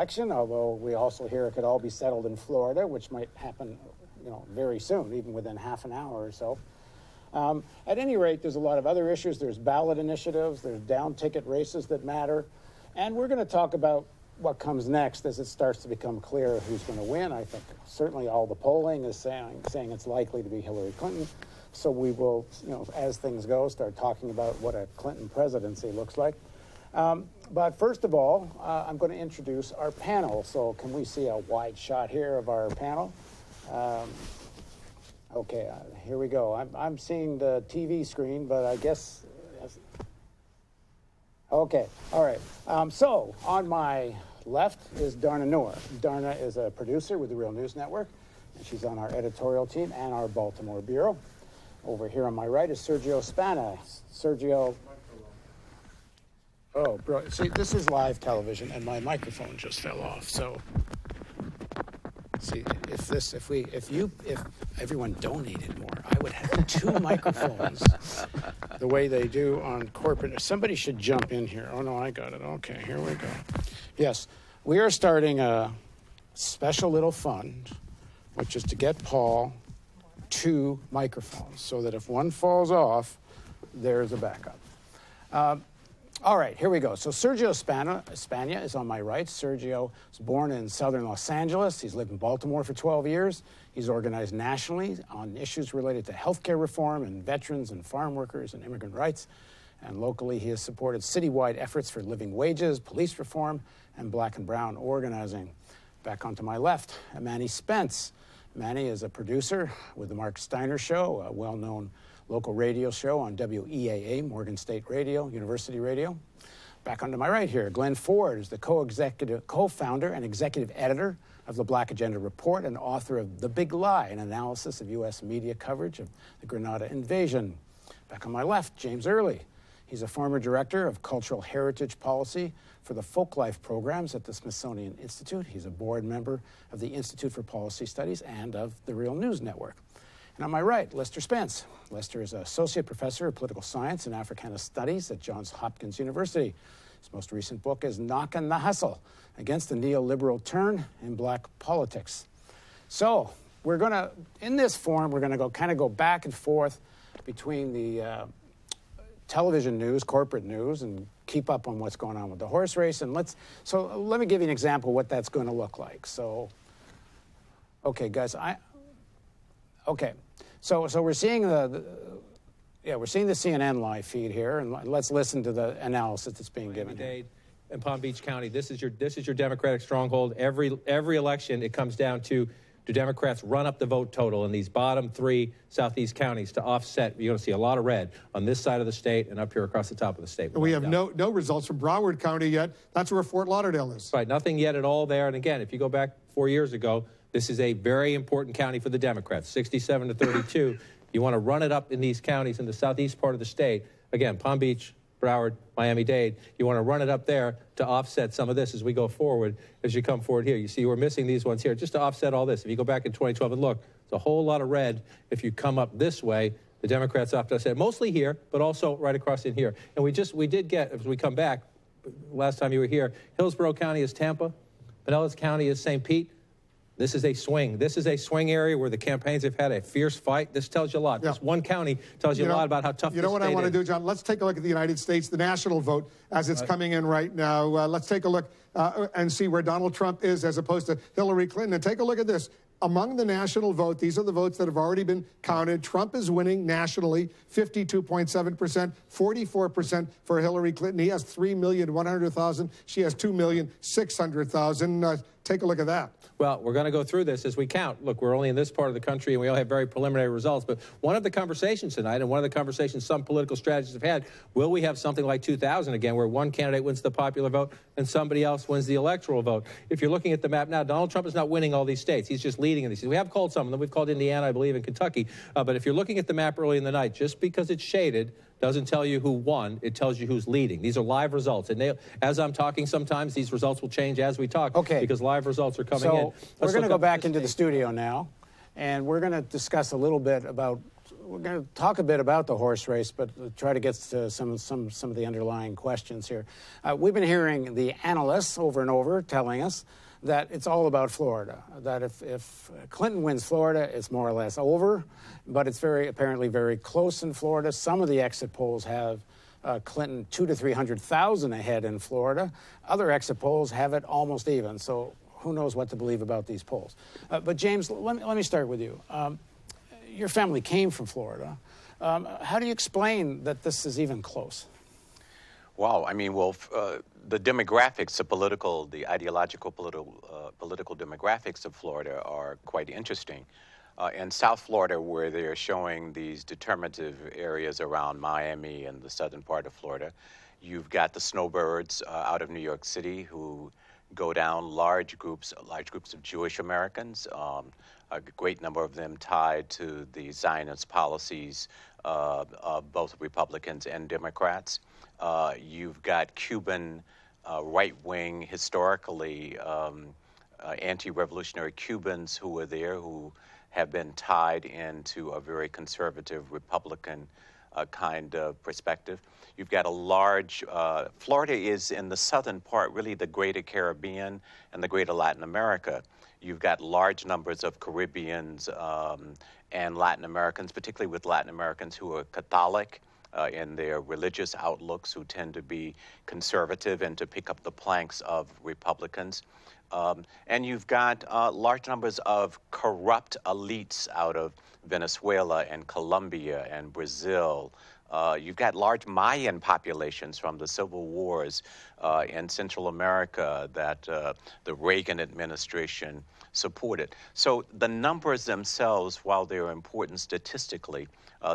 election, although we also hear it could all be settled in Florida, which might happen, very soon, even within half an hour or so. At any rate, there's a lot of other issues. There's ballot initiatives, there's down-ticket races that matter, and we're going to talk about what comes next as it starts to become clear who's going to win. I think certainly all the polling is saying it's likely to be Hillary Clinton. So we will, as things go, start talking about what a Clinton presidency looks like. But first of all, I'm going to introduce our panel. So can we see a wide shot here of our panel? Okay, here we go. I'm seeing the TV screen, but I guess... Okay, all right. So on my left is Darna Noor. Darna is a producer with the Real News Network, and she's on our editorial team and our Baltimore bureau. Over here on my right is Sergio Spana. Sergio... Oh, bro, see, this is live television, and my microphone just fell off, so... See, if everyone donated more, I would have 2 microphones the way they do on corporate. Somebody should jump in here. Oh, no, I got it. Okay, here we go. Yes, we are starting a special little fund, which is to get Paul 2 microphones so that if one falls off, there's a backup. All right, here we go. So Sergio Spana is on my right. Sergio was born in southern Los Angeles. He's lived in Baltimore for 12 years. He's organized nationally on issues related to healthcare reform and veterans and farm workers and immigrant rights. And locally, he has supported citywide efforts for living wages, police reform, and black and brown organizing. Back onto my left, Manny Spence. Manny is a producer with the Mark Steiner Show, a well-known local radio show on WEAA, Morgan State Radio, University Radio. Back onto my right here, Glenn Ford is the co-founder and executive editor of the Black Agenda Report and author of The Big Lie, an analysis of U.S. media coverage of the Grenada invasion. Back on my left, James Early. He's a former director of cultural heritage policy for the Folklife programs at the Smithsonian Institute. He's a board member of the Institute for Policy Studies and of the Real News Network. And on my right, Lester Spence. Lester is an associate professor of political science and Africana studies at Johns Hopkins University. His most recent book is Knockin' the Hustle, Against the Neoliberal Turn in Black Politics. So we're going to, in this forum, we're going to kind of go back and forth between the television news, corporate news, and keep up on what's going on with the horse race. And let me give you an example of what that's going to look like. So, okay, guys, okay. So we're seeing we're seeing the CNN live feed here, and let's listen to the analysis that's being given here. In Palm Beach County, this is your Democratic stronghold. Every election, it comes down to, do Democrats run up the vote total in these bottom 3 southeast counties to offset? You're going to see a lot of red on this side of the state and up here across the top of the state. We have no results from Broward County yet. That's where Fort Lauderdale is. Right, nothing yet at all there. And again, if you go back 4 years ago, this is a very important county for the Democrats, 67 to 32. You want to run it up in these counties in the southeast part of the state. Again, Palm Beach, Broward, Miami-Dade. You want to run it up there to offset some of this as we go forward, as you come forward here. You see we're missing these ones here just to offset all this. If you go back in 2012 and look, it's a whole lot of red. If you come up this way, the Democrats have to offset, mostly here, but also right across in here. And we did get, as we come back, last time you were here, Hillsborough County is Tampa, Pinellas County is St. Pete. This is a swing. This is a swing area where the campaigns have had a fierce fight. This tells you a lot. Yeah. This one county tells you a lot about how tough this state is. You know what I want to do, John? Let's take a look at the United States, the national vote, as it's coming in right now. Let's take a look and see where Donald Trump is as opposed to Hillary Clinton. And take a look at this. Among the national vote, these are the votes that have already been counted. Trump is winning nationally, 52.7%, 44% for Hillary Clinton. He has 3,100,000. She has 2,600,000. Take a look at that. Well, we're going to go through this as we count. Look, we're only in this part of the country, and we all have very preliminary results. But one of the conversations tonight, and one of the conversations some political strategists have had, will we have something like 2000 again, where one candidate wins the popular vote and somebody else wins the electoral vote? If you're looking at the map now, Donald Trump is not winning all these states. He's just leading in these. We have called some of them. We've called Indiana, I believe, and Kentucky. But if you're looking at the map early in the night, just because it's shaded doesn't tell you who won. It tells you who's leading. These are live results. And as I'm talking, sometimes these results will change as we talk. Okay. Because live results are coming in. So we're going to go back into the studio now, and we're going to discuss a little bit about we're going to talk a bit about the horse race, but try to get to some of the underlying questions here. We've been hearing the analysts over and over telling us that it's all about Florida, that if Clinton wins Florida, it's more or less over, but it's apparently very close in Florida. Some of the exit polls have Clinton 200,000 to 300,000 ahead in Florida. Other exit polls have it almost even, so who knows what to believe about these polls. But James, let me start with you. Your family came from Florida. How do you explain that this is even close? Wow, I mean, well, the demographics, the ideological political demographics of Florida are quite interesting. In South Florida, where they're showing these determinative areas around Miami and the southern part of Florida, you've got the snowbirds out of New York City who go down large groups of Jewish Americans, a great number of them tied to the Zionist policies of both Republicans and Democrats. You've got Cuban right-wing, historically anti-revolutionary Cubans who are there who have been tied into a very conservative Republican kind of perspective. You've got a large, Florida is in the southern part, really the greater Caribbean and the greater Latin America. You've got large numbers of Caribbeans and Latin Americans, particularly with Latin Americans who are Catholic in their religious outlooks, who tend to be conservative and to pick up the planks of Republicans. And you've got large numbers of corrupt elites out of Venezuela and Colombia and Brazil. You've got large Mayan populations from the civil wars in Central America that the Reagan administration supported. So the numbers themselves, while they're important statistically,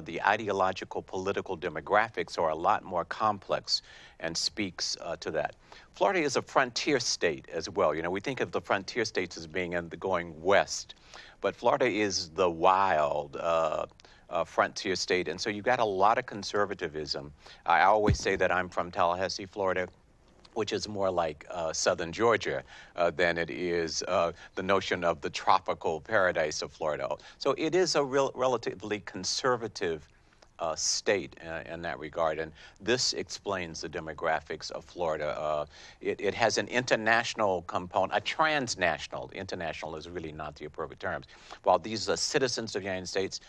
the ideological political demographics are a lot more complex and speaks to that. Florida is a frontier state as well. You know, we think of the frontier states as being going west, but Florida is the wild frontier state, and so you've got a lot of conservatism. I always say that I'm from Tallahassee, Florida, which is more like southern Georgia than it is the notion of the tropical paradise of Florida. So it is a relatively conservative state in that regard, and this explains the demographics of Florida. It has an international component, a transnational. International is really not the appropriate terms. While these are citizens of the United States,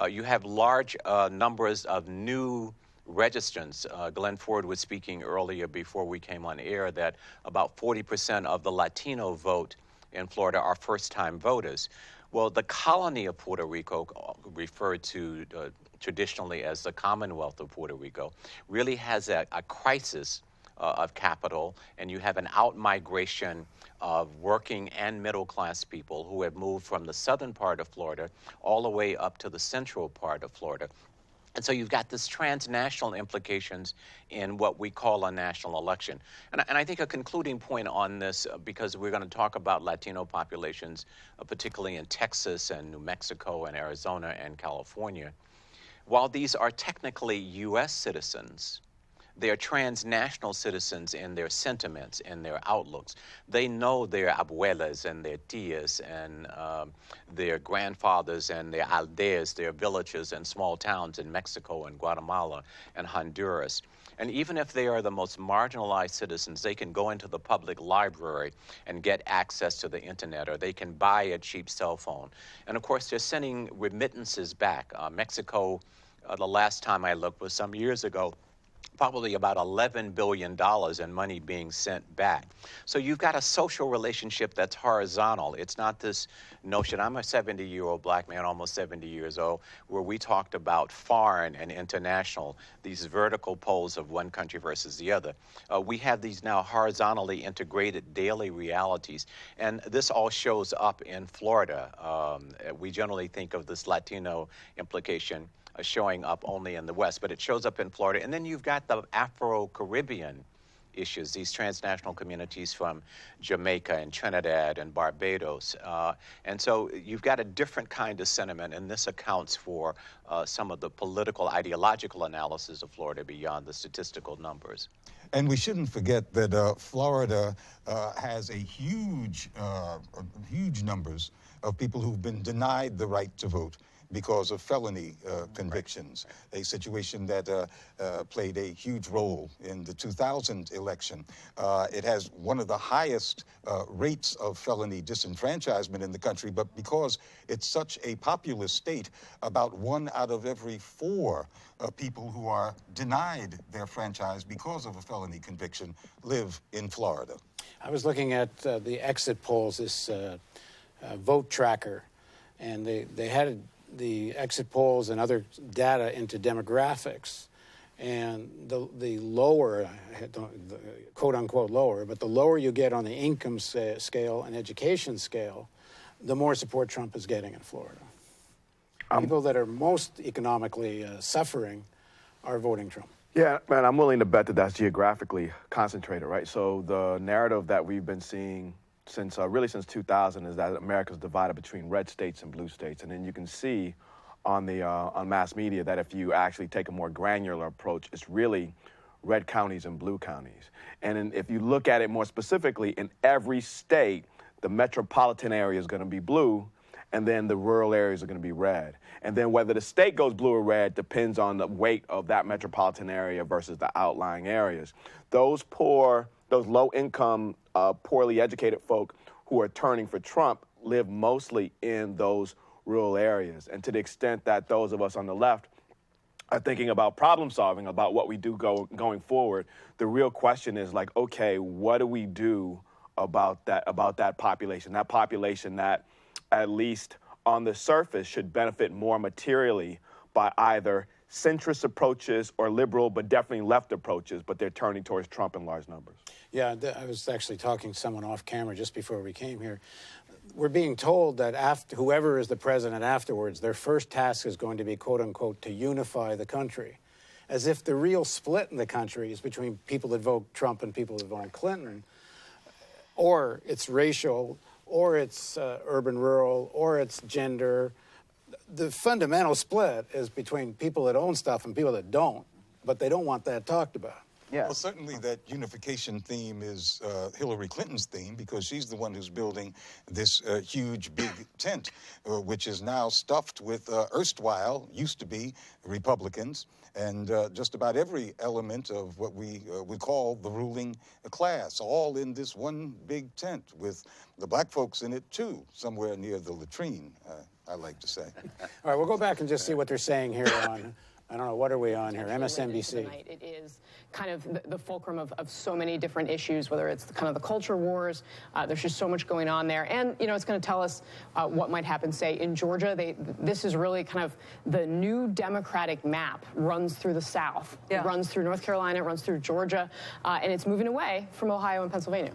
you have large numbers of new registrants. Glenn Ford was speaking earlier before we came on air that about 40% of the Latino vote in Florida are first-time voters. Well, the colony of Puerto Rico, referred to traditionally as the Commonwealth of Puerto Rico, really has a crisis of capital, and you have an out-migration of working and middle-class people who have moved from the southern part of Florida all the way up to the central part of Florida. And so you've got this transnational implications in what we call a national election. And I think a concluding point on this, because we're going to talk about Latino populations, particularly in Texas and New Mexico and Arizona and California, while these are technically U.S. citizens, they are transnational citizens in their sentiments, in their outlooks. They know their abuelas and their tias and their grandfathers and their aldeas, their villages and small towns in Mexico and Guatemala and Honduras. And even if they are the most marginalized citizens, they can go into the public library and get access to the internet, or they can buy a cheap cell phone. And of course, they're sending remittances back. Mexico, the last time I looked was some years ago, probably about $11 billion in money being sent back. So you've got a social relationship that's horizontal. It's not this notion, I'm a 70-year-old black man, almost 70 years old, where we talked about foreign and international, these vertical poles of one country versus the other. We have these now horizontally integrated daily realities, and this all shows up in Florida. We generally think of this Latino implication showing up only in the West, but it shows up in Florida. And then you've got the Afro-Caribbean issues, these transnational communities from Jamaica and Trinidad and Barbados. And so you've got a different kind of sentiment, and this accounts for some of the political, ideological analysis of Florida beyond the statistical numbers. And we shouldn't forget that Florida has a huge numbers of people who've been denied the right to vote. because of felony convictions, a situation that played a huge role in the 2000 election. It has one of the highest rates of felony disenfranchisement in the country, but because it's such a populous state, about 1 out of every 4 people who are denied their franchise because of a felony conviction live in Florida. I was looking at the exit polls, this vote tracker, and they had the exit polls and other data into demographics. And the lower, quote unquote lower, but the lower you get on the income scale and education scale, the more support Trump is getting in Florida. People that are most economically suffering are voting Trump. Yeah, man, I'm willing to bet that that's geographically concentrated, right? So the narrative that we've been seeing since really since 2000 is that America's divided between red states and blue states, and then you can see on the on mass media that if you actually take a more granular approach, it's really red counties and blue counties. And if you look at it more specifically, in every state, the metropolitan area is going to be blue, and then the rural areas are going to be red. And then whether the state goes blue or red depends on the weight of that metropolitan area versus the outlying areas. Those poor, those low-income, poorly educated folk who are turning for Trump live mostly in those rural areas. And to the extent that those of us on the left are thinking about problem solving, about what we do going forward, the real question is like, okay, what do we do about that population that at least on the surface should benefit more materially by either centrist approaches or liberal, but definitely left approaches, but they're turning towards Trump in large numbers. Yeah, I was actually talking to someone off camera just before we came here. We're being told that after whoever is the president afterwards, their first task is going to be, quote unquote, to unify the country, as if the real split in the country is between people that vote Trump and people that vote Clinton, or it's racial, or it's urban-rural, or it's gender. The fundamental split is between people that own stuff and people that don't, but they don't want that talked about. Yeah. Well, certainly that unification theme is Hillary Clinton's theme, because she's the one who's building this huge, big tent, which is now stuffed with used to be Republicans, and just about every element of what we would call the ruling class, all in this one big tent with the black folks in it, too, somewhere near the latrine, I like to say. All right, we'll go back and just see what they're saying here on, I don't know, what are we on here, MSNBC? It is kind of the fulcrum of so many different issues, whether it's kind of the culture wars. There's just so much going on there. And, you know, it's going to tell us what might happen, say, in Georgia. This is really kind of the new Democratic map runs through the South. Yeah. It runs through North Carolina, it runs through Georgia, and it's moving away from Ohio and Pennsylvania.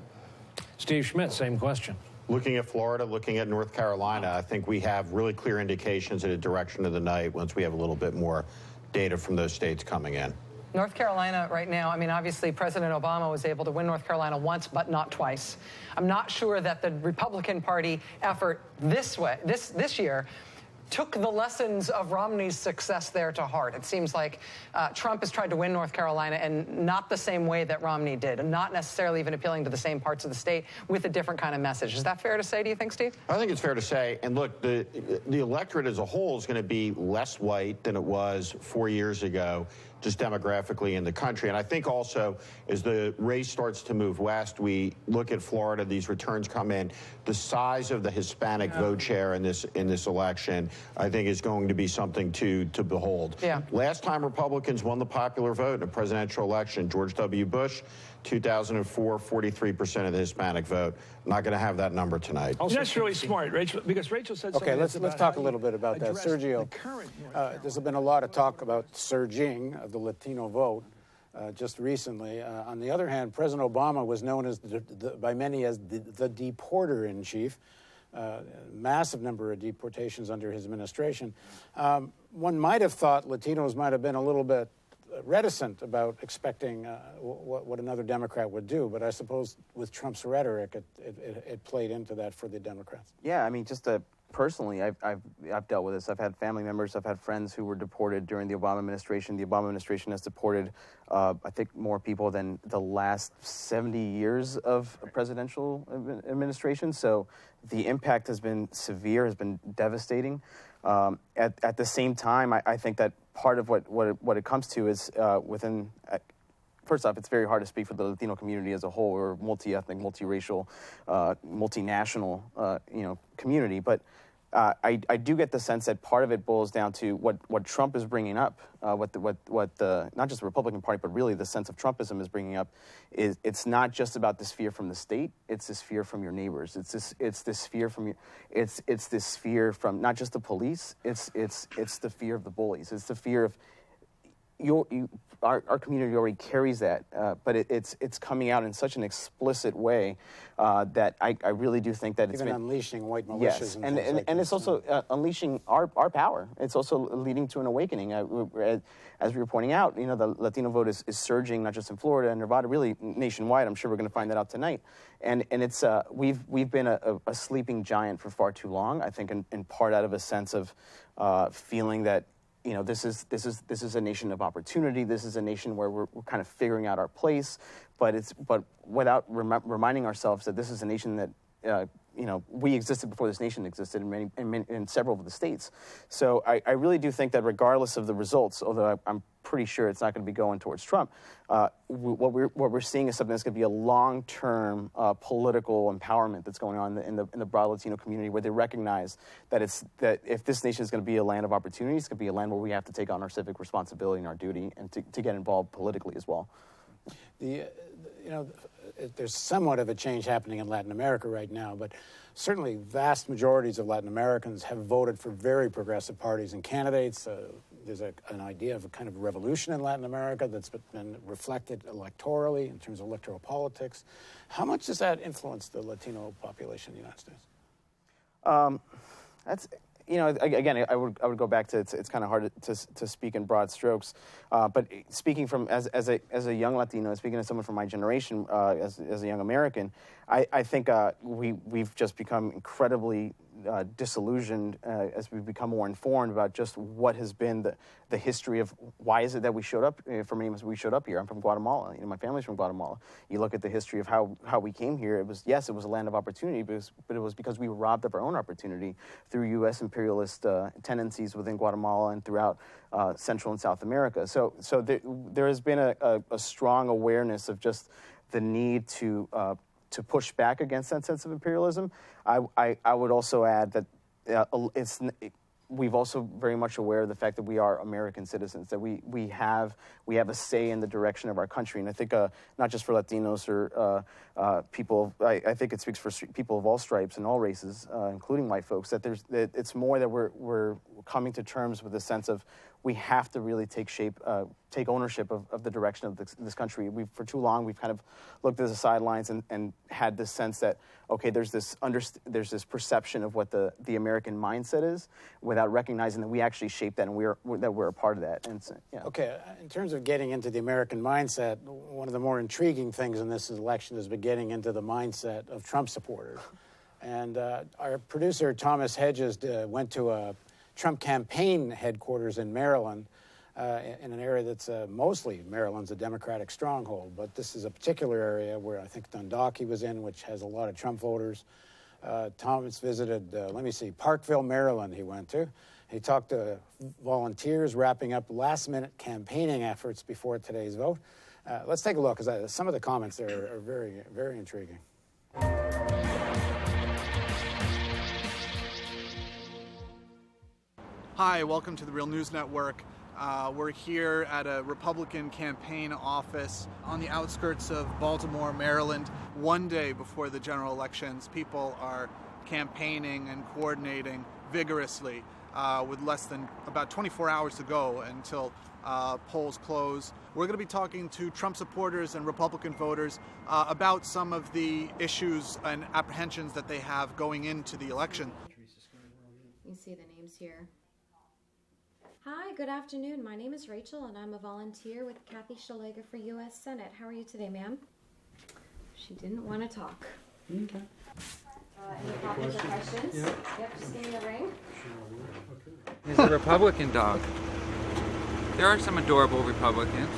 Steve Schmidt, same question. Looking at Florida, looking at North Carolina, I think we have really clear indications in the direction of the night once we have a little bit more data from those states coming in. North Carolina right now, I mean, obviously President Obama was able to win North Carolina once, but not twice. I'm not sure that the Republican Party effort this year took the lessons of Romney's success there to heart. It seems like Trump has tried to win North Carolina, and not the same way that Romney did, and not necessarily even appealing to the same parts of the state with a different kind of message. Is that fair to say, do you think, Steve? I think it's fair to say. And look, the electorate as a whole is going to be less white than it was 4 years ago, just demographically in the country. And I think also as the race starts to move west, we look at Florida, these returns come in, the size of the Hispanic vote share in this election, I think is going to be something to behold. Yeah. Last time Republicans won the popular vote in a presidential election, George W. Bush, 2004, 43% of the Hispanic vote. I'm not going to have that number tonight. That's really smart, Rachel, because Rachel said something. Okay, let's talk a little bit about that. Sergio, there's been a lot of talk about surging of the Latino vote just recently. On the other hand, President Obama was known as by many as the deporter-in-chief. Massive number of deportations under his administration. One might have thought Latinos might have been a little bit reticent about expecting what another Democrat would do, but I suppose with Trump's rhetoric, it played into that for the Democrats. Yeah, I mean, just personally, I've dealt with this. I've had family members, I've had friends who were deported during the Obama administration. The Obama administration has deported, I think, more people than the last 70 years of presidential administration. So the impact has been severe, has been devastating. At the same time, I think that part of what it comes to is within. First off, it's very hard to speak for the Latino community as a whole. We're a multi-ethnic, multiracial, multinational, community. But I do get the sense that part of it boils down to what Trump is bringing up, what the not just the Republican Party, but really the sense of Trumpism is bringing up. Is it's not just about this fear from the state; it's this fear from your neighbors. It's this fear from your, it's this fear from not just the police. It's the fear of the bullies. It's the fear of our community already carries that, but it's coming out in such an explicit way that I really do think that it's even unleashing white militias. Yes, and it's also unleashing our power. It's also leading to an awakening. As we were pointing out, the Latino vote is surging, not just in Florida and Nevada, really nationwide. I'm sure we're going to find that out tonight. And it's we've been a sleeping giant for far too long. I think in part out of a sense of feeling that. This is a nation of opportunity. This is a nation where we're kind of figuring out our place, but without reminding ourselves that this is a nation that we existed before this nation existed in several of the states. So I really do think that regardless of the results, although I'm pretty sure it's not going to be going towards Trump, what we're seeing is something that's going to be a long-term political empowerment that's going on in the broad Latino community, where they recognize that if this nation is going to be a land of opportunity, it's going to be a land where we have to take on our civic responsibility and our duty, and to get involved politically as well. There's somewhat of a change happening in Latin America right now, but certainly vast majorities of Latin Americans have voted for very progressive parties and candidates. There's an idea of a kind of revolution in Latin America that's been reflected electorally in terms of electoral politics. How much does that influence the Latino population in the United States? That's... again, I would go back to it's kind of hard to speak in broad strokes, but speaking from as a young Latino, speaking as someone from my generation, as a young American, I think we've just become incredibly disillusioned as we've become more informed about just what has been the history of why is it that we showed up. For many of us, we showed up here. I'm from Guatemala. My family's from Guatemala. You look at the history of how we came here. It was a land of opportunity, but it was because we were robbed of our own opportunity through U.S. imperialist tendencies within Guatemala and throughout Central and South America. So there has been a strong awareness of just the need to push back against that sense of imperialism. I would also add that we've also very much aware of the fact that we are American citizens, that we have a say in the direction of our country. And I think not just for Latinos or people, I think it speaks for people of all stripes and all races, including white folks, that it's more that we're coming to terms with the sense of we have to really take ownership of the direction of this country. For too long, we've kind of looked at the sidelines and had this sense that, okay, there's this perception of what the American mindset is, without recognizing that we actually shape that and we're a part of that. And so, yeah. Okay, in terms of getting into the American mindset, one of the more intriguing things in this election has been getting into the mindset of Trump supporters. And our producer, Thomas Hedges, went to a Trump campaign headquarters in Maryland, in an area that's mostly Maryland's a Democratic stronghold, but this is a particular area where I think Dundalk he was in, which has a lot of Trump voters. Thomas visited, Parkville, Maryland he went to. He talked to volunteers wrapping up last-minute campaigning efforts before today's vote. Let's take a look, because some of the comments there are very, very intriguing. Hi, welcome to the Real News Network. We're here at a Republican campaign office on the outskirts of Baltimore, Maryland. One day before the general elections, people are campaigning and coordinating vigorously with less than about 24 hours to go until polls close. We're going to be talking to Trump supporters and Republican voters about some of the issues and apprehensions that they have going into the election. You see the names here. Hi, good afternoon. My name is Rachel, and I'm a volunteer with Kathy Shalega for U.S. Senate. How are you today, ma'am? She didn't want to talk. Okay. Any comments or questions? Yeah. Yep, just give me the ring. He's a Republican dog. There are some adorable Republicans.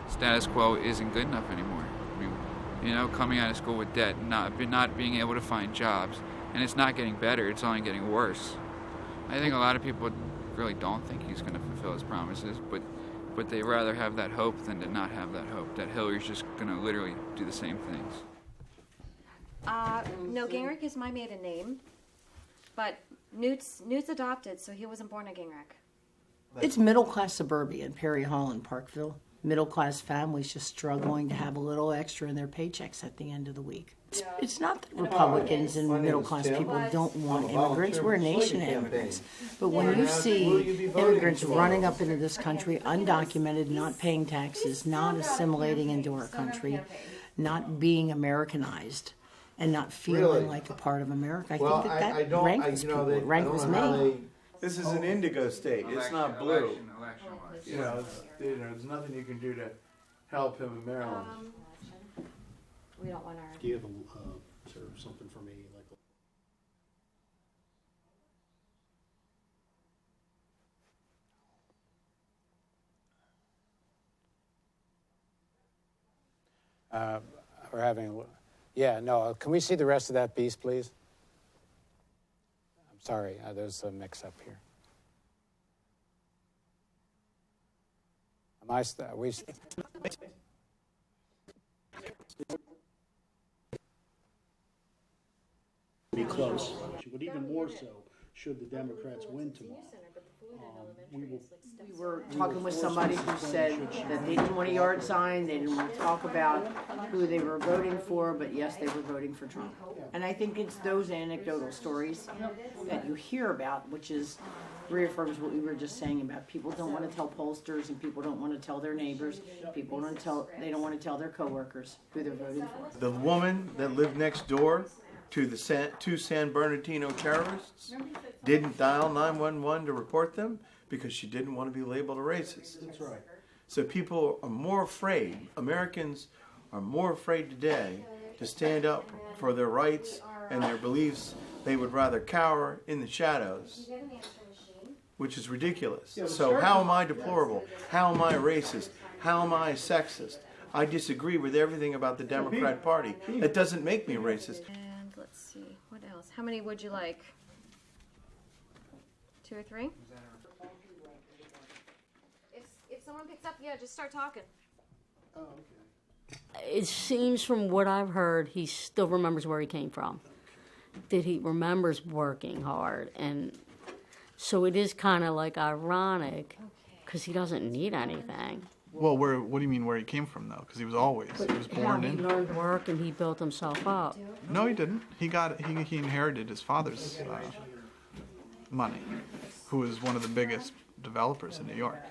Status quo isn't good enough anymore. I mean, coming out of school with debt, not being able to find jobs, And it's not getting better, it's only getting worse. I think a lot of people really don't think he's going to fulfill his promises, but they rather have that hope than to not have that hope, that Hillary's just going to literally do the same things. No, Gingrich is my maiden name, but Newt's adopted, so he wasn't born a Gingrich. It's middle-class suburbia in Perry Hall and Parkville. Middle-class families just struggling to have a little extra in their paychecks at the end of the week. It's not that Republicans and middle-class people don't want immigrants. We're a nation of immigrants. But when you see immigrants running up into this country undocumented, not paying taxes, not assimilating into our country, not being Americanized, and not feeling like a part of America, I think that rankles people. It rankles me. This is an indigo state. It's not blue. There's nothing you can do to help him in Maryland. We don't want our... Do you have sort of something for me? We're having... Yeah, no, can we see the rest of that piece, please? I'm sorry, there's a mix-up here. Be close, but even more so should the Democrats win tomorrow. We were talking with somebody who said that they didn't want a yard sign, they didn't want to talk about who they were voting for, but yes, they were voting for Trump. And I think it's those anecdotal stories that you hear about, which is reaffirms what we were just saying about people don't want to tell pollsters and people don't want to tell their neighbors, they don't want to tell their coworkers who they're voting for. The woman that lived next door to the two San Bernardino terrorists didn't dial 911 to report them because she didn't want to be labeled a racist. That's right. So people are more afraid, Americans are more afraid today to stand up for their rights and their beliefs. They would rather cower in the shadows, which is ridiculous. So how am I deplorable? How am I racist? How am I sexist? I disagree with everything about the Democrat Party. That doesn't make me racist. And let's see, what else? How many would you like? 2 or 3? If someone picks up, yeah, just start talking. Oh, okay. It seems from what I've heard, he still remembers where he came from. That he remembers working hard. And so it is kind of like ironic because he doesn't need anything. Well, what do you mean where he came from, though? Because he was born in. He learned work and he built himself up. No, he didn't. He inherited his father's money, who was one of the biggest developers in New York.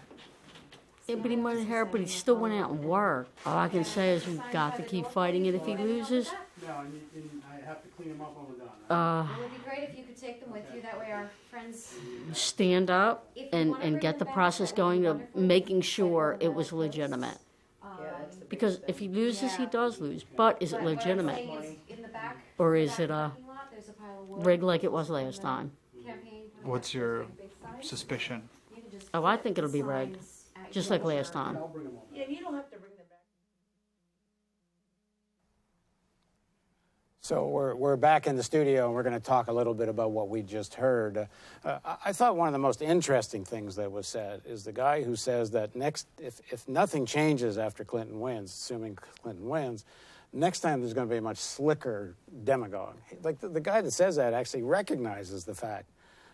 Yeah, but he might inherit, but he still went out and worked. All I can say is we've got to keep fighting it if he loses. No, and I have to clean them up when we're done. It would be great if you could take them with you. That way our friends... Stand up and get the process going of making sure it was legitimate. Because if he loses, he does lose. But is it legitimate? Or is it a rig like it was last time? What's your suspicion? Oh, I think it'll be rigged. Just like last time. Yeah, you don't have to bring them back. So we're back in the studio, and we're going to talk a little bit about what we just heard. I thought one of the most interesting things that was said is the guy who says that if nothing changes after Clinton wins, assuming Clinton wins, next time there's going to be a much slicker demagogue. Like the guy that says that actually recognizes the fact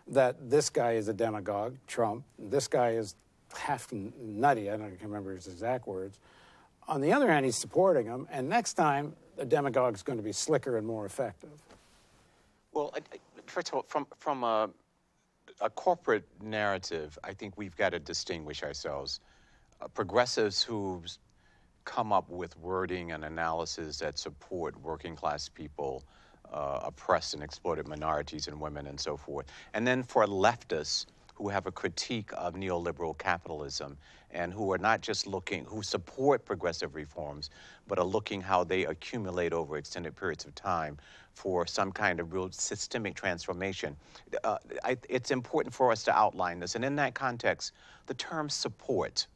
that this guy is a demagogue, Trump. This guy is half nutty. I don't remember his exact words. On the other hand, he's supporting him, and next time, the demagogue is going to be slicker and more effective. Well, first of all, from a corporate narrative, I think we've got to distinguish ourselves. Progressives who come up with wording and analysis that support working class people, oppressed and exploited minorities and women and so forth. And then for leftists who have a critique of neoliberal capitalism and who are not just who support progressive reforms, but are looking how they accumulate over extended periods of time for some kind of real systemic transformation. It's important for us to outline this. And in that context, the term support,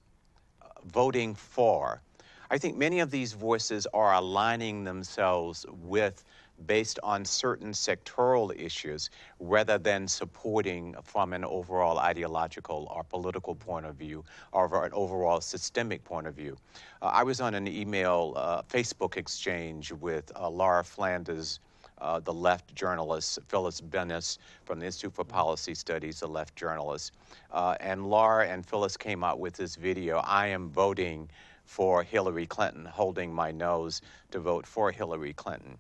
voting for, I think many of these voices are aligning themselves with based on certain sectoral issues rather than supporting from an overall ideological or political point of view or an overall systemic point of view. I was on an email Facebook exchange with Laura Flanders, the left journalist, Phyllis Bennis from the Institute for Policy Studies, the left journalist. And Laura and Phyllis came out with this video, "I am voting for Hillary Clinton," holding my nose to vote for Hillary Clinton.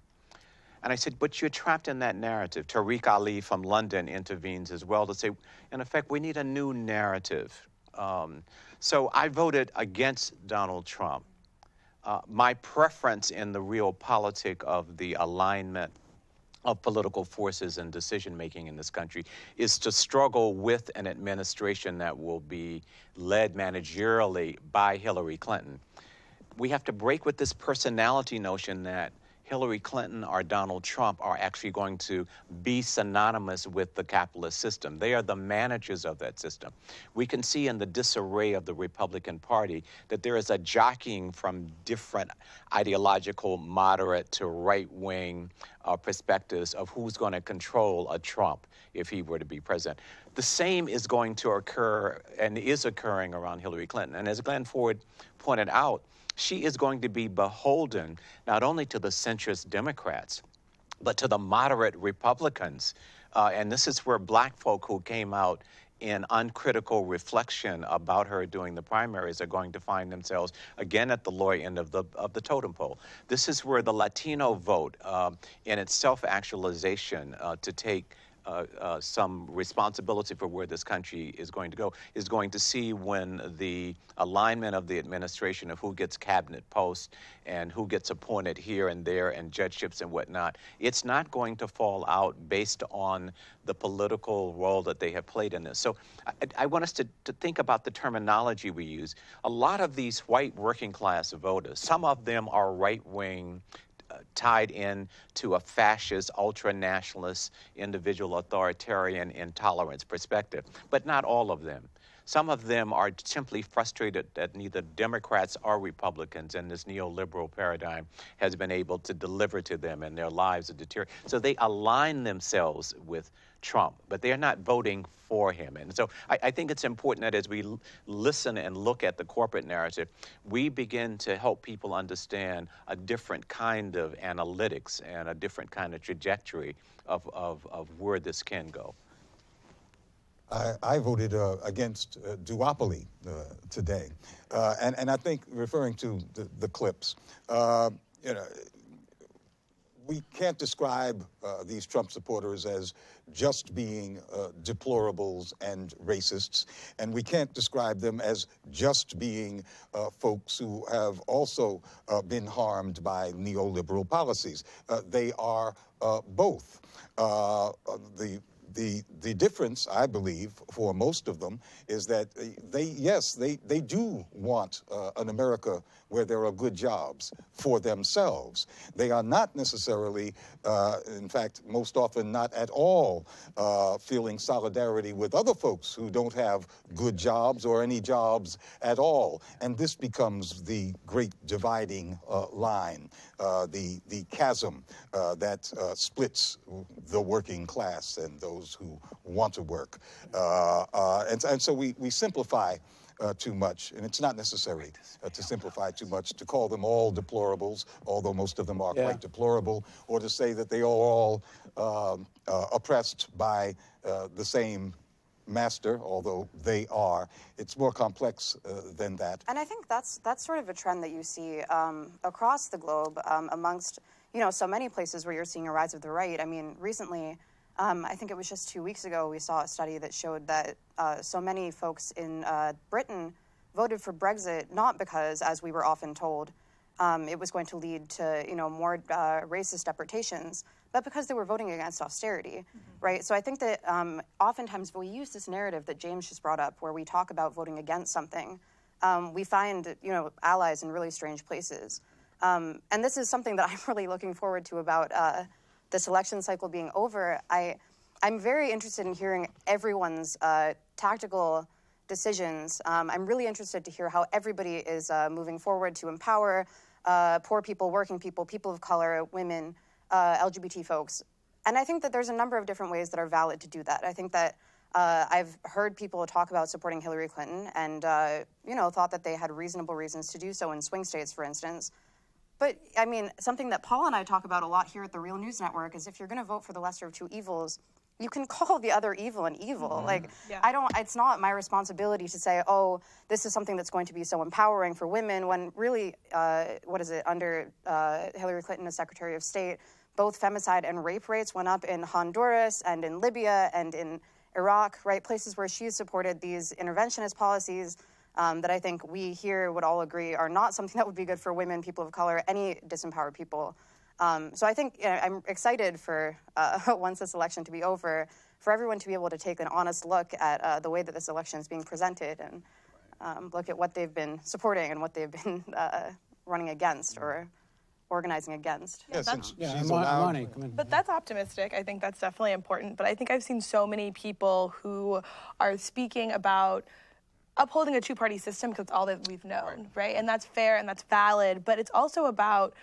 And I said, but you're trapped in that narrative. Tariq Ali from London intervenes as well to say, in effect, we need a new narrative. So I voted against Donald Trump. My preference in the realpolitik of the alignment of political forces and decision-making in this country is to struggle with an administration that will be led managerially by Hillary Clinton. We have to break with this personality notion that Hillary Clinton or Donald Trump are actually going to be synonymous with the capitalist system. They are the managers of that system. We can see in the disarray of the Republican Party that there is a jockeying from different ideological, moderate to right-wing perspectives of who's going to control a Trump if he were to be president. The same is going to occur and is occurring around Hillary Clinton. And as Glenn Ford pointed out, she is going to be beholden not only to the centrist Democrats, but to the moderate Republicans. And this is where black folk who came out in uncritical reflection about her during the primaries are going to find themselves again at the lower end of the totem pole. This is where the Latino vote, in its self-actualization, to take some responsibility for where this country is going to go, is going to see when the alignment of the administration of who gets cabinet posts and who gets appointed here and there and judgeships and whatnot, it's not going to fall out based on the political role that they have played in this. So I want us to think about the terminology we use. A lot of these white working class voters, some of them are right-wing, tied in to a fascist, ultra-nationalist, individual authoritarian intolerance perspective, but not all of them. Some of them are simply frustrated that neither Democrats or Republicans in this neoliberal paradigm has been able to deliver to them, and their lives are deteriorating. So they align themselves with Trump, but they're not voting for him. And so I think it's important that as we listen and look at the corporate narrative, we begin to help people understand a different kind of analytics and a different kind of trajectory of where this can go. I voted against duopoly today. And I think, referring to the clips, you know, we can't describe these Trump supporters as just being deplorables and racists, and we can't describe them as just being folks who have also been harmed by neoliberal policies. They are both. The difference, I believe, for most of them is that they do want an America where there are good jobs for themselves. They are not necessarily, in fact, most often not at all, feeling solidarity with other folks who don't have good jobs or any jobs at all. And this becomes the great dividing line, the chasm that splits the working class and those who want to work. And so we simplify too much, and it's not necessary to simplify too much, to call them all deplorables, although most of them are quite deplorable, or to say that they are all oppressed by the same master, although they are. It's more complex than that. And I think that's sort of a trend that you see across the globe amongst, you know, so many places where you're seeing a rise of the right. I mean, recently, I think it was just 2 weeks ago, we saw a study that showed that so many folks in Britain voted for Brexit, not because, as we were often told, it was going to lead to, you know, more racist deportations, but because they were voting against austerity, right? So I think that oftentimes we use this narrative that James just brought up, where we talk about voting against something, we find, you know, allies in really strange places. And this is something that I'm really looking forward to about this election cycle being over. I'm very interested in hearing everyone's tactical decisions. I'm really interested to hear how everybody is moving forward to empower poor people, working people, people of color, women, LGBT folks. And I think that there's a number of different ways that are valid to do that. I think that I've heard people talk about supporting Hillary Clinton and, thought that they had reasonable reasons to do so in swing states, for instance. But, I mean, something that Paul and I talk about a lot here at the Real News Network is if you're going to vote for the lesser of two evils, you can call the other evil an evil. It's not my responsibility to say, oh, this is something that's going to be so empowering for women when really, under Hillary Clinton as Secretary of State, both femicide and rape rates went up in Honduras and in Libya and in Iraq, right? Places where she's supported these interventionist policies that I think we here would all agree are not something that would be good for women, people of color, any disempowered people. So I think I'm excited for, once this election to be over, for everyone to be able to take an honest look at the way that this election is being presented and look at what they've been supporting and what they've been running against or organizing against. Monty, but that's optimistic. I think that's definitely important. But I think I've seen so many people who are speaking about upholding a two-party system because it's all that we've known, right? And that's fair and that's valid. But it's also about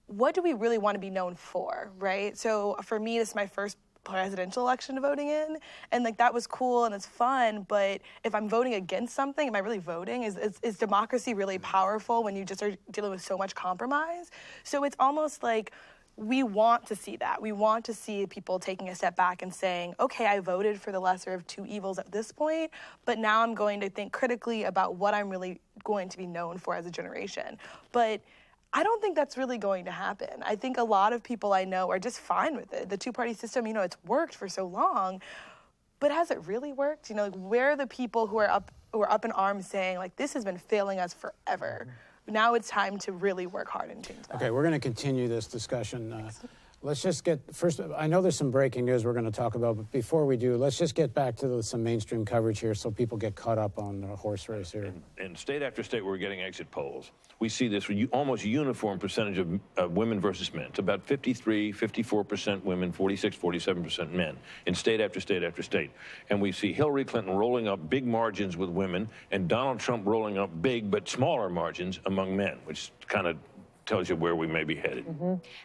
what do we really want to be known for, right? So for me, this is my first presidential election voting in, and that was cool and it's fun, but if I'm voting against something, am I really voting? Is democracy really powerful when you just are dealing with so much compromise? So it's almost like we want to see that. We want to see people taking a step back and saying, okay, I voted for the lesser of two evils at this point, but now I'm going to think critically about what I'm really going to be known for as a generation. But I don't think that's really going to happen. I think a lot of people I know are just fine with it. The two-party system, it's worked for so long, but has it really worked? Where are the people who are up in arms saying, this has been failing us forever? Now it's time to really work hard and change that. Okay, we're going to continue this discussion. Let's just get, first, I know there's some breaking news we're going to talk about, but before we do, let's just get back to some mainstream coverage here so people get caught up on the horse race here. In state after state where we're getting exit polls, we see this almost uniform percentage of women versus men. It's about 53, 54% women, 46, 47% men in state after state after state. And we see Hillary Clinton rolling up big margins with women and Donald Trump rolling up big but smaller margins among men, which kind of tells you where we may be headed.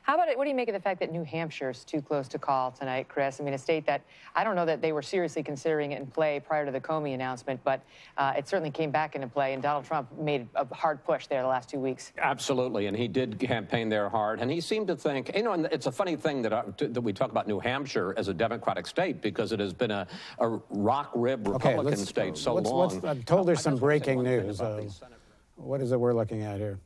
How about it? What do you make of the fact that New Hampshire's too close to call tonight, Chris? I mean, a state that I don't know that they were seriously considering it in play prior to the Comey announcement, but it certainly came back into play, and Donald Trump made a hard push there the last 2 weeks. Absolutely, and he did campaign there hard, and he seemed to think, and it's a funny thing that we talk about New Hampshire as a Democratic state because it has been a rock-rib Republican state so long. I'm told there's some breaking news. What is it we're looking at here?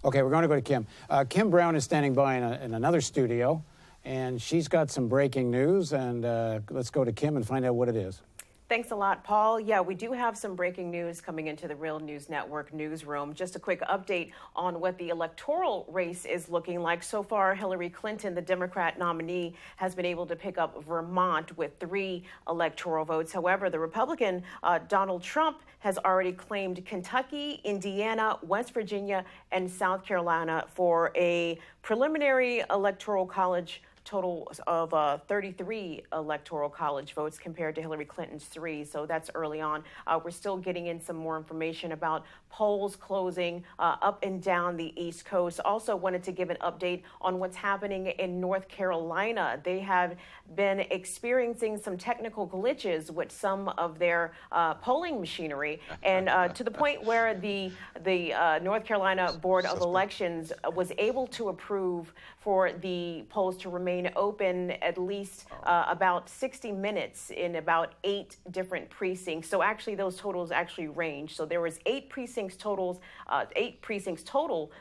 Okay, we're going to go to Kim. Kim Brown is standing by in another studio, and she's got some breaking news, and let's go to Kim and find out what it is. Thanks a lot, Paul. Yeah, we do have some breaking news coming into the Real News Network newsroom. Just a quick update on what the electoral race is looking like. So far, Hillary Clinton, the Democrat nominee, has been able to pick up Vermont with 3 electoral votes. However, the Republican Donald Trump has already claimed Kentucky, Indiana, West Virginia, and South Carolina for a preliminary electoral college total of 33 electoral college votes compared to Hillary Clinton's 3. So that's early on. We're still getting in some more information about polls closing up and down the East Coast. Also wanted to give an update on what's happening in North Carolina. They have been experiencing some technical glitches with some of their polling machinery, and to the point where the North Carolina Board of Elections was able to approve for the polls to remain open at least about 60 minutes in about 8 different precincts. So actually those totals actually range. So there was 8 precincts total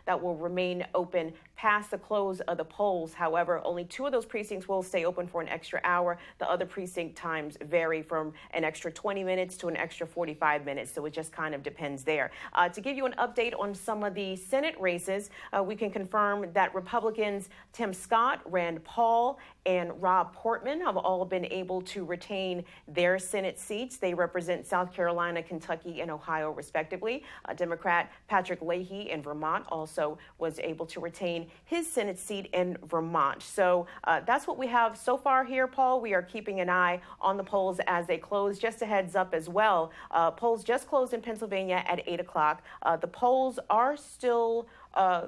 that will remain open past the close of the polls. However, only 2 of those precincts will stay open for an extra hour. The other precinct times vary from an extra 20 minutes to an extra 45 minutes. So it just kind of depends there. To give you an update on some of the Senate races, we can confirm that Republicans Tim Scott, Rand Paul, and Rob Portman have all been able to retain their Senate seats. They represent South Carolina, Kentucky, and Ohio, respectively. Democrat Patrick Leahy in Vermont also was able to retain his Senate seat in Vermont. So that's what we have so far here, Paul. We are keeping an eye on the polls as they close. Just a heads up as well, polls just closed in Pennsylvania at 8 o'clock. The polls are still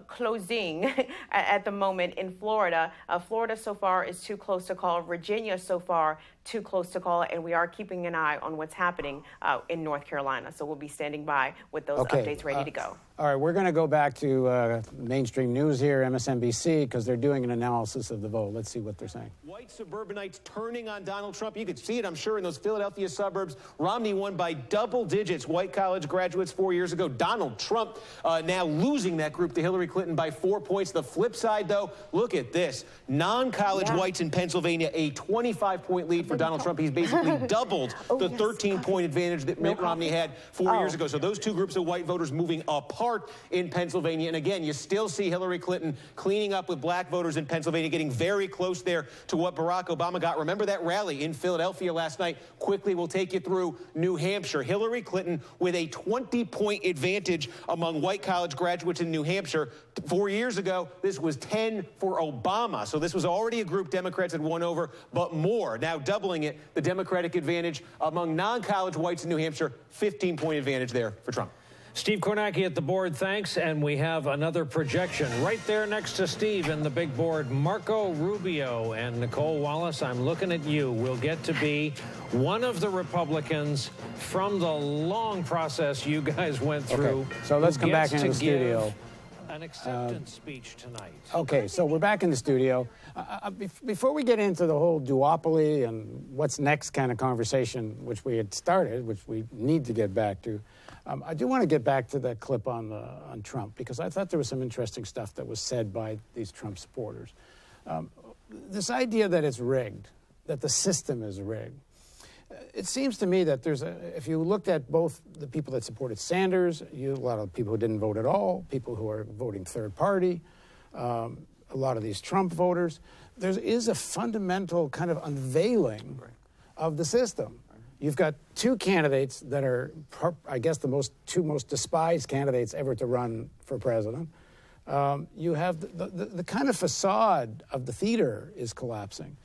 closing at the moment in Florida. Florida so far is too close to call. Virginia so far too close to call, and we are keeping an eye on what's happening in North Carolina. So we'll be standing by with those updates ready to go. All right, we're going to go back to mainstream news here, MSNBC, because they're doing an analysis of the vote. Let's see what they're saying. White suburbanites turning on Donald Trump. You could see it, I'm sure, in those Philadelphia suburbs. Romney won by double digits. White college graduates 4 years ago. Donald Trump now losing that group to Hillary Clinton by 4 points. The flip side, though, look at this. Non-college whites in Pennsylvania, a 25-point lead for Donald Trump. He's basically doubled the 13-point advantage that Mitt Romney had 4 years ago. So those two groups of white voters moving apart in Pennsylvania. And again, you still see Hillary Clinton cleaning up with black voters in Pennsylvania, getting very close there to what Barack Obama got. Remember that rally in Philadelphia last night? Quickly, we'll take you through New Hampshire. Hillary Clinton with a 20-point advantage among white college graduates in New Hampshire. 4 years ago, this was 10 for Obama. So this was already a group Democrats had won over, but more. Now doubling it, the Democratic advantage among non-college whites in New Hampshire, 15-point advantage there for Trump. Steve Kornacki at the board, thanks. And we have another projection right there next to Steve in the big board. Marco Rubio and Nicole Wallace, I'm looking at you. Will get to be one of the Republicans from the long process you guys went through. Okay, so let's come back into the studio. An acceptance speech tonight. Okay, so we're back in the studio. Before we get into the whole duopoly and what's next kind of conversation, which we had started, which we need to get back to, I do want to get back to that clip on Trump, because I thought there was some interesting stuff that was said by these Trump supporters. This idea that it's rigged, that the system is rigged. It seems to me that if you looked at both the people that supported Sanders, a lot of people who didn't vote at all, people who are voting third party, a lot of these Trump voters, there is a fundamental kind of unveiling of the system. You've got two candidates that are, I guess, the two most despised candidates ever to run for president. You have the kind of facade of the theater is collapsing.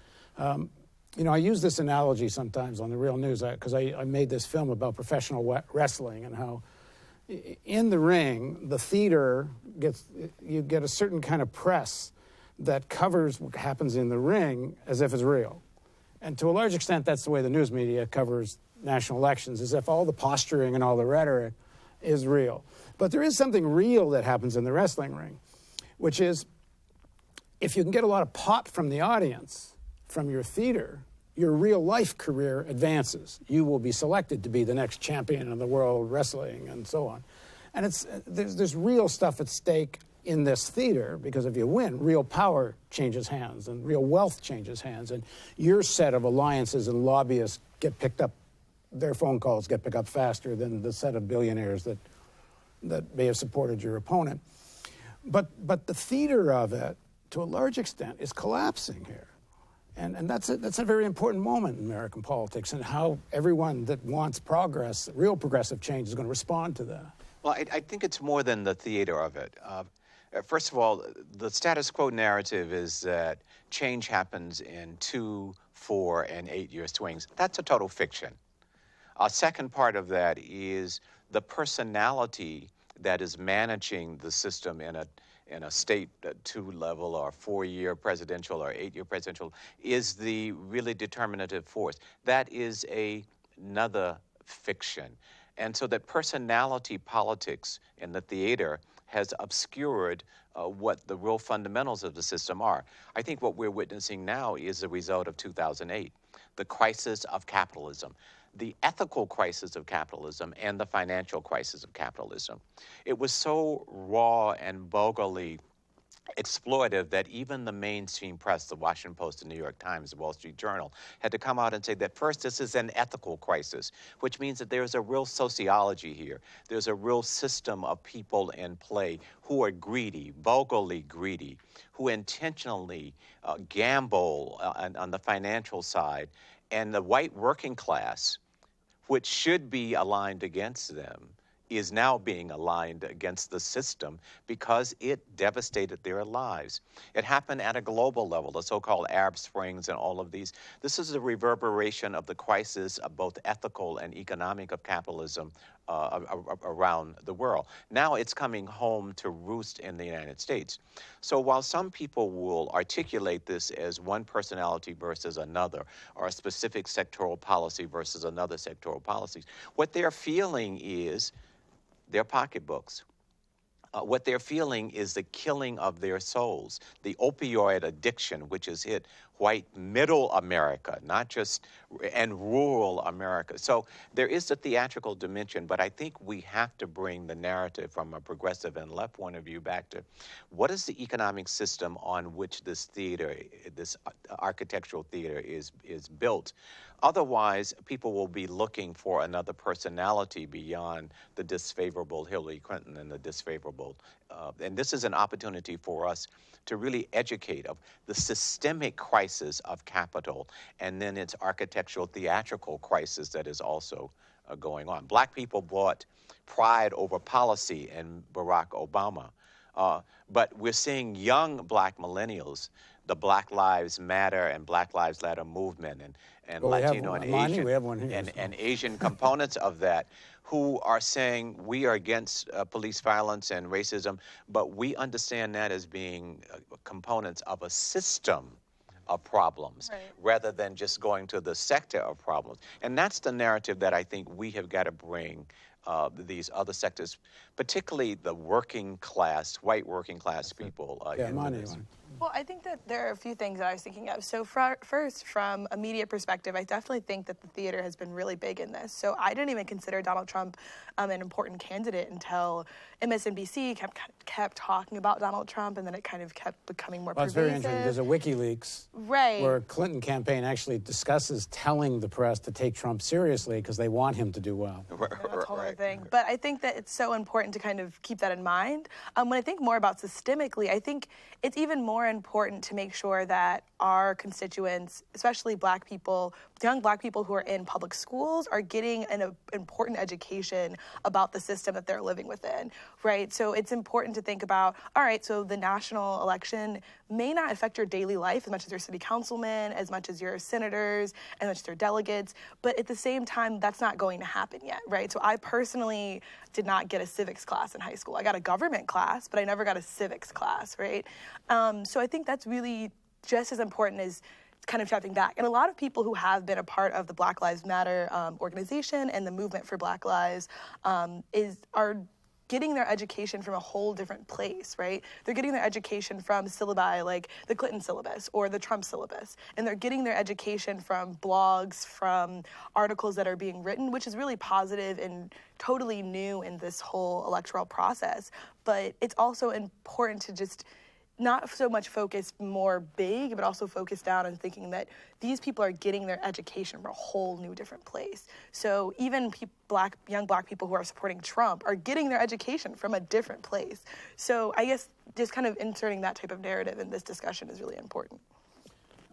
You know, I use this analogy sometimes on the Real News because I made this film about professional wrestling and how in the ring, the theater you get a certain kind of press that covers what happens in the ring as if it's real. And to a large extent, that's the way the news media covers national elections, as if all the posturing and all the rhetoric is real. But there is something real that happens in the wrestling ring, which is if you can get a lot of pop from the audience, from your theater, your real-life career advances. You will be selected to be the next champion of the world wrestling and so on. And there's real stuff at stake in this theater, because if you win, real power changes hands and real wealth changes hands, and your set of alliances and lobbyists get picked up, their phone calls get picked up faster than the set of billionaires that may have supported your opponent. But the theater of it, to a large extent, is collapsing here. And that's a very important moment in American politics, and how everyone that wants progress, real progressive change, is going to respond to that. Well, I think it's more than the theater of it. First of all, the status quo narrative is that change happens in 2, 4, and 8-year swings. That's a total fiction. A second part of that is the personality that is managing the system in a state 2 level or 4-year presidential or 8-year presidential is the really determinative force. That is another fiction. And so that personality politics in the theater has obscured what the real fundamentals of the system are. I think what we're witnessing now is the result of 2008, the crisis of capitalism, the ethical crisis of capitalism, and the financial crisis of capitalism. It was so raw and vulgarly exploitive that even the mainstream press, the Washington Post, the New York Times, the Wall Street Journal, had to come out and say that first, this is an ethical crisis, which means that there's a real sociology here. There's a real system of people in play who are greedy, vulgarly greedy, who intentionally gamble on the financial side, and the white working class, which should be aligned against them, is now being aligned against the system because it devastated their lives. It happened at a global level, the so-called Arab Springs and all of these. This is a reverberation of the crisis of both ethical and economic of capitalism around the world. Now it's coming home to roost in the United States. So while some people will articulate this as one personality versus another, or a specific sectoral policy versus another sectoral policies, what they're feeling is their pocketbooks. What they're feeling is the killing of their souls, the opioid addiction, which has hit white middle America, not just, and rural America. So there is a theatrical dimension, but I think we have to bring the narrative from a progressive and left point of view back to what is the economic system on which this theater, this architectural theater is built. Otherwise, people will be looking for another personality beyond the disfavorable Hillary Clinton and the disfavorable. And this is an opportunity for us to really educate of the systemic crisis of capital and then its architectural theatrical crisis that is also going on. Black people bought pride over policy in Barack Obama. But we're seeing young black millennials, the Black Lives Matter and Black Lives Matter movement and Latino and Asian and Asian components of that, who are saying we are against police violence and racism, but we understand that as being components of a system of problems, rather than just going to the sector of problems. And that's the narrative that I think we have got to bring these other sectors, particularly the working class, white working class people. Well, I think that there are a few things that I was thinking of. So first, from a media perspective, I definitely think that the theater has been really big in this. So I didn't even consider Donald Trump an important candidate until MSNBC kept talking about Donald Trump, and then it kind of kept becoming more pervasive. It's very interesting. There's a WikiLeaks where Clinton campaign actually discusses telling the press to take Trump seriously because they want him to do well. That's a whole other thing. But I think that it's so important to kind of keep that in mind. When I think more about systemically, I think it's even more important to make sure that our constituents, especially black people, young black people who are in public schools, are getting an important education about the system that they're living within, right? So it's important to think about, all right, so the national election may not affect your daily life as much as your city councilmen, as much as your senators, as much as your delegates, but at the same time, that's not going to happen yet, right? So I personally did not get a civics class in high school. I got a government class, but I never got a civics class, right? So I think that's really just as important as kind of stepping back. And a lot of people who have been a part of the Black Lives Matter organization and the movement for Black Lives are getting their education from a whole different place, right? They're getting their education from syllabi like the Clinton syllabus or the Trump syllabus. And they're getting their education from blogs, from articles that are being written, which is really positive and totally new in this whole electoral process. But it's also important to just not so much focus more big, but also focus down on thinking that these people are getting their education from a whole new different place. So even young black people who are supporting Trump are getting their education from a different place. So I guess just kind of inserting that type of narrative in this discussion is really important.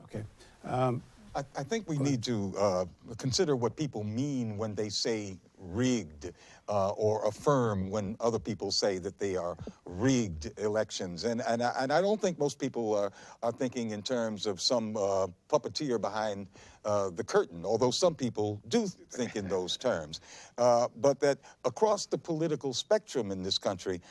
Okay. I think we need to consider what people mean when they say rigged, or affirm when other people say that they are rigged elections. And I don't think most people are thinking in terms of some puppeteer behind the curtain, although some people do think in those terms. But that across the political spectrum in this country,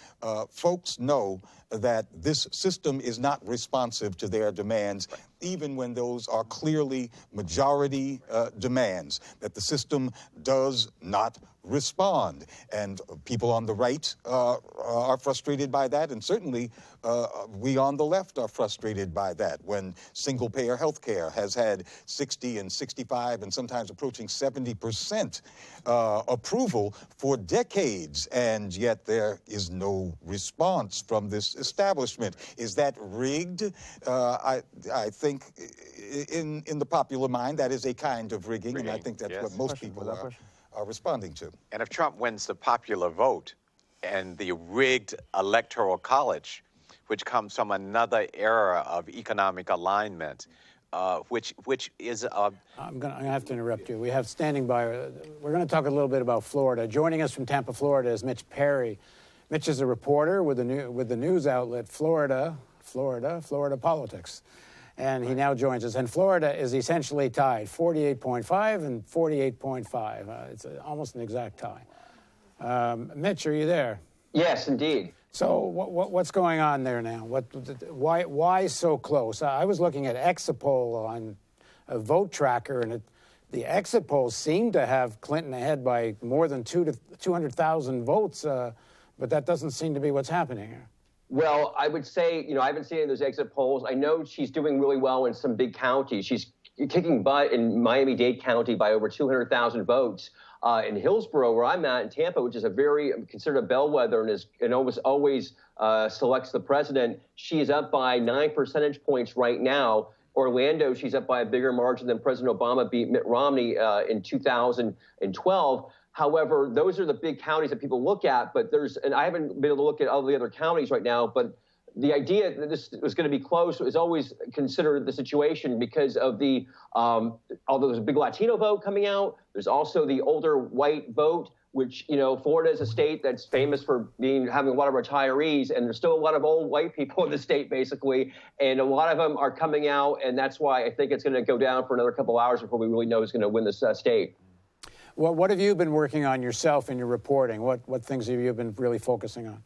folks know that this system is not responsive to their demands, even when those are clearly majority demands, that the system does not respond. And people on the right are frustrated by that, and certainly we on the left are frustrated by that. When single-payer health care has had 60 and 65 and sometimes approaching 70% approval for decades, and yet there is no response from this establishment. Is that rigged? I think in the popular mind that is a kind of rigging, and I think that's what most people are responding to. And if Trump wins the popular vote and the rigged electoral college, which comes from another era of economic alignment, which is I'm going to have to interrupt you. We have standing by. We're going to talk a little bit about Florida. Joining us from Tampa, Florida, is Mitch Perry. Mitch is a reporter with the news outlet Florida Politics, and he now joins us. And Florida is essentially tied, 48.5 and 48.5. It's almost an exact tie. Mitch, are you there? Yes, indeed. So what's going on there now? Why so close? I was looking at exit poll on a vote tracker, and the exit polls seem to have Clinton ahead by more than 200,000 votes, but that doesn't seem to be what's happening here. Well, I would say, I haven't seen any of those exit polls. I know she's doing really well in some big counties. She's kicking butt in Miami-Dade County by over 200,000 votes. In Hillsborough, where I'm at, in Tampa, which is considered a bellwether and always selects the president, she is up by 9 percentage points right now. Orlando, she's up by a bigger margin than President Obama beat Mitt Romney in 2012. However, those are the big counties that people look at, and I haven't been able to look at all the other counties right now, but the idea that this was going to be close is always considered the situation because of although there's a big Latino vote coming out, there's also the older white vote, which, Florida is a state that's famous for having a lot of retirees, and there's still a lot of old white people in the state, basically, and a lot of them are coming out, and that's why I think it's going to go down for another couple hours before we really know who's going to win this state. Well, what have you been working on yourself in your reporting? What things have you been really focusing on?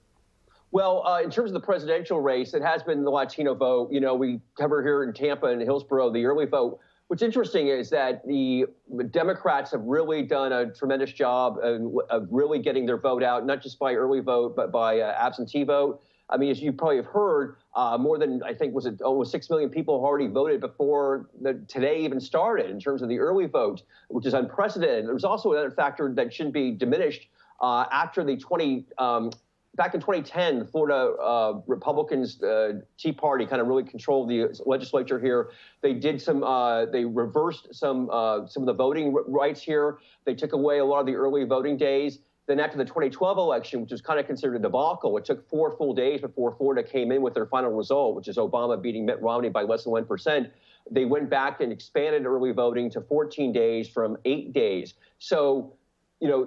Well, in terms of the presidential race, it has been the Latino vote. We cover here in Tampa and Hillsborough the early vote. What's interesting is that the Democrats have really done a tremendous job of really getting their vote out, not just by early vote, but by absentee vote. I mean, as you probably have heard, more than, I think, almost 6 million people have already voted before today even started in terms of the early vote, which is unprecedented. There's also another factor that shouldn't be diminished. After back in 2010, the Florida Republicans, Tea Party, kind of really controlled the legislature here. They did they reversed some of the voting rights here. They took away a lot of the early voting days. Then after the 2012 election, which was kind of considered a debacle, it took 4 full days before Florida came in with their final result, which is Obama beating Mitt Romney by less than 1%. They went back and expanded early voting to 14 days from 8 days. So,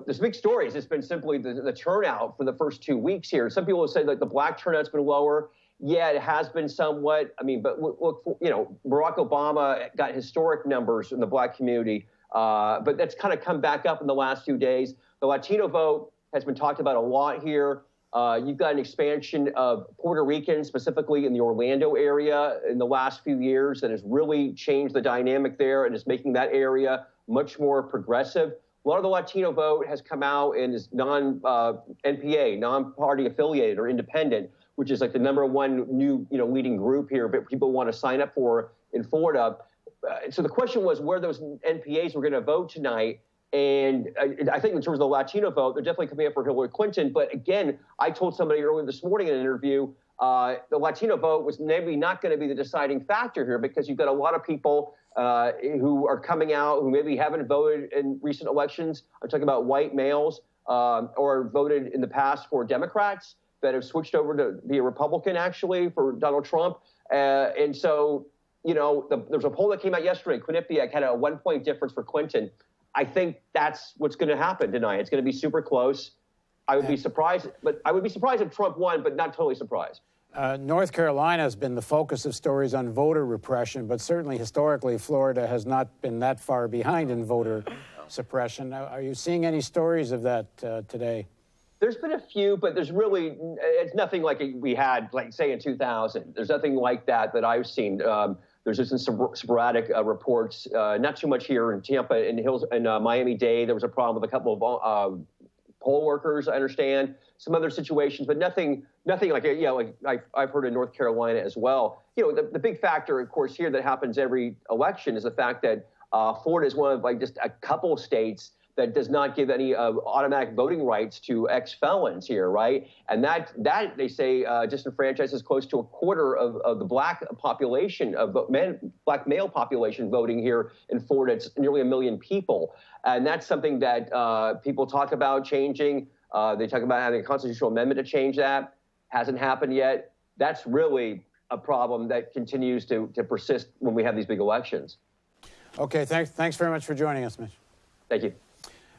this big story has just been simply the turnout for the first 2 weeks here. Some people have said that the black turnout's been lower. Yeah, it has been somewhat. I mean, but look, Barack Obama got historic numbers in the black community, but that's kind of come back up in the last few days. The Latino vote has been talked about a lot here. You've got an expansion of Puerto Ricans, specifically in the Orlando area, in the last few years that has really changed the dynamic there and is making that area much more progressive. A lot of the Latino vote has come out and is non-NPA, non-party affiliated or independent, which is like the #1 new, leading group here, but people want to sign up for in Florida. So the question was where those NPAs were going to vote tonight. And I think in terms of the Latino vote, they're definitely coming up for Hillary Clinton. But again, I told somebody earlier this morning in an interview, the Latino vote was maybe not going to be the deciding factor here because you've got a lot of people who are coming out who maybe haven't voted in recent elections. I'm talking about white males or voted in the past for Democrats that have switched over to be a Republican, actually, for Donald Trump. And so, there's a poll that came out yesterday. Quinnipiac had a 1-point difference for Clinton. I think that's what's going to happen tonight. It's going to be super close. I would be surprised, if Trump won, but not totally surprised. North Carolina has been the focus of stories on voter repression, but certainly historically, Florida has not been that far behind in voter suppression. Are you seeing any stories of that today? There's been a few, but it's nothing like we had, like, say, in 2000. There's nothing like that I've seen. There's just some sporadic reports, not too much here in Tampa and Miami-Dade. There was a problem with a couple of poll workers, I understand, some other situations, but nothing like I've heard in North Carolina as well. The big factor, of course, here that happens every election is the fact that Florida is one of just a couple of states that does not give any automatic voting rights to ex-felons here, right? And that they say disenfranchises close to a quarter of the black population, black male population voting here in Florida. It's nearly 1 million people. And that's something that people talk about changing. They talk about having a constitutional amendment to change that. Hasn't happened yet. That's really a problem that continues to persist when we have these big elections. Okay, thanks very much for joining us, Mitch. Thank you.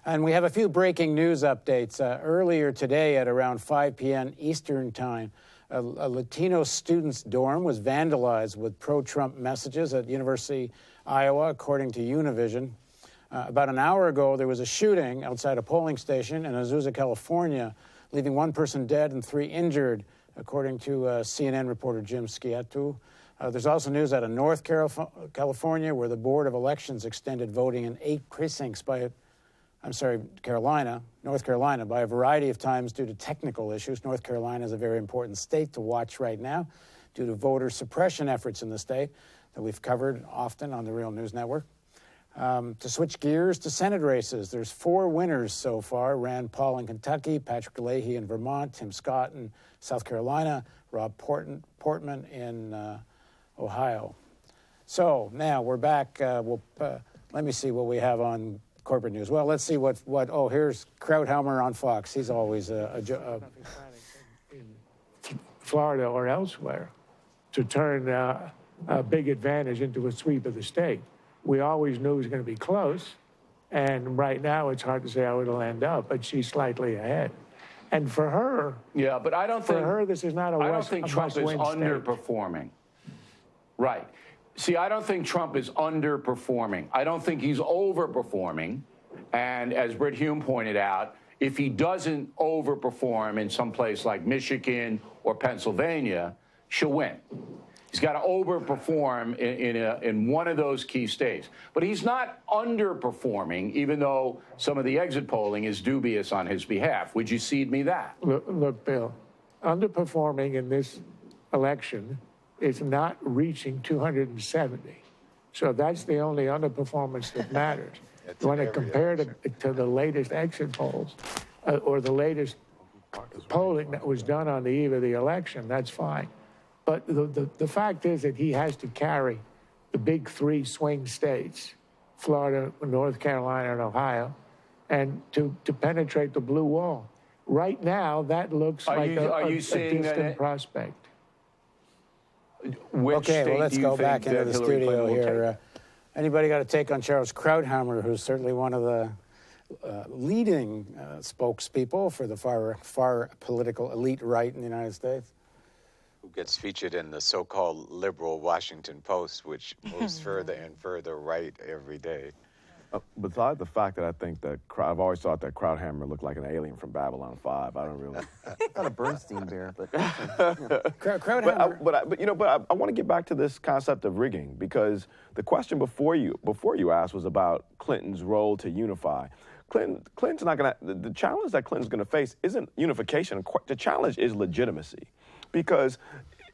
And we have a few breaking news updates. Earlier today at around 5 p.m. Eastern Time, a Latino student's dorm was vandalized with pro-Trump messages at University of Iowa, according to Univision. About an hour ago, there was a shooting outside a polling station in Azusa, California, leaving one person dead and 3 injured, according to CNN reporter Jim Sciattu. There's also news out of North California, where the Board of Elections extended voting in 8 precincts North Carolina, by a variety of times due to technical issues. North Carolina is a very important state to watch right now due to voter suppression efforts in the state that we've covered often on the Real News Network. To switch gears to Senate races, there's 4 winners so far. Rand Paul in Kentucky, Patrick Leahy in Vermont, Tim Scott in South Carolina, Rob Portman in Ohio. So now we're back. Let me see what we have on corporate news. Well, let's see what here's Krauthammer on Fox. He's always in Florida or elsewhere to turn a big advantage into a sweep of the state. We always knew it was going to be close, and right now it's hard to say how it'll end up, but she's slightly ahead. And for her, yeah, but I don't think for her this is not a I don't think Trump is underperforming. Right. See, I don't think Trump is underperforming. I don't think he's overperforming. And as Britt Hume pointed out, if he doesn't overperform in some place like Michigan or Pennsylvania, she'll win. He's got to overperform in one of those key states. But he's not underperforming, even though some of the exit polling is dubious on his behalf. Would you cede me that? Look, Bill, underperforming in this election is not reaching 270. So that's the only underperformance that matters. When it compared to the latest exit polls or the latest polling that was done on the eve of the election, that's fine. But the fact is that he has to carry the big 3 swing states, Florida, North Carolina, and Ohio, and to penetrate the blue wall. Right now, that looks like a distant prospect. Okay, well, let's go back into the studio here. Anybody got a take on Charles Krauthammer, who's certainly one of the leading spokespeople for the far political elite right in the United States? Who gets featured in the so-called liberal Washington Post, which moves further and further right every day. Besides the fact that I think that I've always thought that Krauthammer looked like an alien from Babylon 5. I don't really. Not a Bernstein bear, but. Krauthammer. But I want to get back to this concept of rigging, because the question before you asked was about Clinton's role to unify. Clinton's not going to. The challenge that Clinton's going to face isn't unification. The challenge is legitimacy, because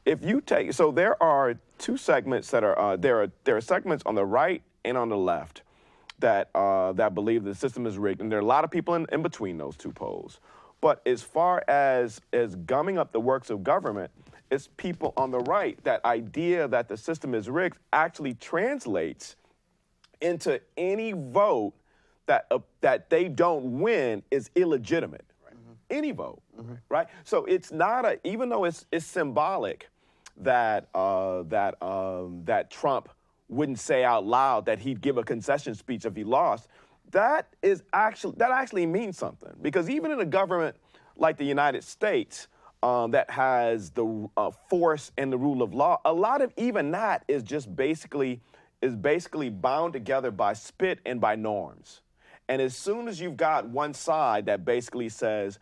if you take there are 2 segments that are there are segments on the right and on the left that believe the system is rigged, and there are a lot of people in between those 2 poles. But as far as gumming up the works of government, it's people on the right. That idea that the system is rigged actually translates into any vote that they don't win is illegitimate. Right. Any vote, right? So it's not even though it's symbolic that Trump wouldn't say out loud that he'd give a concession speech if he lost, that actually means something. Because even in a government like the United States that has the force and the rule of law, a lot of even that is just basically bound together by spit and by norms. And as soon as you've got one side that basically says,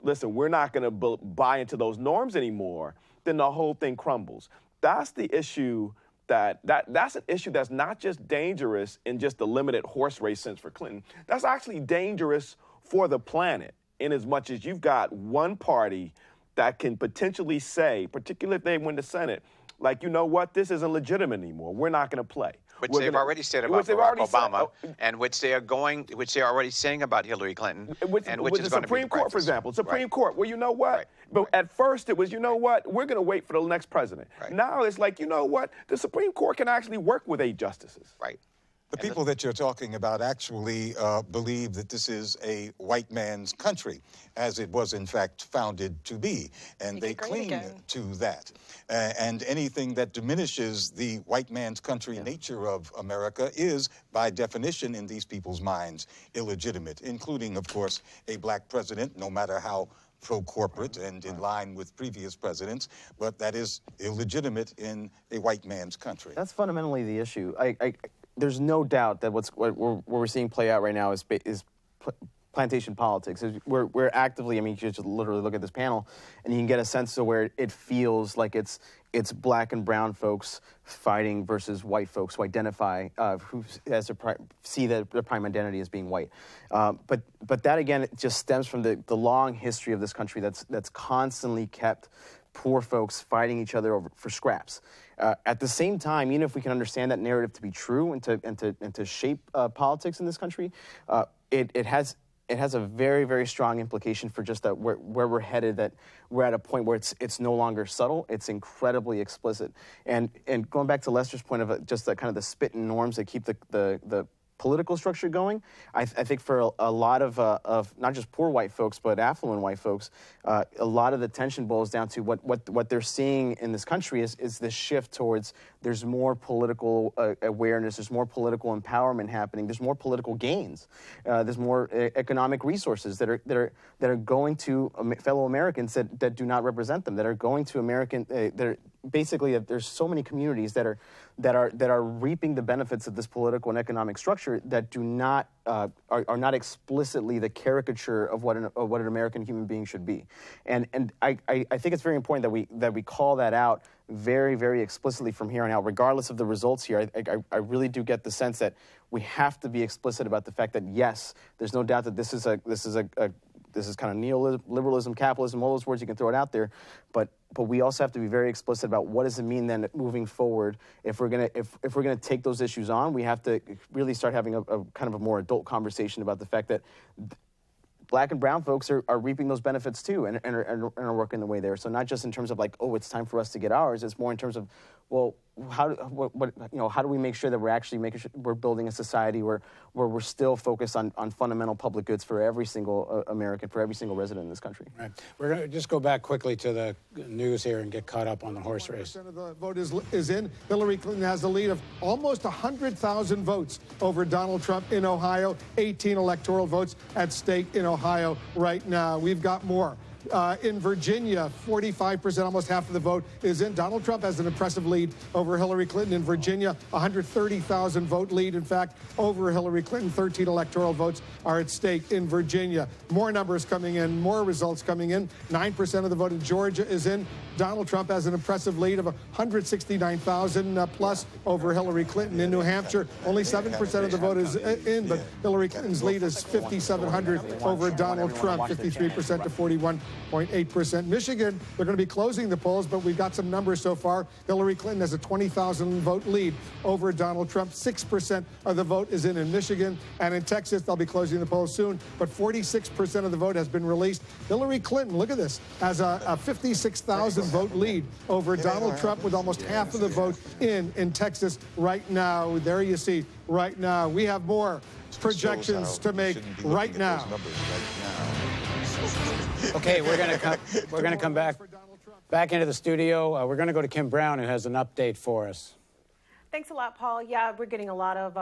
listen, we're not going to buy into those norms anymore, then the whole thing crumbles. That's the issue. That's an issue that's not just dangerous in just the limited horse race sense for Clinton. That's actually dangerous for the planet, in as much as you've got one party that can potentially say, particularly if they win the Senate, like, you know what, this isn't legitimate anymore. We're not going to play. Which they've already said about Barack Obama, and which they are already saying about Hillary Clinton, and which is going to be the Supreme Court, for example. Supreme Court, well, you know what? Right. But at first it was, you know what? We're going to wait for the next president. Right. Now it's like, you know what? The Supreme Court can actually work with 8 justices. Right. The people that you're talking about actually believe that this is a white man's country, as it was in fact founded to be, and they cling to that. And anything that diminishes the white man's country nature of America is, by definition, in these people's minds, illegitimate, including, of course, a black president, no matter how pro-corporate and in line with previous presidents, but that is illegitimate in a white man's country. That's fundamentally the issue. there's no doubt that what we're seeing play out right now is plantation politics. We're actively, I mean, you just literally look at this panel, and you can get a sense of where it feels like it's black and brown folks fighting versus white folks who identify, who see their prime identity as being white. But that, again, it just stems from the long history of this country that's constantly kept poor folks fighting each other for scraps. At the same time, even if we can understand that narrative to be true and to shape politics in this country, it has a very, very strong implication for just that where we're headed, that we're at a point where it's no longer subtle, it's incredibly explicit. And going back to Lester's point of just the kind of the spit and norms that keep the political structure going, I think for a lot of not just poor white folks, but affluent white folks, a lot of the tension boils down to what they're seeing in this country is this shift towards there's more political awareness, there's more political empowerment happening, there's more political gains, there's more economic resources that are going to fellow Americans that do not represent them, that are going to basically there's so many communities that are reaping the benefits of this political and economic structure that do not are not explicitly the caricature of what an American human being should be, and I think it's very important that we call that out very, very explicitly from here on out, regardless of the results here. I really do get the sense that we have to be explicit about the fact that yes, there's no doubt that this is kind of neoliberalism, capitalism, all those words, you can throw it out there, but we also have to be very explicit about what does it mean then moving forward. If we're gonna take those issues on, we have to really start having a kind of a more adult conversation about the fact that black and brown folks are reaping those benefits too, and are working the way there. So not just in terms of like, oh, it's time for us to get ours. It's more in terms of, well, how do we make sure that we're actually making sure we're building a society where we're still focused on fundamental public goods for every single American, for every single resident in this country. Right. We're going to just go back quickly to the news here and get caught up on the horse race. 40% of the vote is in. Hillary Clinton has a lead of almost 100,000 votes over Donald Trump in Ohio. 18 electoral votes at stake in Ohio right now. We've got more. In Virginia, 45%, almost half of the vote is in. Donald Trump has an impressive lead over Hillary Clinton in Virginia, 130,000 vote lead, in fact, over Hillary Clinton. 13 electoral votes are at stake in Virginia. More numbers coming in, more results coming in. 9% of the vote in Georgia is in. Donald Trump has an impressive lead of 169,000 plus over Hillary Clinton. In New Hampshire, only 7% of the vote is in, but Hillary Clinton's lead is 5,700 over Donald Trump, 53% to 41.8%. Michigan, they're going to be closing the polls, but we've got some numbers so far. Hillary Clinton has a 20,000 vote lead over Donald Trump. 6% of the vote is in Michigan. And in Texas, they'll be closing the polls soon, but 46% of the vote has been released. Hillary Clinton, look at this, has a 56,000 vote lead over Donald Trump, with almost half of the vote in Texas right now. There you see, right now. We have more projections to make right now. Okay, we're going to come back into the studio. We're going to go to Kim Brown, who has an update for us. Thanks a lot, Paul. Yeah, we're getting a lot of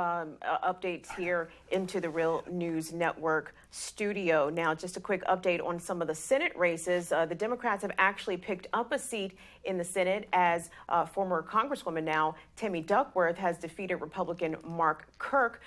updates here into the Real News Network studio. Now, just a quick update on some of the Senate races. The Democrats have actually picked up a seat in the Senate, as former Congresswoman now Tammy Duckworth has defeated Republican Mark Kirk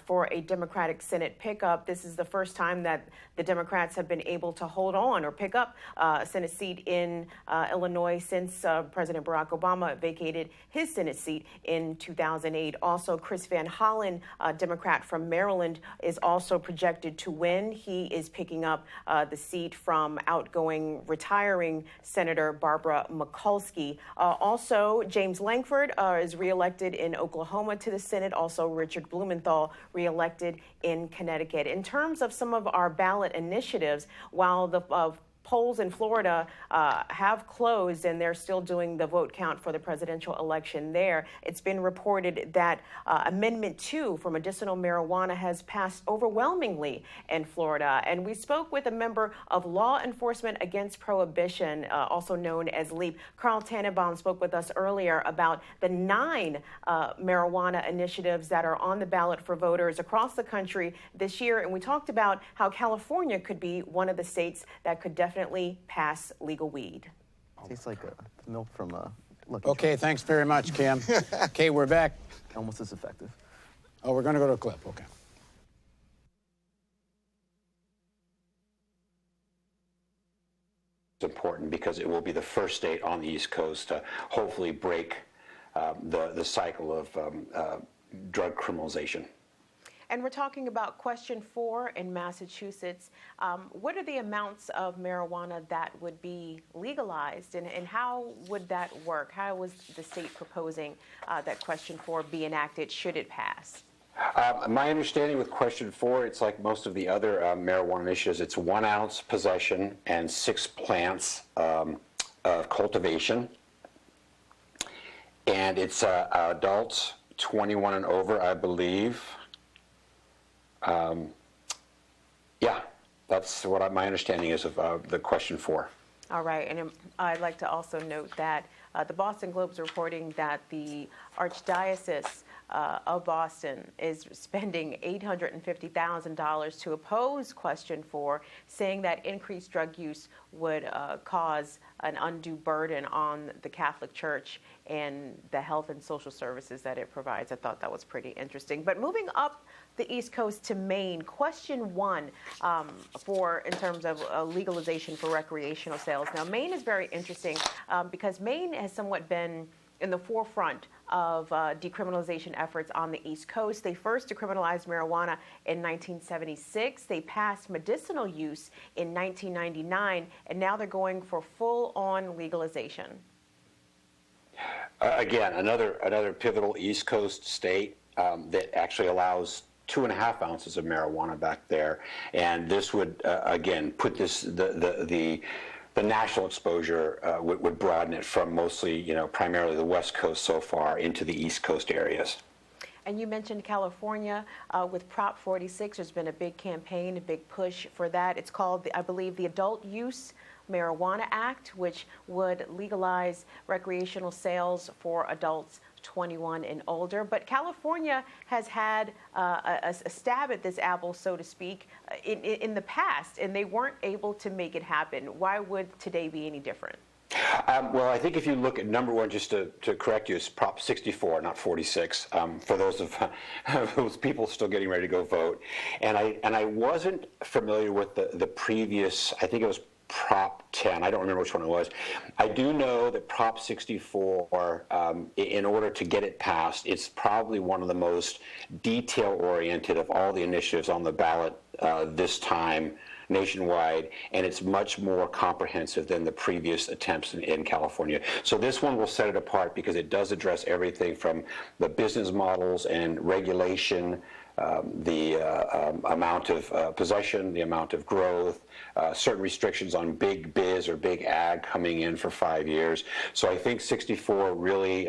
for a Democratic Senate pickup. This is the first time that the Democrats have been able to hold on or pick up a Senate seat in Illinois since President Barack Obama vacated his Senate seat in 2008. Also, Chris Van Hollen, a Democrat from Maryland, is also projected to win. He is picking up the seat from outgoing retiring Senator Barbara Mikulski. Also, James Lankford is reelected in Oklahoma to the Senate. Also, Richard Blumenthal reelected in Connecticut. In terms of some of our ballot initiatives, while the polls in Florida have closed and they're still doing the vote count for the presidential election there, it's been reported that Amendment 2 for medicinal marijuana has passed overwhelmingly in Florida. And we spoke with a member of Law Enforcement Against Prohibition, also known as LEAP. Carl Tannenbaum spoke with us earlier about the 9 marijuana initiatives that are on the ballot for voters across the country this year. And we talked about how California could be one of the states that could definitely pass legal weed. Tastes like milk from Lucky Okay, thanks very much, Kim. Okay, we're back. Almost as effective. Oh, we're going to go to a clip. Okay. It's important because it will be the first state on the East Coast to hopefully break the cycle of drug criminalization. And we're talking about question 4 in Massachusetts. What are the amounts of marijuana that would be legalized, and how would that work? How was the state proposing that question 4 be enacted should it pass? My understanding with question 4, it's like most of the other marijuana initiatives. It's 1 ounce possession and 6 plants of cultivation. And it's adults 21 and over, I believe. Yeah, that's what my understanding is of the question 4. All right, and I'd like to also note that the Boston Globe's reporting that the Archdiocese of Boston is spending $850,000 to oppose question 4, saying that increased drug use would cause an undue burden on the Catholic Church and the health and social services that it provides. I thought that was pretty interesting. But moving up the East Coast to Maine, question 1 in terms of legalization for recreational sales. Now, Maine is very interesting because Maine has somewhat been in the forefront of decriminalization efforts on the East Coast. They first decriminalized marijuana in 1976. They passed medicinal use in 1999, and now they're going for full-on legalization. Again, another pivotal East Coast state that actually allows 2.5 ounces of marijuana back there, and this would again put this the national exposure would broaden it from mostly, primarily the West Coast so far into the East Coast areas. And you mentioned California with Prop 46. There's been a big campaign, a big push for that. It's called, I believe, the Adult Use Marijuana Act, which would legalize recreational sales for adults 21 and older. But California has had a stab at this apple, so to speak, in the past, and they weren't able to make it happen. Why would today be any different? Well, I think if you look at number 1, just to correct you, it's Prop 64, not 46, for those of those people still getting ready to go vote. And I wasn't familiar with the previous, I think it was Prop 10. I don't remember which one it was. I do know that Prop 64, in order to get it passed, it's probably one of the most detail-oriented of all the initiatives on the ballot this time nationwide, and it's much more comprehensive than the previous attempts in California. So this one will set it apart because it does address everything from the business models and regulation, the amount of possession, the amount of growth, certain restrictions on big biz or big ag coming in for 5 years. So I think 64 really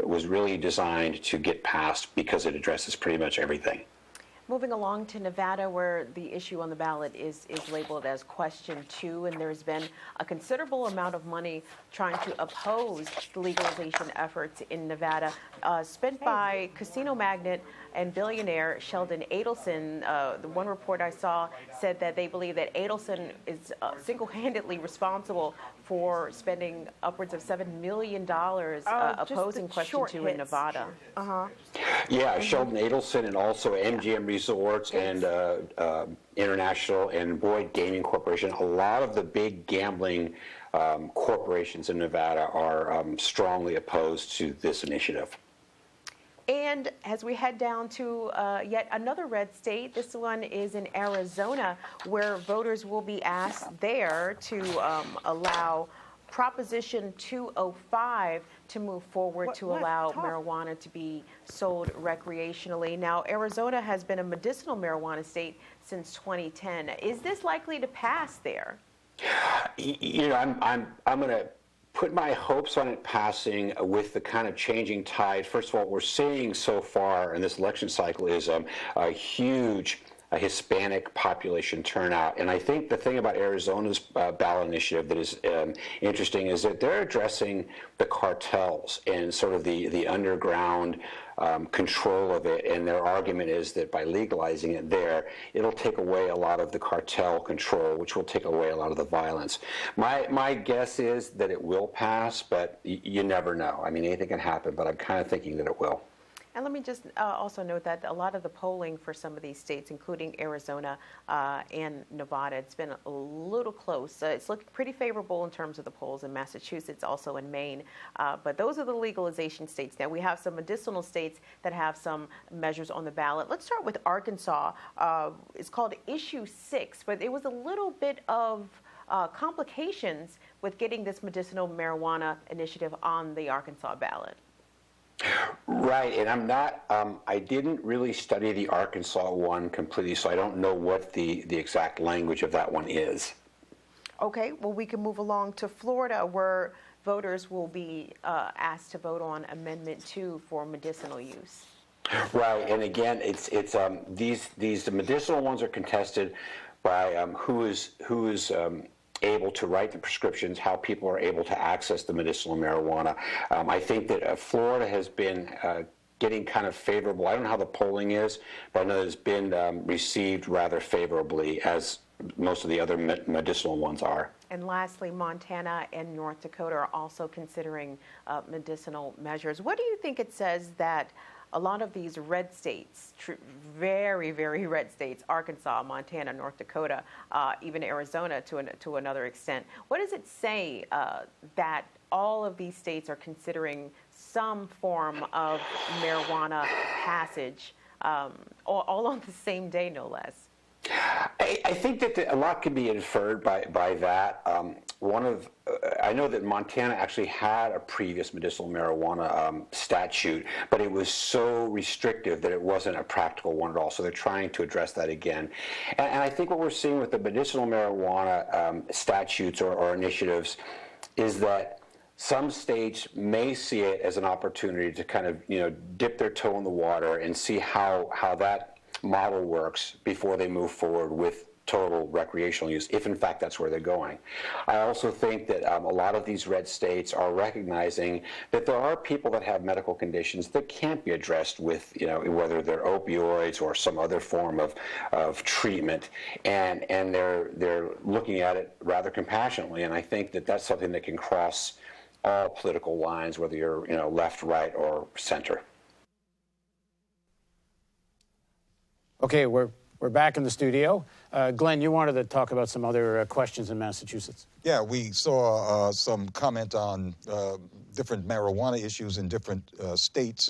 was really designed to get passed because it addresses pretty much everything. Moving along to Nevada, where the issue on the ballot is labeled as question 2, and there's been a considerable amount of money trying to oppose the legalization efforts in Nevada, spent by casino magnate and billionaire Sheldon Adelson. The one report I saw said that they believe that Adelson is single-handedly responsible for spending upwards of $7 million opposing question 2 in Nevada. Yeah, Sheldon Adelson and also MGM Resorts and International and Boyd Gaming Corporation. A lot of the big gambling corporations in Nevada are strongly opposed to this initiative. And as we head down to yet another red state, this one is in Arizona, where voters will be asked there to allow Proposition 205 to move forward to allow marijuana to be sold recreationally. Now, Arizona has been a medicinal marijuana state since 2010. Is this likely to pass there? I'm going to put my hopes on it passing with the kind of changing tide. First of all, what we're seeing so far in this election cycle is a huge Hispanic population turnout. And I think the thing about Arizona's ballot initiative that is interesting is that they're addressing the cartels and sort of the underground control of it. And their argument is that by legalizing it there, it'll take away a lot of the cartel control, which will take away a lot of the violence. My guess is that it will pass, but you never know. I mean, anything can happen, but I'm kind of thinking that it will. And let me just also note that a lot of the polling for some of these states, including Arizona and Nevada, it's been a little close. It's looking pretty favorable in terms of the polls in Massachusetts, also in Maine. But those are the legalization states. Now, we have some medicinal states that have some measures on the ballot. Let's start with Arkansas. It's called Issue 6, but it was a little bit of complications with getting this medicinal marijuana initiative on the Arkansas ballot. Right, and I'm not, I didn't really study the Arkansas one completely, so I don't know what the exact language of that one is. Okay, well, we can move along to Florida, where voters will be asked to vote on Amendment 2 for medicinal use. Right, and again, it's these medicinal ones are contested by who is able to write the prescriptions, how people are able to access the medicinal marijuana. I think that Florida has been getting kind of favorable. I don't know how the polling is, but I know it's been received rather favorably, as most of the other medicinal ones are. And lastly, Montana and North Dakota are also considering medicinal measures. What do you think it says that a lot of these red states, very, very red states, Arkansas, Montana, North Dakota, even Arizona to another extent, what does it say that all of these states are considering some form of marijuana passage, all on the same day, no less? I think that a lot can be inferred by that. I know that Montana actually had a previous medicinal marijuana statute, but it was so restrictive that it wasn't a practical one at all. So they're trying to address that again. And I think what we're seeing with the medicinal marijuana statutes or initiatives is that some states may see it as an opportunity to kind of, dip their toe in the water and see how that model works before they move forward with total recreational use, if in fact that's where they're going. I also think that a lot of these red states are recognizing that there are people that have medical conditions that can't be addressed with, whether they're opioids or some other form of treatment, and they're looking at it rather compassionately. And I think that that's something that can cross all political lines, whether you're left, right, or center. Okay, we're back in the studio. Glenn, you wanted to talk about some other questions in Massachusetts. Yeah, we saw some comment on different marijuana issues in different states.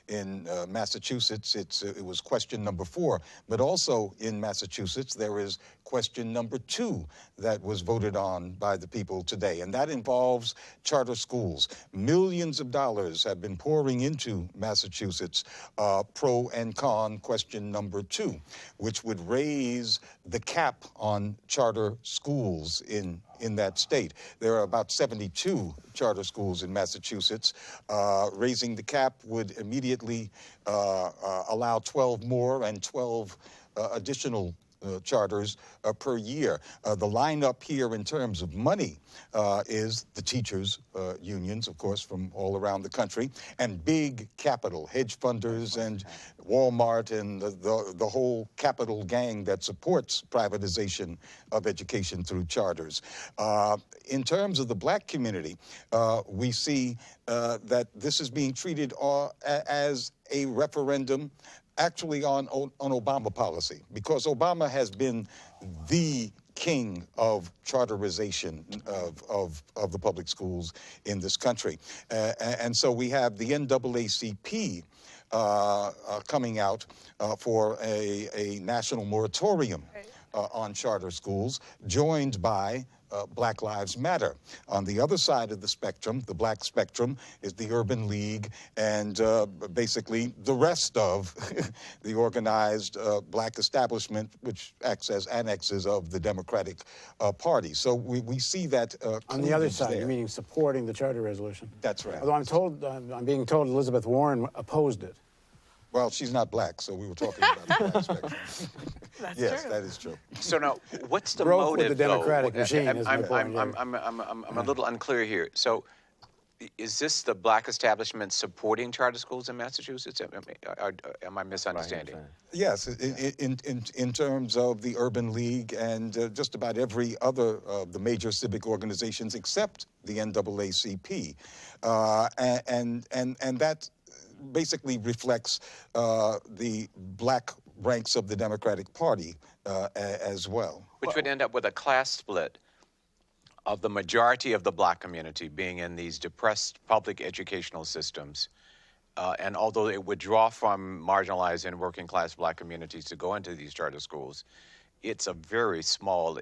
In Massachusetts, it was question number 4. But also in Massachusetts, there is question number 2 that was voted on by the people today, and that involves charter schools. Millions of dollars have been pouring into Massachusetts, pro and con question number 2, which would raise the cap on charter schools in that state. There are about 72 charter schools in Massachusetts. Raising the cap would immediately allow 12 more and 12 additional charters per year. The lineup here in terms of money is the teachers' unions, of course, from all around the country, and big capital, hedge funders and Walmart and the whole capital gang that supports privatization of education through charters. In terms of the black community, we see that this is being treated as a referendum actually on Obama policy, because Obama has been the king of charterization of the public schools in this country. And so we have the NAACP coming out for a national moratorium on charter schools, joined by Black Lives Matter. On the other side of the spectrum, the black spectrum, is the Urban League and basically the rest of the organized black establishment, which acts as annexes of the Democratic Party. So we see that on the other side, there. you're meaning supporting the charter resolution. That's right. Although I'm being told Elizabeth Warren opposed it. Well, she's not black, so we were talking about the black spectrum. Yes, true. that is true. So now, what's the Growth motive, with the Democratic though? regime is my point. I'm a little unclear here. So, is this the black establishment supporting charter schools in Massachusetts? Am I misunderstanding? Yes, in terms of the Urban League and just about every other of the major civic organizations except the NAACP, and that basically reflects the black ranks of the Democratic Party as well. Which would end up with a class split of the majority of the black community being in these depressed public educational systems. And although it would draw from marginalized and working class black communities to go into these charter schools, it's a very small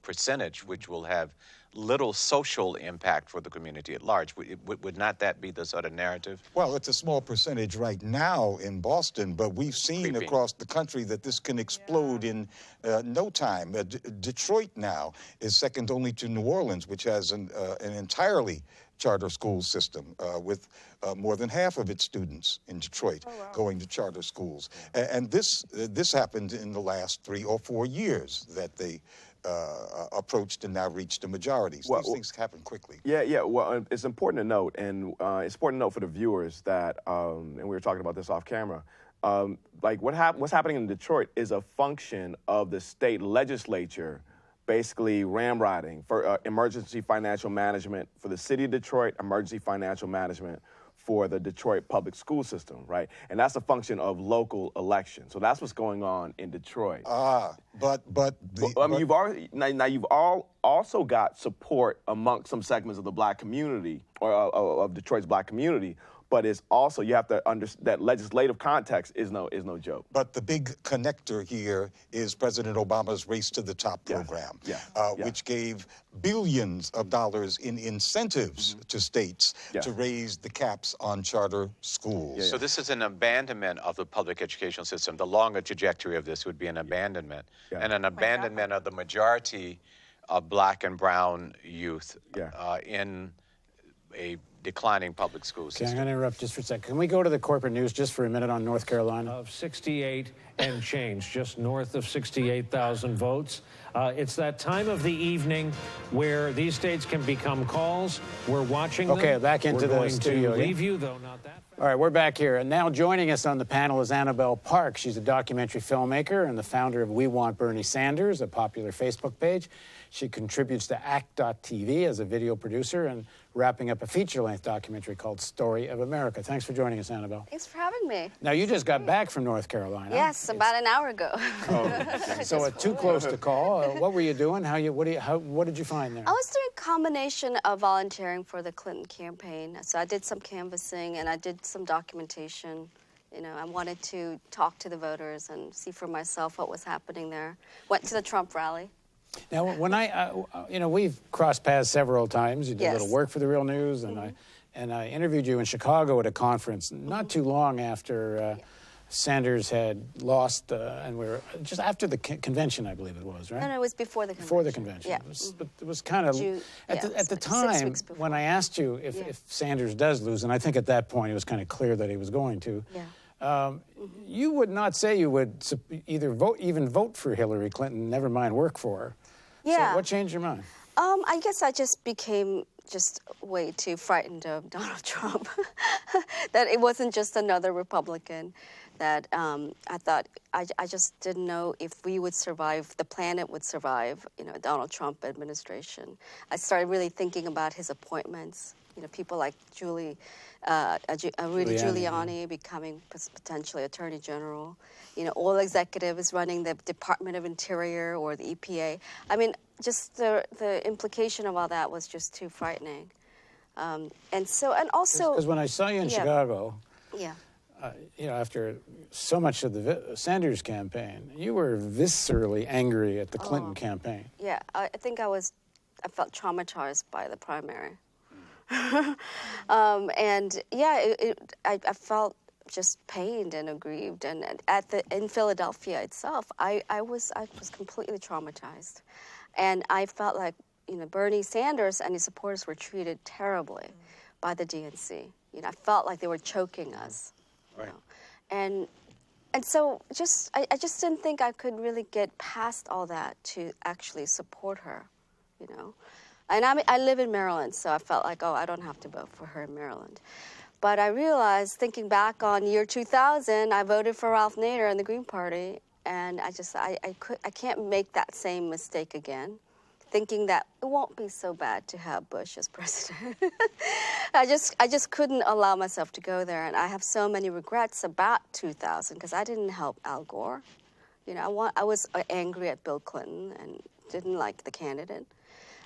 percentage which will have little social impact for the community at large. Would not that be the sort of narrative? Well, it's a small percentage right now in Boston, but we've seen across the country that this can explode in no time. Detroit now is second only to New Orleans, which has an entirely charter school system with more than half of its students in Detroit going to charter schools. And this happened in the last 3 or 4 years that they approached and now reached a majority. So these things happen quickly. Yeah. Well, it's important to note, and it's important to note for the viewers that, and we were talking about this off camera, like what's happening in Detroit is a function of the state legislature basically ramrodding for emergency financial management for the city of Detroit, emergency financial management for the Detroit public school system, right? And that's a function of local elections. So that's what's going on in Detroit. You've also got support amongst some segments of the black community or of Detroit's black community. But it's also, you have to understand that legislative context is no joke. But the big connector here is President Obama's Race to the Top program, which gave billions of dollars in incentives to states to raise the caps on charter schools. So this is an abandonment of the public educational system. The longer trajectory of this would be an abandonment, and an abandonment of the majority of black and brown youth in a declining public school system. Okay, I'm going to interrupt just for a second. Can we go to the corporate news just for a minute on North Carolina? Of 68 and change, just north of 68,000 votes. It's that time of the evening where these states can become calls. We're watching them. Okay, back into the studio. We're going to leave you, though not that fast. All right, we're back here. And now joining us on the panel is Annabelle Park. She's a documentary filmmaker and the founder of We Want Bernie Sanders, a popular Facebook page. She contributes to ACT.TV as a video producer and wrapping up a feature-length documentary called Story of America. Thanks for joining us, Annabelle. Thanks for having me. Now, you just got back from North Carolina. Yes, about an hour ago. So too close to call. What were you doing? What did you find there? I was doing a combination of volunteering for the Clinton campaign. So I did some canvassing and I did some documentation. You know, I wanted to talk to the voters and see for myself what was happening there. Went to the Trump rally. Now, when we've crossed paths several times. You did a little work for the Real News, and I interviewed you in Chicago at a conference not too long after Sanders had lost, and we were just after the convention, I believe it was, right? No, it was before the convention. Before the convention. Yeah. But it was kind of at the time when I asked you if Sanders does lose, and I think at that point it was kind of clear that he was going to. Yeah. You would not say you would even vote for Hillary Clinton, never mind work for her. Yeah. So what changed your mind? I guess I just became way too frightened of Donald Trump. That it wasn't just another Republican. That I thought I just didn't know if we would survive, the planet would survive, a Donald Trump administration. I started really thinking about his appointments. People like Rudy Giuliani becoming potentially Attorney General. Oil executives running the Department of Interior or the EPA. I mean, just the implication of all that was just too frightening. And also because when I saw you in Chicago, yeah. After so much of the Sanders campaign, you were viscerally angry at the Clinton campaign. Yeah, I think I felt traumatized by the primary. I felt just pained and aggrieved, and in Philadelphia itself, I was completely traumatized, and I felt like Bernie Sanders and his supporters were treated terribly by the DNC. I felt like they were choking us, right? And so I just didn't think I could really get past all that to actually support her, And I live in Maryland, so I felt like, I don't have to vote for her in Maryland. But I realized, thinking back on year 2000, I voted for Ralph Nader in the Green Party, and I can't make that same mistake again. thinking that it won't be so bad to have Bush as president. I just couldn't allow myself to go there, and I have so many regrets about 2000 because I didn't help Al Gore. You know, I was angry at Bill Clinton and didn't like the candidate.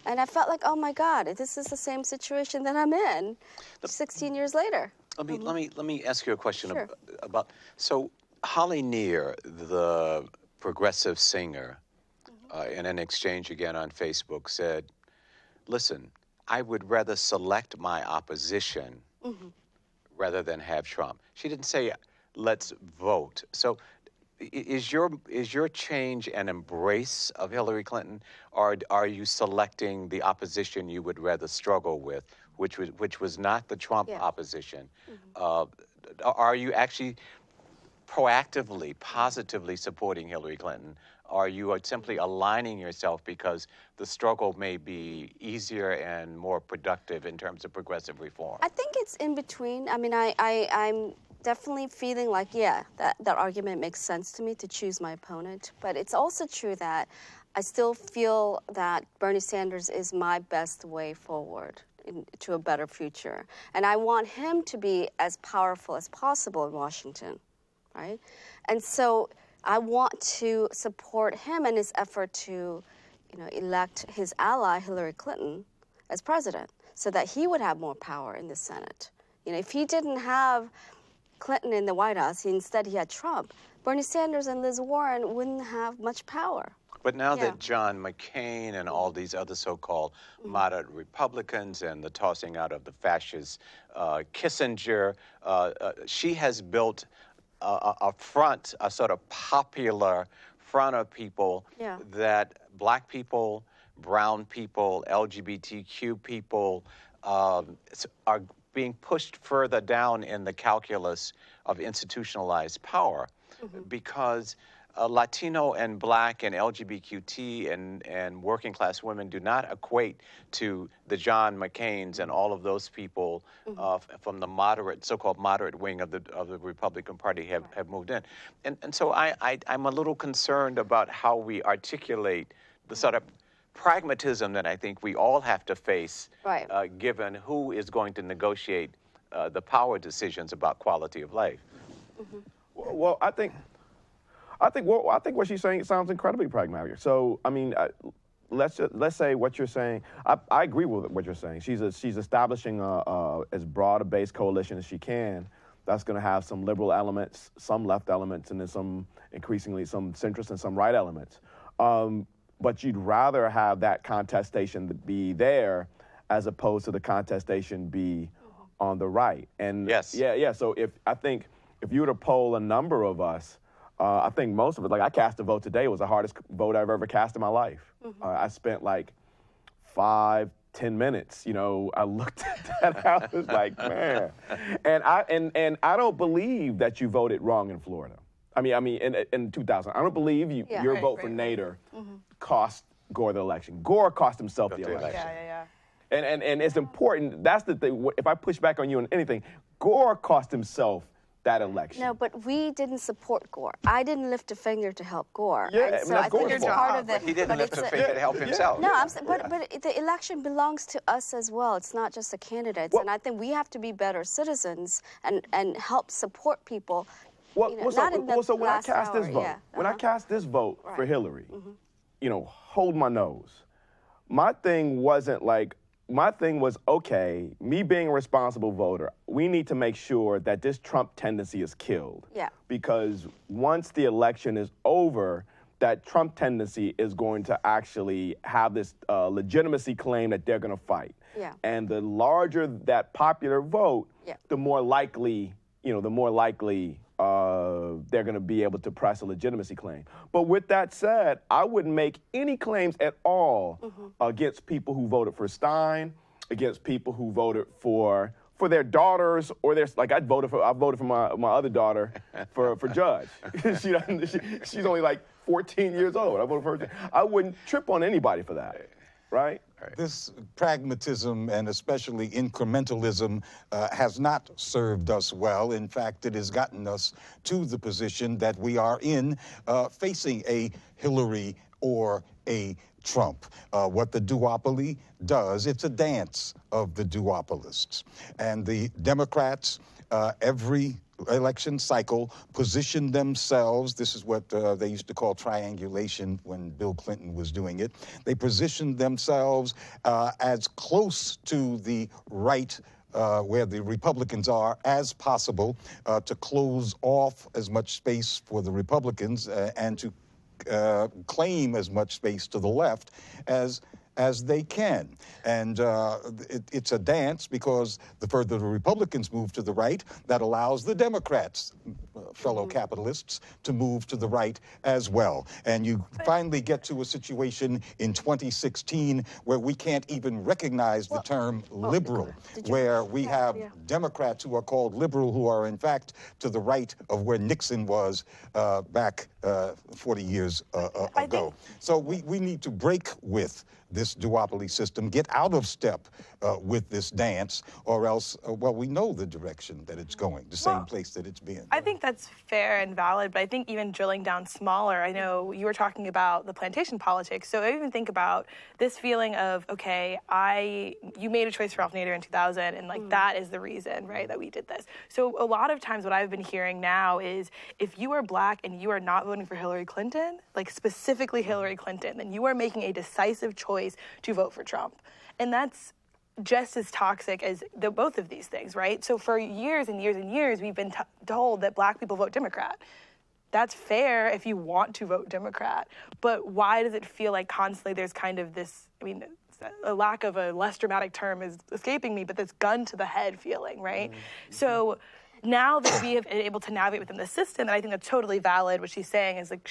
And I felt like, oh my God, this is the same situation that I'm in 16 years later. Let me ask you a question Sure. about. So Holly Near, the progressive singer, in an exchange again on Facebook, said, "Listen, I would rather select my opposition rather than have Trump." She didn't say, "Let's vote." So is your change an embrace of Hillary Clinton, or are you selecting the opposition you would rather struggle with, which was not the Trump opposition? Are you actually proactively, positively supporting Hillary Clinton? Are you simply aligning yourself because the struggle may be easier and more productive in terms of progressive reform? I think it's in between. I mean, I'm definitely feeling like, yeah, that argument makes sense to me to choose my opponent. But it's also true that I still feel that Bernie Sanders is my best way forward to a better future. And I want him to be as powerful as possible in Washington, right? And so I want to support him in his effort to, elect his ally, Hillary Clinton, as president so that he would have more power in the Senate. If he didn't have Clinton in the White House, instead he had Trump, Bernie Sanders and Liz Warren wouldn't have much power. But now that John McCain and all these other so-called moderate Republicans and the tossing out of the fascist Kissinger, she has built a front, a sort of popular front of people that black people, brown people, LGBTQ people are being pushed further down in the calculus of institutionalized power because Latino and black and LGBTQ and working class women do not equate to the John McCains and all of those people from the moderate, so-called moderate wing of the Republican Party have moved in. And so I'm a little concerned about how we articulate the sort of pragmatism that I think we all have to face, given who is going to negotiate the power decisions about quality of life. Well, I think what she's saying sounds incredibly pragmatic. So, I mean, let's say what you're saying. I agree with what you're saying. She's establishing as broad a base coalition as she can. That's going to have some liberal elements, some left elements, and then some increasingly some centrist and some right elements. But you'd rather have that contestation be there as opposed to the contestation be on the right. And so if you were to poll a number of us, I think most of it, like I cast a vote today, it was the hardest vote I've ever cast in my life. I spent like 5-10 minutes, I looked at that, I was like, man. And I don't believe that you voted wrong in Florida. I mean, in 2000, I don't believe your vote for Nader cost Gore the election. Gore cost himself the election. And it's important, that's the thing, if I push back on you on anything, Gore cost himself that election. No, but we didn't support Gore. I didn't lift a finger to help Gore. Yeah, so I think it's part of the. He didn't lift a finger to help himself. No, but the election belongs to us as well. It's not just the candidates, and I think we have to be better citizens and help support people. So when I cast this vote, when I cast this vote for Hillary, hold my nose. My thing was, okay, me being a responsible voter, we need to make sure that this Trump tendency is killed. Yeah. Because once the election is over, that Trump tendency is going to actually have this legitimacy claim that they're going to fight. Yeah. And the larger that popular vote, the more likely they're going to be able to press a legitimacy claim. But with that said, I wouldn't make any claims at all against people who voted for Stein, against people who voted for their daughters, or I voted for my other daughter for judge. She's only like 14 years old. I voted for her. I wouldn't trip on anybody for that, right? This pragmatism and especially incrementalism has not served us well. In fact, it has gotten us to the position that we are in, facing a Hillary or a Trump. What the duopoly does, it's a dance of the duopolists. And the Democrats, every election cycle, position themselves, this is what they used to call triangulation when Bill Clinton was doing it, they positioned themselves as close to the right where the Republicans are as possible to close off as much space for the Republicans and to claim as much space to the left as they can. And it's a dance because the further the Republicans move to the right, that allows the Democrats, fellow capitalists, to move to the right as well. And you finally get to a situation in 2016 where we can't even recognize the term liberal, where we have Democrats who are called liberal who are in fact to the right of where Nixon was back 40 years ago. So we need to break with this duopoly system, get out of step with this dance, or else, well, we know the direction that it's going, the same place that it's been. I think that's fair and valid, but I think even drilling down smaller, I know you were talking about the plantation politics, so I even think about this feeling of, okay, you made a choice for Ralph Nader in 2000, and like that is the reason, right, that we did this. So a lot of times what I've been hearing now is if you are black and you are not voting for Hillary Clinton, like specifically Hillary Clinton, then you are making a decisive choice to vote for Trump. And that's just as toxic as both of these things, right? So for years and years and years, we've been told that black people vote Democrat. That's fair if you want to vote Democrat. But why does it feel like constantly there's kind of this, I mean, a lack of a less dramatic term is escaping me, but this gun to the head feeling, right? So now that we have been able to navigate within the system, and I think that's totally valid, what she's saying is like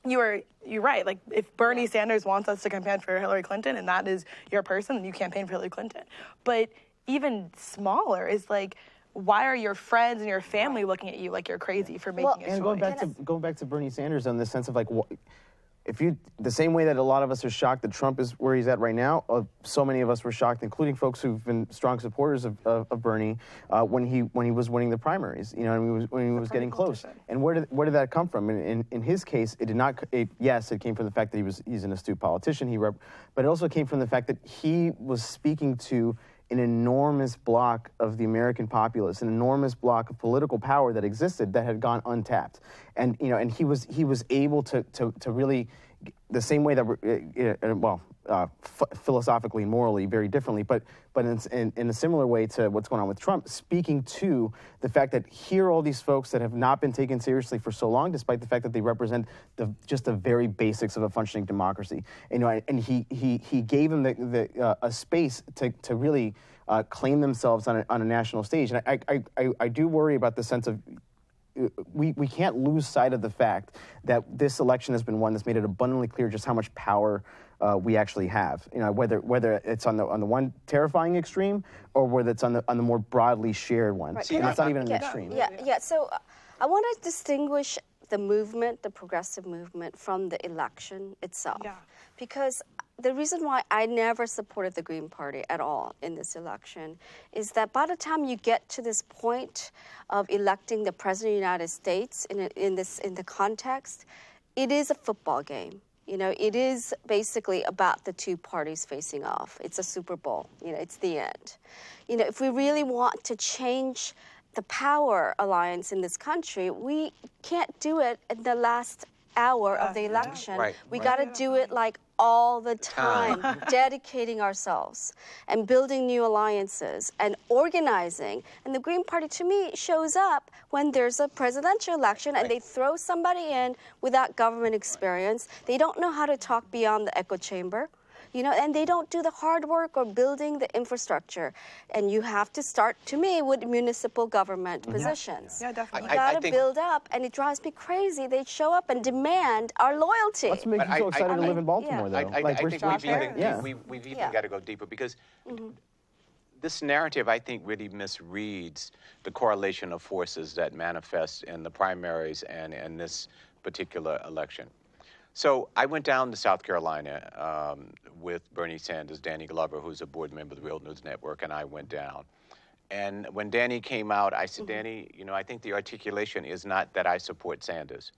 you're right. Like if Bernie Sanders wants us to campaign for Hillary Clinton and that is your person, then you campaign for Hillary Clinton. But even smaller is like, why are your friends and your family looking at you like you're crazy for making a choice? And going back to Bernie Sanders in the sense of like, the same way that a lot of us are shocked that Trump is where he's at right now, so many of us were shocked, including folks who've been strong supporters of Bernie when he was winning the primaries, you know, and when he was getting close. And where did that come from? In his case, it did not. Yes, it came from the fact that he's an astute politician. But it also came from the fact that he was speaking to an enormous block of the American populace, an enormous block of political power that existed that had gone untapped, and you know, and he was able to really, the same way that philosophically and morally very differently, but in a similar way to what's going on with Trump, speaking to the fact that here are all these folks that have not been taken seriously for so long, despite the fact that they represent just the very basics of a functioning democracy. You know, and he gave them a space to really claim themselves on a national stage. And I do worry about the sense of we can't lose sight of the fact that this election has been one that's made it abundantly clear just how much power we actually have. You know, whether it's on the one terrifying extreme or whether it's on the more broadly shared one. Right. And it's not even an extreme. Yeah. So I want to distinguish the movement, the progressive movement, from the election itself. Yeah. Because the reason why I never supported the Green Party at all in this election is that by the time you get to this point of electing the President of the United States in the context, it is a football game. You know, it is basically about the two parties facing off. It's a Super Bowl. You know, it's the end. You know, if we really want to change the power alliance in this country, we can't do it in the last hour of the election. We got to do it like all the time, dedicating ourselves and building new alliances and organizing. And the Green Party, to me, shows up when there's a presidential election and they throw somebody in without government experience. They don't know how to talk beyond the echo chamber. You know, and they don't do the hard work or building the infrastructure. And you have to start, to me, with municipal government positions. Yeah, definitely. You got to build up, and it drives me crazy. They show up and demand our loyalty. What's making you so excited to live in Baltimore, though? I think we've even got to go deeper because this narrative, I think, really misreads the correlation of forces that manifest in the primaries and in this particular election. So I went down to South Carolina with Bernie Sanders, Danny Glover, who's a board member of the Real News Network, and I went down. And when Danny came out, I said, Danny, you know, I think the articulation is not that I support Sanders.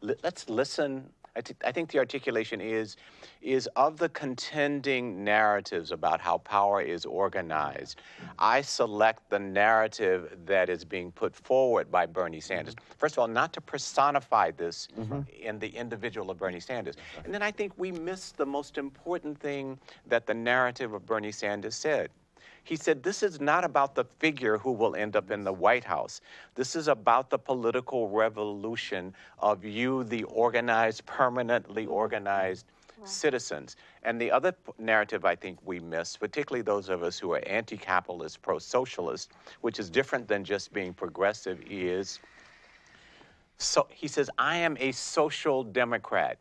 Let's listen I think the articulation is of the contending narratives about how power is organized. I select the narrative that is being put forward by Bernie Sanders. First of all, not to personify this in the individual of Bernie Sanders. And then I think we miss the most important thing that the narrative of Bernie Sanders said. He said, this is not about the figure who will end up in the White House. This is about the political revolution of you, the organized, permanently organized citizens. And the other narrative I think we miss, particularly those of us who are anti-capitalist, pro-socialist, which is different than just being progressive, is, so he says, I am a social democrat,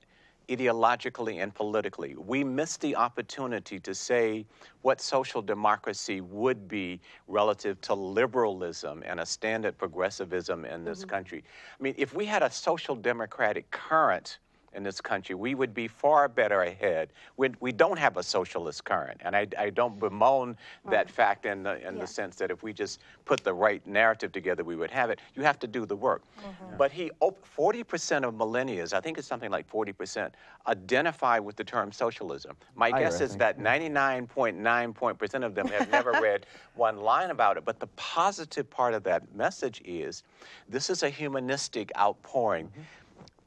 ideologically and politically. We miss the opportunity to say what social democracy would be relative to liberalism and a standard progressivism in this country. I mean, if we had a social democratic current in this country, we would be far better ahead. We don't have a socialist current, and I don't bemoan that fact in the sense that if we just put the right narrative together, we would have it. You have to do the work. But 40% of millennials, I think it's something like 40%, identify with the term socialism. My guess is that 99.9% of them have never read one line about it. But the positive part of that message is this is a humanistic outpouring.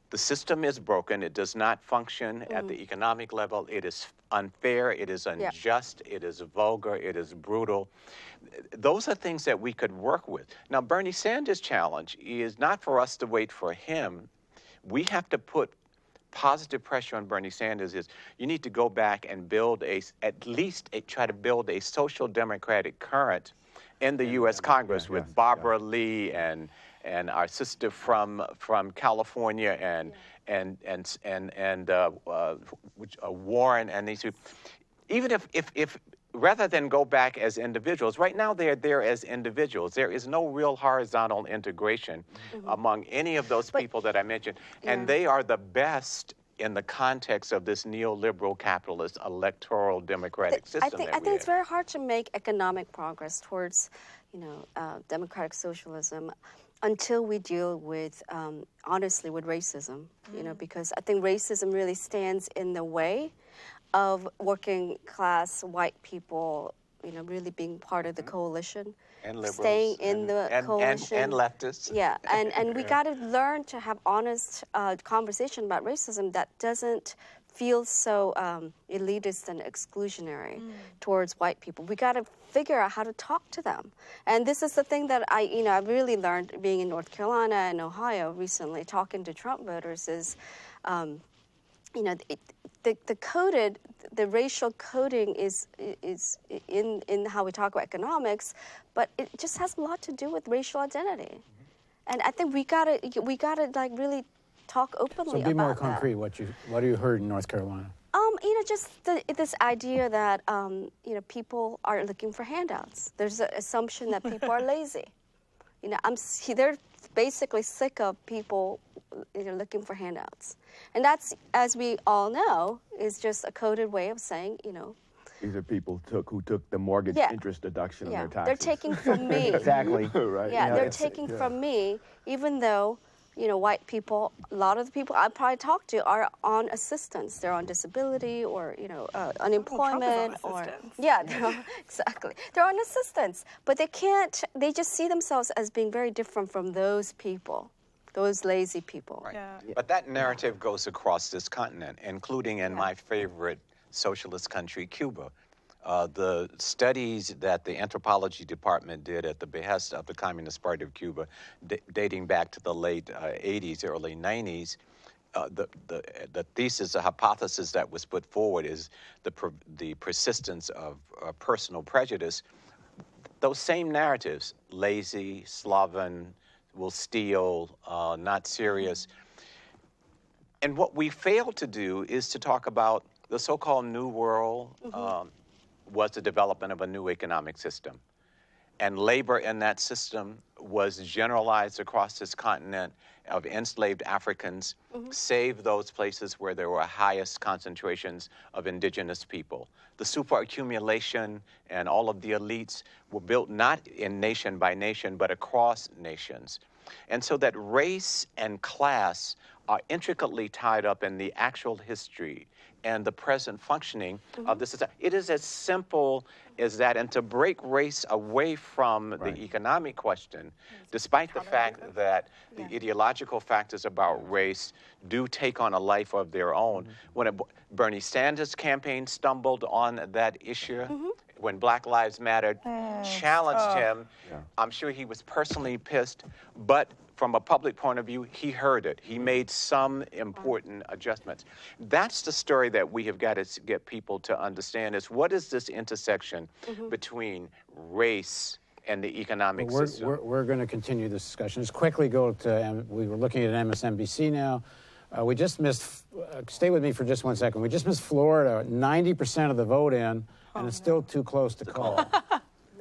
The system is broken. It does not function at the economic level. It is unfair. It is unjust. It is vulgar. It is brutal. Those are things that we could work with. Now, Bernie Sanders' challenge is not for us to wait for him. We have to put positive pressure on Bernie Sanders. Is you need to go back and build try to build a social democratic current in the U.S. Congress with Barbara Lee and our sister from California and Warren and these people. Even if rather than go back as individuals, right now they're there as individuals. There is no real horizontal integration among any of those people that I mentioned, and they are the best in the context of this neoliberal capitalist electoral democratic system. I think it's very hard to make economic progress towards, democratic socialism until we deal with, honestly, with racism, because I think racism really stands in the way of working class white people, really being part of the coalition. And liberals. Staying in the coalition. And leftists. Yeah, and we got to learn to have honest conversation about racism that doesn't feel so elitist and exclusionary towards white people. We got to figure out how to talk to them. And this is the thing that I really learned being in North Carolina and Ohio recently, talking to Trump voters is, the racial coding is in how we talk about economics, but it just has a lot to do with racial identity. And I think we gotta like really talk openly about that. So be more concrete. What do you heard in North Carolina? Just this idea that people are looking for handouts. There's an assumption that people are lazy. They're basically sick of people looking for handouts. And that's, as we all know, is just a coded way of saying, These are people who took the mortgage interest deduction on their taxes. They're taking from me. Exactly. Right. Yeah, they're taking from me, even though, white people, a lot of the people I probably talk to are on assistance. They're on disability or, unemployment. Exactly. They're on assistance. But they just see themselves as being very different from those people. Those lazy people. Right. Yeah. But that narrative goes across this continent, including in my favorite socialist country, Cuba. The studies that the anthropology department did at the behest of the Communist Party of Cuba, dating back to the late 80s, early 90s, the thesis, the hypothesis that was put forward is the persistence of personal prejudice. Those same narratives, lazy, sloven, will steal, not serious. And what we fail to do is to talk about the so-called New World was the development of a new economic system. And labor in that system was generalized across this continent of enslaved Africans, save those places where there were highest concentrations of indigenous people. The superaccumulation and all of the elites were built not in nation by nation, but across nations. And so that race and class are intricately tied up in the actual history and the present functioning of the society. It is as simple as that. And to break race away from the economic question, despite the fact that the ideological factors about race do take on a life of their own. When Bernie Sanders' campaign stumbled on that issue, when Black Lives Matter challenged him, I'm sure he was personally pissed, but from a public point of view, he heard it. He made some important adjustments. That's the story that we have got to get people to understand, is what is this intersection between race and the economic system? We're going to continue this discussion. Just quickly go to, we were looking at MSNBC now. We just missed, stay with me for just 1 second. We just missed Florida, 90% of the vote in, and it's still too close to call.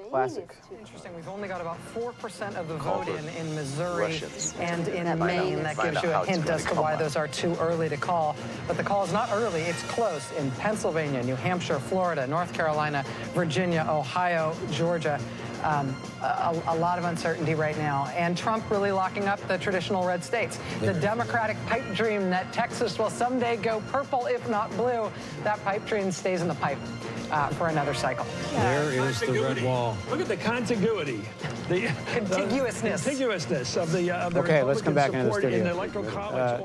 Classic. Interesting. We've only got about 4% of the vote in Missouri and in Maine. That gives you a hint as to why those are too early to call. But the call is not early. It's close in Pennsylvania, New Hampshire, Florida, North Carolina, Virginia, Ohio, Georgia. A lot of uncertainty right now. And Trump really locking up the traditional red states. The Democratic pipe dream that Texas will someday go purple, if not blue, that pipe dream stays in the pipe for another cycle. There is the red wall. Look at the contiguity. The contiguousness of the okay, let's come back into the studio. In the Electoral College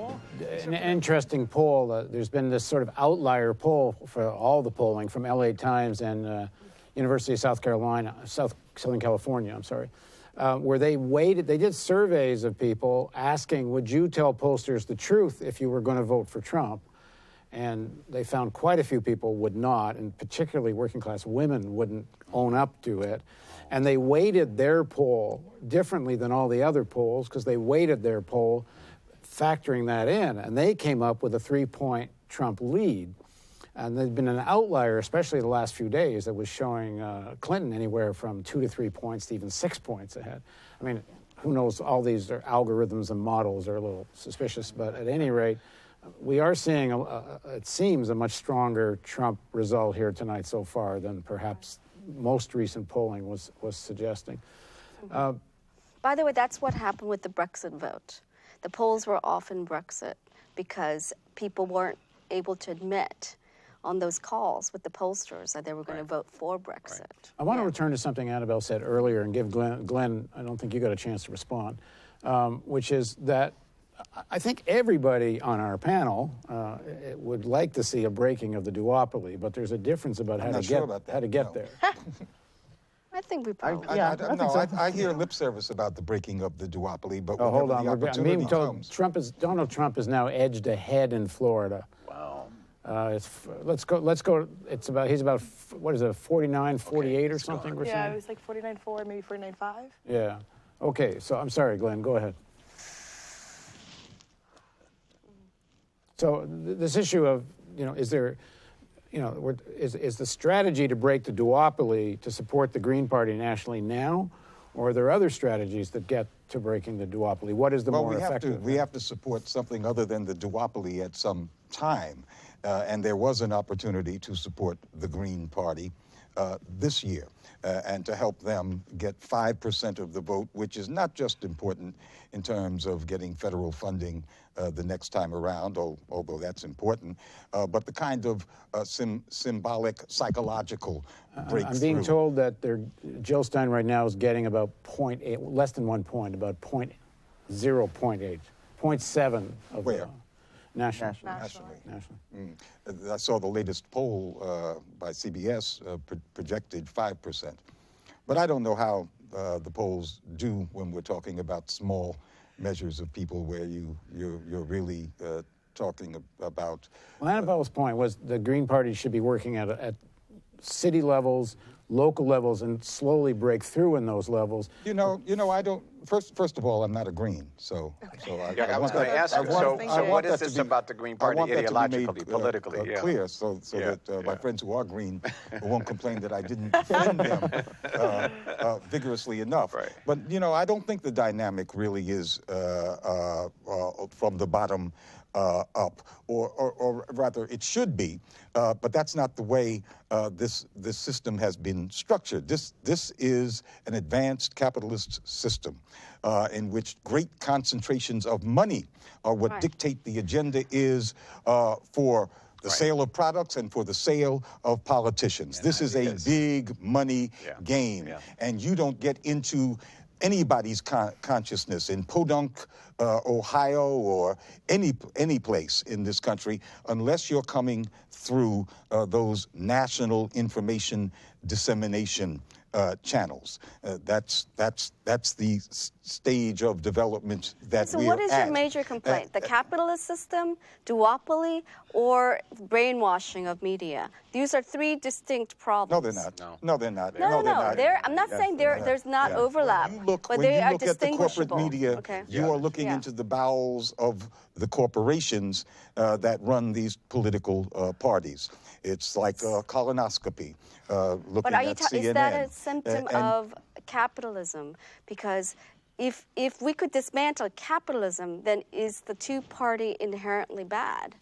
an interesting poll. There's been this sort of outlier poll for all the polling from LA Times and University of Southern California, I'm sorry, where they did surveys of people asking, would you tell pollsters the truth if you were going to vote for Trump? And they found quite a few people would not, and particularly working class women wouldn't own up to it. And they weighted their poll differently than all the other polls, because they weighted their poll factoring that in. And they came up with a 3-point Trump lead. And there's been an outlier, especially the last few days, that was showing Clinton anywhere from 2 to 3 points to even 6 points ahead. I mean, who knows, all these algorithms and models are a little suspicious, but at any rate, we are seeing, it seems, a much stronger Trump result here tonight so far than perhaps most recent polling was suggesting. By the way, that's what happened with the Brexit vote. The polls were off in Brexit because people weren't able to admit on those calls with the pollsters that they were going to vote for Brexit. I want to return to something Annabelle said earlier and give Glenn, I don't think you got a chance to respond, which is that I think everybody on our panel would like to see a breaking of the duopoly, but there's a difference about how to get there. I think we probably... I hear lip service about the breaking of the duopoly, but hold on. I'm being told Donald Trump is now edged ahead in Florida. Wow. Let's go. He's about, what is it, 49, 48 or something? We're saying? It was like 49.4, maybe 49.5. Yeah. Okay. So I'm sorry, Glenn. Go ahead. So this issue of, is there, is the strategy to break the duopoly to support the Green Party nationally now, or are there other strategies that get to breaking the duopoly? What is the more effective? We have to support something other than the duopoly at some time. And there was an opportunity to support the Green Party this year and to help them get 5% of the vote, which is not just important in terms of getting federal funding the next time around, although that's important, but the kind of symbolic, psychological breakthrough. I'm being told that Jill Stein right now is getting about 0.8, less than 1 point, about 0.8, 0.7 of where? Nationally. I saw the latest poll by CBS projected 5%. But I don't know how the polls do when we're talking about small measures of people where you're really talking about... Well, Annabelle's point was the Green Party should be working at city levels, local levels, and slowly break through in those levels. I don't... First of all, I'm not a Green, so I was going to ask you, so what is this about the Green Party ideologically, politically? Clear, so that my friends who are Green won't complain that I didn't defend them vigorously enough. Right. But, I don't think the dynamic really is from the bottom up, or rather it should be, but that's not the way this system has been structured. This is an advanced capitalist system in which great concentrations of money are what dictate the agenda is for the sale of products and for the sale of politicians. And this is a big money game, and you don't get into anybody's consciousness in Podunk, Ohio, or any place in this country unless you're coming through those national information dissemination channels. That's the stage of development that so we're what is at. your major complaint? The capitalist system, duopoly, or brainwashing of media? These are three distinct problems. No, they're not. No, they're not. No, they're not. I'm not saying there's not overlap, but they are distinguishable. When you look at the corporate media, you are looking into the bowels of the corporations that run these political parties. It's like colonoscopy, looking at CNN. Is that a symptom of capitalism? Because if we could dismantle capitalism, then is the two-party inherently bad?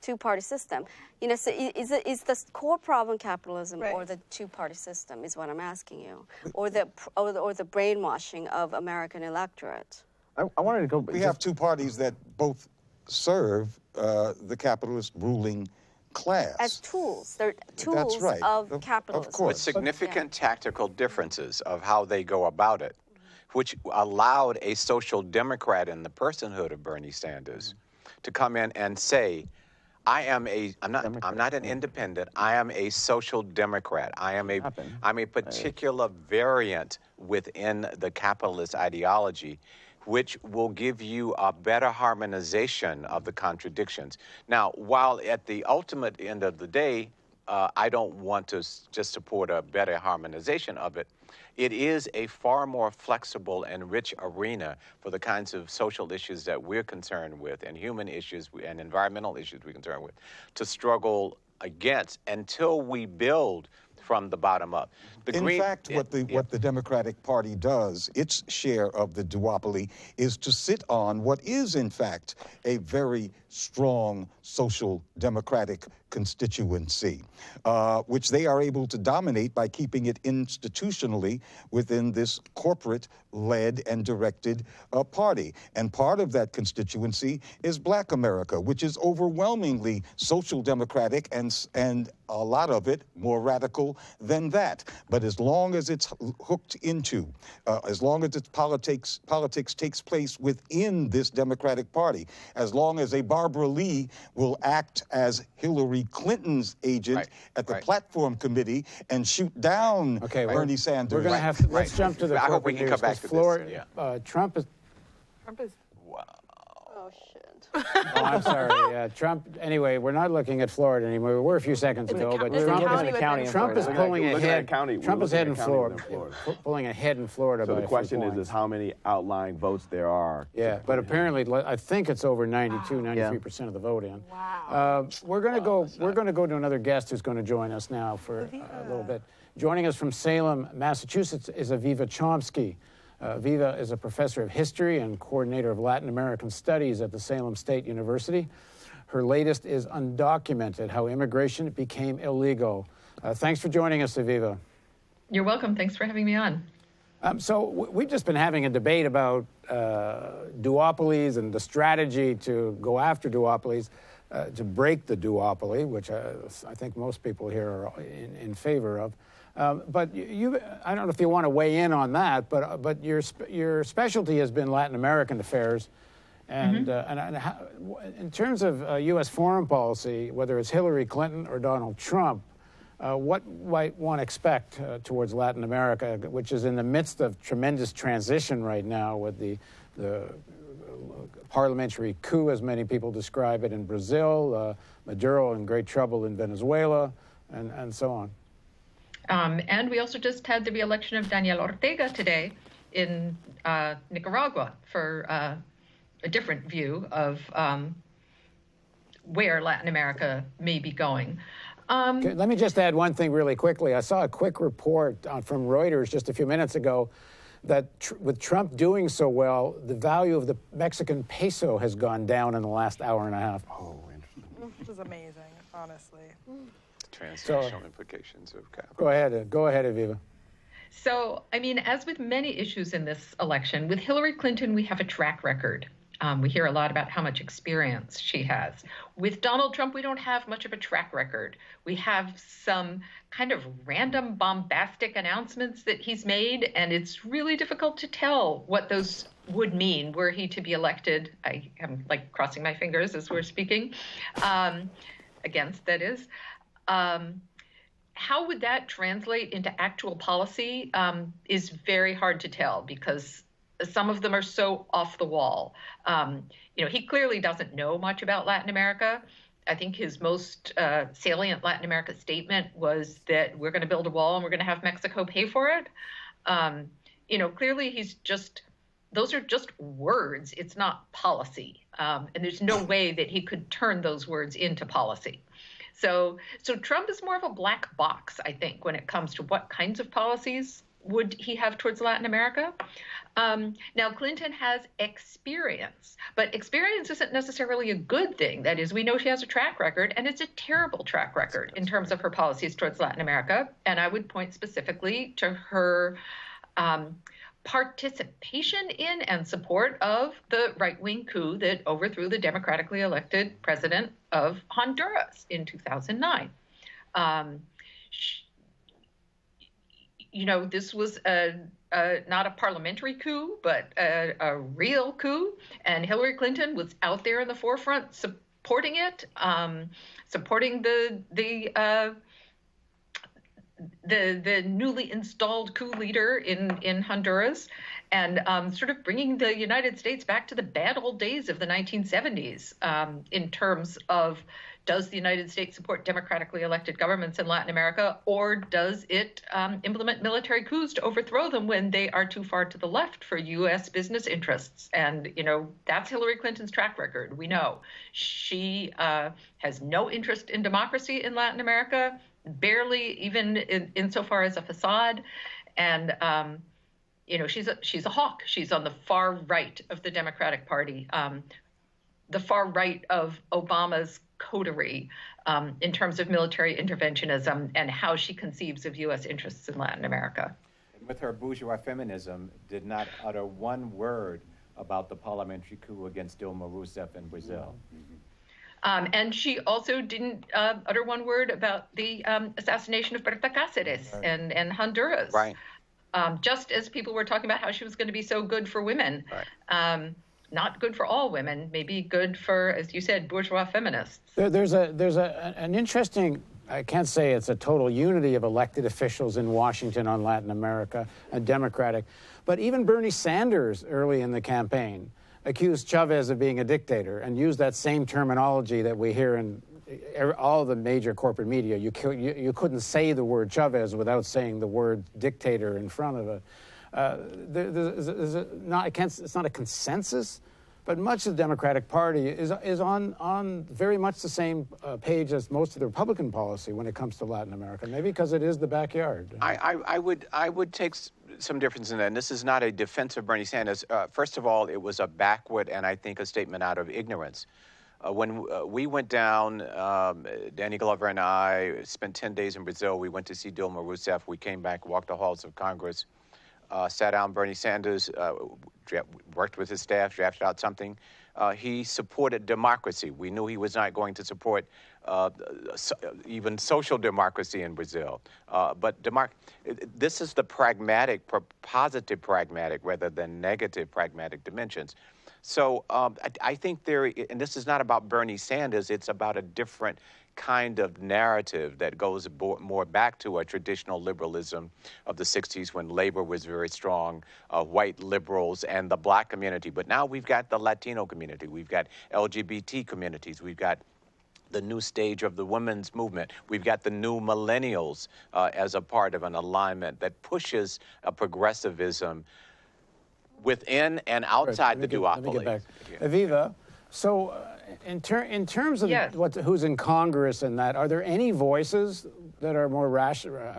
Two-party system. You know, so is the core problem capitalism or the two-party system? Is what I'm asking you, or the brainwashing of American electorate? I wanted to go. We have two parties that both serve the capitalist ruling class. As tools. They're tools of capitalism. Of course. With significant tactical differences of how they go about it, which allowed a social democrat in the personhood of Bernie Sanders to come in and say, I'm not an independent. I am a social democrat. I'm a particular variant within the capitalist ideology, which will give you a better harmonization of the contradictions. Now, while at the ultimate end of the day, I don't want to just support a better harmonization of it, it is a far more flexible and rich arena for the kinds of social issues that we're concerned with, and human issues and environmental issues we're concerned with, to struggle against until we build from the bottom up. In fact, what the Democratic Party does, its share of the duopoly, is to sit on what is, in fact, a very strong social democratic constituency, which they are able to dominate by keeping it institutionally within this corporate-led and directed party. And part of that constituency is Black America, which is overwhelmingly social democratic and a lot of it more radical than that. But as long as it's hooked into, as long as its politics takes place within this Democratic Party, as long as a Barbara Lee will act as Hillary Clinton's agent at the platform committee and shoot down Bernie Sanders. We're going to have to, let's jump to the I hope we can come back to this. Trump is... Oh, shit. Oh, I'm sorry. Trump, anyway, we're not looking at Florida anymore. We're a few seconds ago, but Trump is pulling ahead. Trump is ahead in Florida. Pulling ahead in Florida. So the question is how many outlying votes there are. Yeah, but apparently, I think it's over 93% of the vote in. Wow. We're going to go to another guest who's going to join us now for a little bit. Joining us from Salem, Massachusetts, is Aviva Chomsky. Aviva is a professor of history and coordinator of Latin American studies at the Salem State University. Her latest is Undocumented: How Immigration Became Illegal. Thanks for joining us, Aviva. You're welcome. Thanks for having me on. So we've just been having a debate about duopolies and the strategy to go after duopolies, to break the duopoly, which I think most people here are in favor of. But I don't know if you want to weigh in on that, but your specialty has been Latin American affairs, and in terms of U.S. foreign policy, whether it's Hillary Clinton or Donald Trump, what might one expect towards Latin America, which is in the midst of tremendous transition right now with the parliamentary coup, as many people describe it, in Brazil, Maduro in great trouble in Venezuela, and so on. And we also just had the re-election of Daniel Ortega today in Nicaragua for a different view of where Latin America may be going. Okay, let me just add one thing really quickly. I saw a quick report from Reuters just a few minutes ago that with Trump doing so well, the value of the Mexican peso has gone down in the last hour and a half. Oh, interesting. This is amazing, honestly. Transnational implications of capital. Go ahead, Aviva. So, I mean, as with many issues in this election, with Hillary Clinton, we have a track record. We hear a lot about how much experience she has. With Donald Trump, we don't have much of a track record. We have some kind of random bombastic announcements that he's made, and it's really difficult to tell what those would mean were he to be elected. I am like crossing my fingers as we're speaking, against that is. How would that translate into actual policy is very hard to tell because some of them are so off the wall. He clearly doesn't know much about Latin America. I think his most salient Latin America statement was that we're going to build a wall and we're going to have Mexico pay for it. Clearly those are just words. It's not policy. And there's no way that he could turn those words into policy. So Trump is more of a black box, I think, when it comes to what kinds of policies would he have towards Latin America. Now, Clinton has experience, but experience isn't necessarily a good thing. That is, we know she has a track record, and it's a terrible track record in terms of her policies towards Latin America. And I would point specifically to her participation in and support of the right-wing coup that overthrew the democratically elected president of Honduras in 2009. This was not a parliamentary coup, but a real coup, and Hillary Clinton was out there in the forefront supporting it, supporting the newly installed coup leader in Honduras, and sort of bringing the United States back to the bad old days of the 1970s in terms of, does the United States support democratically elected governments in Latin America, or does it implement military coups to overthrow them when they are too far to the left for U.S. business interests? And, that's Hillary Clinton's track record. We know she has no interest in democracy in Latin America, barely even insofar as a facade. And, she's a hawk. She's on the far right of the Democratic Party, the far right of Obama's coterie in terms of military interventionism and how she conceives of U.S. interests in Latin America. With her bourgeois feminism, did not utter one word about the parliamentary coup against Dilma Rousseff in Brazil. And she also didn't utter one word about the assassination of Berta Cáceres in Honduras. Right. Just as people were talking about how she was going to be so good for women. Right. Not good for all women, maybe good for, as you said, bourgeois feminists. There's an interesting, I can't say it's a total unity of elected officials in Washington on Latin America, and Democratic, but even Bernie Sanders early in the campaign accused Chavez of being a dictator and used that same terminology that we hear in all the major corporate media. You couldn't say the word Chavez without saying the word dictator in front of it. It's not a consensus, but much of the Democratic Party is on very much the same page as most of the Republican policy when it comes to Latin America. Maybe because it is the backyard. I would take some difference in that. And this is not a defense of Bernie Sanders. First of all, it was a backward and I think a statement out of ignorance. When we went down, Danny Glover and I spent 10 days in Brazil. We went to see Dilma Rousseff. We came back, walked the halls of Congress. Sat down Bernie Sanders, worked with his staff, drafted out something. He supported democracy. We knew he was not going to support even social democracy in Brazil. But this is the pragmatic, positive pragmatic rather than negative pragmatic dimensions. So I think and this is not about Bernie Sanders, it's about a different kind of narrative that goes more back to a traditional liberalism of the 60s when labor was very strong, white liberals and the black community. But now we've got the Latino community, we've got LGBT communities, we've got the new stage of the women's movement. We've got the new millennials as a part of an alignment that pushes a progressivism within and outside the duopoly. Let me get back. Aviva, So, in terms of who's in Congress and that, are there any voices that are more rational?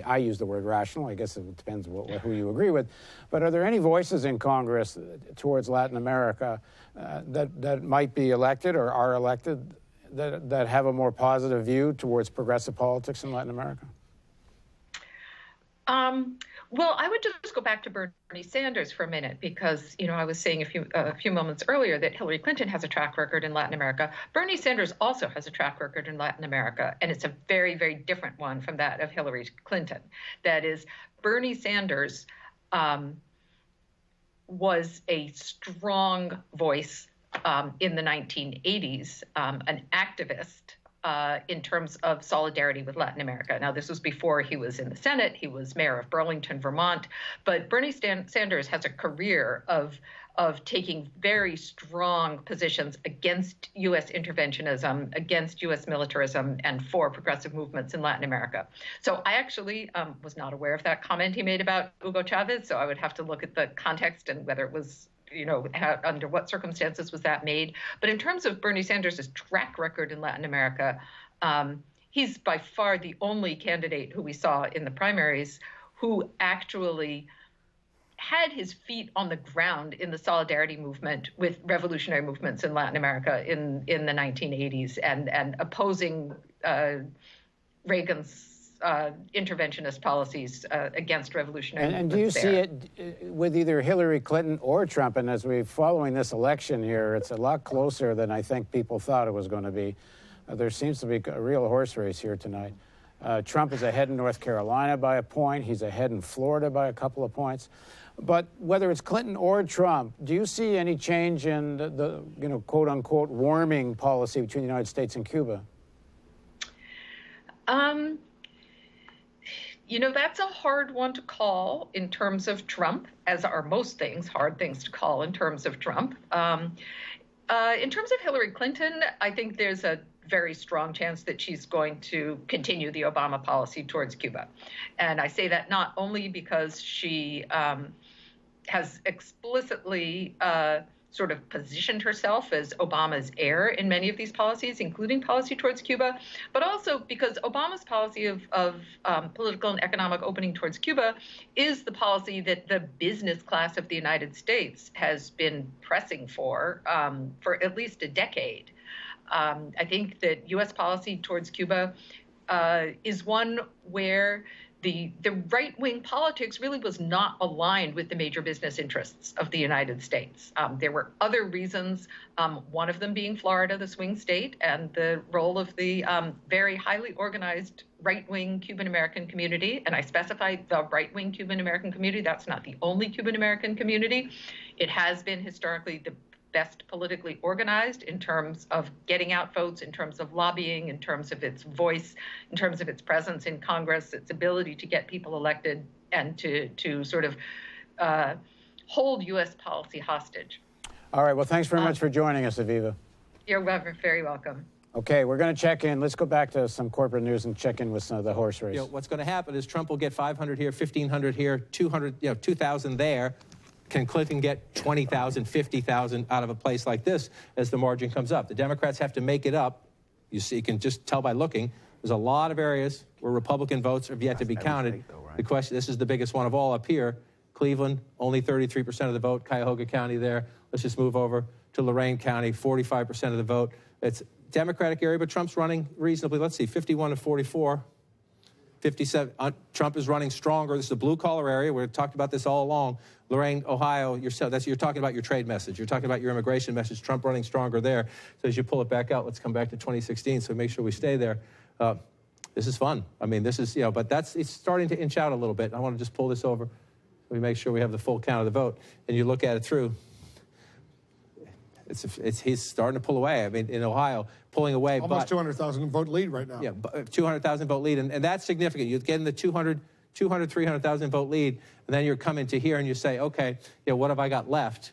I use the word rational. I guess it depends who you agree with. But are there any voices in Congress towards Latin America that might be elected or are elected that have a more positive view towards progressive politics in Latin America? Well, I would just go back to Bernie Sanders for a minute because, I was saying a few moments earlier that Hillary Clinton has a track record in Latin America. Bernie Sanders also has a track record in Latin America, and it's a very, very different one from that of Hillary Clinton. That is, Bernie Sanders was a strong voice in the 1980s, an activist in terms of solidarity with Latin America. Now, this was before he was in the Senate. He was mayor of Burlington, Vermont. But Bernie Sanders has a career of taking very strong positions against U.S. interventionism, against U.S. militarism, and for progressive movements in Latin America. So I actually was not aware of that comment he made about Hugo Chavez, so I would have to look at the context and whether it was under what circumstances was that made. But in terms of Bernie Sanders' track record in Latin America, he's by far the only candidate who we saw in the primaries who actually had his feet on the ground in the solidarity movement with revolutionary movements in Latin America in the 1980s and opposing Reagan's interventionist policies against revolutionary and do you see it with either Hillary Clinton or Trump? And as we're following this election here, it's a lot closer than I think people thought it was going to be. There seems to be a real horse race here tonight. Trump is ahead in North Carolina by a point. He's ahead in Florida by a couple of points. But whether it's Clinton or Trump, do you see any change in the quote unquote warming policy between the United States and Cuba? That's a hard one to call in terms of Trump, as are most things, hard things to call in terms of Trump. In terms of Hillary Clinton, I think there's a very strong chance that she's going to continue the Obama policy towards Cuba. And I say that not only because she has explicitly sort of positioned herself as Obama's heir in many of these policies, including policy towards Cuba, but also because Obama's policy of political and economic opening towards Cuba is the policy that the business class of the United States has been pressing for at least a decade. I think that U.S. policy towards Cuba is one where the right-wing politics really was not aligned with the major business interests of the United States. There were other reasons, one of them being Florida, the swing state, and the role of the very highly organized right-wing Cuban-American community. And I specify the right-wing Cuban-American community. That's not the only Cuban-American community. It has been historically the best politically organized in terms of getting out votes, in terms of lobbying, in terms of its voice, in terms of its presence in Congress, its ability to get people elected and to sort of hold U.S. policy hostage. All right. Well, thanks very much for joining us, Aviva. You're very welcome. Okay, we're going to check in. Let's go back to some corporate news and check in with some of the horse race. What's going to happen is Trump will get 500 here, 1,500 here, 200, 2,000 there. Can Clinton get 20,000, 50,000 out of a place like this as the margin comes up? The Democrats have to make it up. You see, you can just tell by looking. There's a lot of areas where Republican votes have yet to be counted. The question, this is the biggest one of all up here. Cleveland, only 33% of the vote. Cuyahoga County there. Let's just move over to Lorain County, 45% of the vote. It's Democratic area, but Trump's running reasonably. Let's see, 51 to 44. 57. Trump is running stronger. This is a blue-collar area. We've talked about this all along. Lorain, Ohio, you're talking about your trade message. You're talking about your immigration message. Trump running stronger there. So as you pull it back out, let's come back to 2016 so make sure we stay there. This is fun. I mean, this is, but it's starting to inch out a little bit. I want to just pull this over so we make sure we have the full count of the vote. And you look at it through. He's starting to pull away. I mean, in Ohio, pulling away. Almost 200,000 vote lead right now. Yeah, 200,000 vote lead. And that's significant. You get in the 300,000 vote lead, and then you're coming to here and you say, okay, what have I got left?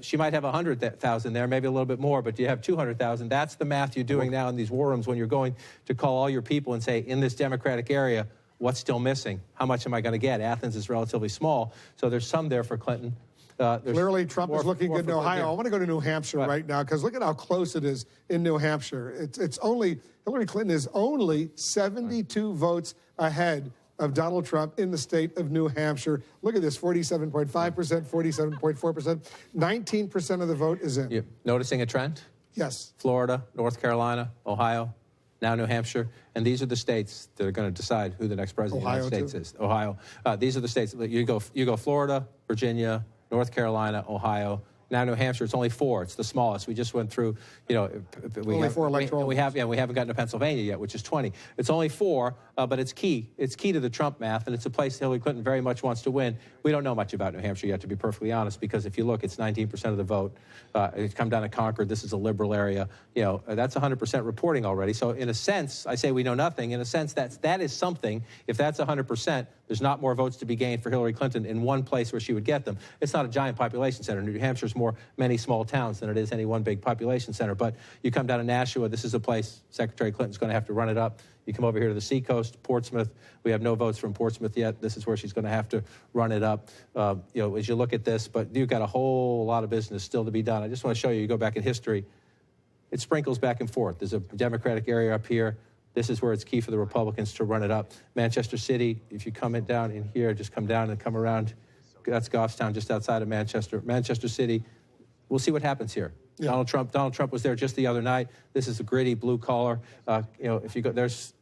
She might have 100,000 there, maybe a little bit more, but you have 200,000. That's the math you're doing now in these war rooms when you're going to call all your people and say, in this Democratic area, what's still missing? How much am I going to get? Athens is relatively small, so there's some there for Clinton. Clearly, Trump is looking good in Ohio. I want to go to New Hampshire right now because look at how close it is in New Hampshire. It's only Hillary Clinton is only 72 votes ahead of Donald Trump in the state of New Hampshire. Look at this, 47.5%, 47.4%, 19% of the vote is in. You noticing a trend? Yes. Florida, North Carolina, Ohio, now New Hampshire, and these are the states that are going to decide who the next president of the United States is. Ohio. These are the states. You go Florida, Virginia, North Carolina, Ohio. Now New Hampshire, it's only 4. It's the smallest. We just went through, only 4 electoral. We haven't gotten to Pennsylvania yet, which is 20. It's only 4, but it's key. It's key to the Trump math, and it's a place Hillary Clinton very much wants to win. We don't know much about New Hampshire yet, to be perfectly honest, because if you look, it's 19% of the vote. It's come down to Concord. This is a liberal area. That's 100% reporting already. So in a sense, I say we know nothing. In a sense, that is something. If that's 100%, there's not more votes to be gained for Hillary Clinton in one place where she would get them. It's not a giant population center. New Hampshire's many small towns than it is any one big population center. But you come down to Nashua, this is a place Secretary Clinton's going to have to run it up. You come over here to the seacoast, Portsmouth. We have no votes from Portsmouth yet. This is where she's going to have to run it up. As you look at this, but you've got a whole lot of business still to be done. I just want to show you go back in history. It sprinkles back and forth. There's a Democratic area up here. This is where it's key for the Republicans to run it up. Manchester City, if you come down in here, just come down and come around. That's Goffstown, just outside of Manchester. Manchester City, we'll see what happens here. Yeah. Donald Trump was there just the other night. This is a gritty blue collar. If you go, there's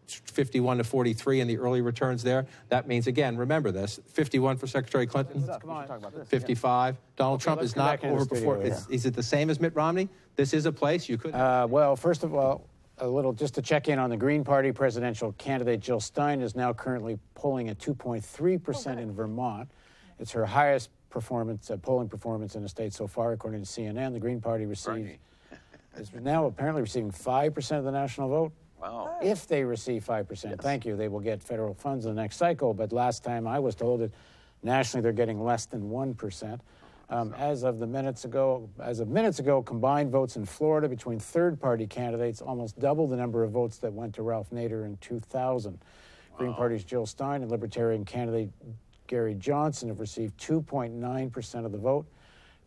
51 to 43 in the early returns there. That means, again, remember this, 51 for Secretary Clinton, 55. Donald Trump is not overperforming. Is it the same as Mitt Romney? This is a place you could... Well, first of all, just to check in on the Green Party presidential candidate, Jill Stein, is now currently polling at 2.3% in Vermont. It's her highest polling performance in the state so far, according to CNN. The Green Party is now apparently receiving 5% of the national vote. Wow. If they receive 5%, thank you, they will get federal funds in the next cycle. But last time I was told that nationally they're getting less than 1%. As of minutes ago, combined votes in Florida between third-party candidates almost double the number of votes that went to Ralph Nader in 2000. Green Party's Jill Stein and Libertarian candidate Gary Johnson have received 2.9% of the vote.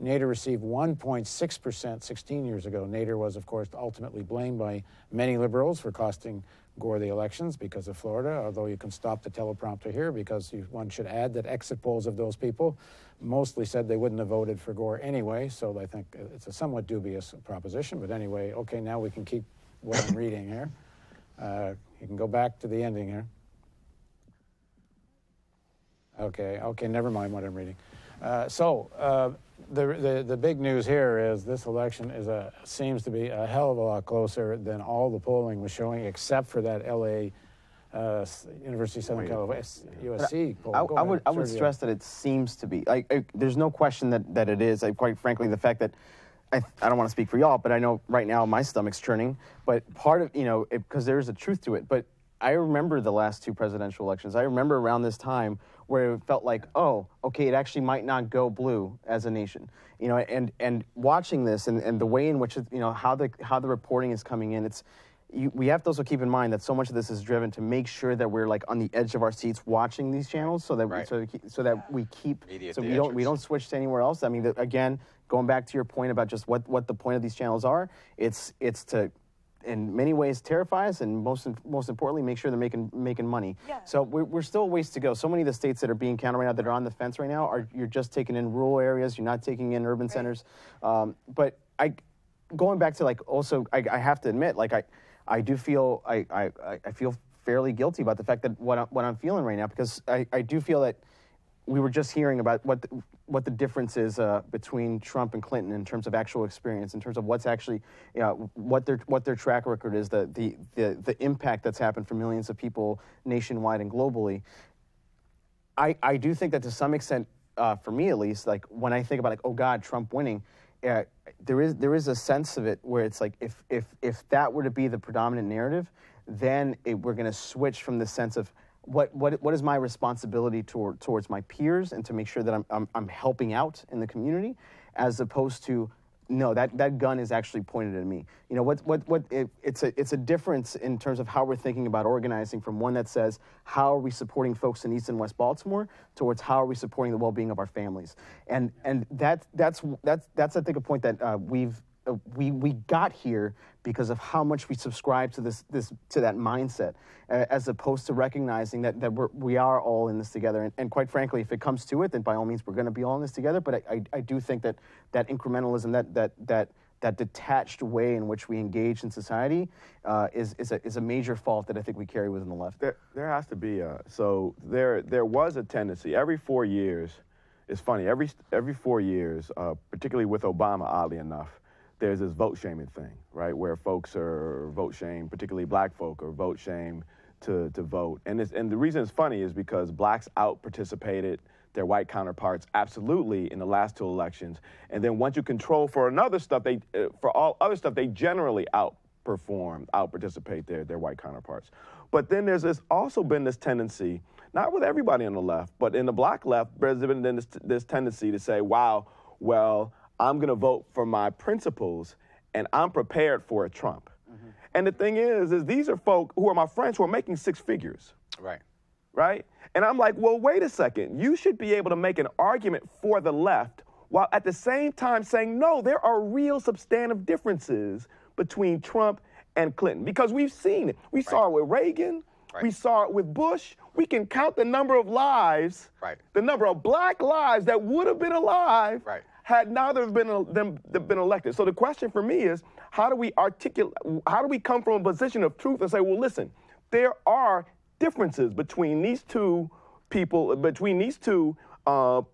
Nader received 1.6% 16 years ago. Nader was, of course, ultimately blamed by many liberals for costing Gore the elections because of Florida, although you can stop the teleprompter here because one should add that exit polls of those people mostly said they wouldn't have voted for Gore anyway, so I think it's a somewhat dubious proposition. But anyway, okay, now we can keep what I'm reading here. You can go back to the ending here. Okay, never mind what I'm reading. The big news here is this election seems to be a hell of a lot closer than all the polling was showing, except for that L.A. University of Southern California USC poll. I would stress that it seems to be. There's no question that it is. Quite frankly, the fact that I don't want to speak for y'all, but I know right now my stomach's churning. But part of because there is a truth to it. But I remember the last 2 presidential elections. I remember around this time where it felt like, oh, okay, it actually might not go blue as a nation, and watching this and the way in which how the reporting is coming in, we have to also keep in mind that so much of this is driven to make sure that we're on the edge of our seats watching these channels, so that we don't switch to anywhere else. I mean, again, going back to your point about just what the point of these channels are, it's to, in many ways, terrify us, and most importantly, make sure they're making money. Yeah. So we're still a ways to go. So many of the states that are being counted right now, that are on the fence right now, you're just taking in rural areas. You're not taking in urban centers. But going back to also, I have to admit, I do feel I feel fairly guilty about the fact that what I'm feeling right now, because I do feel that we were just hearing about what the difference is between Trump and Clinton in terms of actual experience, in terms of what's actually, what their track record is, the impact that's happened for millions of people nationwide and globally. I do think that to some extent, for me at least, when I think about oh God, Trump winning, there is a sense of it where it's if that were to be the predominant narrative, then we're going to switch from the sense of what is my responsibility towards my peers and to make sure that I'm helping out in the community, as opposed to no, that gun is actually pointed at me. You know, it's a difference in terms of how we're thinking about organizing, from one that says, how are we supporting folks in East and West Baltimore, towards how are we supporting the well-being of our families. And that's I think a point that we got here because of how much we subscribe to to that mindset, as opposed to recognizing that we are all in this together. And quite frankly, if it comes to it, then by all means we're going to be all in this together. But I do think that incrementalism, that detached way in which we engage in society, is a major fault that I think we carry within the left. There has to be there was a tendency every 4 years. It's funny, every 4 years, particularly with Obama, oddly enough, there's this vote shaming thing, right, where folks are vote shamed, particularly black folk are vote shamed to vote. And the reason it's funny is because blacks out-participated their white counterparts absolutely in the last 2 elections. And then once you control for all other stuff, they generally out-participate their white counterparts. But then there's also been this tendency, not with everybody on the left, but in the black left, there's been this tendency to say, wow, well, I'm going to vote for my principles, and I'm prepared for a Trump. Mm-hmm. And the thing is these are folk who are my friends who are making 6 figures. Right. Right? And I'm like, well, wait a second. You should be able to make an argument for the left while at the same time saying, no, there are real substantive differences between Trump and Clinton. Because we've seen it. We saw it with Reagan. Right. We saw it with Bush. We can count the number of lives, the number of black lives that would have been alive had neither been elected. So the question for me is, how do we come from a position of truth and say, well, listen, there are differences between these two people, between these two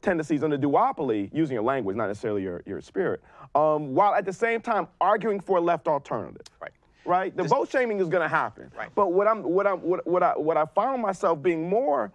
tendencies on the duopoly, using your language, not necessarily your spirit, while at the same time arguing for a left alternative. Right? The vote shaming is going to happen. Right. But what I found myself being more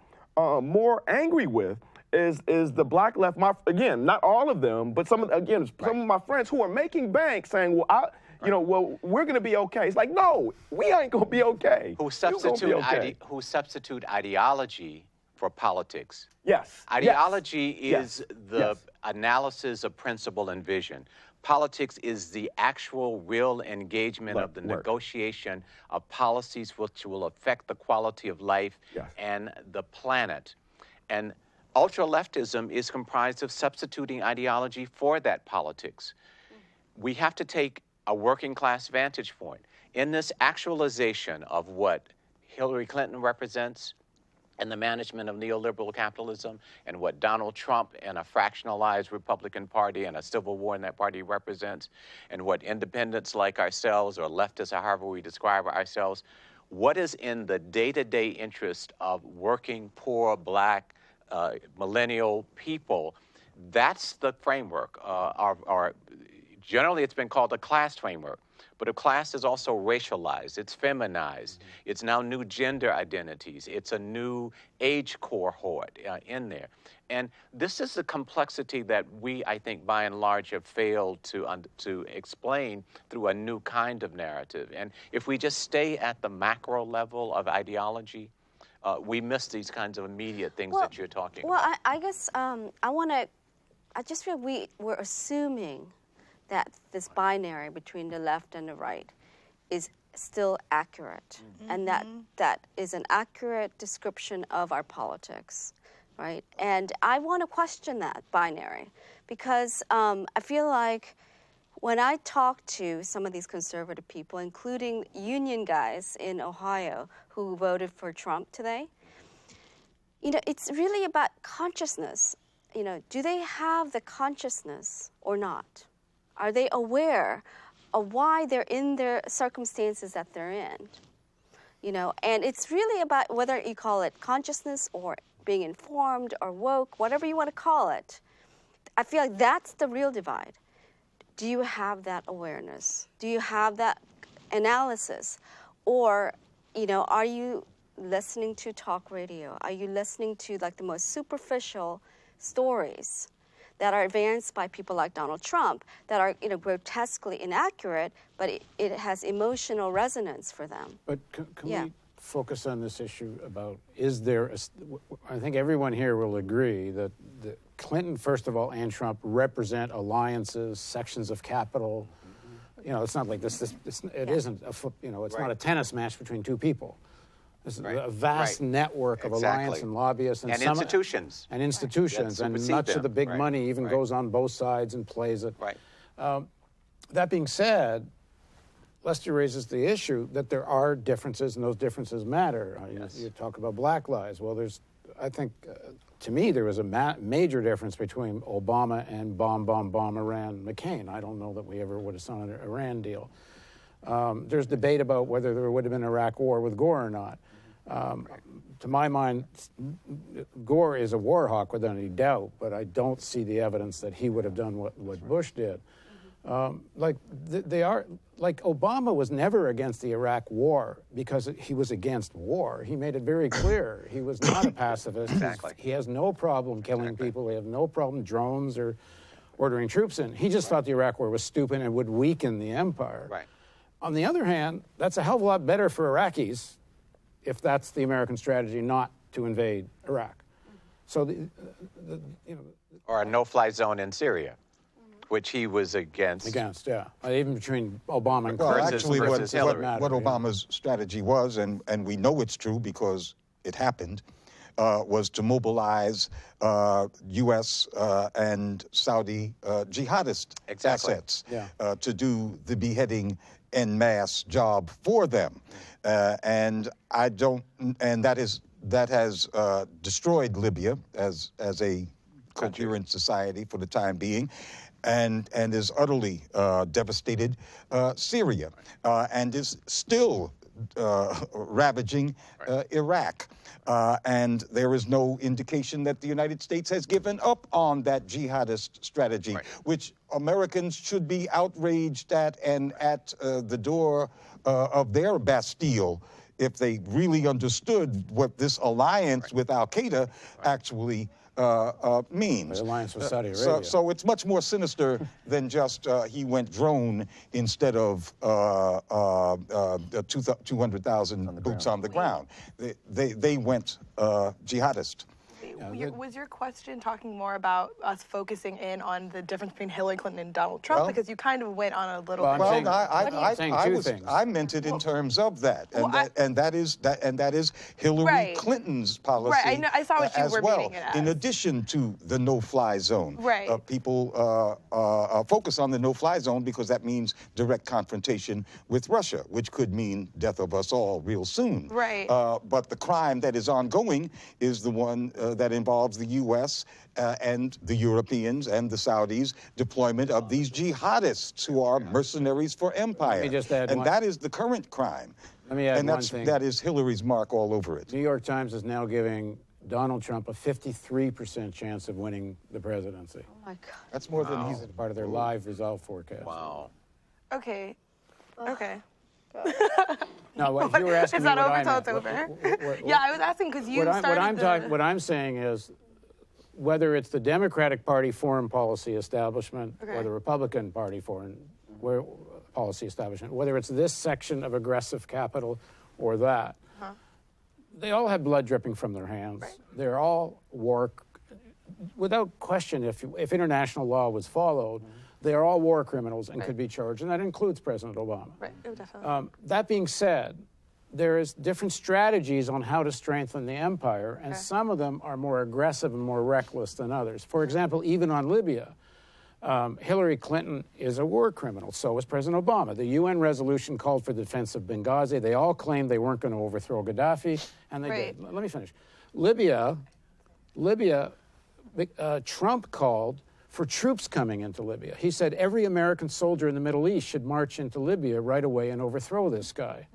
angry with is the black left. Again, not all of them, but some of my friends who are making bank saying, well, we're going to be okay. It's like, no, we ain't going to be okay. Who substitute ideology for politics. Yes. Ideology is the analysis of principle and vision. Politics is the actual real engagement of the negotiation of policies which will affect the quality of life and the planet. And ultra-leftism is comprised of substituting ideology for that politics. We have to take a working class vantage point. In this actualization of what Hillary Clinton represents and the management of neoliberal capitalism, and what Donald Trump and a fractionalized Republican Party and a civil war in that party represents, and what independents like ourselves, or leftists, or however we describe ourselves, what is in the day-to-day interest of working, poor, black, millennial people? That's the framework. Generally, it's been called a class framework. But a class is also racialized, it's feminized, it's now new gender identities, it's a new age cohort in there. And this is the complexity that we, I think, by and large, have failed to explain through a new kind of narrative. And if we just stay at the macro level of ideology, we miss these kinds of immediate things that you're talking about. Well, I guess I just feel we're assuming that this binary between the left and the right is still accurate, and that is an accurate description of our politics, right? And I want to question that binary, because I feel like when I talk to some of these conservative people, including union guys in Ohio who voted for Trump today, it's really about consciousness. Do they have the consciousness or not? Are they aware of why they're in their circumstances that they're in? And it's really about whether you call it consciousness or being informed or woke, whatever you want to call it. I feel like that's the real divide. Do you have that awareness? Do you have that analysis? Or, are you listening to talk radio? Are you listening to the most superficial stories that are advanced by people like Donald Trump that are grotesquely inaccurate, but it has emotional resonance for them? But can we focus on this issue about, is there I think everyone here will agree that Clinton, first of all, and Trump represent alliances, sections of capital. You know, it's not like this. It isn't a it's not a tennis match between two people. This is a vast network of alliance and lobbyists and institutions. And institutions, and much of the big money even goes on both sides and plays it. That being said, Lester raises the issue that there are differences, and those differences matter. You talk about Black lives. Well, I think, to me, there was a major difference between Obama and bomb Iran McCain. I don't know that we ever would have signed an Iran deal. There's debate about whether there would have been an Iraq war with Gore or not. To my mind, Gore is a war hawk without any doubt, but I don't see the evidence that he would have done what Bush did. Like Obama was never against the Iraq war because he was against war. He made it very clear he was not a pacifist. He has no problem killing people. He has no problem drones or ordering troops in. He just thought the Iraq war was stupid and would weaken the empire. On the other hand, that's a hell of a lot better for Iraqis if that's the American strategy, not to invade Iraq. So, or a no-fly zone in Syria, which he was against. Even between Obama and Clinton. Well, actually, what Obama's strategy was, and we know it's true because it happened, was to mobilize U.S. And Saudi jihadist assets to do the beheading en masse job for them. And that has destroyed Libya as a coherent society for the time being, and is utterly devastated Syria, and is still ravaging Iraq. And there is no indication that the United States has given up on that jihadist strategy, which Americans should be outraged at and at the door of their Bastille if they really understood what this alliance with al-Qaeda actually means. The alliance with Saudi Arabia. So it's much more sinister than just he went drone instead of 200,000 boots on the ground. They went jihadist. Was your question talking more about us focusing in on the difference between Hillary Clinton and Donald Trump? Because you kind of went on a little bit. I meant it in terms of that, and that is Hillary Clinton's policy. Right, I saw what you were meaning it as. In addition to the no-fly zone, people focus on the no-fly zone because that means direct confrontation with Russia, which could mean death of us all real soon. Right. But the crime that is ongoing is the one that involves the U.S. And the Europeans and the Saudis' deployment of these jihadists who are mercenaries for empire. Let me just add that is the current crime. Let me add one thing. That is Hillary's mark all over it. New York Times is now giving Donald Trump a 53% chance of winning the presidency. Oh my God. That's more than he's part of their live result forecast. Wow. Okay. No, if you were asking it's me not over what till I it's meant, over. Yeah, I was asking because you started what I'm saying is, whether it's the Democratic Party foreign policy establishment or the Republican Party foreign policy establishment, whether it's this section of aggressive capital or that, they all have blood dripping from their hands. They're all without question, if international law was followed, they are all war criminals and could be charged, and that includes President Obama. Definitely. That being said, there is different strategies on how to strengthen the empire, and some of them are more aggressive and more reckless than others. For example, even on Libya, Hillary Clinton is a war criminal. So was President Obama. The UN resolution called for the defense of Benghazi. They all claimed they weren't going to overthrow Gaddafi, and they did. Let me finish. Libya, Trump called for troops coming into Libya. He said every American soldier in the Middle East should march into Libya right away and overthrow this guy.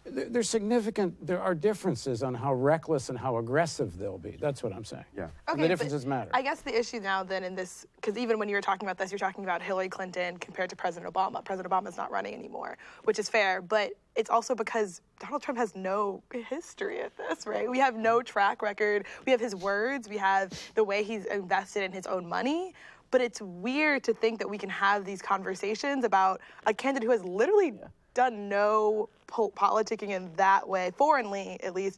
There's significant, there are differences on how reckless and how aggressive they'll be. That's what I'm saying. Okay, the differences matter. I guess the issue now then in this, because even when you were talking about this, you're talking about Hillary Clinton compared to President Obama. President Obama's not running anymore, which is fair, but it's also because Donald Trump has no history at this, right? We have no track record. We have his words. We have the way he's invested in his own money. But it's weird to think that we can have these conversations about a candidate who has literally done no politicking in that way, foreignly at least,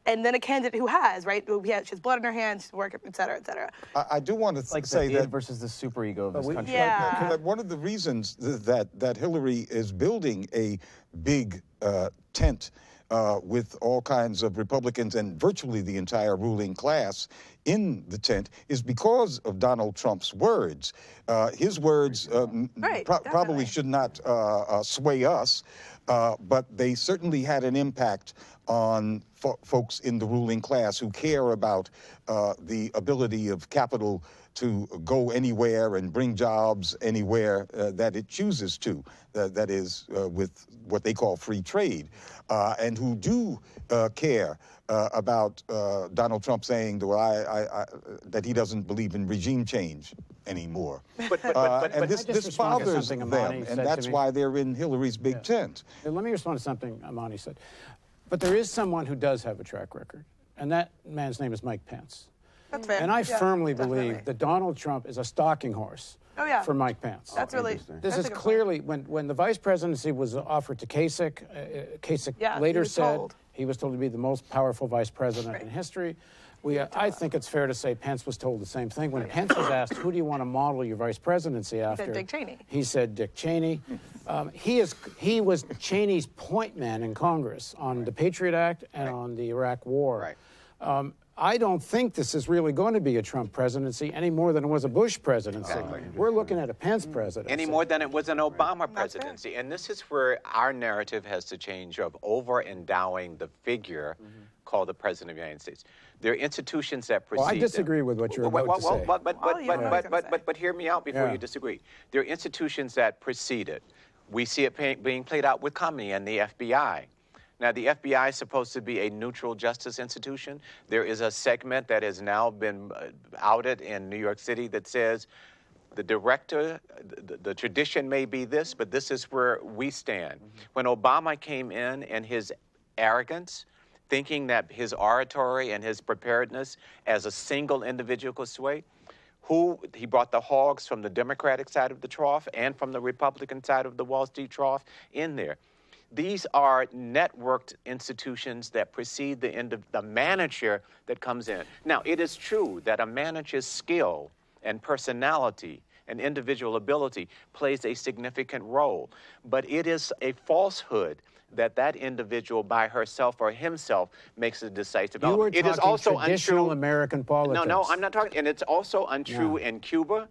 and then a candidate who has, right? She has blood in her hands, she's working, et cetera, et cetera. I do want to like say the that id versus the superego of this country. Yeah. But one of the reasons that Hillary is building a big tent with all kinds of Republicans and virtually the entire ruling class in the tent is because of Donald Trump's words. His words probably should not sway us, but they certainly had an impact on folks in the ruling class who care about the ability of capital to go anywhere and bring jobs anywhere that it chooses to, that is with what they call free trade, and who do care about Donald Trump saying that he doesn't believe in regime change anymore. And this bothers them, and that's why they're in Hillary's big tent. Let me respond to something Amani said. But there is someone who does have a track record, and that man's name is Mike Pence. That's fair. And I firmly believe that Donald Trump is a stalking horse for Mike Pence. That's really This is clearly, when the vice presidency was offered to Kasich, Kasich later said he was told to be the most powerful vice president in history. I think it's fair to say Pence was told the same thing. When Pence was asked, who do you want to model your vice presidency after? He said Dick Cheney. He said Dick Cheney. He was Cheney's point man in Congress on the Patriot Act and on the Iraq War. I don't think this is really going to be a Trump presidency any more than it was a Bush presidency. We're looking at a Pence presidency. Any more than it was an Obama presidency. And this is where our narrative has to change of over-endowing the figure called the President of the United States. There are institutions that precede I disagree with what you're about to say. But hear me out before you disagree. There are institutions that precede it. We see it being played out with Comey and the FBI. Now, the FBI is supposed to be a neutral justice institution. There is a segment that has now been outed in New York City that says the director, the tradition may be this, but this is where we stand. When Obama came in and his arrogance, thinking that his oratory and his preparedness as a single individual could sway, he brought the hogs from the Democratic side of the trough and from the Republican side of the Wall Street trough in there. These are networked institutions that precede the manager that comes in. Now, it is true that a manager's skill and personality and individual ability plays a significant role, but it is a falsehood that individual by herself or himself makes a decisive element. It is also traditional American politics. No, I'm not talking, and it's also untrue in Cuba,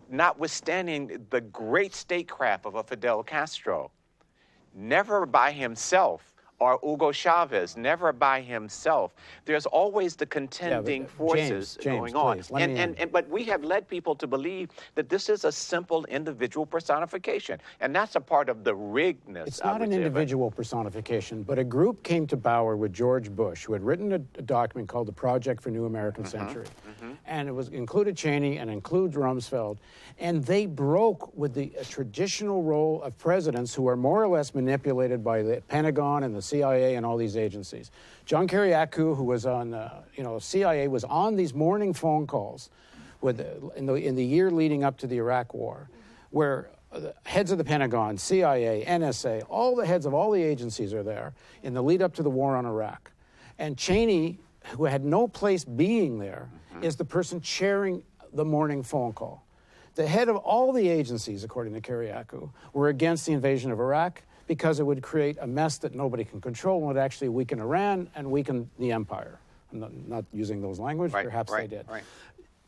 notwithstanding the great statecraft of a Fidel Castro. Never by himself, or Hugo Chavez, never by himself. There's always the contending forces going on. But we have led people to believe that this is a simple individual personification. And that's a part of the riggedness. It's not an individual personification, but a group came to power with George Bush, who had written a document called the Project for New American Century. And it included Cheney and includes Rumsfeld. And they broke with the traditional role of presidents who are more or less manipulated by the Pentagon and the CIA and all these agencies. John Kiriakou, who was on, CIA, was on these morning phone calls in the year leading up to the Iraq War, where the heads of the Pentagon, CIA, NSA, all the heads of all the agencies are there in the lead up to the war on Iraq. And Cheney, who had no place being there, is the person chairing the morning phone call. The head of all the agencies, according to Kiriakou, were against the invasion of Iraq because it would create a mess that nobody can control and would actually weaken Iran and weaken the empire. I'm not using those language, perhaps they did.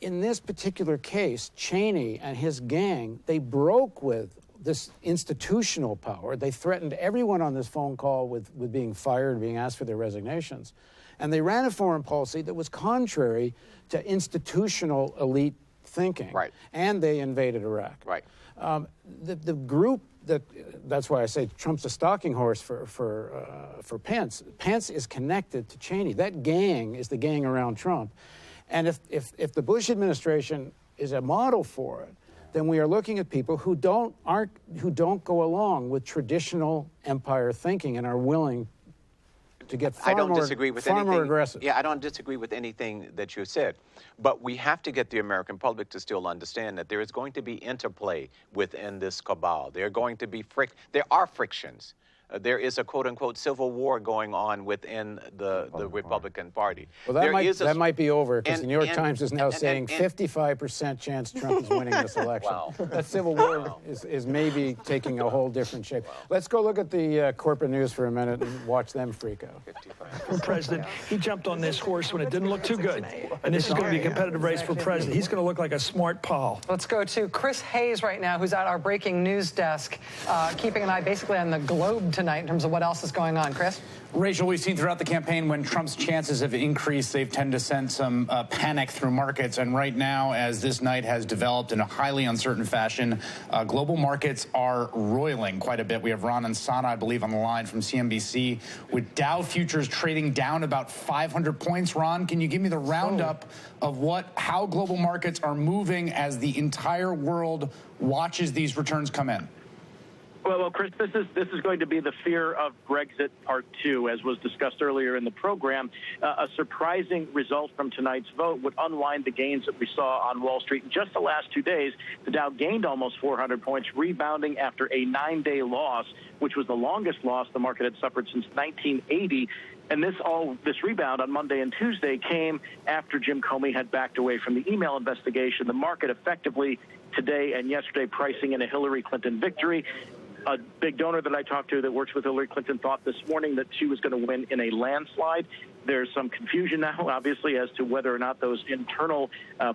In this particular case, Cheney and his gang, they broke with this institutional power. They threatened everyone on this phone call with being fired, being asked for their resignations. And they ran a foreign policy that was contrary to institutional elite thinking. And they invaded Iraq. The group that's why I say Trump's a stalking horse for Pence. Pence is connected to Cheney. That gang is the gang around Trump. And if the Bush administration is a model for it, then we are looking at people who don't go along with traditional empire thinking and are willing to get far more aggressive. Yeah, I don't disagree with anything that you said. But we have to get the American public to still understand that there is going to be interplay within this cabal. There are going to be there are frictions. there is a quote-unquote civil war going on within the Republican Party. Well, that might be over, because the New York Times is now saying 55% chance Trump is winning this election. Wow. That civil war is maybe taking a whole different shape. Let's go look at the corporate news for a minute and watch them freak out. For president, he jumped on this horse when it didn't look too good. And this is going to be a competitive race for president. He's going to look like a smart Paul. Let's go to Chris Hayes right now, who's at our breaking news desk, keeping an eye basically on the globe tonight in terms of what else is going on. Chris? Rachel, we've seen throughout the campaign when Trump's chances have increased, they've tended to send some panic through markets. And right now, as this night has developed in a highly uncertain fashion, global markets are roiling quite a bit. We have Ron and Sana, I believe, on the line from CNBC, with Dow futures trading down about 500 points. Ron, can you give me the roundup of how global markets are moving as the entire world watches these returns come in? Well, Chris, this is going to be the fear of Brexit Part 2, as was discussed earlier in the program. A surprising result from tonight's vote would unwind the gains that we saw on Wall Street. In just the last 2 days, the Dow gained almost 400 points, rebounding after a 9-day loss, which was the longest loss the market had suffered since 1980. And this rebound on Monday and Tuesday came after Jim Comey had backed away from the email investigation. The market effectively today and yesterday pricing in a Hillary Clinton victory. A big donor that I talked to that works with Hillary Clinton thought this morning that she was going to win in a landslide. There's some confusion now, obviously, as to whether or not those internal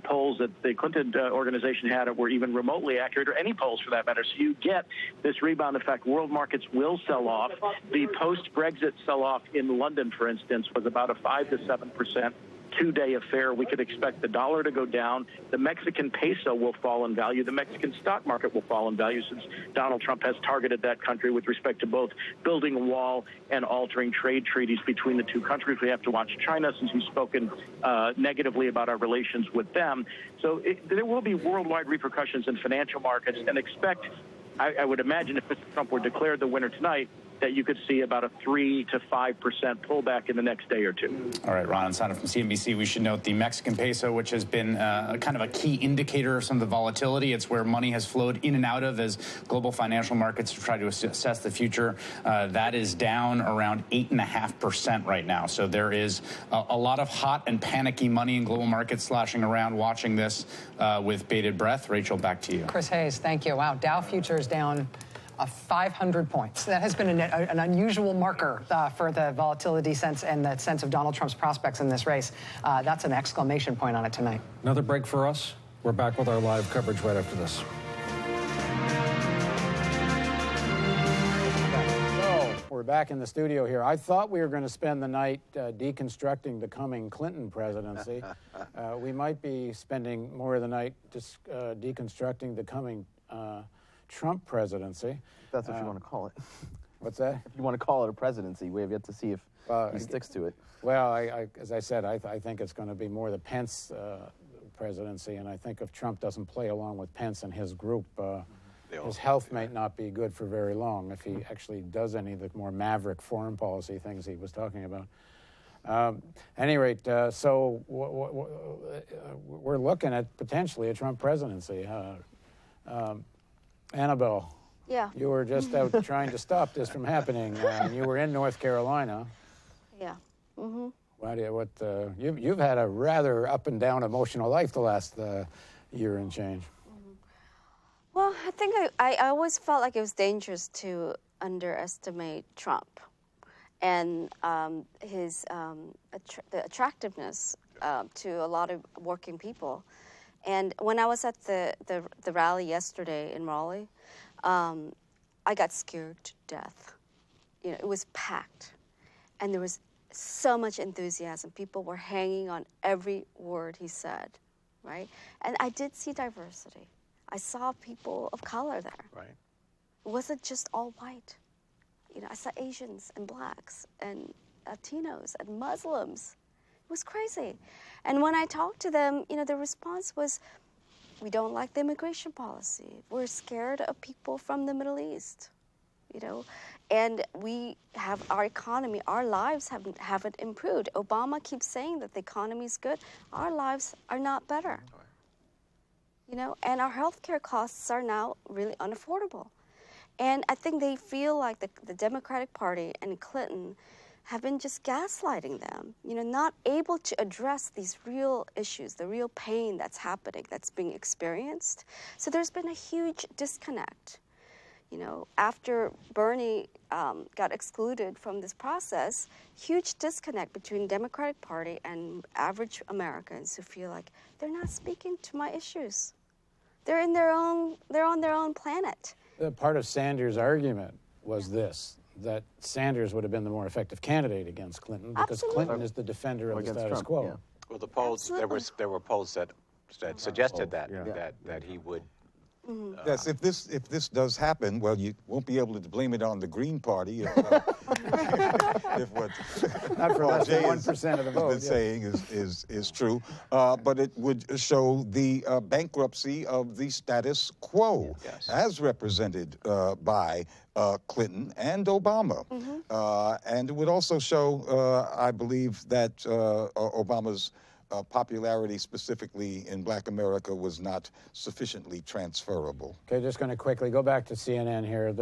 polls that the Clinton organization had were even remotely accurate, or any polls for that matter. So you get this rebound effect. World markets will sell off. The post-Brexit sell-off in London, for instance, was about a 5 to 7% 2-day affair. We could expect the dollar to go down. The Mexican peso will fall in value. The Mexican stock market will fall in value, since Donald Trump has targeted that country with respect to both building a wall and altering trade treaties between the two countries. We have to watch China, since he's spoken negatively about our relations with them. So there will be worldwide repercussions in financial markets, and expect, I would imagine, if Mr. Trump were declared the winner tonight, that you could see about a 3 to 5% pullback in the next day or two. All right, Ron and Sana from CNBC. We should note the Mexican peso, which has been kind of a key indicator of some of the volatility. It's where money has flowed in and out of as global financial markets try to assess the future. That is down around 8.5% right now. So there is a lot of hot and panicky money in global markets slashing around, watching this with bated breath. Rachel, back to you. Chris Hayes, thank you. Wow, Dow futures down 500 points. That has been an unusual marker for the volatility sense and the sense of Donald Trump's prospects in this race. That's an exclamation point on it tonight. Another break for us. We're back with our live coverage right after this. So, we're back in the studio here. I thought we were going to spend the night deconstructing the coming Clinton presidency. We might be spending more of the night just deconstructing the coming Trump presidency. That's what you want to call it. What's that? If you want to call it a presidency, we have yet to see if he sticks to it. Well, as I said, I think it's going to be more the Pence presidency, and I think if Trump doesn't play along with Pence and his group, his health might not be good for very long if he actually does any of the more maverick foreign policy things he was talking about. At any rate, so we're looking at potentially a Trump presidency. Annabelle, yeah, you were just out trying to stop this from happening, and you were in North Carolina. Yeah. Mm-hmm. You've had a rather up and down emotional life the last year and change. Mm-hmm. Well, I think I always felt like it was dangerous to underestimate Trump and his the attractiveness to a lot of working people. And when I was at the rally yesterday in Raleigh, I got scared to death. You know, it was packed, and there was so much enthusiasm. People were hanging on every word he said, right? And I did see diversity. I saw people of color there. Right. It wasn't just all white. You know, I saw Asians and blacks and Latinos and Muslims. It was crazy. And when I talked to them, you know, the response was, we don't like the immigration policy. We're scared of people from the Middle East, you know. And we have our economy, our lives haven't improved. Obama keeps saying that the economy is good. Our lives are not better, you know. And our healthcare costs are now really unaffordable. And I think they feel like the Democratic Party and Clinton have been just gaslighting them, not able to address these real issues, the real pain that's happening, that's being experienced. So there's been a huge disconnect. After Bernie got excluded from this process, huge disconnect between Democratic Party and average Americans who feel like they're not speaking to my issues. They're on their own planet. Part of Sanders' argument was this, that Sanders would have been the more effective candidate against Clinton because Clinton is the defender of the status quo. Yeah. Well, the polls, there were polls that suggested that he would. Yes, if this does happen, well, you won't be able to blame it on the Green Party if what not for less than 1% of the vote has been saying is true, but it would show the bankruptcy of the status quo, as represented by Clinton and Obama, and it would also show, I believe, that Obama's popularity, specifically in Black America, was not sufficiently transferable. Okay, just going to quickly go back to CNN here.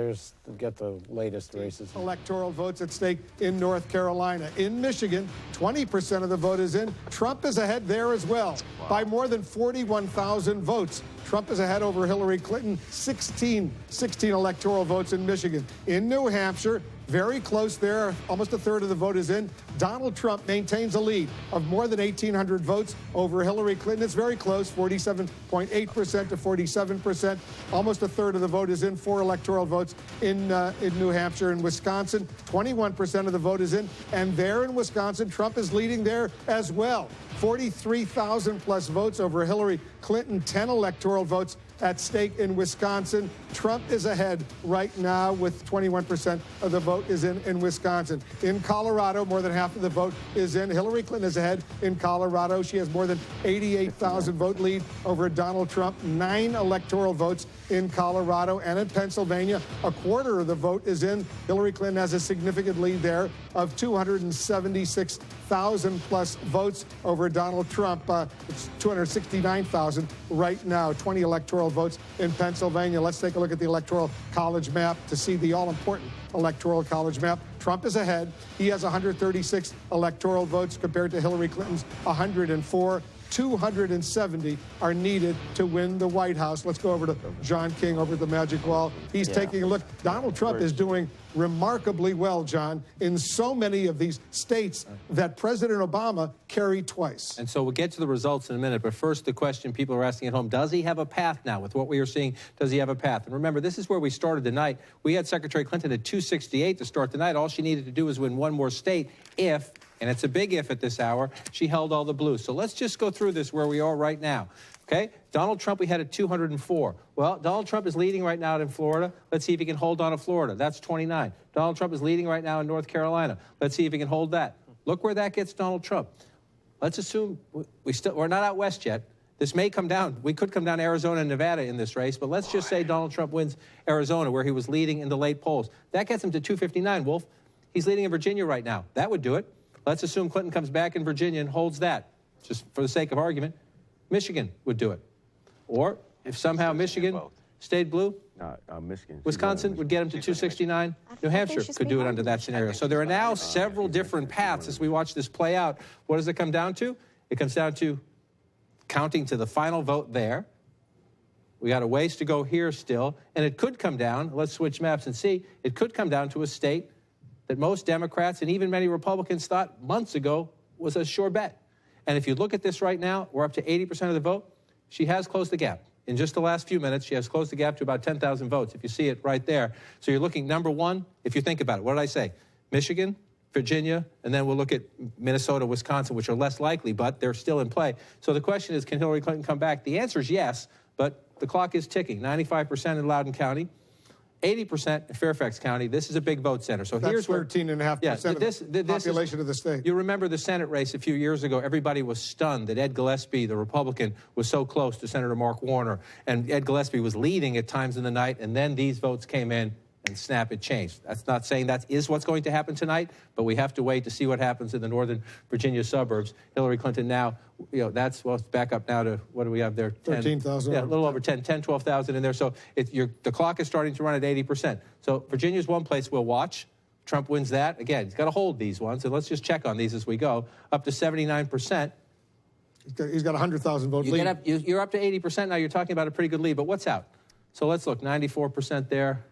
Get the latest races. Electoral votes at stake in North Carolina. In Michigan, 20% of the vote is in. Trump is ahead there as well by more than 41,000 votes. Trump is ahead over Hillary Clinton, 16 electoral votes in Michigan. In New Hampshire, very close there, almost a third of the vote is in. Donald Trump maintains a lead of more than 1,800 votes over Hillary Clinton. It's very close, 47.8% to 47%. Almost a third of the vote is in. 4 electoral votes in New Hampshire and Wisconsin. 21% of the vote is in. And there in Wisconsin, Trump is leading there as well. 43,000 plus votes over Hillary Clinton, 10 electoral votes at stake in Wisconsin. Trump is ahead right now with 21% of the vote is in Wisconsin. In Colorado, more than half of the vote is in. Hillary Clinton is ahead in Colorado. She has more than 88,000 vote lead over Donald Trump. 9 electoral votes in Colorado. And in Pennsylvania, a quarter of the vote is in. Hillary Clinton has a significant lead there of 276,000 plus votes over Donald Trump. It's 269,000 right now. 20 electoral votes in Pennsylvania. Let's take a look at the Electoral College map to see the all-important Electoral College map. Trump is ahead. He has 136 electoral votes compared to Hillary Clinton's 104. 270 are needed to win the White House. Let's go over to John King over at the Magic Wall. He's taking a look. Donald Trump is doing remarkably well, John, in so many of these states that President Obama carried twice. And so we'll get to the results in a minute, but first the question people are asking at home, does he have a path now? With what we are seeing, does he have a path? And remember, this is where we started the night. We had Secretary Clinton at 268 to start the night. All she needed to do was win one more state if, and it's a big if at this hour, she held all the blues. So let's just go through this where we are right now. Okay, Donald Trump, we had at 204. Well, Donald Trump is leading right now in Florida. Let's see if he can hold on to Florida. That's 29. Donald Trump is leading right now in North Carolina. Let's see if he can hold that. Look where that gets Donald Trump. Let's assume we're not out west yet. This may come down. We could come down to Arizona and Nevada in this race, but let's just say Donald Trump wins Arizona, where he was leading in the late polls. That gets him to 259, Wolf. He's leading in Virginia right now. That would do it. Let's assume Clinton comes back in Virginia and holds that, just for the sake of argument. Michigan would do it. Or if somehow Michigan stayed blue, Wisconsin would get him to 269. New Hampshire could do it under that scenario. So there are now several different paths as we watch this play out. What does it come down to? It comes down to counting to the final vote there. We got a ways to go here still. And it could come down, let's switch maps and see, it could come down to a state that most Democrats and even many Republicans thought months ago was a sure bet. And if you look at this right now, we're up to 80% of the vote. She has closed the gap. In just the last few minutes, she has closed the gap to about 10,000 votes, if you see it right there. So you're looking, number one, if you think about it, what did I say? Michigan, Virginia, and then we'll look at Minnesota, Wisconsin, which are less likely, but they're still in play. So the question is, can Hillary Clinton come back? The answer is yes, but the clock is ticking. 95% in Loudoun County, 80% in Fairfax County. This is a big vote center. So that's here's where 13.5% of the population of the state. You remember the Senate race a few years ago. Everybody was stunned that Ed Gillespie, the Republican, was so close to Senator Mark Warner. And Ed Gillespie was leading at times in the night, and then these votes came in, and snap, it changed. That's not saying that is what's going to happen tonight, but we have to wait to see what happens in the Northern Virginia suburbs. Hillary Clinton now, that's, well, it's back up now to, what do we have there? 13,000. Yeah, a little over 12,000 in there. So the clock is starting to run at 80%. So Virginia's one place we'll watch. Trump wins that. Again, he's got to hold these ones, and let's just check on these as we go. Up to 79%. He's got a 100,000 vote lead. You're up to 80% now. You're talking about a pretty good lead, but what's out? So let's look, 94% there.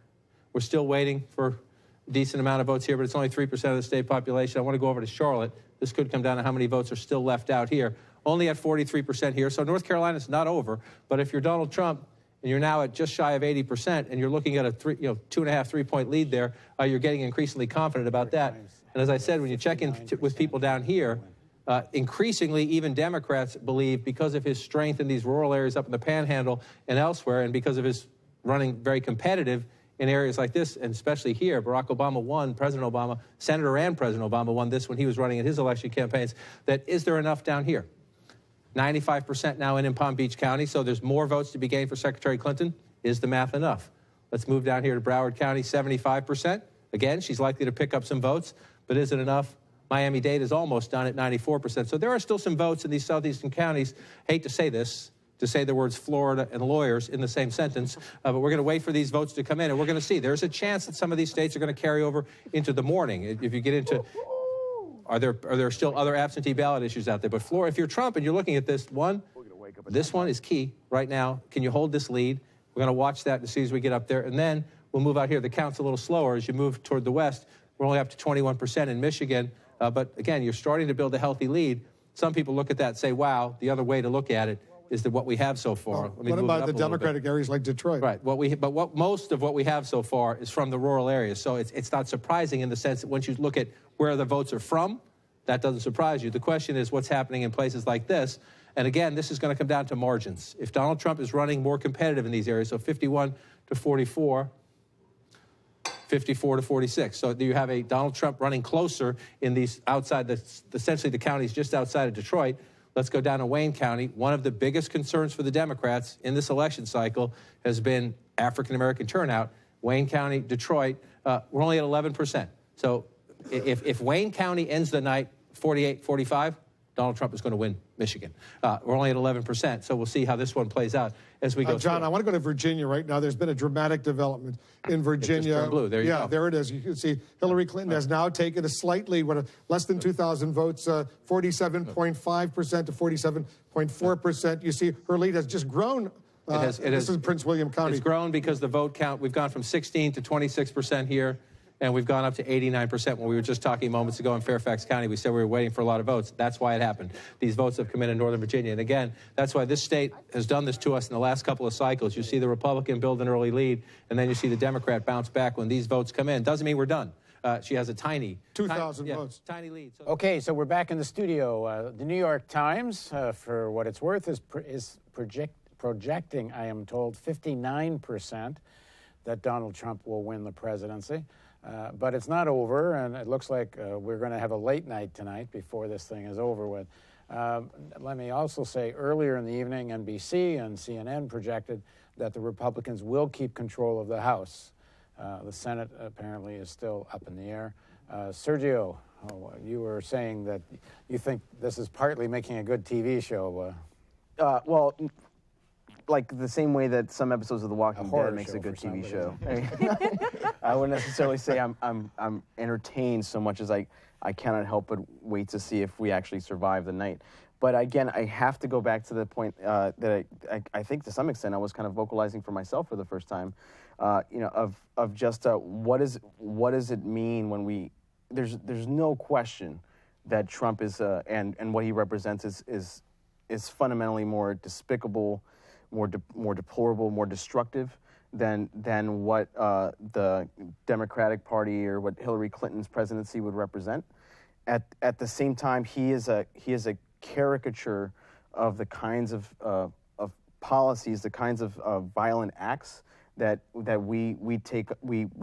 We're still waiting for a decent amount of votes here, but it's only 3% of the state population. I want to go over to Charlotte. This could come down to how many votes are still left out here. Only at 43% here, so North Carolina's not over. But if you're Donald Trump and you're now at just shy of 80%, and you're looking at a 2.5, 3-point lead there, you're getting increasingly confident about that. And as I said, when you check in with people down here, increasingly, even Democrats believe, because of his strength in these rural areas up in the Panhandle and elsewhere, and because of his running very competitive in areas like this, and especially here, Barack Obama won, President Obama, Senator and President Obama won this when he was running in his election campaigns, that is there enough down here? 95% now in Palm Beach County, so there's more votes to be gained for Secretary Clinton. Is the math enough? Let's move down here to Broward County, 75%. Again, she's likely to pick up some votes, but is it enough? Miami-Dade is almost done at 94%. So there are still some votes in these southeastern counties. Hate to say this, to say the words Florida and lawyers in the same sentence, but we're going to wait for these votes to come in, and we're going to see. There's a chance that some of these states are going to carry over into the morning. If you get into, are there still other absentee ballot issues out there? But Florida, if you're Trump and you're looking at this one is key right now. Can you hold this lead? We're going to watch that to see as we get up there, and then we'll move out here. The count's a little slower as you move toward the west. We're only up to 21% in Michigan, but again, you're starting to build a healthy lead. Some people look at that and say, wow, the other way to look at it is that what we have so far. What about the Democratic areas like Detroit? Right. Most of what we have so far is from the rural areas. So it's not surprising in the sense that once you look at where the votes are from, that doesn't surprise you. The question is what's happening in places like this. And again, this is going to come down to margins. If Donald Trump is running more competitive in these areas, so 51 to 44, 54 to 46. So you have a Donald Trump running closer in these essentially the counties just outside of Detroit. Let's go down to Wayne County. One of the biggest concerns for the Democrats in this election cycle has been African-American turnout. Wayne County, Detroit, we're only at 11%. So if Wayne County ends the night 48, 45, Donald Trump is going to win Michigan. We're only at 11%, so we'll see how this one plays out as we go John, through. I want to go to Virginia right now. There's been a dramatic development in Virginia. It just turned blue. There you go. There it is. You can see Hillary Clinton has now taken a slight lead, less than 2,000 votes, 47.5% to 47.4%. You see her lead has just grown. This is Prince William County. It's grown because the vote count, we've gone from 16 to 26% here, and we've gone up to 89% when we were just talking moments ago in Fairfax County. We said we were waiting for a lot of votes. That's why it happened. These votes have come in Northern Virginia. And again, that's why this state has done this to us in the last couple of cycles. You see the Republican build an early lead, and then you see the Democrat bounce back when these votes come in. Doesn't mean we're done. She has a 2,000 votes. Tiny lead. So okay, so we're back in the studio. The New York Times, for what it's worth, is projecting, I am told, 59% that Donald Trump will win the presidency. But it's not over, and it looks like we're going to have a late night tonight before this thing is over with. Let me also say, earlier in the evening, NBC and CNN projected that the Republicans will keep control of the House. The Senate apparently is still up in the air. Sergio, you were saying that you think this is partly making a good TV show. Well, like the same way that some episodes of The Walking Dead makes a good TV show. I wouldn't necessarily say I'm entertained so much as I cannot help but wait to see if we actually survive the night. But again, I have to go back to the point that I think to some extent I was kind of vocalizing for myself for the first time, of just what does it mean when there's no question that Trump is and what he represents is fundamentally more despicable, more deplorable, more destructive than what the Democratic Party or what Hillary Clinton's presidency would represent. At the same time, he is a caricature of the kinds of policies, the kinds of violent acts that we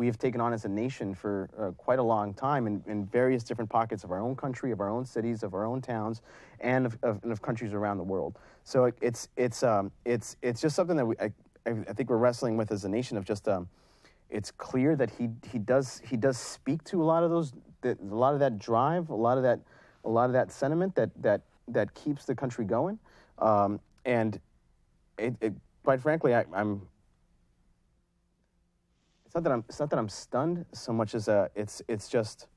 have taken on as a nation for quite a long time in various different pockets of our own country, of our own cities, of our own towns, and of countries around the world. So it's just something that I think we're wrestling with as a nation, of just it's clear that he does speak to a lot of those, a lot of that drive, a lot of that sentiment that keeps the country going, and it quite frankly, I'm. It's not that I'm stunned so much as it's just.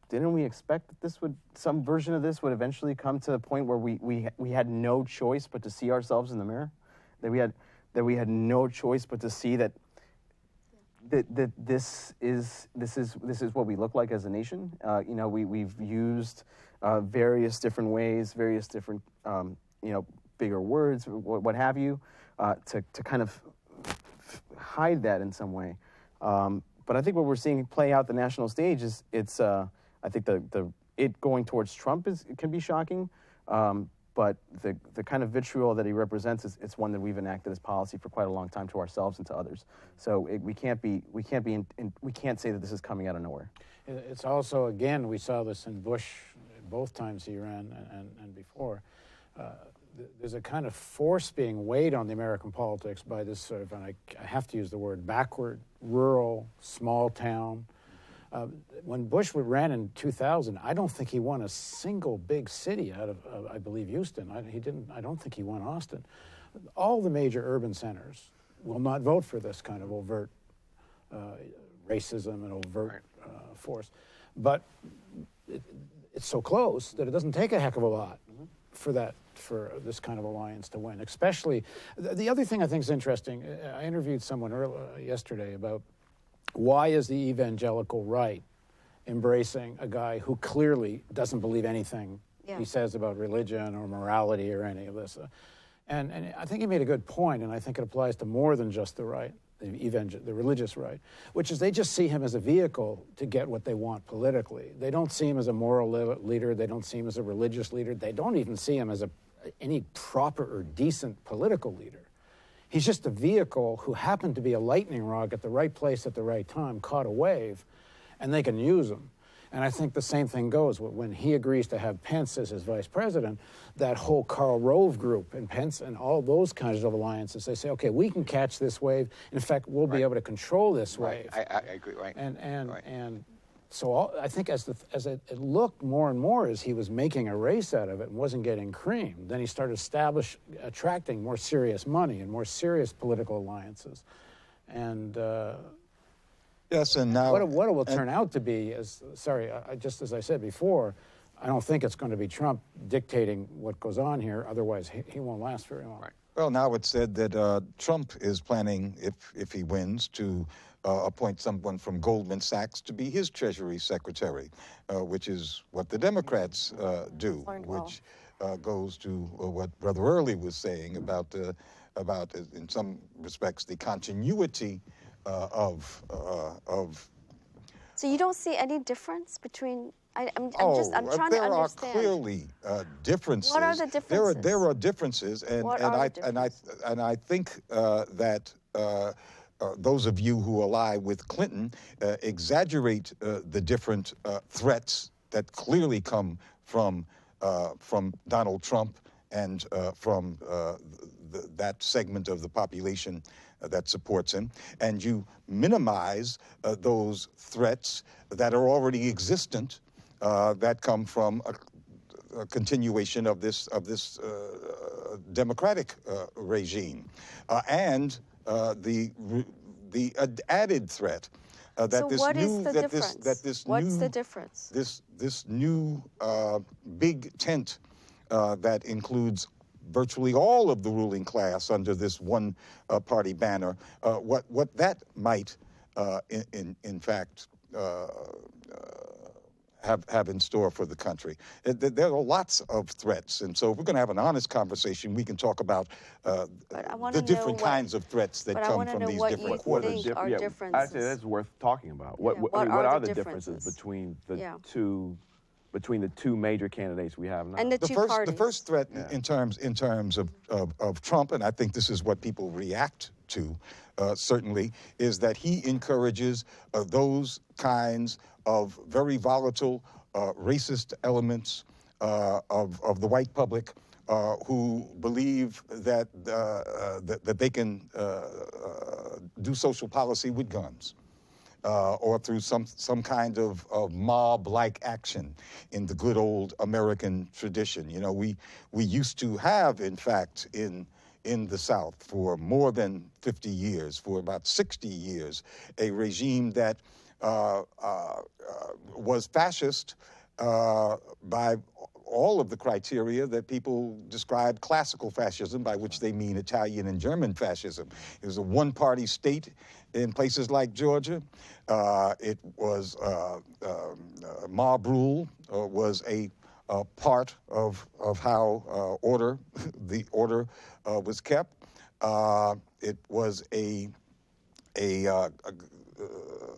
Didn't we expect that some version of this would eventually come to a point where we had no choice but to see ourselves in the mirror, that we had no choice but to see that this is what we look like as a nation. We've used various different ways, various different bigger words, what have you, to kind of hide that in some way. But I think what we're seeing play out the national stage is I think it going towards Trump can be shocking, but the kind of vitriol that he represents it's one that we've enacted as policy for quite a long time to ourselves and to others. So we can't say that this is coming out of nowhere. It's also, again, we saw this in Bush both times he ran and before. There's a kind of force being weighed on the American politics by this sort of, and I have to use the word, backward, rural, small town. When Bush ran in 2000, I don't think he won a single big city out of, I believe, Houston. I don't think he won Austin. All the major urban centers will not vote for this kind of overt racism and overt force. But it's so close that it doesn't take a heck of a lot for this kind of alliance to win. Especially, the other thing I think is interesting, I interviewed someone yesterday about why is the evangelical right embracing a guy who clearly doesn't believe anything he says about religion or morality or any of this. And I think he made a good point, and I think it applies to more than just the right, the religious right, which is they just see him as a vehicle to get what they want politically. They don't see him as a moral leader. They don't see him as a religious leader. They don't even see him as any proper or decent political leader. He's just a vehicle who happened to be a lightning rod at the right place at the right time, caught a wave, and they can use him. And I think the same thing goes when he agrees to have Pence as his vice president, that whole Karl Rove group and Pence and all those kinds of alliances, they say, okay, we can catch this wave. In fact, we'll be able to control this wave. I agree, right. And so I think as it looked more and more as he was making a race out of it and wasn't getting creamed, then he started attracting more serious money and more serious political alliances. And yes, and now what it will turn out to be is, just as I said before, I don't think it's going to be Trump dictating what goes on here. Otherwise, he won't last very long. Right. Well, now it's said that Trump is planning, if he wins, to appoint someone from Goldman Sachs to be his Treasury Secretary, which is what the Democrats do, which goes to what Brother Early was saying about, in some respects, the continuity of. So you don't see any difference between? I'm trying to understand. There are clearly differences. What are the differences? There are differences, and I think that those of you who ally with Clinton exaggerate the different threats that clearly come from Donald Trump and from that segment of the population that supports him, and you minimize those threats that are already existent that come from a continuation of this democratic regime, and the added threat that this new big tent that includes virtually all of the ruling class under this one party banner, what that might in fact have in store for the country. There are lots of threats, and so if we're going to have an honest conversation, we can talk about the different kinds of threats that come from these different quarters. Actually, that's worth talking about. What are the differences between the two major candidates we have now? And the first threat in terms of Trump, and I think this is what people react to, certainly, is that he encourages those kinds of very volatile, racist elements of the white public who believe that that they can do social policy with guns. Or through some kind of mob-like action in the good old American tradition. You know, we used to have, in fact, in the South for more than 50 years, for about 60 years, a regime that was fascist by all of the criteria that people describe classical fascism, by which they mean Italian and German fascism. It was a one-party state in places like Georgia. It was mob rule was a part of how the order was kept. It was a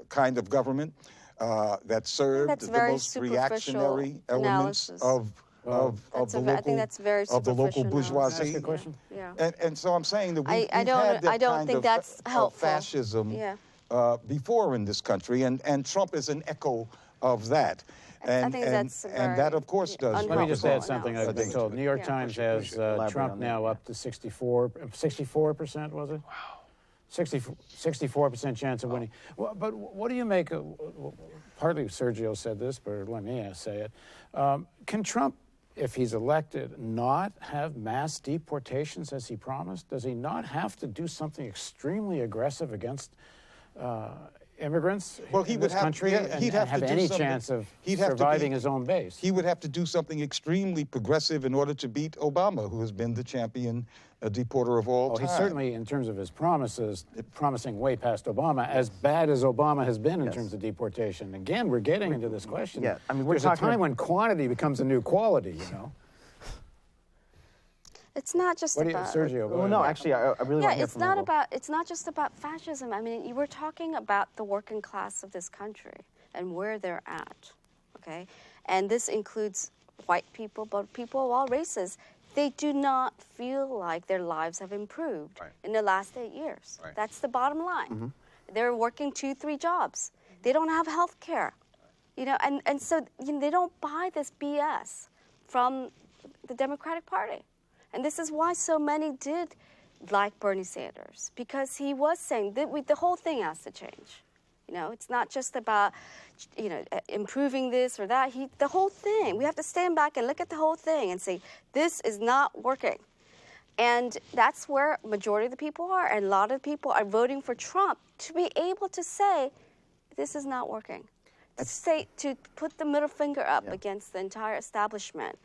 kind of government that served the most reactionary elements of the local bourgeoisie. Yeah. And so I'm saying that we've I had that don't kind think of, that's helpful. fascism before in this country, and Trump is an echo of that. And that, of course, does. Let me just add something I've been told. New York Times has Trump now up to 64%, was it? Wow. 64% chance of winning. Well, but what do you make of, partly Sergio said this, but let me say it. Can Trump, if he's elected, not have mass deportations as he promised? Does he not have to do something extremely aggressive against immigrants in this country and have any chance of surviving his own base? He would have to do something extremely progressive in order to beat Obama, who has been the champion deporter of all time. He's certainly, in terms of his promises, promising way past Obama, as bad as Obama has been in terms of deportation. Again, we're getting into this question. Yeah, I mean, there's a time when quantity becomes a new quality, you know? It's not just about Sergio. Well, no, actually, I really want to hear from you. It's not just about fascism. I mean, you were talking about the working class of this country and where they're at, okay? And this includes white people, but people of all races. They do not feel like their lives have improved in the last 8 years. That's the bottom line. They're working 2-3 jobs. They don't have health care, you know, and so they don't buy this BS from the Democratic Party. And this is why so many did like Bernie Sanders, because he was saying that the whole thing has to change. You know, it's not just about, you know, improving this or that. The whole thing. We have to stand back and look at the whole thing and say, this is not working. And that's where majority of the people are, and a lot of people are voting for Trump to be able to say, this is not working. To put the middle finger up against the entire establishment.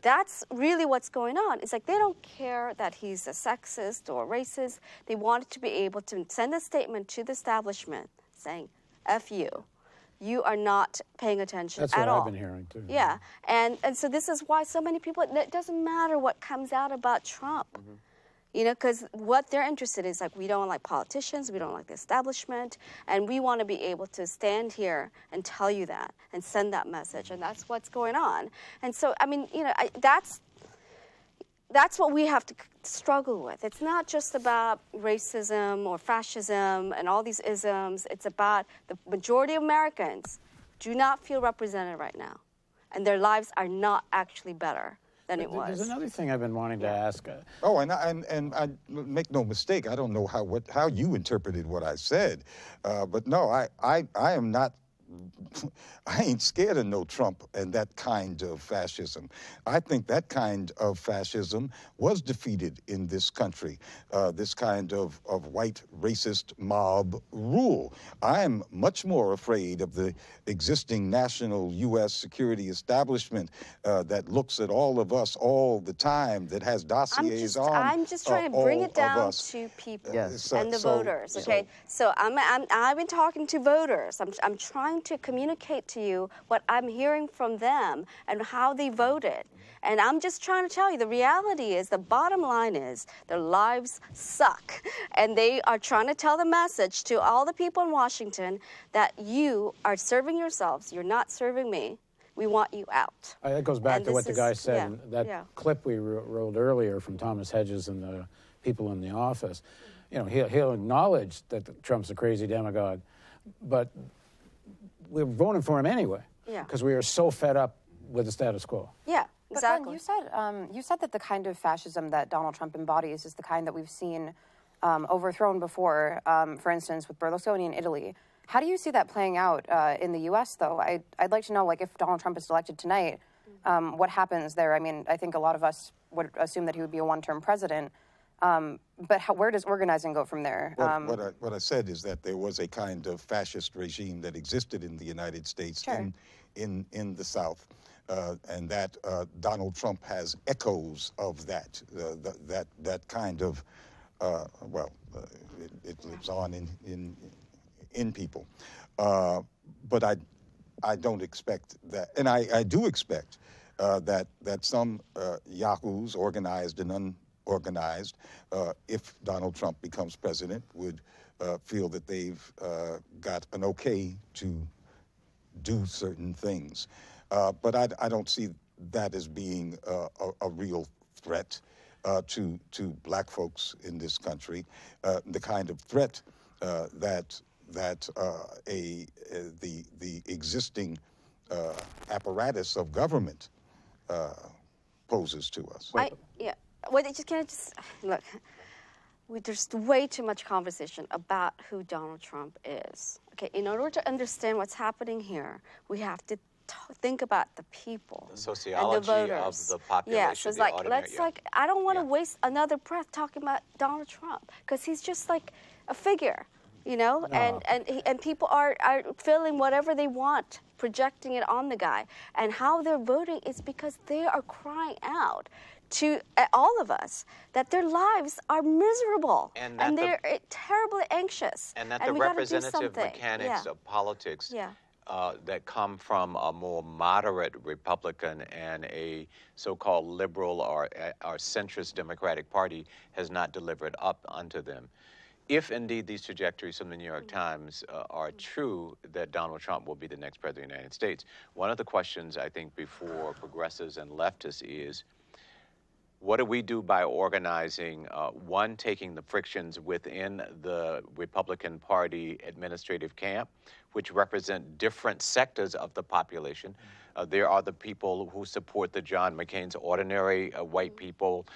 That's really what's going on. It's like they don't care that he's a sexist or racist. They wanted to be able to send a statement to the establishment saying, F you. You are not paying attention at all. That's what I've been hearing, too. Yeah. And so this is why so many people, it doesn't matter what comes out about Trump. You know, because what they're interested in is like, we don't like politicians, we don't like the establishment, and we want to be able to stand here and tell you that and send that message, and that's what's going on. And so, I mean, you know, that's what we have to struggle with. It's not just about racism or fascism and all these isms. It's about the majority of Americans do not feel represented right now, and their lives are not actually better than it was. There's another thing I've been wanting to ask. Oh, and I make no mistake. I don't know how you interpreted what I said, but no, I am not. I ain't scared of no Trump and that kind of fascism. I think that kind of fascism was defeated in this country, this kind of white racist mob rule. I am much more afraid of the existing national U.S. security establishment that looks at all of us all the time, that has dossiers on I'm just trying to bring it down to people and the voters, okay? So I've been talking to voters. I'm trying to communicate to you what I'm hearing from them and how they voted. And I'm just trying to tell you, the reality is, the bottom line is, their lives suck. And they are trying to tell the message to all the people in Washington that you are serving yourselves, you're not serving me. We want you out. That goes back to what the guy said in that clip we rolled earlier from Thomas Hedges and the people in the office. You know, he'll acknowledge that Trump's a crazy demagogue, but we're voting for him anyway because we are so fed up with the status quo. Yeah. Exactly. But you said that the kind of fascism that Donald Trump embodies is the kind that we've seen overthrown before, for instance, with Berlusconi in Italy. How do you see that playing out in the U.S., though? I'd like to know, like, if Donald Trump is elected tonight, what happens there? I mean, I think a lot of us would assume that he would be a one-term president. But where does organizing go from there? Well, what I said is that there was a kind of fascist regime that existed in the United States, in the South, and that Donald Trump has echoes of that. That kind of it lives on in people. But I don't expect that, and I do expect that some yahoos, organized and unorganized, if Donald Trump becomes president, would feel that they've got an okay to do certain things. But I don't see that as being a real threat to black folks in this country. The kind of threat that the existing apparatus of government poses to us. Well, look. There's way too much conversation about who Donald Trump is. Okay, in order to understand what's happening here, we have to think about the people, the sociology and the voters. of the population. Yeah, so it's like I don't want to waste another breath talking about Donald Trump because he's just like a figure, you know, and people are feeling whatever they want, projecting it on the guy, and how they're voting is because they are crying out to all of us that their lives are miserable and they're terribly anxious. And that the representative mechanics of politics that come from a more moderate Republican and a so-called liberal or centrist Democratic Party has not delivered up unto them. If indeed these trajectories from the New York Times are true, that Donald Trump will be the next president of the United States, one of the questions I think before progressives and leftists is, what do we do by organizing, one, taking the frictions within the Republican Party administrative camp, which represent different sectors of the population. There are the people who support the John McCain's ordinary white people.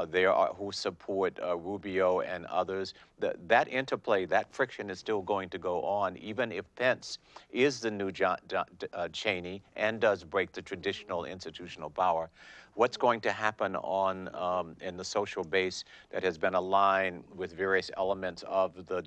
There are who support Rubio and others. That interplay, that friction is still going to go on, even if Pence is the new Cheney and does break the traditional institutional power. What's going to happen in the social base that has been aligned with various elements of the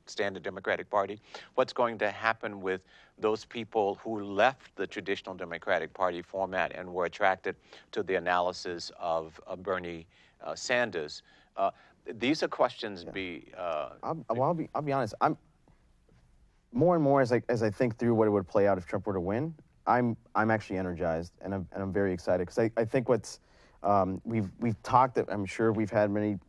standard Democratic Party? What's going to happen with those people who left the traditional Democratic Party format and were attracted to the analysis of Bernie Sanders? These are questions. I'll be honest. I'm more and more as I think through what it would play out if Trump were to win. I'm actually energized and I'm very excited because I think what's we've talked. I'm sure we've had many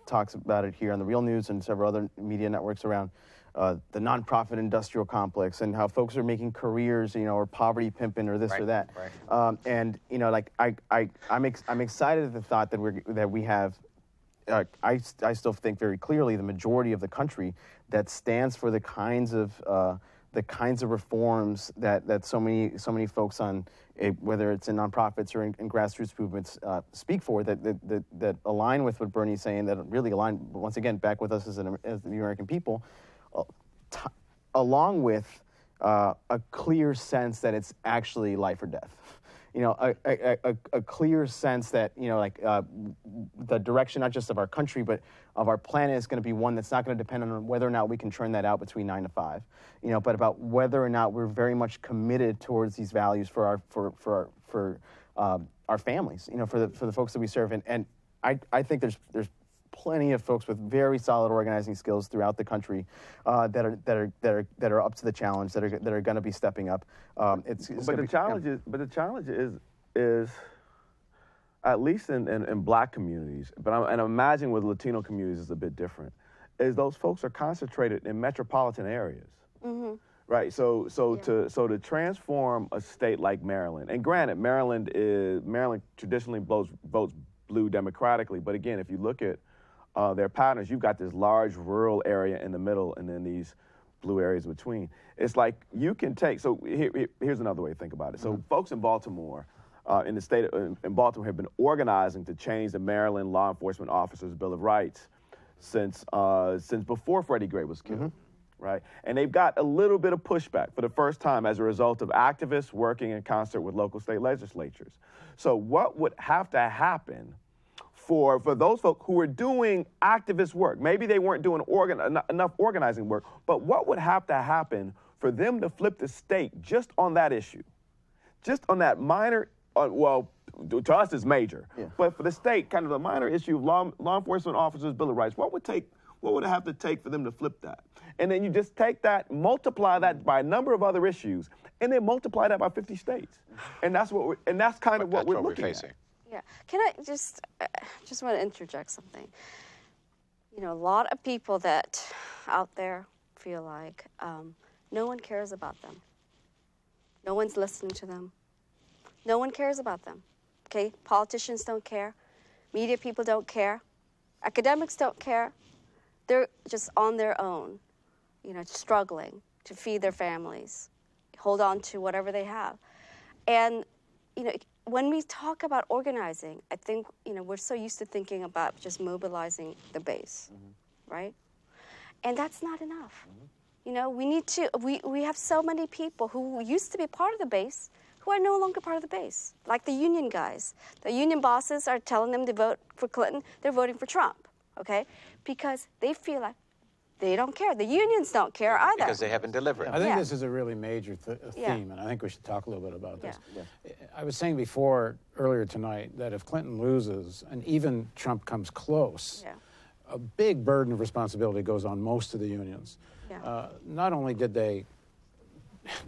talks about it here on the Real News and several other media networks around the nonprofit industrial complex and how folks are making careers, or poverty pimping or this or that. Right. And like I'm excited at the thought that we have. I still think very clearly the majority of the country that stands for the kinds of reforms that so many folks on whether it's in nonprofits or in grassroots movements speak for that align with what Bernie's saying, that really align once again back with us as the American people, along with a clear sense that it's actually life or death. A clear sense that, the direction not just of our country, but of our planet is going to be one that's not going to depend on whether or not we can churn that out between 9 to 5, but about whether or not we're very much committed towards these values for our families, for the folks that we serve. And I think there's plenty of folks with very solid organizing skills throughout the country that are up to the challenge, that are going to be stepping up. But the challenge is at least in black communities, and I imagine with Latino communities is a bit different, is those folks are concentrated in metropolitan areas. Mm-hmm. Right, so to transform a state like Maryland, and granted, Maryland traditionally votes blue democratically, but again, if you look at their patterns, you've got this large rural area in the middle and then these blue areas between. It's like you can take, so here's another way to think about it. So folks in Baltimore in the state in Baltimore have been organizing to change the Maryland Law Enforcement Officers' Bill of Rights since before Freddie Gray was killed. Right? And they've got a little bit of pushback for the first time as a result of activists working in concert with local state legislatures. So what would have to happen for those folk who are doing activist work? Maybe they weren't doing enough organizing work, but what would have to happen for them to flip the state just on that issue? Just on that minor, well, to us it's major, but for the state, kind of a minor issue of law enforcement officers' Bill of Rights, what would it have to take for them to flip that? And then you just take that, multiply that by a number of other issues, and then multiply that by 50 states. And that's kind of what we're looking at. Yeah. Can I just want to interject something? You know, a lot of people that out there feel like no one cares about them. No one's listening to them. No one cares about them. Okay? Politicians don't care. Media people don't care. Academics don't care. They're just on their own, you know, struggling to feed their families, hold on to whatever they have. And, you know, when we talk about organizing, I think, you know, we're so used to thinking about just mobilizing the base, right? And that's not enough. You know, we need to, we have so many people who used to be part of the base who are no longer part of the base, like the union guys. The union bosses are telling them to vote for Clinton, they're voting for Trump, okay? Because they feel like they don't care. The unions don't care either. Because they haven't delivered. I think this is a really major theme, and I think we should talk a little bit about this. I was saying earlier tonight, that if Clinton loses and even Trump comes close, a big burden of responsibility goes on most of the unions. Not only did they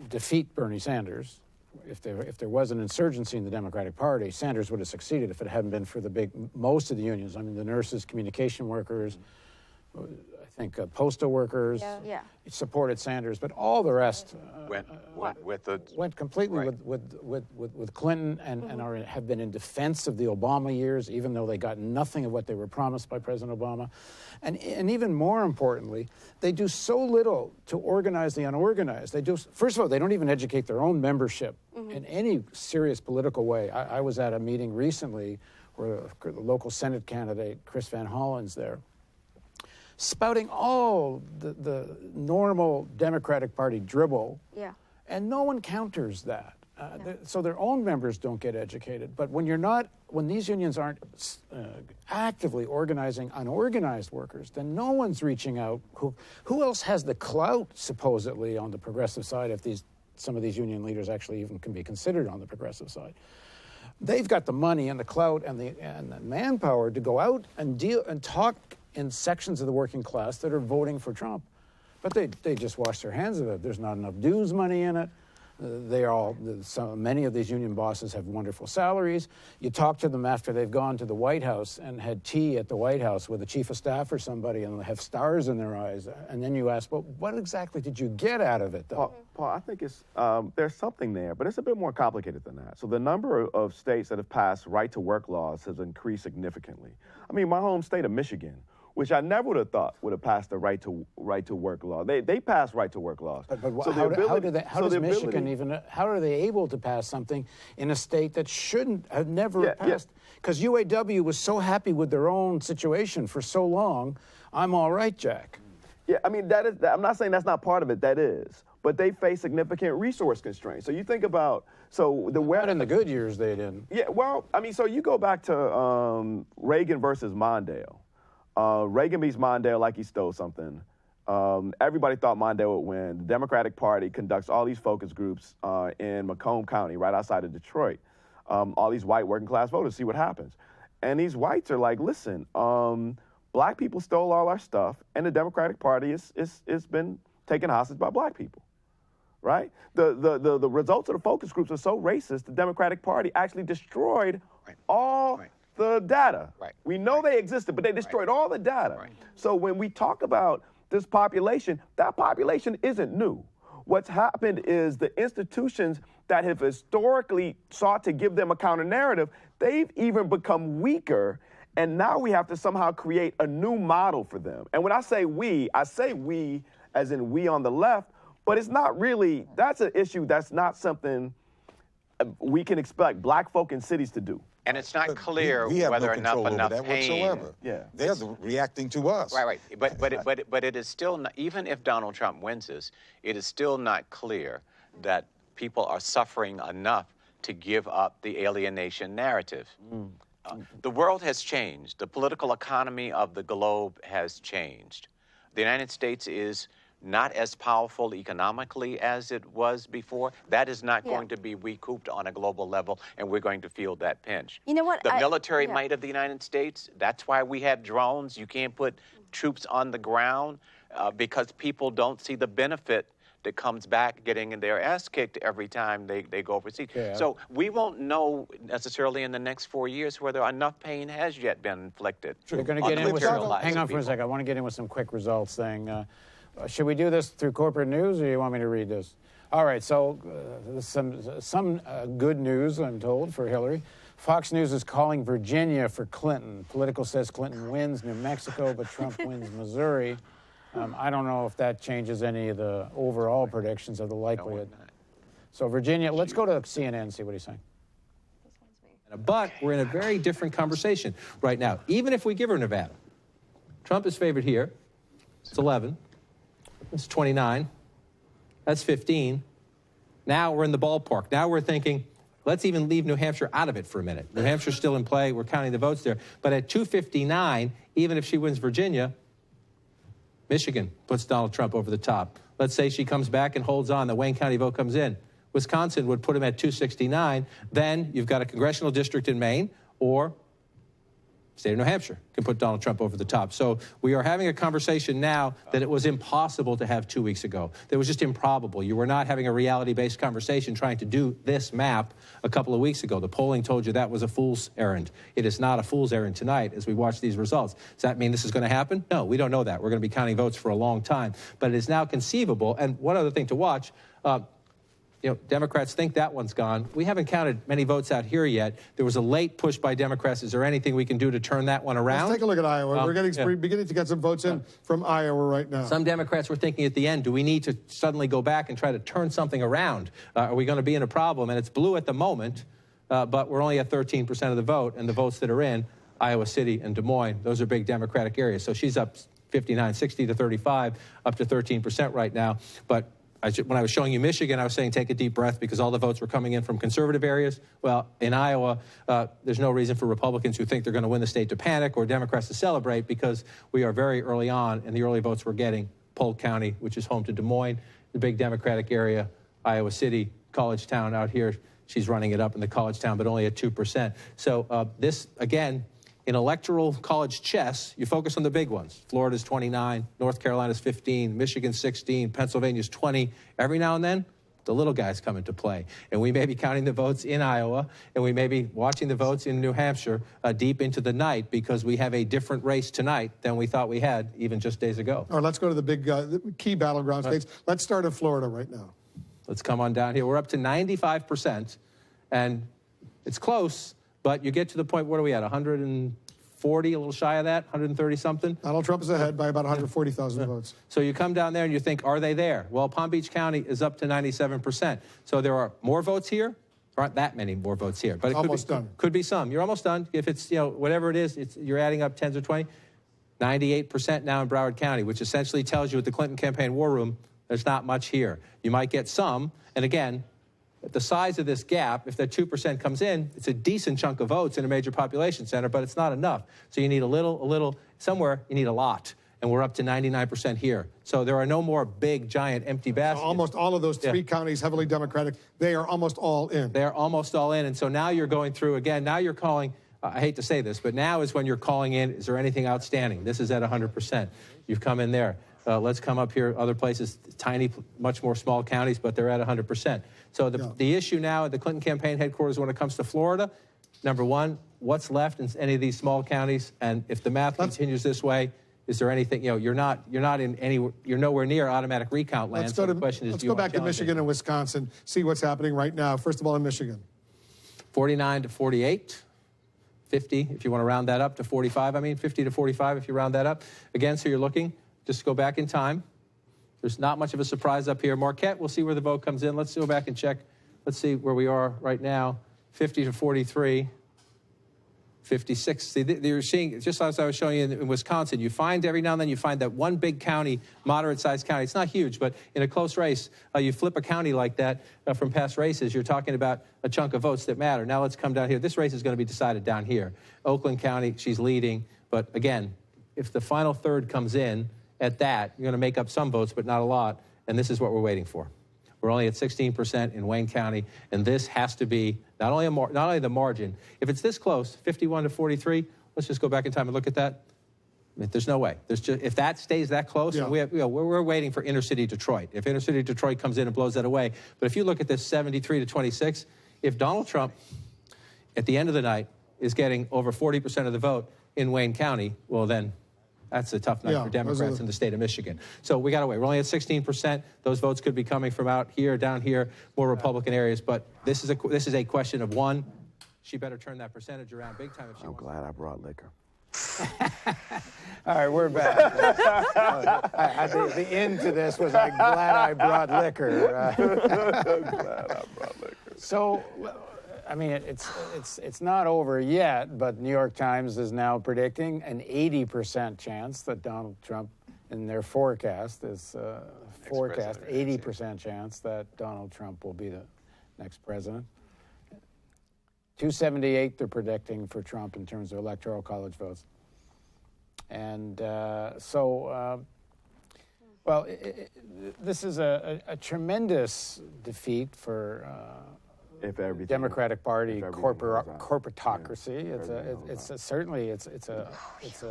defeat Bernie Sanders, if there was an insurgency in the Democratic Party, Sanders would have succeeded if it hadn't been for most of the unions. I mean, the nurses, communication workers, I think postal workers supported Sanders, but all the rest went completely with Clinton and have been in defense of the Obama years, even though they got nothing of what they were promised by President Obama. And even more importantly, they do so little to organize the unorganized. First of all, they don't even educate their own membership in any serious political way. I was at a meeting recently where the local Senate candidate, Chris Van Hollen's there, spouting all the normal Democratic Party dribble, and no one counters that. So their own members don't get educated. But when these unions aren't actively organizing unorganized workers, then no one's reaching out. Who else has the clout, supposedly, on the progressive side, if some of these union leaders actually even can be considered on the progressive side? They've got the money and the clout and the manpower to go out and talk in sections of the working class that are voting for Trump. But they just wash their hands of it. There's not enough dues money in it. Many of these union bosses have wonderful salaries. You talk to them after they've gone to the White House and had tea at the White House with the chief of staff or somebody, and they have stars in their eyes. And then you ask, well, what exactly did you get out of it, though? Paul, I think there's something there, but it's a bit more complicated than that. So the number of states that have passed right-to-work laws has increased significantly. I mean, my home state of Michigan, which I never would have thought would have passed the right to work law. They passed right to work laws. But how are they able to pass something in a state that shouldn't have never passed? Because UAW was so happy with their own situation for so long. I'm all right, Jack. Yeah, I mean, I'm not saying that's not part of it. That is. But they face significant resource constraints. So you think about, not in the good years they didn't. Yeah, well, I mean, so you go back to Reagan versus Mondale. Reagan beats Mondale like he stole something. Everybody thought Mondale would win. The Democratic Party conducts all these focus groups in Macomb County, right outside of Detroit. All these white working class voters, see what happens. And these whites are like, listen, black people stole all our stuff, and the Democratic Party is been taken hostage by black people, right? The results of the focus groups are so racist, the Democratic Party actually destroyed all the data. We know they existed, but they destroyed all the data. So when we talk about this population, that population isn't new. What's happened is the institutions that have historically sought to give them a counter narrative, they've even become weaker, and now we have to somehow create a new model for them. And when I say we as in we on the left, but it's not really, that's an issue that's not something we can expect black folk in cities to do. And it's not clear we have whether no enough control over that pain. whatsoever. Yeah. They're reacting to us. Right. But it is still not, even if Donald Trump wins this, it is still not clear that people are suffering enough to give up the alienation narrative. The world has changed. The political economy of the globe has changed. The United States is not as powerful economically as it was before. That is not going to be recouped on a global level, and we're going to feel that pinch. You know what? The military might of the United States, that's why we have drones. You can't put troops on the ground because people don't see the benefit that comes back getting their ass kicked every time they go overseas. Yeah. So we won't know necessarily in the next 4 years whether enough pain has yet been inflicted. We're going to get in with some, hang on for a second. I want to get in with some quick results thing. Should we do this through corporate news, or do you want me to read this? All right, so some good news, I'm told, for Hillary. Fox News is calling Virginia for Clinton. Politico says Clinton wins New Mexico, but Trump wins Missouri. I don't know if that changes any of the overall predictions of the likelihood. So Virginia, let's go to CNN and see what he's saying. But we're in a very different conversation right now. Even if we give her Nevada, Trump is favored here. It's 11. It's 29. That's 15. Now we're in the ballpark. Now we're thinking, let's even leave New Hampshire out of it for a minute. New Hampshire's still in play. We're counting the votes there. But at 259, even if she wins Virginia, Michigan puts Donald Trump over the top. Let's say she comes back and holds on. The Wayne County vote comes in. Wisconsin would put him at 269. Then you've got a congressional district in Maine, or state of New Hampshire can put Donald Trump over the top. So we are having a conversation now that it was impossible to have 2 weeks ago. That was just improbable. You were not having a reality-based conversation trying to do this map a couple of weeks ago. The polling told you that was a fool's errand. It is not a fool's errand tonight as we watch these results. Does that mean this is going to happen? No, we don't know that. We're going to be counting votes for a long time. But it is now conceivable. And one other thing to watch, Democrats think that one's gone. We haven't counted many votes out here yet. There was a late push by Democrats. Is there anything we can do to turn that one around? Let's take a look at Iowa. We're beginning to get some votes in from Iowa right now. Some Democrats were thinking at the end, do we need to suddenly go back and try to turn something around? Are we going to be in a problem? And it's blue at the moment, but we're only at 13% of the vote, and the votes that are in Iowa City and Des Moines, those are big Democratic areas. So she's up 59, 60 to 35, up to 13% right now. But when I was showing you Michigan, I was saying take a deep breath because all the votes were coming in from conservative areas. Well, in Iowa, there's no reason for Republicans who think they're going to win the state to panic or Democrats to celebrate because we are very early on, and the early votes we're getting, Polk County, which is home to Des Moines, the big Democratic area, Iowa City, College Town out here. She's running it up in the College Town, but only at 2%. So this, again, in electoral college chess, you focus on the big ones. Florida's 29, North Carolina's 15, Michigan's 16, Pennsylvania's 20. Every now and then, the little guys come into play. And we may be counting the votes in Iowa, and we may be watching the votes in New Hampshire deep into the night because we have a different race tonight than we thought we had even just days ago. All right, let's go to the big key battleground states. Let's start in Florida right now. Let's come on down here. We're up to 95%, and it's close. But you get to the point, what are we at, 140, a little shy of that, 130 something? Donald Trump is ahead by about 140,000 votes. So you come down there and you think, are they there? Well, Palm Beach County is up to 97%. So there are more votes here. There aren't that many more votes here. But it almost done. Could be some. You're almost done. If it's, whatever it is, you're adding up 10s or 20. 98% now in Broward County, which essentially tells you at the Clinton campaign war room, there's not much here. You might get some. And again, the size of this gap, if that 2% comes in, it's a decent chunk of votes in a major population center, but it's not enough. So you need a little, somewhere you need a lot. And we're up to 99% here. So there are no more big, giant, empty baskets. So almost all of those three counties, heavily Democratic, they are almost all in. They're almost all in. And so now you're going through, again, now you're calling, I hate to say this, but now is when you're calling in, is there anything outstanding? This is at 100%. You've come in there. Let's come up here, other places, tiny, much more small counties, but they're at 100%. So the issue now at the Clinton campaign headquarters when it comes to Florida, number one, what's left in any of these small counties? And if the math continues this way, is there anything, you're nowhere near automatic recount land. Let's go back to Michigan and Wisconsin, see what's happening right now. First of all, in Michigan. 49 to 48. 50, if you want to round that up to 45, 50 to 45 if you round that up. Again, so you're looking, just go back in time. There's not much of a surprise up here. Marquette, we'll see where the vote comes in. Let's go back and check let's see where we are right now, 50 to 43. 56. See, you're seeing, just as I was showing you in Wisconsin, you find every now and then you find that one big county, moderate-sized county. It's not huge, but in a close race, you flip a county like that from past races, you're talking about a chunk of votes that matter. Now let's come down here. This race is going to be decided down here. Oakland County, she's leading, but again, if the final third comes in at that, you're going to make up some votes, but not a lot, and this is what we're waiting for. We're only at 16% in Wayne County, and this has to be not only the margin. If it's this close, 51 to 43, let's just go back in time and look at that. I mean, there's no way. There's just, if that stays that close, and we're waiting for inner-city Detroit. If inner-city Detroit comes in and blows that away, but if you look at this 73 to 26, if Donald Trump, at the end of the night, is getting over 40% of the vote in Wayne County, well then, that's a tough night for Democrats in the state of Michigan. So we got to wait. We're only at 16%. Those votes could be coming from out here, down here, more Republican areas. But this is a question of, one, she better turn that percentage around big time if she wants. I'm glad I brought liquor. All right, we're back. The end to this was, I'm glad I brought liquor. I'm glad I brought liquor. So, I mean, it's not over yet, but New York Times is now predicting an 80% chance that Donald Trump, in their forecast, 80% chance that Donald Trump will be the next president. 278 they're predicting for Trump in terms of electoral college votes. And this is a tremendous defeat for Democratic Party corporatocracy. It's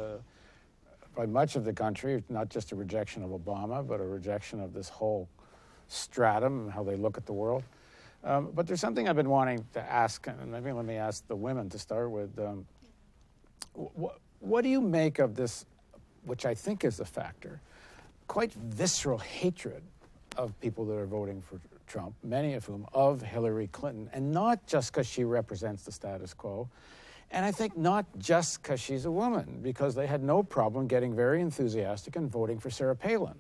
by much of the country, not just a rejection of Obama, but a rejection of this whole stratum and how they look at the world. But there's something I've been wanting to ask, and maybe let me ask the women to start with. What do you make of this, which I think is a factor, quite visceral hatred of people that are voting for Trump, many of whom of Hillary Clinton, and not just because she represents the status quo, and I think not just because she's a woman, because they had no problem getting very enthusiastic and voting for Sarah Palin.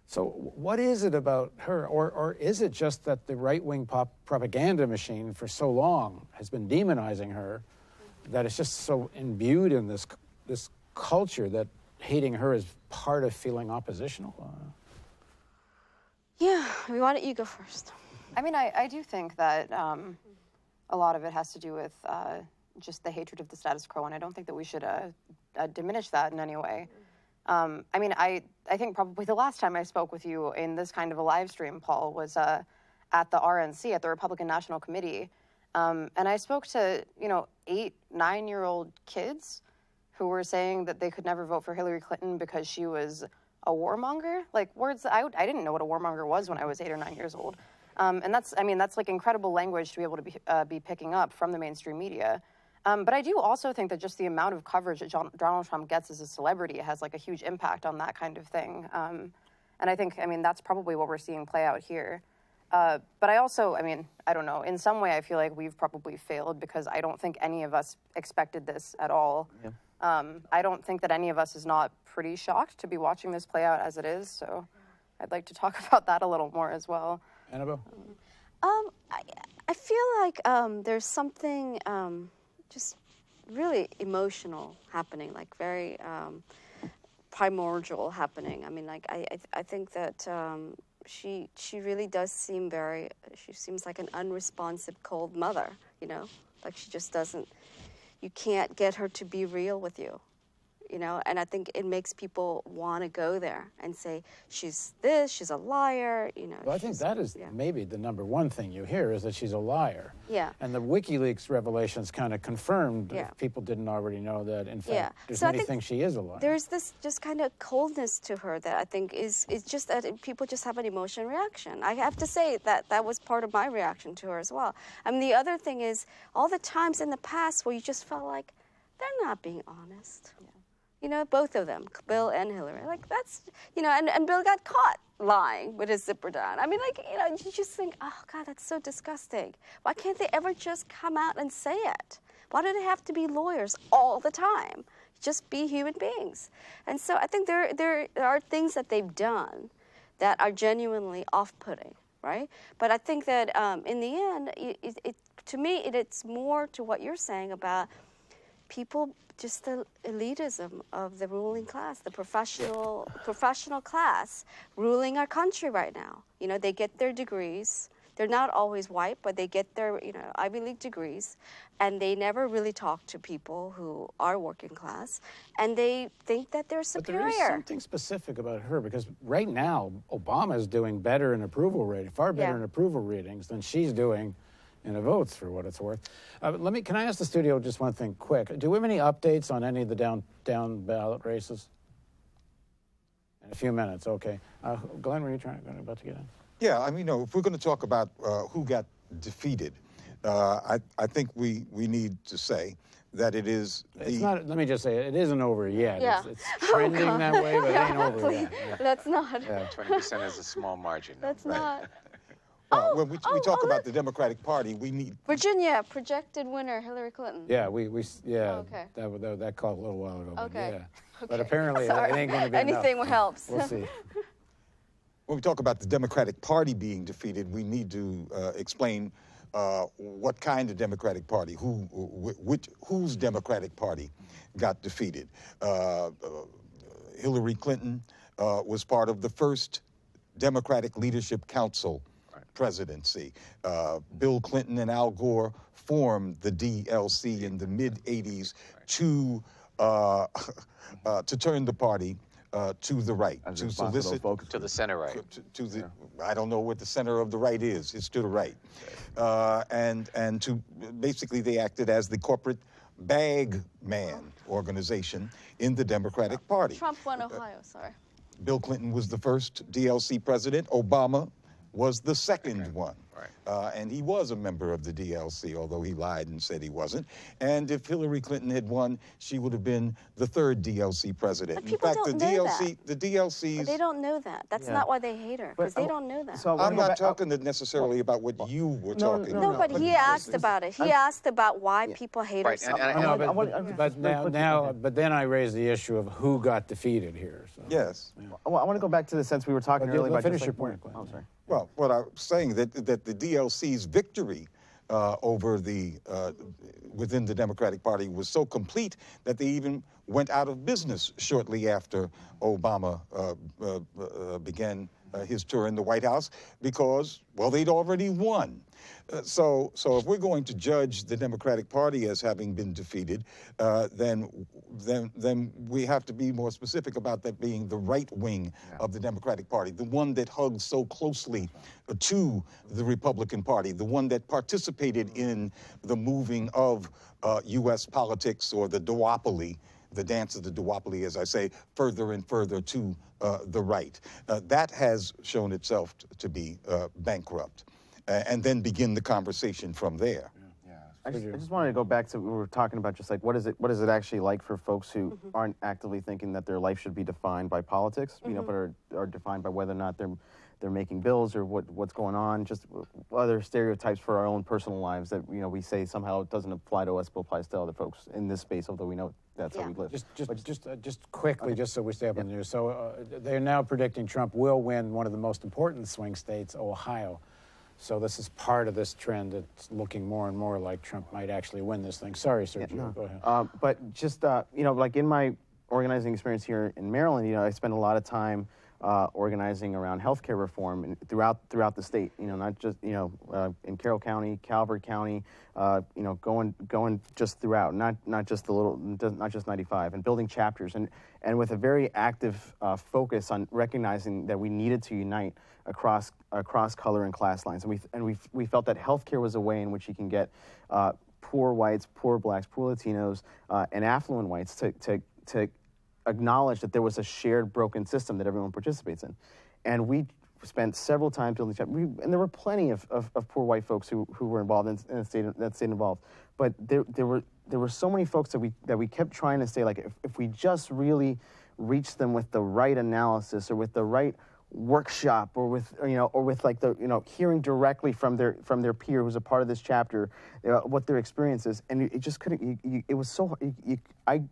So what is it about her, or is it just that the right-wing propaganda machine for so long has been demonizing her, that it's just so imbued in this culture that hating her is part of feeling oppositional? Yeah, why don't you go first? I mean, I do think that a lot of it has to do with just the hatred of the status quo, and I don't think that we should diminish that in any way. I mean, I think probably the last time I spoke with you in this kind of a live stream, Paul, was at the RNC, at the Republican National Committee, and I spoke to, 8, 9-year-old kids who were saying that they could never vote for Hillary Clinton because she was a warmonger. Like, words I didn't know what a warmonger was when I was 8 or 9 years old. And that's like incredible language to be able to be picking up from the mainstream media. But I do also think that just the amount of coverage that Donald Trump gets as a celebrity has like a huge impact on that kind of thing. And I think, that's probably what we're seeing play out here. But I also, I don't know, in some way I feel like we've probably failed because I don't think any of us expected this at all. Yeah. I don't think that any of us is not pretty shocked to be watching this play out as it is. So I'd like to talk about that a little more as well. Annabelle? I feel like there's something just really emotional happening, like very primordial happening. I think that she really does seem she seems like an unresponsive, cold mother, like she just doesn't, you can't get her to be real with you. And I think it makes people want to go there and say, she's this, she's a liar, Well, I think that is maybe the number one thing you hear is that she's a liar. Yeah. And the WikiLeaks revelations kind of confirmed, if people didn't already know, that, in fact, there's many things she is a liar. There's this just kind of coldness to her that I think is just that people just have an emotional reaction. I have to say that was part of my reaction to her as well. The other thing is all the times in the past where you just felt like they're not being honest. Yeah. Both of them, Bill and Hillary. Like, that's, and Bill got caught lying with his zipper down. You just think, oh, God, that's so disgusting. Why can't they ever just come out and say it? Why do they have to be lawyers all the time? Just be human beings. And so I think there are things that they've done that are genuinely off-putting right? But I think that in the end, to me, it's more to what you're saying about people, just the elitism of the ruling class, the professional class ruling our country right now. You know, they get their degrees. They're not always white, but they get their, Ivy League degrees, and they never really talk to people who are working class, and they think that they're superior. But there is something specific about her, because right now, Obama is doing better in approval rating, far better in approval ratings than she's doing in the votes, for what it's worth. Can I ask the studio just one thing quick? Do we have any updates on any of the down ballot races? In a few minutes, okay. Glenn, were you about to get in? Yeah, I mean, if we're going to talk about who got defeated, I think we need to say that it is it's not, let me just say, it isn't over yet. Yeah. It's trending that way, but it ain't over yet. Yeah. Let's not. 20% is a small margin. Let's not. When we talk about the Democratic Party, we need... Virginia, projected winner, Hillary Clinton. Yeah, okay. that called a little while ago. Okay. Yeah. But apparently it ain't going to be anything enough. helps. We'll see. When we talk about the Democratic Party being defeated, we need to explain what kind of Democratic Party, whose Democratic Party got defeated. Hillary Clinton was part of the first Democratic Leadership Council presidency. Bill Clinton and Al Gore formed the DLC in the mid-'80s to turn the party to the right, to solicit to the center right. To the, I don't know what the center of the right is. It's to the right, and to basically they acted as the corporate bag man organization in the Democratic Party. Trump won Ohio. Sorry. Bill Clinton was the first DLC president. Obama was the second one. And he was a member of the DLC, although he lied and said he wasn't. And if Hillary Clinton had won, she would have been the third DLC president. But people don't know that. The DLCs... But they don't know that. That's not why they hate her, because they don't know that. So I'm not talking necessarily about what you were talking about. No, but he asked about it. He asked about why people hate her so much. But then I raised the issue of who got defeated here. So. Yes. Well, I want to go back to the sense we were talking earlier about... Finish your point. Oh, sorry. Well, what I was saying that the DLC's victory over within the Democratic Party was so complete that they even went out of business shortly after Obama began his tour in the White House because, well, they'd already won. So if we're going to judge the Democratic Party as having been defeated, then we have to be more specific about that being the right wing of the Democratic Party, the one that hugs so closely to the Republican Party, the one that participated in the moving of U.S. politics, or the duopoly, the dance of the duopoly, as I say, further and further to the right. That has shown itself to be bankrupt. And then begin the conversation from there. I just wanted to go back to what we were talking about, just like what is it actually like for folks who aren't actively thinking that their life should be defined by politics, you know, but are defined by whether or not they're making bills or what's going on, just other stereotypes for our own personal lives that, you know, we say somehow it doesn't apply to us but applies to other folks in this space, although we know that's how we live. Just quickly, just so we stay up on the news. So they're now predicting Trump will win one of the most important swing states, Ohio. So this is part of this trend. It's looking more and more like Trump might actually win this thing. Sorry, Sergio, go ahead. But just, you know, like in my organizing experience here in Maryland, you know, I spent a lot of time organizing around healthcare reform and throughout the state. You know, not just, you know, in Carroll County, Calvert County, you know, going just throughout, not just 95, and building chapters and with a very active focus on recognizing that we needed to unite across color and class lines, and we felt that healthcare was a way in which you can get poor whites, poor blacks, poor Latinos, and affluent whites to acknowledge that there was a shared broken system that everyone participates in. And we spent several times building chapters, and there were plenty of poor white folks who were involved in that stayed involved. But there were so many folks that we kept trying to say, like, if we just really reach them with the right analysis or with the right workshop or with like the, you know, hearing directly from their peer who's a part of this chapter, what their experience is, and it just couldn't. It was so. I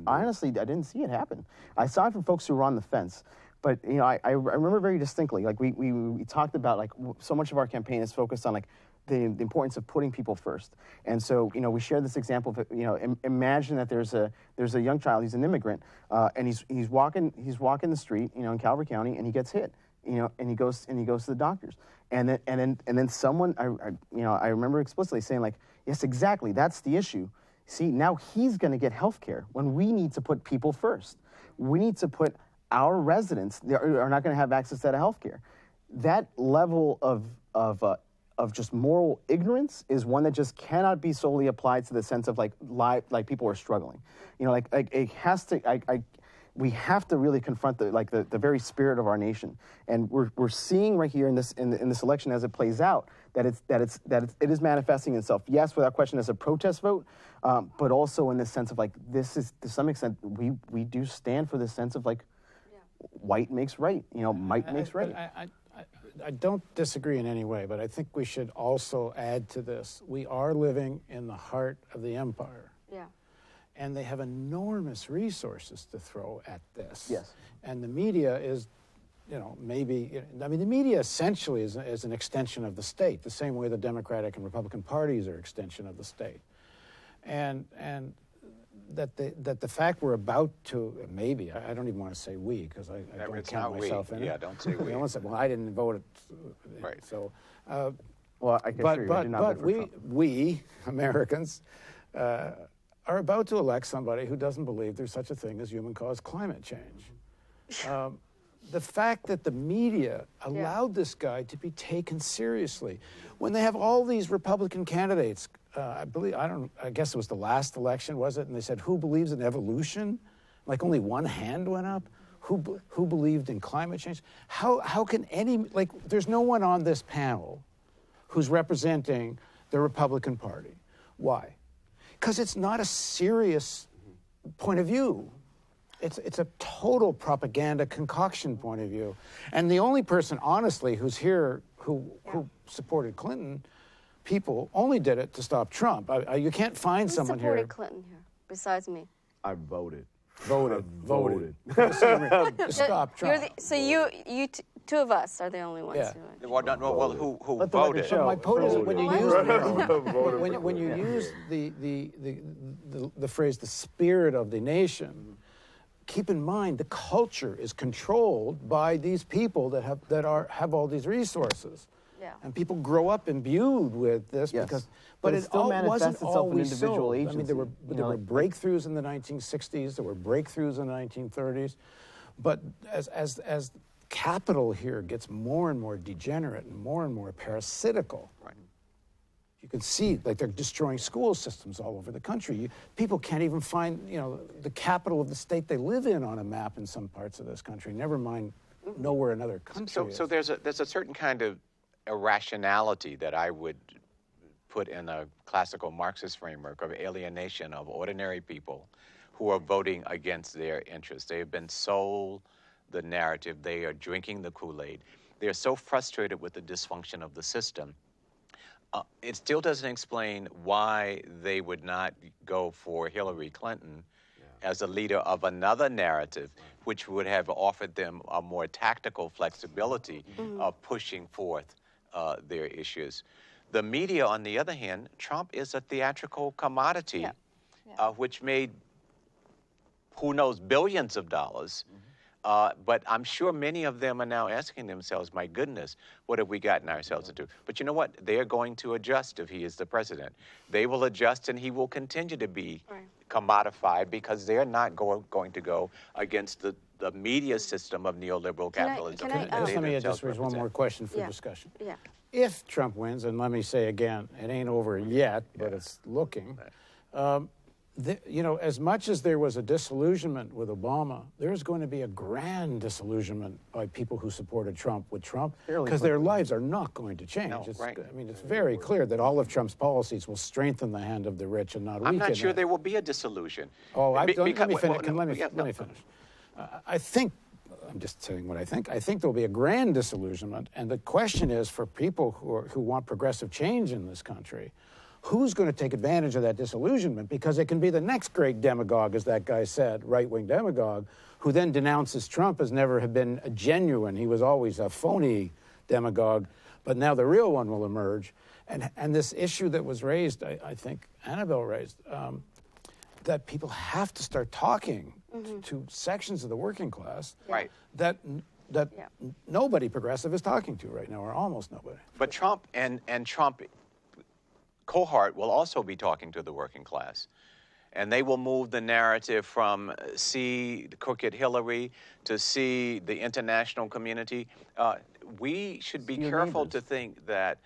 honestly, I didn't see it happen. I saw it from folks who were on the fence. But you know, I remember very distinctly, like we talked about, like so much of our campaign is focused on like the importance of putting people first. And so, you know, we shared this example of, you know, imagine that there's a young child, he's an immigrant, and he's walking the street, you know, in Calvert County, and he gets hit, you know, and he goes to the doctors, and then someone, I remember explicitly saying, like, yes, exactly, that's the issue. See, now he's going to get health care when we need to put people first. We need to put our residents are not going to have access to health care. That level of just moral ignorance is one that just cannot be solely applied to the sense of like people are struggling. You know, like it has to. We have to really confront the very spirit of our nation, and we're seeing right here in this election as it plays out that it is manifesting itself. Yes, without question, as a protest vote, but also in the sense of like this is to some extent we do stand for this sense of like white makes right. You know, might makes right. I don't disagree in any way, but I think we should also add to this. We are living in the heart of the empire. Yeah. And they have enormous resources to throw at this. Yes. And the media is, you know, maybe, I mean, the media essentially is an extension of the state, the same way the Democratic and Republican parties are extension of the state. And that the fact we're about to, maybe, I don't even want to say we, because I don't count myself in it. Yeah, don't say we. Well, I didn't vote. Right. So, well, I can assure you, I did not vote for Trump. We Americans are about to elect somebody who doesn't believe there's such a thing as human-caused climate change. The fact that the media allowed this guy to be taken seriously, when they have all these Republican candidates, I guess it was the last election, was it? And they said, who believes in evolution? Like only one hand went up. Who believed in climate change? How can there's no one on this panel who's representing the Republican Party. Why? Because it's not a serious point of view. It's a total propaganda concoction point of view. And the only person, honestly, who's here who supported Clinton, people only did it to stop Trump. You can't find someone here. Who supported Clinton here, besides me? I voted. Voted. To stop Trump. So you two of us are the only ones who. Well, who voted? My point is that when you use the phrase "the spirit of the nation," keep in mind the culture is controlled by these people that have all these resources. Yeah. And people grow up imbued with this because, but it still wasn't always in individual so. agency. I mean, there were breakthroughs in the 1960s. There were breakthroughs in the 1930s, but as capital here gets more and more degenerate and more parasitical. Right. You can see, like, they're destroying school systems all over the country. People can't even find, the capital of the state they live in on a map in some parts of this country. Never mind know where another country is. So there's a certain kind of irrationality that I would put in a classical Marxist framework of alienation of ordinary people who are voting against their interests. They have been sold the narrative. They are drinking the Kool-Aid. They are so frustrated with the dysfunction of the system. It still doesn't explain why they would not go for Hillary Clinton as a leader of another narrative, which would have offered them a more tactical flexibility of pushing forth their issues. The media, on the other hand, Trump is a theatrical commodity, which made, who knows, billions of dollars. But I'm sure many of them are now asking themselves, my goodness, what have we gotten ourselves into? But you know what? They're going to adjust if he is the president. They will adjust, and he will continue to be commodified because they're not going to go against the media system of neoliberal capitalism. Let me just raise one more question for discussion. Yeah. If Trump wins, and let me say again, it ain't over yet, but it's looking, as much as there was a disillusionment with Obama, there's going to be a grand disillusionment by people who supported Trump with Trump, because their lives are not going to change. I mean, it's very clear that all of Trump's policies will strengthen the hand of the rich and not weaken it. I'm not sure there will be a disillusion. Oh, let me finish. I think, I'm just saying what I think. I think there'll be a grand disillusionment, and the question is for people who want progressive change in this country, who's going to take advantage of that disillusionment? Because it can be the next great demagogue, as that guy said, right-wing demagogue, who then denounces Trump as never have been a genuine. He was always a phony demagogue, but now the real one will emerge. And this issue that was raised, I think Annabelle raised, that people have to start talking to sections of the working class that nobody progressive is talking to right now, or almost nobody. But Trump and Trump cohort will also be talking to the working class. And they will move the narrative from see the crooked Hillary to see the international community. We should be careful to think that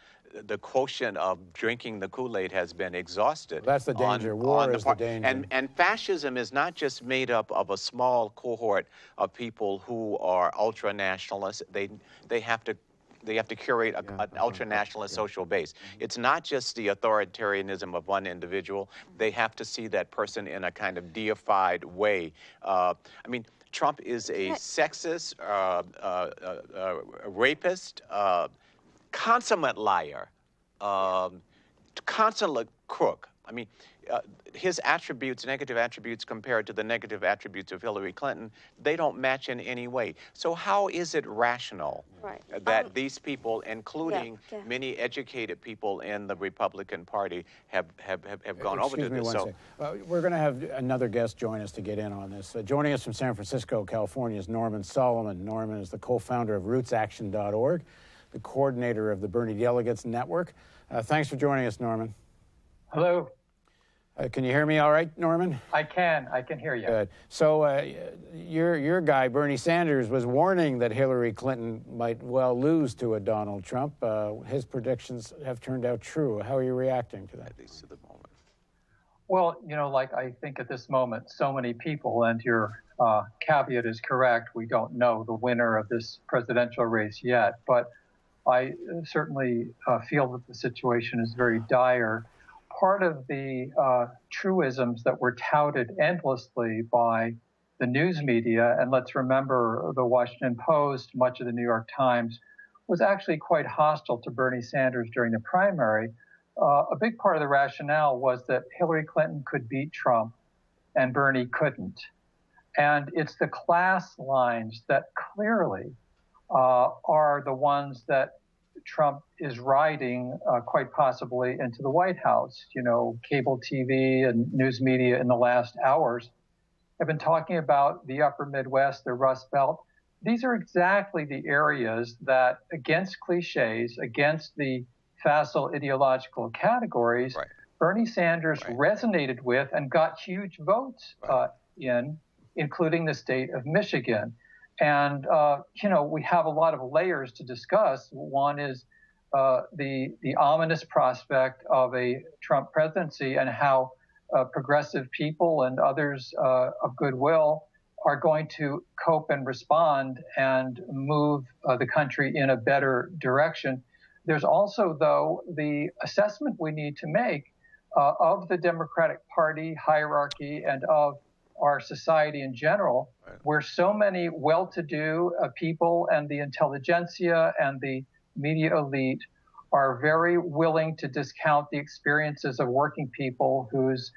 the quotient of drinking the Kool-Aid has been exhausted. That's the danger. War is the danger. And fascism is not just made up of a small cohort of people who are ultra-nationalists. They have to curate an ultra-nationalist social base. It's not just the authoritarianism of one individual. They have to see that person in a kind of deified way. I mean, Trump is a sexist, rapist, consummate liar, consummate crook. I mean, his attributes, negative attributes compared to the negative attributes of Hillary Clinton, they don't match in any way. So how is it rational that these people, including many educated people in the Republican Party, have gone over to this? So we're going to have another guest join us to get in on this. Joining us from San Francisco, California, is Norman Solomon. Norman is the co-founder of RootsAction.org, the coordinator of the Bernie Delegates Network. Thanks for joining us, Norman. Hello. Can you hear me all right, Norman? I can hear you. Good. So your guy, Bernie Sanders, was warning that Hillary Clinton might well lose to a Donald Trump. His predictions have turned out true. How are you reacting to that? At least at the moment. Well, you know, like I think at this moment, so many people, and your caveat is correct, we don't know the winner of this presidential race yet, but I certainly feel that the situation is very dire. Part of the truisms that were touted endlessly by the news media, and let's remember the Washington Post, much of the New York Times, was actually quite hostile to Bernie Sanders during the primary. A big part of the rationale was that Hillary Clinton could beat Trump and Bernie couldn't. And it's the class lines that clearly are the ones that Trump is riding quite possibly into the White House. You know, cable TV and news media in the last hours have been talking about the upper Midwest, the Rust Belt. These are exactly the areas that, against cliches, against the facile ideological categories, Bernie Sanders resonated with and got huge votes in, including the state of Michigan. And, you know, we have a lot of layers to discuss. One is the ominous prospect of a Trump presidency and how progressive people and others of goodwill are going to cope and respond and move the country in a better direction. There's also, though, the assessment we need to make of the Democratic Party hierarchy and of our society in general, where so many well-to-do people and the intelligentsia and the media elite are very willing to discount the experiences of working people whose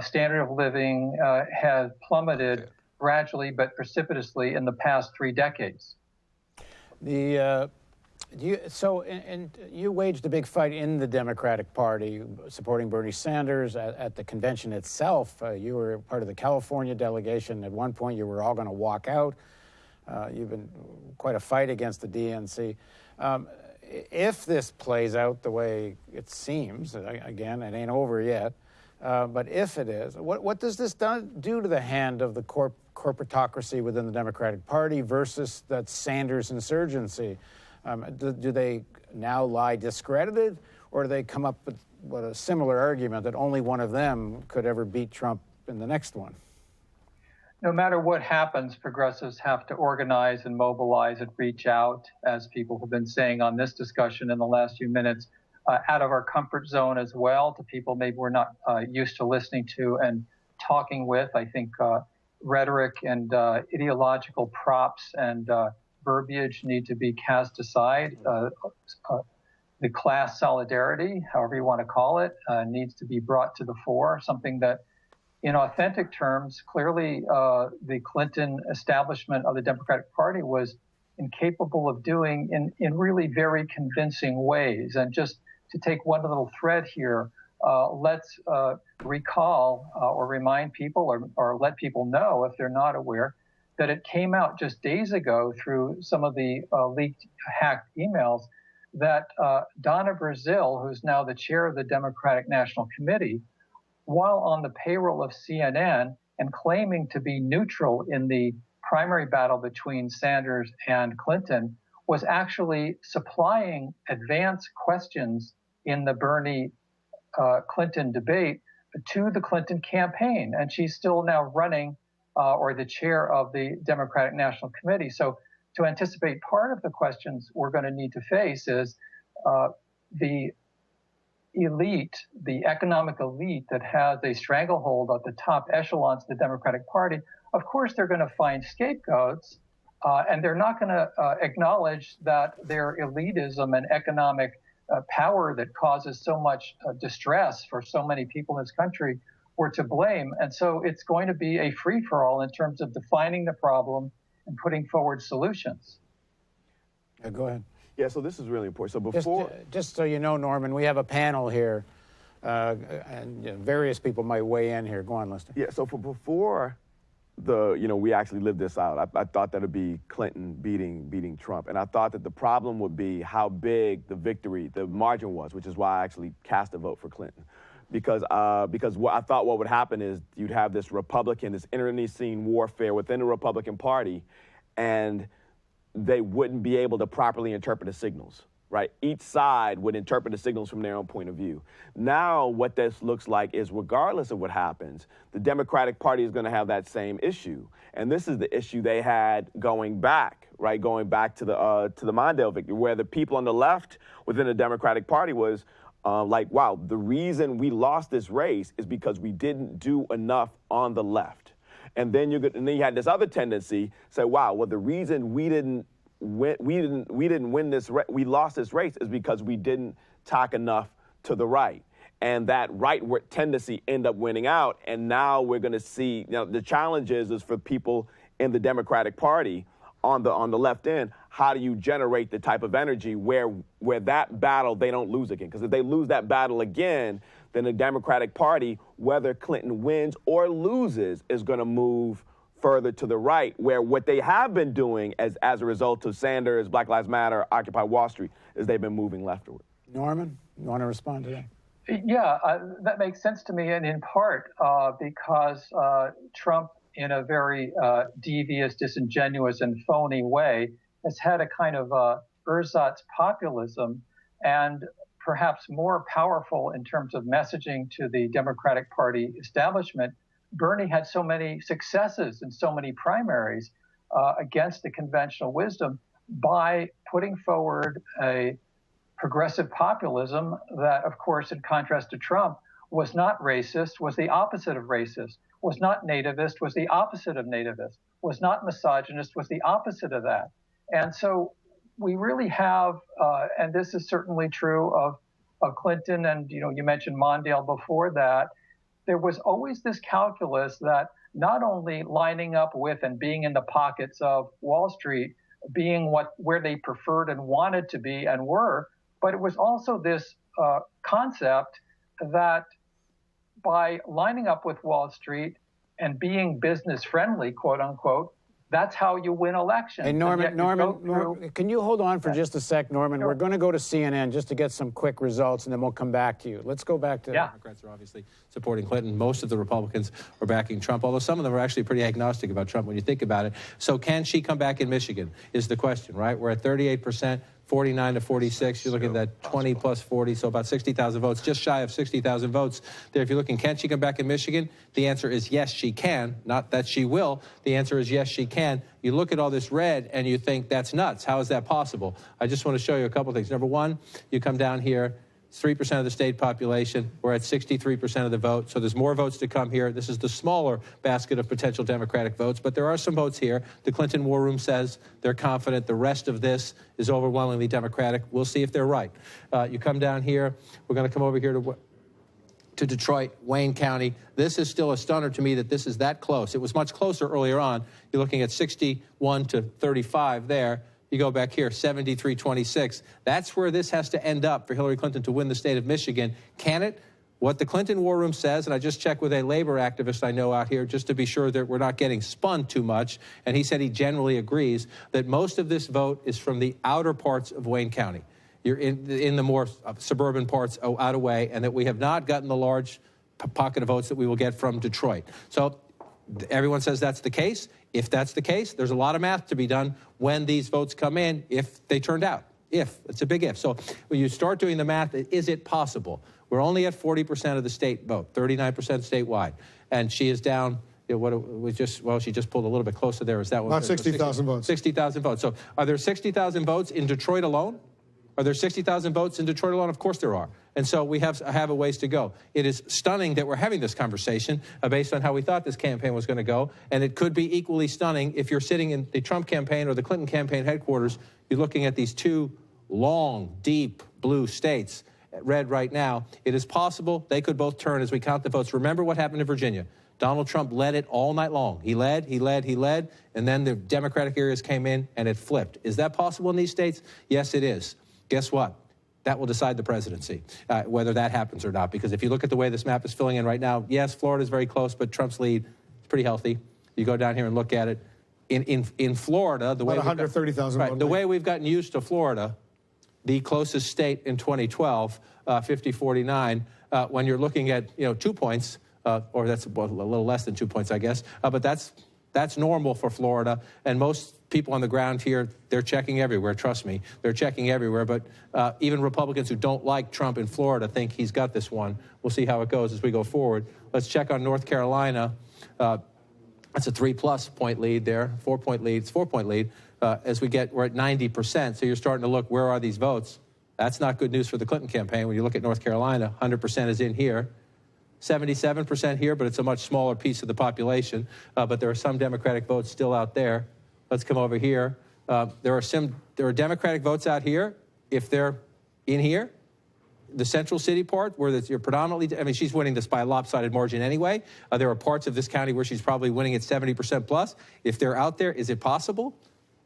standard of living has plummeted gradually but precipitously in the past 3 decades. You waged a big fight in the Democratic Party, supporting Bernie Sanders at the convention itself. You were part of the California delegation. At one point, you were all going to walk out. You've been quite a fight against the DNC. If this plays out the way it seems, again, it ain't over yet, but if it is, what does this do to the hand of the corporatocracy within the Democratic Party versus that Sanders insurgency? Do they now lie discredited, or do they come up with a similar argument that only one of them could ever beat Trump in the next one? No matter what happens, progressives have to organize and mobilize and reach out, as people have been saying on this discussion in the last few minutes, out of our comfort zone as well, to people maybe we're not used to listening to and talking with. I think rhetoric and ideological props and verbiage need to be cast aside. the class solidarity, however you want to call it, needs to be brought to the fore, something that in authentic terms, clearly the Clinton establishment of the Democratic Party was incapable of doing in really very convincing ways. And just to take one little thread here, let's recall or remind people or let people know, if they're not aware, that it came out just days ago through some of the leaked, hacked emails that Donna Brazile, who's now the chair of the Democratic National Committee, while on the payroll of CNN and claiming to be neutral in the primary battle between Sanders and Clinton, was actually supplying advance questions in the Bernie Clinton debate to the Clinton campaign. And she's still now running or the chair of the Democratic National Committee. So to anticipate part of the questions we're going to need to face is the elite, the economic elite that has a stranglehold at the top echelons of the Democratic Party. Of course, they're going to find scapegoats, and they're not going to acknowledge that their elitism and economic power that causes so much distress for so many people in this country were to blame. And so it's going to be a free-for-all in terms of defining the problem and putting forward solutions. Go ahead. Yeah, so this is really important. So before... Just so you know, Norman, we have a panel here, and various people might weigh in here. Go on, Lester. Yeah, so before we actually lived this out, I thought that it would be Clinton beating Trump. And I thought that the problem would be how big the margin was, which is why I actually cast a vote for Clinton. Because what I thought what would happen is you'd have this internecine warfare within the Republican Party, and they wouldn't be able to properly interpret the signals, right? Each side would interpret the signals from their own point of view. Now, what this looks like is, regardless of what happens, the Democratic Party is going to have that same issue. And this is the issue they had going back to the Mondale victory, where the people on the left within the Democratic Party was wow, the reason we lost this race is because we didn't do enough on the left. And then you had this other tendency say, wow, well, the reason we lost this race is because we didn't tack enough to the right. And that right tendency end up winning out. And now we're going to see, the challenge is for people in the Democratic Party on the left end, how do you generate the type of energy where that battle they don't lose again? Because if they lose that battle again, then the Democratic Party, whether Clinton wins or loses, is going to move further to the right, where what they have been doing as a result of Sanders, Black Lives Matter, Occupy Wall Street, is they've been moving leftward. Norman, you want to respond to that? Yeah, that makes sense to me, and in part because Trump, in a very devious, disingenuous, and phony way, has had a kind of ersatz populism, and perhaps more powerful in terms of messaging to the Democratic Party establishment. Bernie had so many successes in so many primaries against the conventional wisdom by putting forward a progressive populism that, of course, in contrast to Trump, was not racist, was the opposite of racist, was not nativist, was the opposite of nativist, was not misogynist, was the opposite of that. And so we really have, and this is certainly true of Clinton, and you mentioned Mondale before that, there was always this calculus that not only lining up with and being in the pockets of Wall Street, being where they preferred and wanted to be and were, but it was also this concept that by lining up with Wall Street and being business friendly, quote unquote, that's how you win elections. Hey, Norman, can you hold on for just a sec, Norman? Sure. We're going to go to CNN just to get some quick results, and then we'll come back to you. Let's go back to... Democrats are obviously supporting Clinton. Most of the Republicans are backing Trump, although some of them are actually pretty agnostic about Trump when you think about it. So can she come back in Michigan is the question, right? We're at 38%. 49 to 46, you're looking at that 20 plus 40, so about 60,000 votes, just shy of 60,000 votes there. If you're looking, can she come back in Michigan? The answer is yes, she can. Not that she will. The answer is yes, she can. You look at all this red and you think that's nuts. How is that possible? I just want to show you a couple things. Number one, you come down here, 3% of the state population. We're at 63% of the vote. So there's more votes to come here. This is the smaller basket of potential Democratic votes, but there are some votes here. The Clinton War Room says they're confident the rest of this is overwhelmingly Democratic. We'll see if they're right. You come down here. We're going to come over here to Detroit, Wayne County. This is still a stunner to me that this is that close. It was much closer earlier on. You're looking at 61 to 35 there. You go back here, 73-26. That's where this has to end up for Hillary Clinton to win the state of Michigan. Can it? What the Clinton War Room says, and I just checked with a labor activist I know out here just to be sure that we're not getting spun too much, and he said he generally agrees that most of this vote is from the outer parts of Wayne County. You're in the more suburban parts out of way, and that we have not gotten the large pocket of votes that we will get from Detroit. So everyone says that's the case. If that's the case, there's a lot of math to be done when these votes come in, if they turned out. If. It's a big if. So when you start doing the math, is it possible? We're only at 40% of the state vote, 39% statewide. And she is down, she just pulled a little bit closer there. Is that one? About 60,000 votes. 60,000 votes. So are there 60,000 votes in Detroit alone? Are there 60,000 votes in Detroit alone? Of course there are. And so we have a ways to go. It is stunning that we're having this conversation based on how we thought this campaign was going to go. And it could be equally stunning if you're sitting in the Trump campaign or the Clinton campaign headquarters. You're looking at these two long, deep blue states, red right now. It is possible they could both turn as we count the votes. Remember what happened in Virginia. Donald Trump led it all night long. He led, and then the Democratic areas came in and it flipped. Is that possible in these states? Yes, it is. Guess what? That will decide the presidency, whether that happens or not. Because if you look at the way this map is filling in right now, yes, Florida's very close, but Trump's lead is pretty healthy. You go down here and look at it. In Florida, the way 130,000. Right, the way we've gotten used to Florida, the closest state in 2012, 50-49, when you're looking at 2 points, or that's a little less than 2 points, I guess. But that's normal for Florida, and most people on the ground here, they're checking everywhere. Trust me, they're checking everywhere. But even Republicans who don't like Trump in Florida think he's got this one. We'll see how it goes as we go forward. Let's check on North Carolina. That's a 3+ point lead there, 4-point lead. It's 4-point lead. We're at 90%. So you're starting to look, where are these votes? That's not good news for the Clinton campaign. When you look at North Carolina, 100% is in here. 77% here, but it's a much smaller piece of the population. But there are some Democratic votes still out there. Let's come over here. There are Democratic votes out here. If they're in here, the central city part, where you're predominantly, she's winning this by a lopsided margin anyway. There are parts of this county where she's probably winning at 70% plus. If they're out there, is it possible?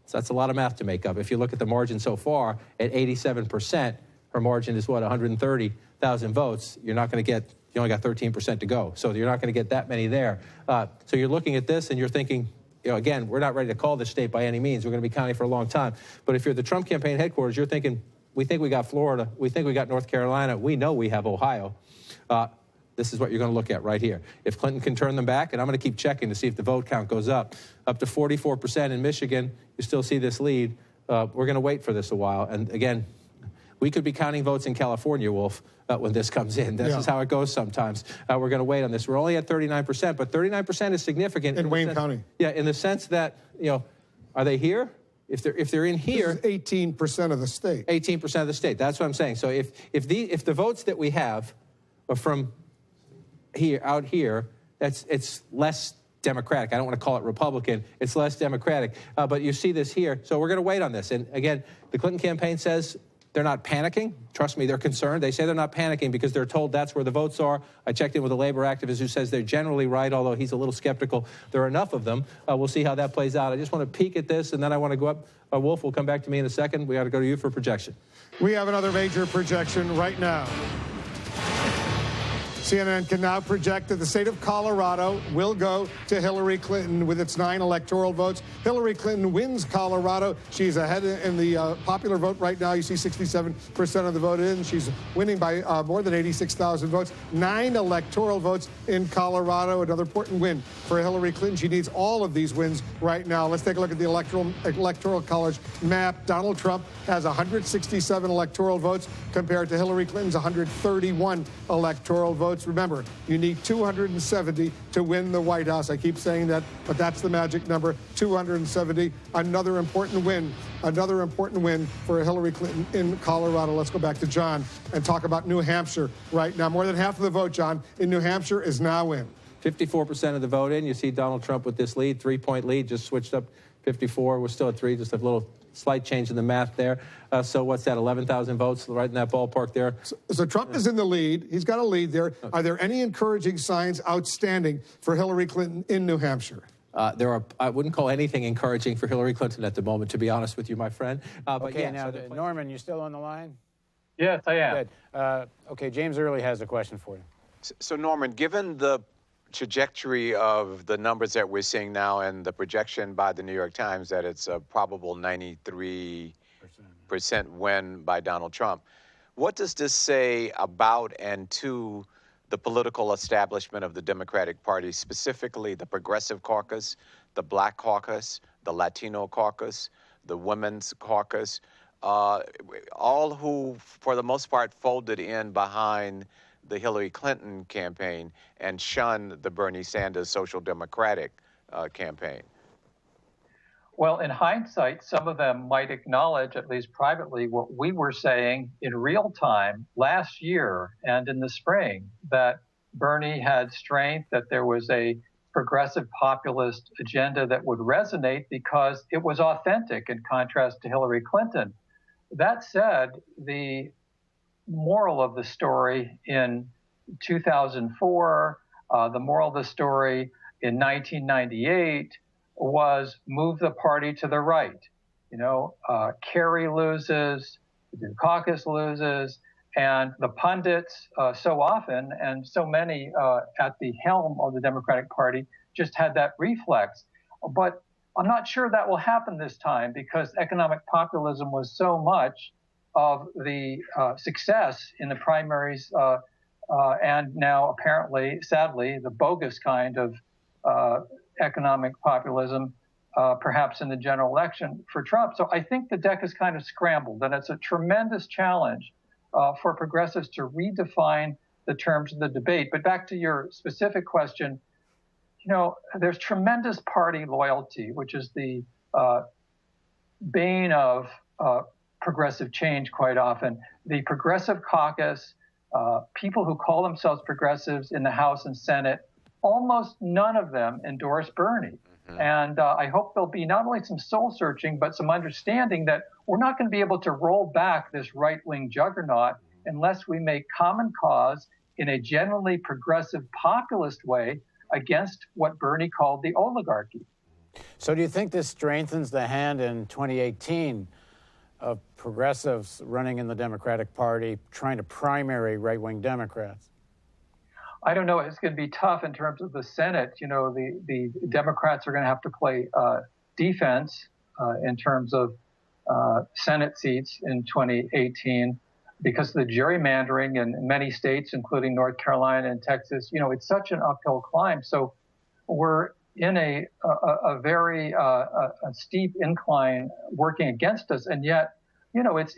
So that's a lot of math to make up. If you look at the margin so far, at 87%, her margin is 130,000 votes. You're not going to get, you only got 13% to go. So you're not going to get that many there. So you're looking at this and you're thinking, again, we're not ready to call this state by any means. We're going to be counting for a long time. But if you're the Trump campaign headquarters, you're thinking, we think we got Florida. We think we got North Carolina. We know we have Ohio. This is what you're going to look at right here. If Clinton can turn them back, and I'm going to keep checking to see if the vote count goes up to 44% in Michigan, you still see this lead. We're going to wait for this a while. And again, we could be counting votes in California, Wolf, when this comes in. This is how it goes sometimes. We're going to wait on this. We're only at 39%, but 39% is significant. In Wayne County. Yeah, in the sense that, are they here? If they're in here, this is 18% of the state. 18% of the state. That's what I'm saying. So if the votes that we have are from out here, it's less Democratic. I don't want to call it Republican. It's less Democratic. But you see this here. So we're going to wait on this. And again, the Clinton campaign says they're not panicking. Trust me, they're concerned. They say they're not panicking because they're told that's where the votes are. I checked in with a labor activist who says they're generally right, although he's a little skeptical. There are enough of them. We'll see how that plays out. I just want to peek at this, and then I want to go up. Wolf will come back to me in a second. We got to go to you for projection. We have another major projection right now. CNN can now project that the state of Colorado will go to Hillary Clinton with its 9 electoral votes. Hillary Clinton wins Colorado. She's ahead in the popular vote right now. You see 67% of the vote in. She's winning by more than 86,000 votes. 9 electoral votes in Colorado. Another important win for Hillary Clinton. She needs all of these wins right now. Let's take a look at the electoral college map. Donald Trump has 167 electoral votes compared to Hillary Clinton's 131 electoral votes. votes. Remember, you need 270 to win the White House. I keep saying that, but that's the magic number, 270. Another important win for Hillary Clinton in Colorado. Let's go back to John and talk about New Hampshire right now. More than half of the vote, John, in New Hampshire is now in. 54% of the vote in. You see Donald Trump with this lead, 3-point lead, just switched up 54. We're still at 3, just a little slight change in the math there. So what's that, 11,000 votes right in that ballpark there? So Trump is in the lead. He's got a lead there. Are there any encouraging signs outstanding for Hillary Clinton in New Hampshire? I wouldn't call anything encouraging for Hillary Clinton at the moment, to be honest with you, my friend. But okay, yeah, now, Norman, you still on the line? Yes, I am. Good. Okay, James Early has a question for you. So, Norman, given the trajectory of the numbers that we're seeing now and the projection by the New York Times that it's a probable 93% win by Donald Trump, what does this say about and to the political establishment of the Democratic Party, specifically the Progressive Caucus, the Black Caucus, the Latino Caucus, the Women's Caucus, all who, for the most part, folded in behind the Hillary Clinton campaign and shunned the Bernie Sanders Social Democratic campaign? Well, in hindsight, some of them might acknowledge, at least privately, what we were saying in real time last year and in the spring, that Bernie had strength, that there was a progressive populist agenda that would resonate because it was authentic in contrast to Hillary Clinton. That said, the moral of the story in 2004, the moral of the story in 1998 was move the party to the right. You know, Kerry loses, the caucus loses, and the pundits so often and so many at the helm of the Democratic Party just had that reflex. But I'm not sure that will happen this time because economic populism was so much of the success in the primaries and now apparently, sadly, the bogus kind of economic populism, perhaps in the general election for Trump. So I think the deck is kind of scrambled, and it's a tremendous challenge for progressives to redefine the terms of the debate. But back to your specific question, you know, there's tremendous party loyalty, which is the bane of progressive change quite often. The Progressive Caucus, people who call themselves progressives in the House and Senate, almost none of them endorse Bernie. Mm-hmm. And I hope there'll be not only some soul searching, but some understanding that we're not going to be able to roll back this right-wing juggernaut unless we make common cause in a genuinely progressive populist way against what Bernie called the oligarchy. So do you think this strengthens the hand in 2018 of progressives running in the Democratic Party trying to primary right-wing Democrats? I don't know. It's going to be tough in terms of the Senate. You know, the Democrats are going to have to play defense in terms of Senate seats in 2018 because of the gerrymandering in many states, including North Carolina and Texas. You know, it's such an uphill climb. So we're in a very steep incline working against us. And yet, you know, it's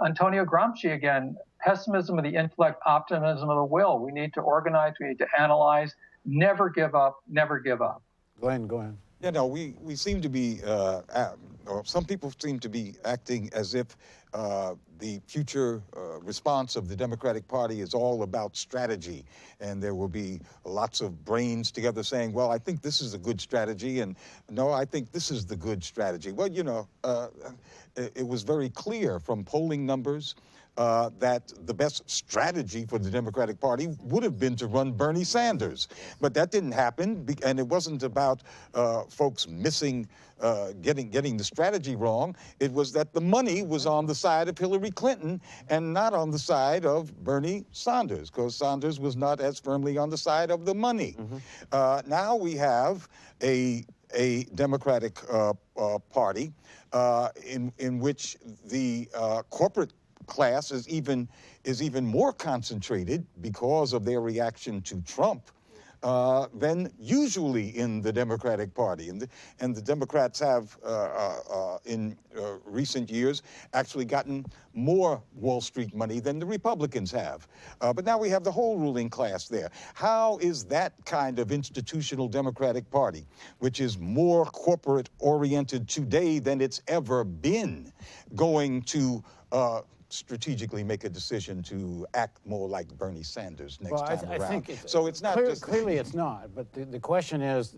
Antonio Gramsci again, pessimism of the intellect, optimism of the will. We need to organize, we need to analyze, never give up, never give up. Glenn, go ahead. Yeah, no, we seem to be, or some people seem to be acting as if the future response of the Democratic Party is all about strategy. And there will be lots of brains together saying, well, I think this is a good strategy. And no, I think this is the good strategy. Well, you know, it was very clear from polling numbers that the best strategy for the Democratic Party would have been to run Bernie Sanders. But that didn't happen, and it wasn't about folks missing, getting the strategy wrong. It was that the money was on the side of Hillary Clinton and not on the side of Bernie Sanders, because Sanders was not as firmly on the side of the money. Mm-hmm. Now we have a Democratic Party in which the corporate class is even more concentrated because of their reaction to Trump than usually in the Democratic Party. And the Democrats have, in recent years, actually gotten more Wall Street money than the Republicans have. But now we have the whole ruling class there. How is that kind of institutional Democratic Party, which is more corporate-oriented today than it's ever been, going to strategically make a decision to act more like Bernie Sanders next time around? I think so it's not clearly it's not. But the question is,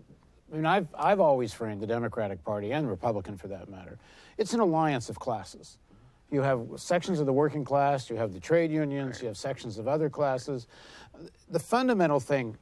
I mean, I've always framed the Democratic Party, and the Republican for that matter, it's an alliance of classes. You have sections of the working class, you have the trade unions, you have sections of other classes. The fundamental thing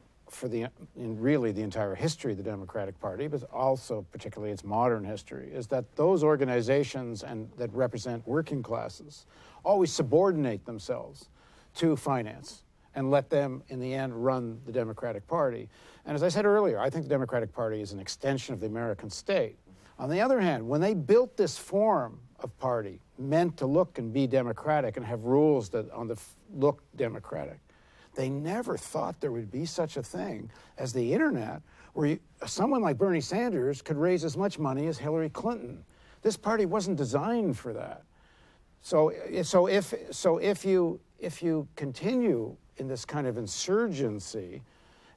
in really the entire history of the Democratic Party, but also particularly its modern history, is that those organizations that represent working classes always subordinate themselves to finance and let them, in the end, run the Democratic Party. And as I said earlier, I think the Democratic Party is an extension of the American state. On the other hand, when they built this form of party meant to look and be democratic and have rules that look democratic, they never thought there would be such a thing as the internet, where someone like Bernie Sanders could raise as much money as Hillary Clinton. This party wasn't designed for that. So if you continue in this kind of insurgency,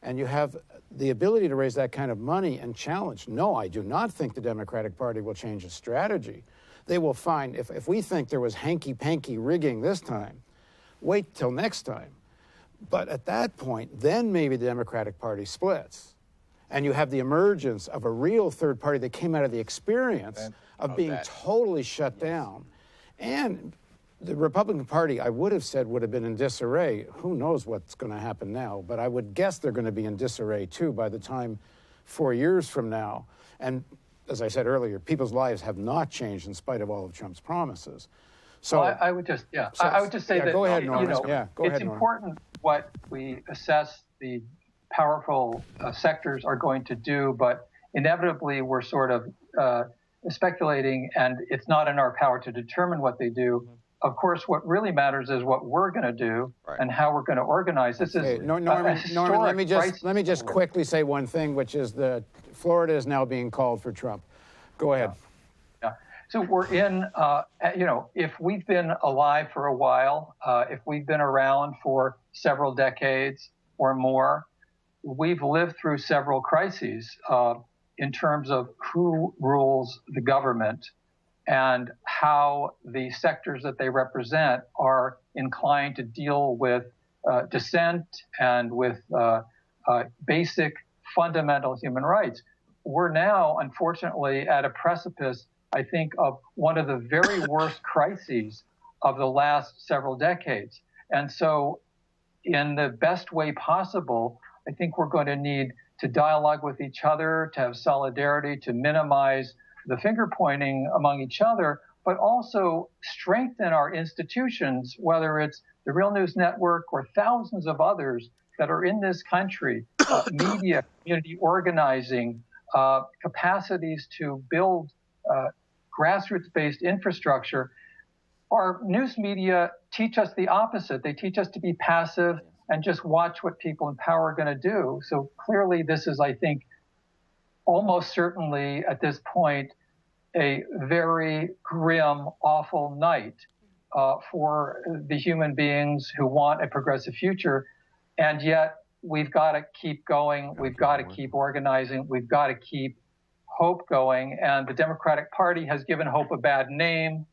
and you have the ability to raise that kind of money and challenge, no, I do not think the Democratic Party will change its strategy. They will find, if we think there was hanky-panky rigging this time, wait till next time. But at that point, then maybe the Democratic Party splits. And you have the emergence of a real third party that came out of the experience of being totally shut down. And the Republican Party, I would have said, would have been in disarray. Who knows what's going to happen now? But I would guess they're going to be in disarray, too, by the time 4 years from now. And as I said earlier, people's lives have not changed in spite of all of Trump's promises. So well, I would just, I would just say that, go ahead, Norman. It's important what we assess the powerful sectors are going to do, but inevitably we're sort of speculating, and it's not in our power to determine what they do. Of course, what really matters is what we're going to do and how we're going to organize. This is Norman, let me just quickly say one thing, which is that Florida is now being called for Trump. Go ahead. Yeah. So we're in, if we've been alive for a while, if we've been around for several decades or more, we've lived through several crises in terms of who rules the government and how the sectors that they represent are inclined to deal with dissent and with basic fundamental human rights. We're now, unfortunately, at a precipice, I think, of one of the very worst crises of the last several decades. And so in the best way possible, I think we're going to need to dialogue with each other, to have solidarity, to minimize the finger pointing among each other, but also strengthen our institutions, whether it's the Real News Network or thousands of others that are in this country, media, community organizing, capacities to build grassroots-based infrastructure. Our news media teach us the opposite. They teach us to be passive and just watch what people in power are going to do. So clearly this is, I think, almost certainly at this point, a very grim, awful night for the human beings who want a progressive future. And yet we've got to keep going. We've got to keep organizing. We've got to keep hope going. And the Democratic Party has given hope a bad name,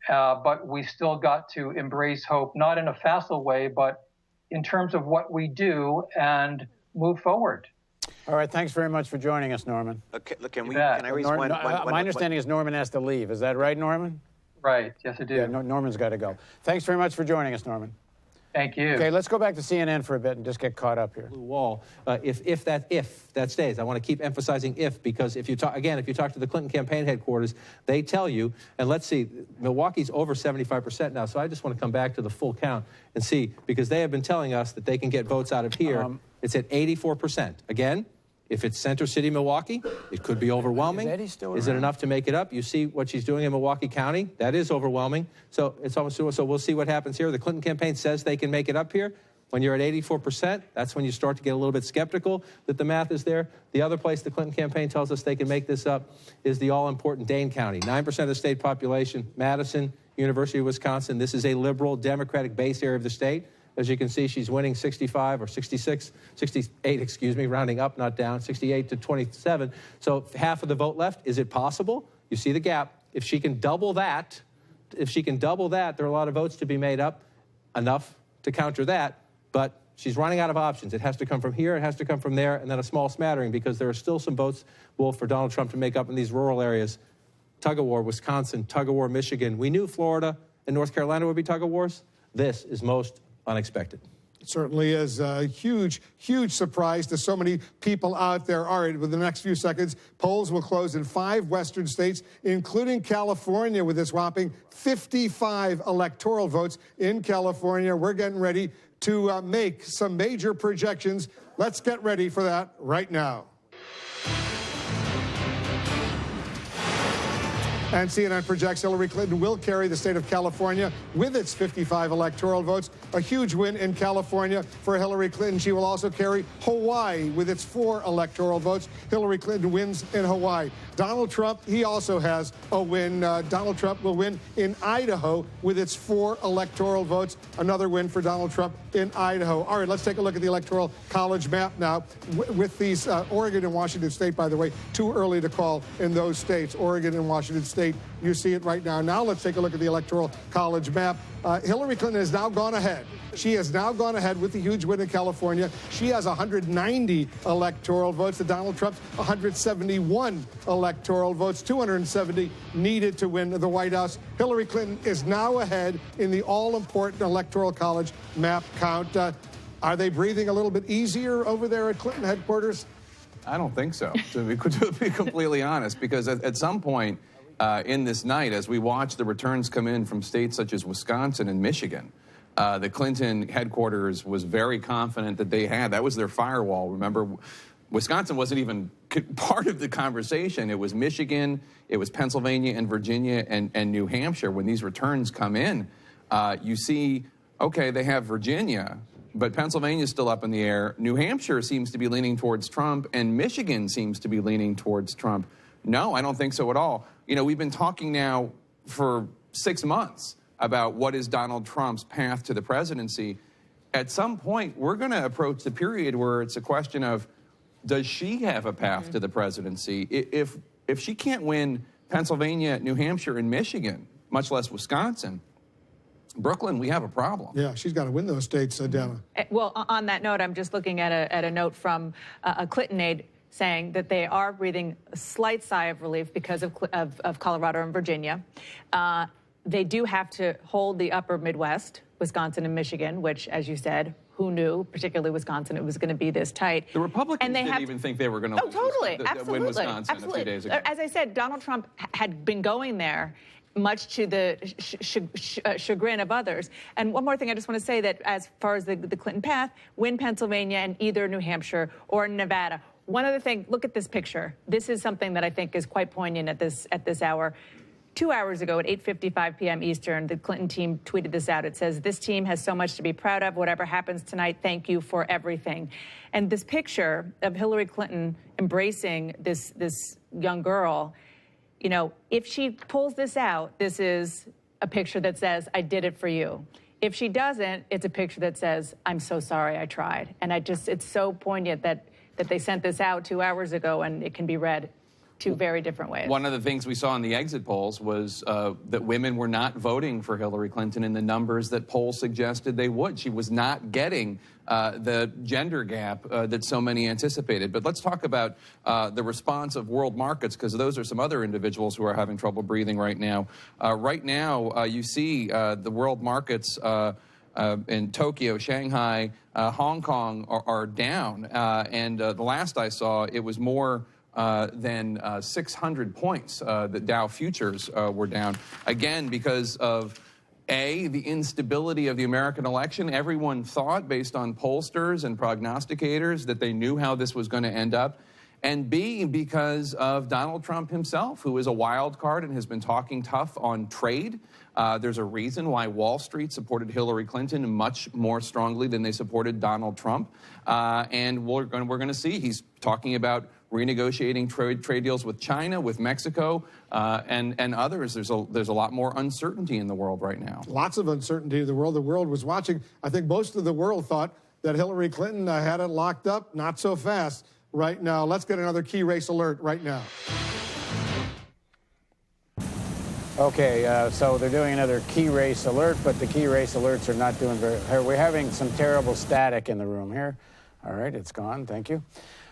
but we still got to embrace hope, not in a facile way, but in terms of what we do and move forward. All right, thanks very much for joining us, Norman. Okay, can I raise one? My understanding is Norman has to leave. Is that right, Norman? Right, yes, I do. Yeah, Norman's got to go. Thanks very much for joining us, Norman. Thank you. Okay, let's go back to CNN for a bit and just get caught up here. Blue wall. If that stays, I want to keep emphasizing if, because if you talk to the Clinton campaign headquarters, they tell you, and let's see, Milwaukee's over 75% now, so I just want to come back to the full count and see, because they have been telling us that they can get votes out of here. It's at 84%. Again, if it's Center City, Milwaukee, it could be overwhelming. Is it enough to make it up? You see what she's doing in Milwaukee County? That is overwhelming. So it's almost so we'll see what happens here. The Clinton campaign says they can make it up here. When you're at 84%, that's when you start to get a little bit skeptical that the math is there. The other place the Clinton campaign tells us they can make this up is the all-important Dane County. 9% of the state population, Madison, University of Wisconsin. This is a liberal Democratic base area of the state. As you can see, she's winning 68, rounding up, not down, 68 to 27. So half of the vote left. Is it possible? You see the gap. If she can double that, there are a lot of votes to be made up, enough to counter that. But she's running out of options. It has to come from here, it has to come from there, and then a small smattering, because there are still some votes, Wolf, for Donald Trump to make up in these rural areas. Tug-of-war, Wisconsin, tug-of-war, Michigan. We knew Florida and North Carolina would be tug-of-wars. This is most unexpected. It certainly is a huge, huge surprise to so many people out there. All right, with the next few seconds, polls will close in 5 western states, including California, with this whopping 55 electoral votes in California. We're getting ready to make some major projections. Let's get ready for that right now. And CNN projects Hillary Clinton will carry the state of California with its 55 electoral votes. A huge win in California for Hillary Clinton. She will also carry Hawaii with its 4 electoral votes. Hillary Clinton wins in Hawaii. Donald Trump, he also has a win. Donald Trump will win in Idaho with its 4 electoral votes. Another win for Donald Trump in Idaho. All right, let's take a look at the Electoral College map now. With these, Oregon and Washington State, by the way, too early to call in those states. Oregon and Washington State. You see it right now. Now let's take a look at the Electoral College map. Hillary Clinton has now gone ahead. She has now gone ahead with the huge win in California. She has 190 electoral votes. Donald Trump's 171 electoral votes, 270 needed to win the White House. Hillary Clinton is now ahead in the all-important Electoral College map count. Are they breathing a little bit easier over there at Clinton headquarters? I don't think so, to be completely honest, because at some point, in this night, as we watch the returns come in from states such as Wisconsin and Michigan, the Clinton headquarters was very confident that they had. That was their firewall. Remember, Wisconsin wasn't even part of the conversation. It was Michigan, it was Pennsylvania and Virginia and New Hampshire. When these returns come in, you see, okay, they have Virginia, but Pennsylvania's still up in the air. New Hampshire seems to be leaning towards Trump, and Michigan seems to be leaning towards Trump. No, I don't think so at all. You know, we've been talking now for 6 months about what is Donald Trump's path to the presidency. At some point, we're going to approach the period where it's a question of, does she have a path to the presidency? If she can't win Pennsylvania, New Hampshire, and Michigan, much less Wisconsin, Brooklyn, we have a problem. Yeah, she's got to win those states, Dana. Well, on that note, I'm just looking at a note from a Clinton aide saying that they are breathing a slight sigh of relief because of Colorado and Virginia. They do have to hold the upper Midwest, Wisconsin and Michigan, which, as you said, who knew, particularly Wisconsin, it was going to be this tight. The Republicans didn't even think they were going to win Wisconsin a few days ago. As I said, Donald Trump had been going there, much to the chagrin of others. And one more thing, I just want to say that as far as the Clinton path, win Pennsylvania and either New Hampshire or Nevada. One other thing, look at this picture. This is something that I think is quite poignant at this hour. 2 hours ago at 8:55 p.m. Eastern, the Clinton team tweeted this out. It says, "This team has so much to be proud of. Whatever happens tonight, thank you for everything." And this picture of Hillary Clinton embracing this young girl, you know, if she pulls this out, this is a picture that says, "I did it for you." If she doesn't, it's a picture that says, "I'm so sorry I tried." And it's so poignant that they sent this out 2 hours ago, and it can be read 2 very different ways. One of the things we saw in the exit polls was that women were not voting for Hillary Clinton in the numbers that polls suggested they would. She was not getting the gender gap that so many anticipated. But let's talk about the response of world markets, because those are some other individuals who are having trouble breathing right now. You see the world markets in Tokyo, Shanghai, Hong Kong are down. And the last I saw, it was more than 600 points. The Dow futures were down, again, because of, the instability of the American election. Everyone thought, based on pollsters and prognosticators, that they knew how this was going to end up. and B, because of Donald Trump himself, who is a wild card and has been talking tough on trade. There's a reason why Wall Street supported Hillary Clinton much more strongly than they supported Donald Trump. And we're going to see he's talking about renegotiating trade deals with China, with Mexico, and others. There's a lot more uncertainty in the world right now. Lots of uncertainty in the world. The world was watching. I think most of the world thought that Hillary Clinton had it locked up. Not so fast right now. Let's get another key race alert right now. Okay, so they're doing another key race alert, but the key race alerts are not doing very... We're having some terrible static in the room here. All right, it's gone. Thank you.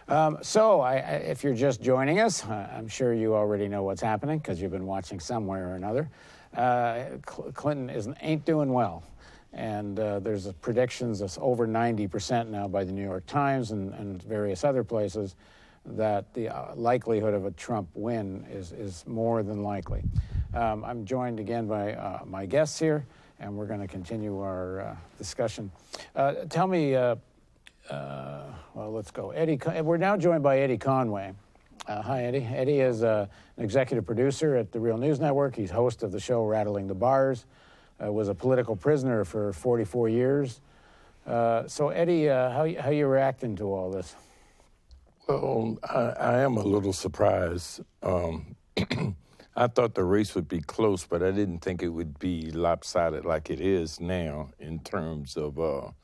If you're just joining us, I'm sure you already know what's happening because you've been watching somewhere or another. Clinton ain't doing well. And there's predictions of over 90% now by the New York Times and various other places that the likelihood of a Trump win is more than likely. I'm joined again by my guests here, and we're going to continue our discussion. Tell me, well, let's go. Eddie, we're now joined by Eddie Conway. Hi, Eddie. Eddie is an executive producer at the Real News Network. He's host of the show Rattling the Bars. Was a political prisoner for 44 years. So, Eddie, how you reacting to all this? Well, I am a little surprised. I thought the race would be close, but I didn't think it would be lopsided like it is now in terms of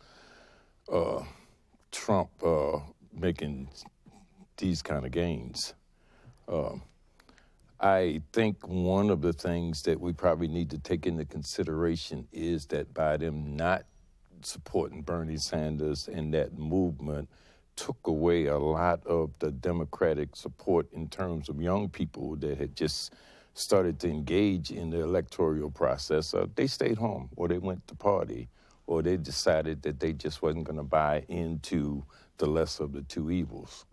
Trump making these kind of gains. I think one of the things that we probably need to take into consideration is that by them not supporting Bernie Sanders and that movement took away a lot of the Democratic support in terms of young people that had just started to engage in the electoral process. They stayed home, or they went to party, or they decided that they just wasn't going to buy into the lesser of the two evils.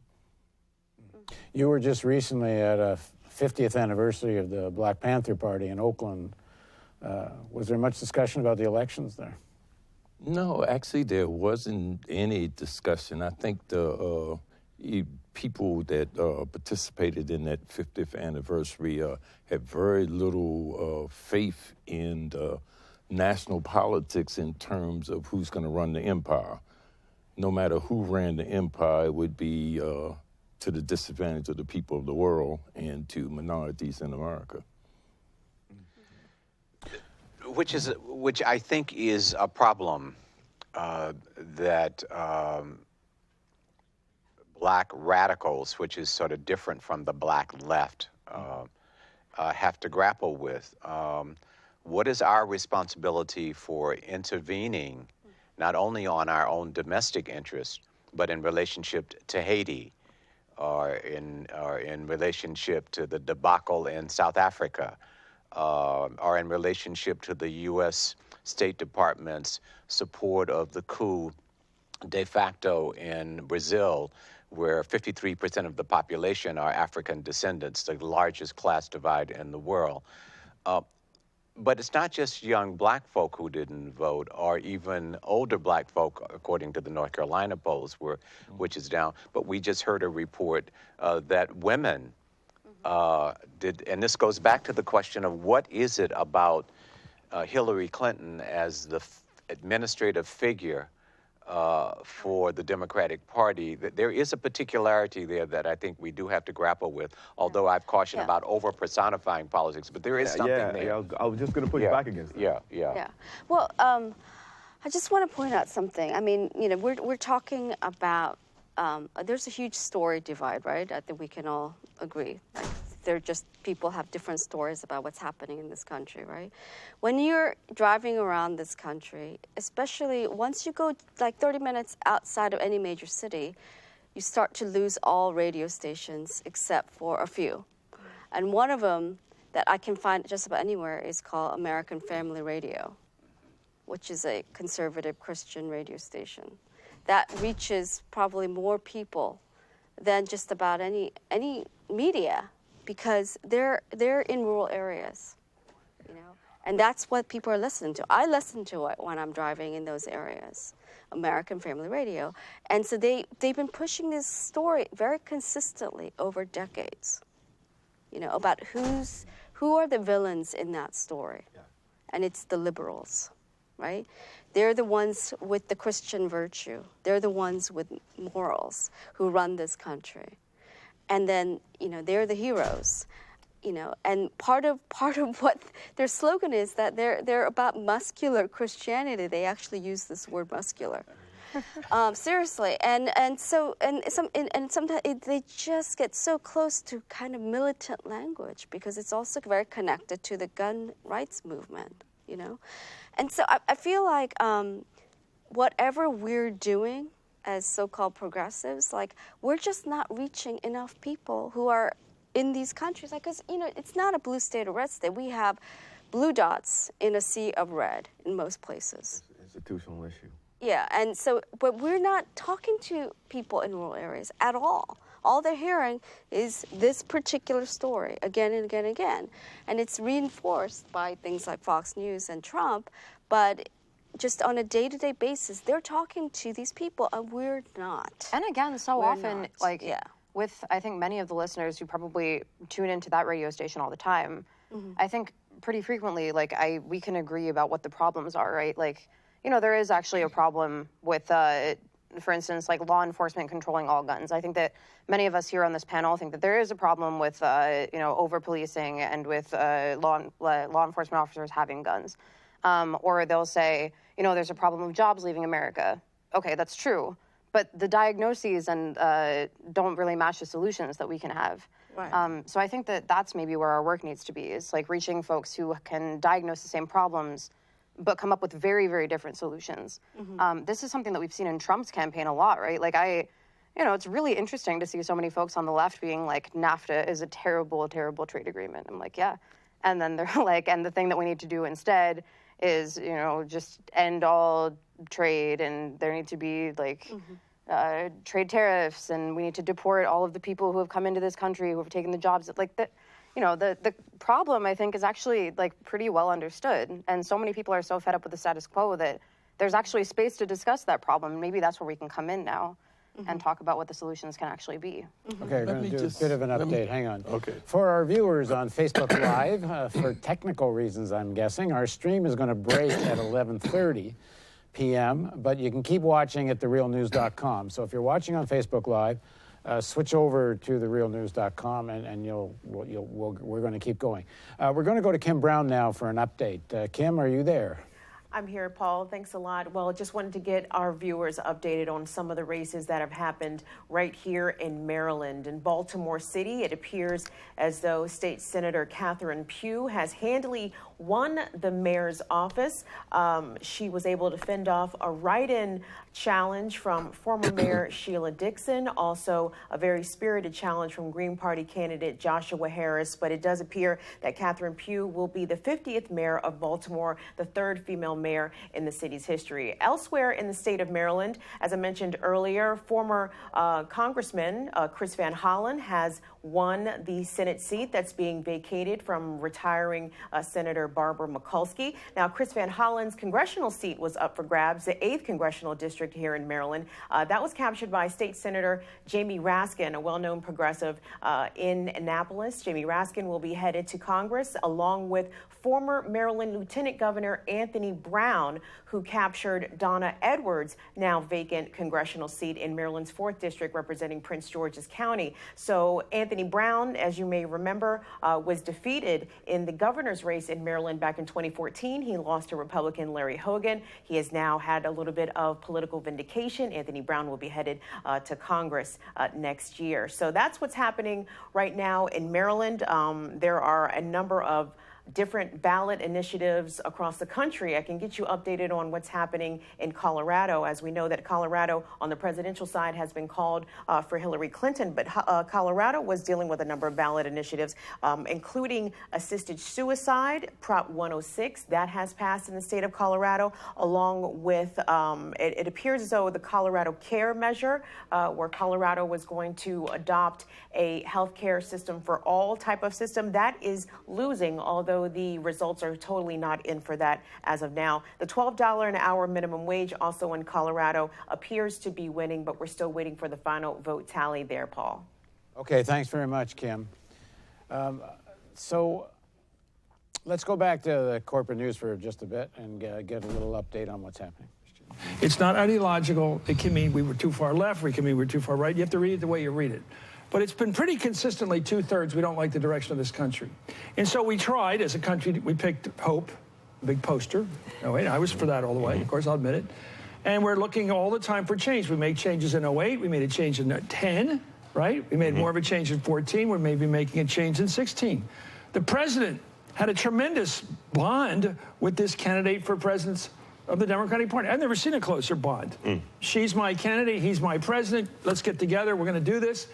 You were just recently at a 50th anniversary of the Black Panther Party in Oakland. Was there much discussion about the elections there? No, actually, there wasn't any discussion. I think the people that participated in that 50th anniversary had very little faith in the national politics in terms of who's going to run the empire. No matter who ran the empire, it would be to the disadvantage of the people of the world and to minorities in America. Which I think is a problem that black radicals, which is sort of different from the black left, have to grapple with. What is our responsibility for intervening not only on our own domestic interests, but in relationship to Haiti, or in relationship to the debacle in South Africa, or in relationship to the U.S. State Department's support of the coup de facto in Brazil, where 53% of the population are African descendants, the largest class divide in the world. But it's not just young black folk who didn't vote, or even older black folk, according to the North Carolina polls, which is down. But we just heard a report that women did, and this goes back to the question of what is it about Hillary Clinton as the administrative figure for the Democratic Party. There is a particularity there that I think we do have to grapple with, although I've cautioned about over-personifying politics, but there is something there. Yeah, I was just going to push back against that. Yeah. Well, I just want to point out something. I mean, you know, we're talking about, there's a huge story divide, right? I think we can all agree. Like, they're just, people have different stories about what's happening in this country, right? When you're driving around this country, especially once you go like 30 minutes outside of any major city, you start to lose all radio stations except for a few. And one of them that I can find just about anywhere is called American Family Radio, which is a conservative Christian radio station. That reaches probably more people than just about any media, because they're in rural areas, you know. And that's what people are listening to. I listen to it when I'm driving in those areas, American Family Radio. And so they've been pushing this story very consistently over decades, about who are the villains in that story. Yeah. And it's the liberals, right? They're the ones with the Christian virtue. They're the ones with morals who run this country. And then, they're the heroes. And part of what their slogan is that they're about muscular Christianity. They actually use this word muscular, seriously. And sometimes they just get so close to kind of militant language because it's also very connected to the gun rights movement, And so I feel like whatever we're doing as so-called progressives, like we're just not reaching enough people who are in these countries, because it's not a blue state or red state. We have blue dots in a sea of red in most places. It's an institutional issue. Yeah, and so, but we're not talking to people in rural areas at all. All they're hearing is this particular story again and again and again, and it's reinforced by things like Fox News and Trump. But just on a day-to-day basis, they're talking to these people, and we're not. And again, so often, with, I think, many of the listeners who probably tune into that radio station all the time, I think pretty frequently, we can agree about what the problems are, right? There is actually a problem with, for instance, law enforcement controlling all guns. I think that many of us here on this panel think that there is a problem with, over-policing and with law enforcement officers having guns. Or they'll say, there's a problem of jobs leaving America. Okay, that's true. But the diagnoses don't really match the solutions that we can have. Right. So I think that that's maybe where our work needs to be, is reaching folks who can diagnose the same problems, but come up with very, very different solutions. This is something that we've seen in Trump's campaign a lot, right? It's really interesting to see so many folks on the left being NAFTA is a terrible, terrible trade agreement. I'm yeah. And then they're and the thing that we need to do instead is, just end all trade, and there need to be trade tariffs, and we need to deport all of the people who have come into this country who have taken the jobs. The problem, I think, is actually pretty well understood, and so many people are so fed up with the status quo that there's actually space to discuss that problem. Maybe that's where we can come in now and talk about what the solutions can actually be. Okay, we're going to do a bit of an update. Hang on. Okay. For our viewers on Facebook Live, for technical reasons, I'm guessing, our stream is going to break at 11:30 p.m., but you can keep watching at therealnews.com. So if you're watching on Facebook Live, switch over to therealnews.com, and we're going to keep going. We're going to go to Kim Brown now for an update. Kim, are you there? I'm here, Paul. Thanks a lot. Well, just wanted to get our viewers updated on some of the races that have happened right here in Maryland. In Baltimore City, it appears as though State Senator Catherine Pugh has handily won the mayor's office. She was able to fend off a write-in challenge from former Mayor Sheila Dixon, also a very spirited challenge from Green Party candidate Joshua Harris. But it does appear that Catherine Pugh will be the 50th mayor of Baltimore, the third female mayor in the city's history. Elsewhere in the state of Maryland, as I mentioned earlier, former Congressman Chris Van Hollen has won the Senate seat that's being vacated from retiring Senator Barbara Mikulski. Now, Chris Van Hollen's congressional seat was up for grabs, the 8th congressional district here in Maryland. That was captured by State Senator Jamie Raskin, a well-known progressive in Annapolis. Jamie Raskin will be headed to Congress along with former Maryland Lieutenant Governor Anthony Brown, who captured Donna Edwards' now vacant congressional seat in Maryland's 4th district representing Prince George's County. So Anthony Brown, as you may remember, was defeated in the governor's race in Maryland back in 2014. He lost to Republican Larry Hogan. He has now had a little bit of political vindication. Anthony Brown will be headed to Congress next year. So that's what's happening right now in Maryland. There are a number of different ballot initiatives across the country. I can get you updated on what's happening in Colorado, as we know that Colorado on the presidential side has been called for Hillary Clinton, but Colorado was dealing with a number of ballot initiatives, including assisted suicide, Prop 106, that has passed in the state of Colorado, along with, it appears as though the Colorado Care Measure, where Colorado was going to adopt a health care system for all type of system, that is losing, although although the results are totally not in for that as of now. The $12 an hour minimum wage also in Colorado appears to be winning, but we're still waiting for the final vote tally there, Paul. Okay, thanks very much, Kim. So let's go back to the corporate news for just a bit and get a little update on what's happening. It's not ideological. It can mean we were too far left. It can mean we're too far right. You have to read it the way you read it. But it's been pretty consistently 2/3 we don't like the direction of this country. And so we tried, as a country, we picked Hope, a big poster. Oh, wait, I was for that all the way. Of course, I'll admit it. And we're looking all the time for change. We made changes in 08. We made a change in 10, right? We made more of a change in 14. We're maybe making a change in 16. The president had a tremendous bond with this candidate for president of the Democratic Party. I've never seen a closer bond. She's my candidate. He's my president. Let's get together. We're going to do this.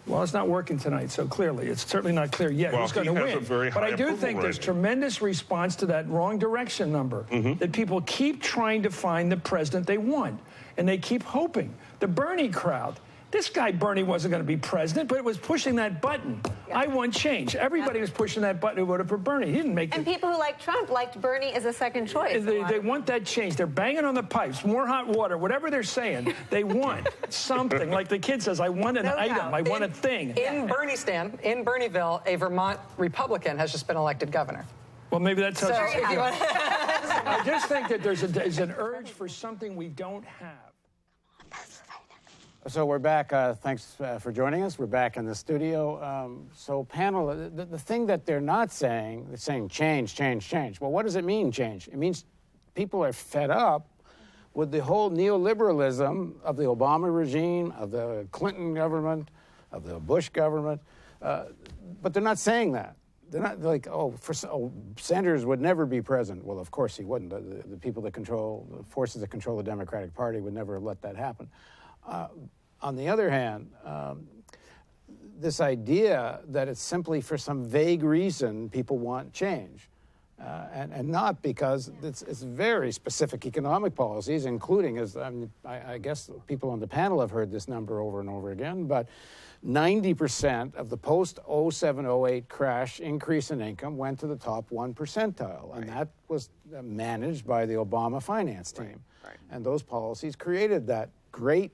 Well, it's not working tonight, so clearly it's certainly not clear yet who's going to win. But I do think there's tremendous response to that wrong direction number, that people keep trying to find the president they want, and they keep hoping. The Bernie crowd, this guy Bernie wasn't going to be president, but it was pushing that button. I want change. Everybody was pushing that button who voted for Bernie. He didn't make it. And people who like Trump liked Bernie as a second choice. They want that change. They're banging on the pipes, more hot water, whatever they're saying. They want something. Like the kid says, I want an item. I want a thing. In Berniestan, in Bernieville, a Vermont Republican has just been elected governor. Well, maybe that tells us. if you want I just think that there's an urge for something we don't have. So we're back. Thanks for joining us. We're back in the studio. So panel, the thing that they're not saying, they're saying change, change, change. Well, what does it mean, change? It means people are fed up with the whole neoliberalism of the Obama regime, of the Clinton government, of the Bush government. But they're not saying that. They're not like, Sanders would never be president. Well, of course he wouldn't. The people that control, the forces that control the Democratic Party would never let that happen. On the other hand, this idea that it's simply for some vague reason people want change, and not because it's very specific economic policies, including, as I guess people on the panel have heard this number over and over again, but 90% of the post-07-08 crash increase in income went to the top 1 percentile, and that was managed by the Obama finance team. And those policies created that great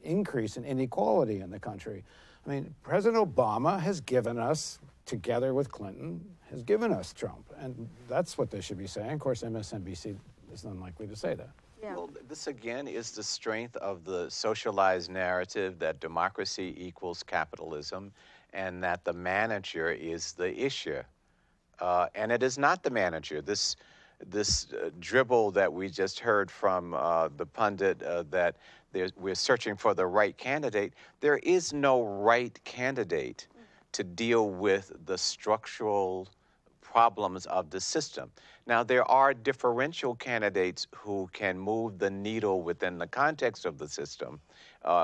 increase in inequality in the country. I mean, President Obama has given us, together with Clinton, has given us Trump. And that's what they should be saying. Of course, MSNBC is unlikely to say that. Yeah. Well, this again is the strength of the socialized narrative that democracy equals capitalism and that the manager is the issue. And it is not the manager. This dribble that we just heard from the pundit that we're searching for the right candidate, there is no right candidate to deal with the structural problems of the system. Now, there are differential candidates who can move the needle within the context of the system,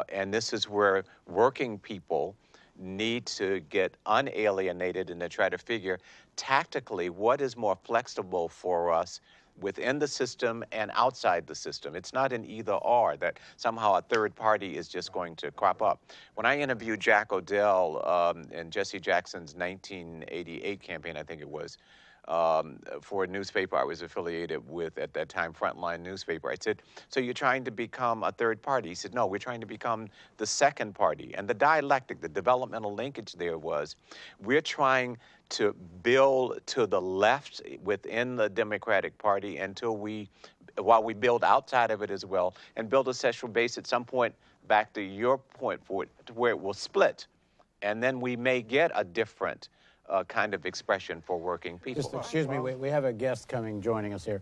and this is where working people need to get unalienated and to try to figure tactically what is more flexible for us within the system and outside the system. It's not an either or, that somehow a third party is just going to crop up. When I interviewed Jack O'Dell in Jesse Jackson's 1988 campaign, I think it was, for a newspaper I was affiliated with at that time, Frontline newspaper, I said, so you're trying to become a third party? He said, no, we're trying to become the second party. And the dialectic, the developmental linkage there was, we're trying to build to the left within the Democratic Party while we build outside of it as well, and build a central base at some point, back to your point, for it, to where it will split. And then we may get a different kind of expression for working people. Just excuse me, we have a guest joining us here.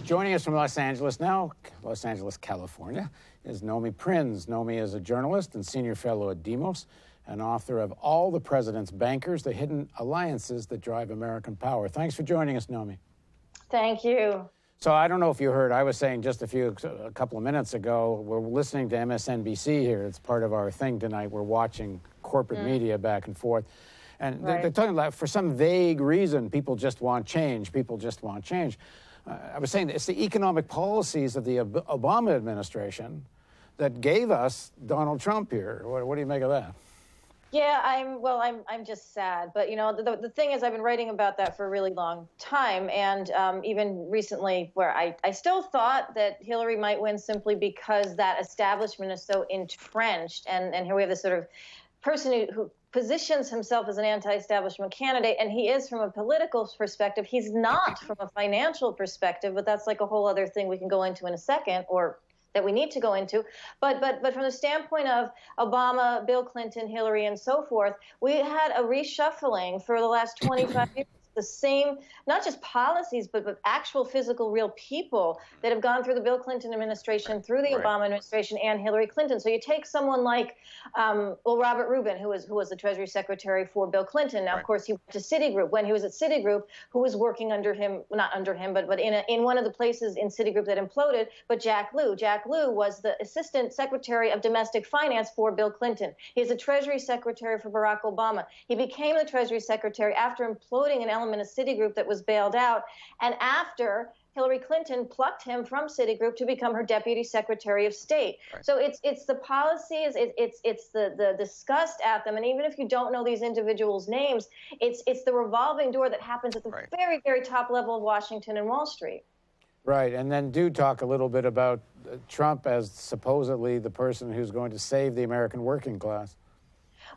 Joining us from Los Angeles now, Los Angeles, California, is Nomi Prinz. Nomi is a journalist and senior fellow at Demos, and author of All the President's Bankers, The Hidden Alliances That Drive American Power. Thanks for joining us, Nomi. Thank you. So I don't know if you heard, I was saying just a couple of minutes ago, we're listening to MSNBC here. It's part of our thing tonight. We're watching corporate media back and forth. And they're talking about, for some vague reason, people just want change. People just want change. I was saying it's the economic policies of the Obama administration that gave us Donald Trump here. What do you make of that? Yeah, I'm just sad. But, you know, the thing is, I've been writing about that for a really long time. And even recently, where I still thought that Hillary might win simply because that establishment is so entrenched. And here we have this sort of person who positions himself as an anti-establishment candidate, and he is from a political perspective. He's not from a financial perspective, but that's like a whole other thing we can go into in a second, or that we need to go into. But from the standpoint of Obama, Bill Clinton, Hillary, and so forth, we had a reshuffling for the last 25 years. The same, not just policies, but actual physical, real people that have gone through the Bill Clinton administration, through the Obama administration, and Hillary Clinton. So you take someone like, Robert Rubin, who was the Treasury Secretary for Bill Clinton. Now, of course, he went to Citigroup. When he was at Citigroup, who was working under him, not under him, but in one of the places in Citigroup that imploded, but Jack Lew. Jack Lew was the Assistant Secretary of Domestic Finance for Bill Clinton. He's a Treasury Secretary for Barack Obama. He became the Treasury Secretary after imploding an element of Citigroup that was bailed out, and after Hillary Clinton plucked him from Citigroup to become her Deputy Secretary of State. So it's the policies, it's the disgust at them, and even if you don't know these individuals' names, it's the revolving door that happens at the very, very top level of Washington and Wall Street. Right, and then do talk a little bit about Trump as supposedly the person who's going to save the American working class.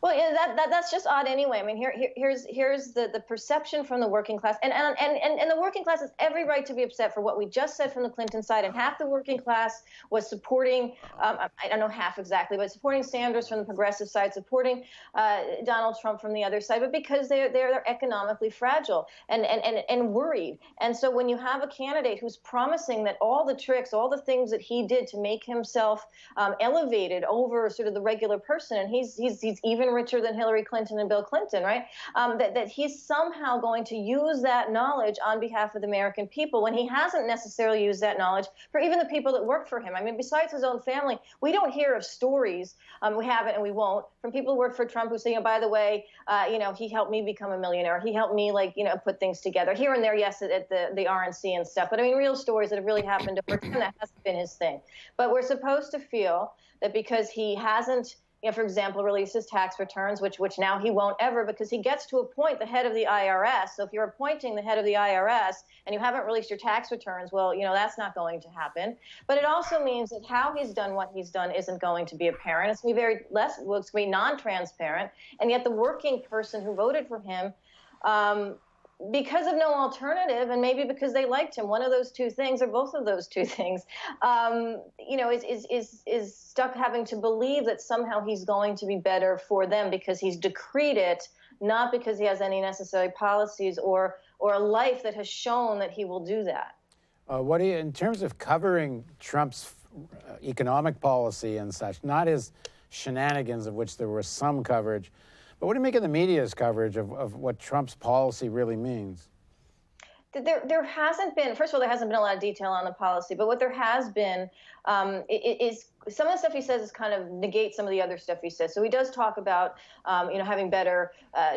Well, yeah, that's just odd anyway. I mean, here's the perception from the working class, and the working class has every right to be upset for what we just said from the Clinton side. And half the working class was supporting, I don't know half exactly, but supporting Sanders from the progressive side, supporting Donald Trump from the other side, but because they're economically fragile and worried. And so when you have a candidate who's promising that all the tricks, all the things that he did to make himself elevated over sort of the regular person, and he's even richer than Hillary Clinton and Bill Clinton, right? That he's somehow going to use that knowledge on behalf of the American people when he hasn't necessarily used that knowledge for even the people that work for him. I mean, besides his own family, we don't hear of stories, we haven't and we won't, from people who work for Trump who say, you know, by the way, he helped me become a millionaire. He helped me, put things together. Here and there, yes, at the RNC and stuff. But I mean, real stories that have really happened over time, that hasn't been his thing. But we're supposed to feel that because he hasn't, for example, release his tax returns, which now he won't ever, because he gets to appoint the head of the IRS. So if you're appointing the head of the IRS and you haven't released your tax returns, well, that's not going to happen. But it also means that how he's done what he's done isn't going to be apparent. It's going to be it's going to be non-transparent. And yet the working person who voted for him, because of no alternative, and maybe because they liked him, one of those two things, or both of those two things, is stuck having to believe that somehow he's going to be better for them because he's decreed it, not because he has any necessary policies or a life that has shown that he will do that. What do you, in terms of covering Trump's economic policy and such, not his shenanigans, of which there was some coverage, but what do you make of the media's coverage of what Trump's policy really means? There hasn't been, first of all, there hasn't been a lot of detail on the policy, but what there has been is some of the stuff he says is kind of negate some of the other stuff he says. So he does talk about, having better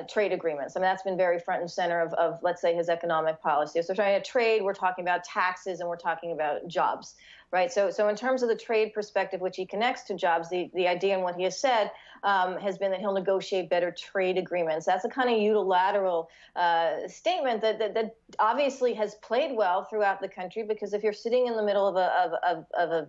trade agreements. I mean, that's been very front and center of, let's say, his economic policy. So trying to trade, we're talking about taxes, and we're talking about jobs, right? So in terms of the trade perspective, which he connects to jobs, the idea and what he has said has been that he'll negotiate better trade agreements. That's a kind of unilateral statement that obviously has played well throughout the country, because if you're sitting in the middle of a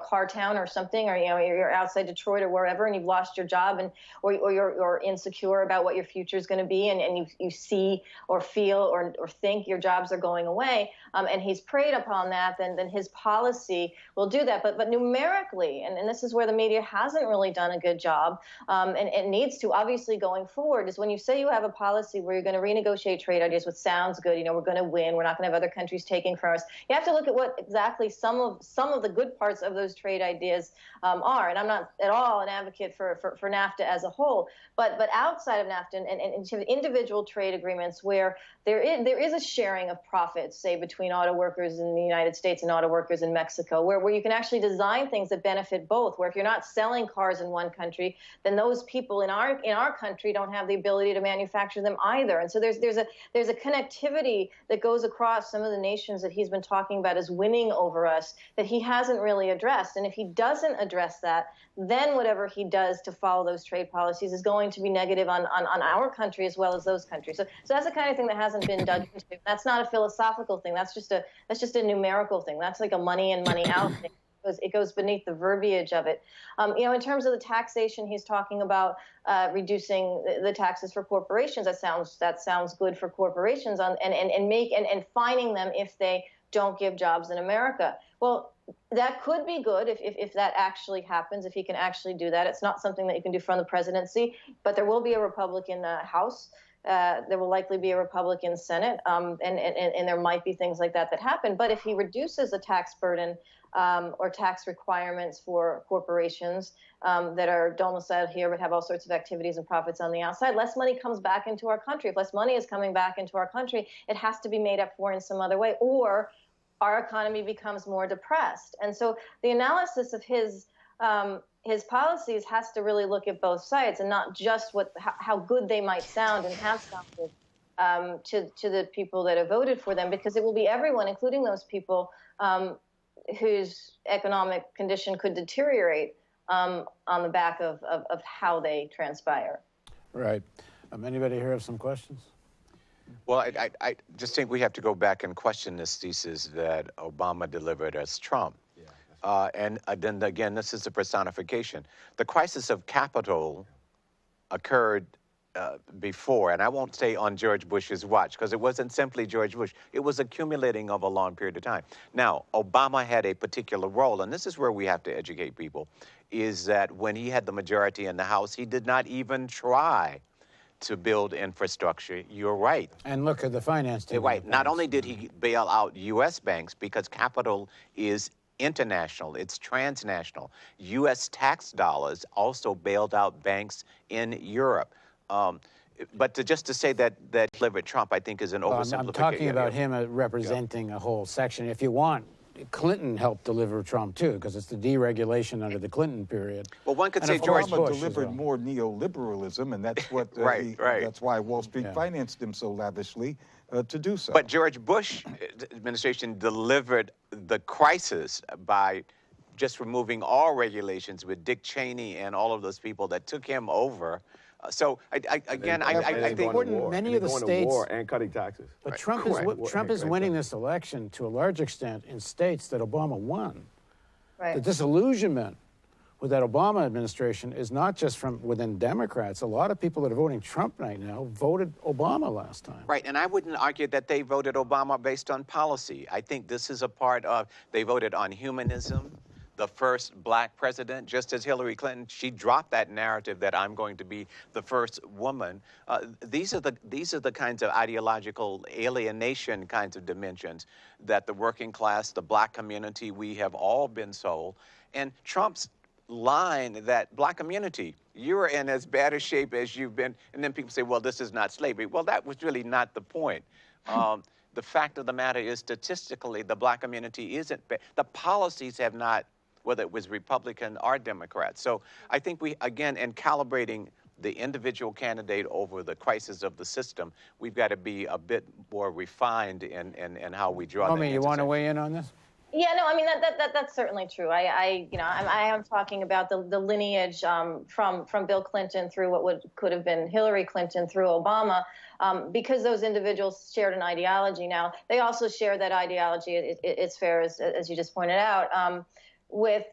car town or something, or you're outside Detroit or wherever, and you've lost your job, or you're insecure about what your future is going to be, and you see or feel or think your jobs are going away, and he's preyed upon that, then his policy will do that. But numerically, and this is where the media hasn't really done a good job, and it needs to, obviously, going forward, is when you say you have a policy where you're going to renegotiate trade ideas, which sounds good, we're going to win, we're not going to have other countries taking from us. You have to look at what exactly some of the good parts of those trade ideas are. And I'm not at all an advocate for NAFTA as a whole, but outside of NAFTA and individual trade agreements where there is a sharing of profits, say between auto workers in the United States and auto workers in Mexico, where you can actually design things that benefit both, where if you're not selling cars in one country, then those people in our country don't have the ability to manufacture them either. And so there's a connectivity that goes across some of the nations that he's been talking about as winning over us that he hasn't really really addressed. And if he doesn't address that, then whatever he does to follow those trade policies is going to be negative on our country as well as those countries. So that's the kind of thing that hasn't been dug into. That's not a philosophical thing. That's just a numerical thing. That's like a money in, money out thing. It goes beneath the verbiage of it. In terms of the taxation, he's talking about reducing the taxes for corporations. That sounds good for corporations, and fining them if they don't give jobs in America. Well, that could be good if that actually happens, if he can actually do that. It's not something that you can do from the presidency, but there will be a Republican House. There will likely be a Republican Senate, and there might be things like that happen. But if he reduces the tax burden or tax requirements for corporations that are domiciled here but have all sorts of activities and profits on the outside, less money comes back into our country. If less money is coming back into our country, it has to be made up for in some other way, or our economy becomes more depressed. And so the analysis of his policies has to really look at both sides and not just how good they might sound and have sounded to the people that have voted for them, because it will be everyone, including those people whose economic condition could deteriorate on the back of how they transpire. Right. Anybody here have some questions? Well, I just think we have to go back and question this thesis that Obama delivered as Trump. And then again, this is a personification. The crisis of capital occurred before, and I won't say on George Bush's watch, because it wasn't simply George Bush. It was accumulating over a long period of time. Now, Obama had a particular role, and this is where we have to educate people, is that when he had the majority in the House, he did not even try to build infrastructure. You're right. And look at the finance team. Right. Not only did he bail out U.S. banks, because capital is international, it's transnational. U.S. tax dollars also bailed out banks in Europe. But just to say that delivered Trump, I think, is an oversimplification. I'm talking about him representing a whole section. If you want, Clinton helped deliver Trump, too, because it's the deregulation under the Clinton period. Well, one could say George Bush delivered more neoliberalism, and that's what that's why Wall Street financed him so lavishly to do so. But George Bush administration delivered the crisis by just removing all regulations with Dick Cheney and all of those people that took him over. So I think many of the states war and cutting taxes. But Trump is winning this election to a large extent in states that Obama won. Right. The disillusionment with that Obama administration is not just from within Democrats. A lot of people that are voting Trump right now voted Obama last time. Right, and I wouldn't argue that they voted Obama based on policy. I think this is a part of, they voted on humanism. The first black president, just as Hillary Clinton, she dropped that narrative that I'm going to be the first woman. These are the kinds of ideological alienation kinds of dimensions that the working class, the black community, we have all been sold. And Trump's line that black community, you're in as bad a shape as you've been, and then people say, well, this is not slavery. Well, that was really not the point. The fact of the matter is, statistically, the black community isn't bad. The policies have not, whether it was Republican or Democrat. So I think we, again, in calibrating the individual candidate over the crisis of the system, we've got to be a bit more refined in how we draw. Homie, you want to weigh in on this? Yeah, no, I mean that's certainly true. I am talking about the lineage from Bill Clinton through what could have been Hillary Clinton through Obama, because those individuals shared an ideology. Now they also share that ideology. It's fair, as you just pointed out, with